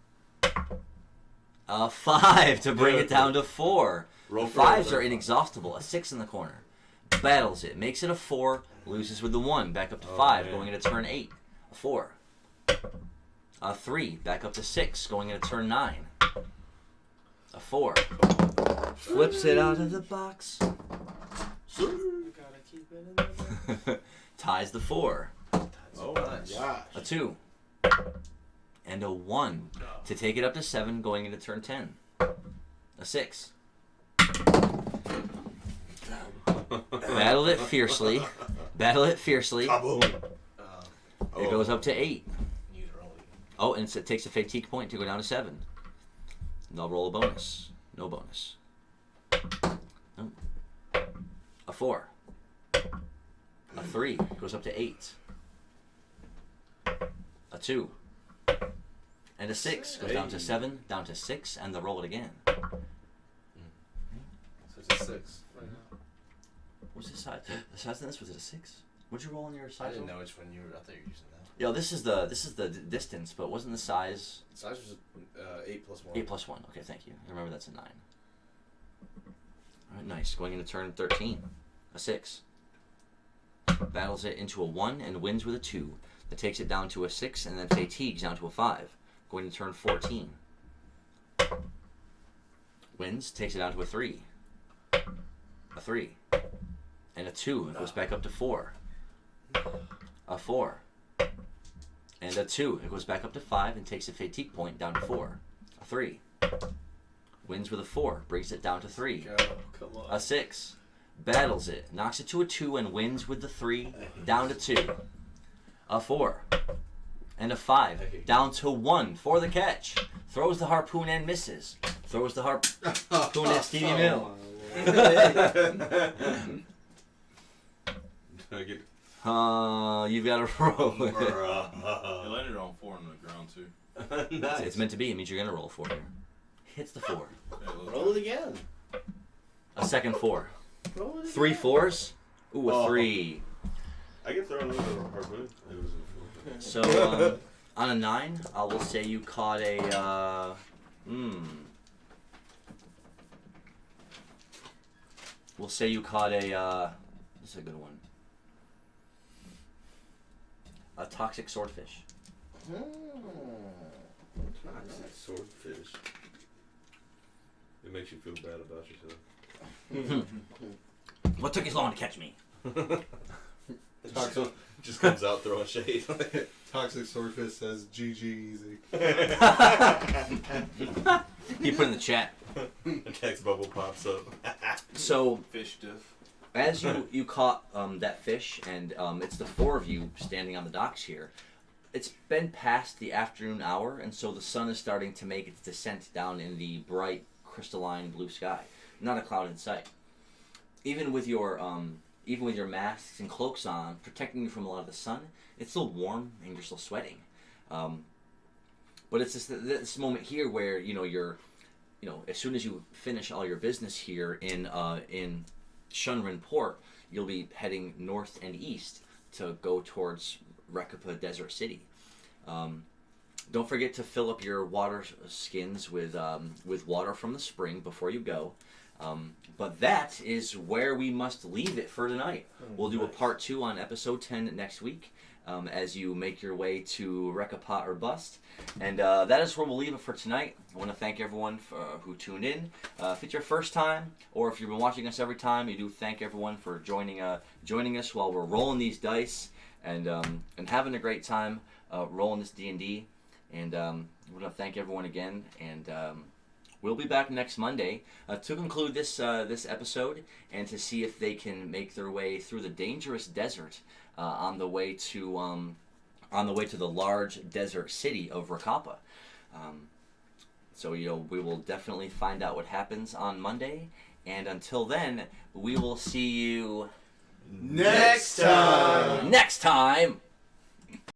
Speaker 3: A 5 to bring it down to 4.
Speaker 2: Roll
Speaker 3: The
Speaker 2: for it,
Speaker 3: 5s
Speaker 2: roll.
Speaker 3: are inexhaustible. A 6 in the corner. Battles it. Makes it a 4. Loses with the 1. Back up to 5.
Speaker 2: man.
Speaker 3: Going into turn 8. A 4. A 3. Back up to 6. Going into turn 9. A 4. Flips it out of the box.
Speaker 4: You gotta keep it in there.
Speaker 3: Ties the 4.
Speaker 2: Oh my gosh.
Speaker 3: A 2. And a 1 to take it up to 7 going into turn 10. A 6. Battle it fiercely. Battle it fiercely.
Speaker 2: Kaboom.
Speaker 3: It goes up to 8.
Speaker 6: Use rolling.
Speaker 3: Oh, and it takes a fatigue point to go down to 7. And I'll roll a bonus. No bonus. No. A 4. A 3 goes up to 8. A 2. And a 6 goes down to 7, down to 6, and they'll roll it again.
Speaker 4: So it's a 6 right now.
Speaker 3: What's the size? The size of this, was it a 6? What'd you roll on your size?
Speaker 6: I didn't
Speaker 3: roll?
Speaker 6: know which one you were. I thought you were using that.
Speaker 3: Yeah, this is the distance, but wasn't the size
Speaker 4: Size was 8 plus 1.
Speaker 3: 8 plus 1? Okay, thank you. I remember that's a 9. Alright, nice. Going into turn 13. A 6. Battles it into a 1 and wins with a 2. That takes it down to a 6 and then fatigues down to a 5. Going to turn 14. Wins, takes it down to a 3. A 3. And a 2. It goes back up to 4. A 4. And a 2. It goes back up to 5 and takes a fatigue point down to 4. A 3. Wins with a 4. Brings it down to 3.
Speaker 4: Go, come on.
Speaker 3: A 6. Battles it. Knocks it to a 2 and wins with the 3. Down to 2. A 4. And a 5. Down to 1 for the catch. Throws the harpoon and misses. Throws the harpoon at Stevie Mill. You've got to roll it.
Speaker 5: It landed on 4 on the ground too.
Speaker 2: Nice.
Speaker 3: It's meant to be. It means you're going to roll 4 here. Hits the 4.
Speaker 5: Yeah, let's
Speaker 4: Roll it again.
Speaker 3: A second 4.
Speaker 4: Roll it
Speaker 3: 3
Speaker 4: again.
Speaker 3: 4s. Ooh, a
Speaker 2: Oh.
Speaker 3: 3.
Speaker 2: I can throw another harpoon. It was
Speaker 3: So, on a 9, I will say you caught a, We'll say you caught a, this is a good one. A toxic swordfish.
Speaker 2: swordfish. It makes you feel bad about yourself.
Speaker 3: What took you so long to catch me?
Speaker 1: Toxic,
Speaker 2: Just comes out throwing shade.
Speaker 1: toxic swordfish says GG easy.
Speaker 3: You put in the chat.
Speaker 2: A text bubble pops up.
Speaker 3: So,
Speaker 5: Fish diff.
Speaker 3: as you caught that fish, and it's the 4 of you standing on the docks here, it's been past the afternoon hour, and so the sun is starting to make its descent down in the bright, crystalline blue sky. Not a cloud in sight. Even with your masks and cloaks on, protecting you from a lot of the sun, it's still warm and you're still sweating. But it's this moment here where you're as soon as you finish all your business here in Shunrin Port, you'll be heading north and east to go towards Rekoppa Desert City. Don't forget to fill up your water skins with water from the spring before you go. But that is where we must leave it for tonight. We'll do a part 2 on episode 10 next week as you make your way to Rekoppa or Bust. And that is where we'll leave it for tonight. I want to thank everyone who tuned in. If it's your first time, or if you've been watching us every time, you do thank everyone for joining us while we're rolling these dice and having a great time rolling this D&D. And I want to thank everyone again. And we'll be back next Monday to conclude this episode and to see if they can make their way through the dangerous desert on the way to the large desert city of Rekoppa. So we will definitely find out what happens on Monday. And until then, we will see you
Speaker 1: Next time.
Speaker 3: Next time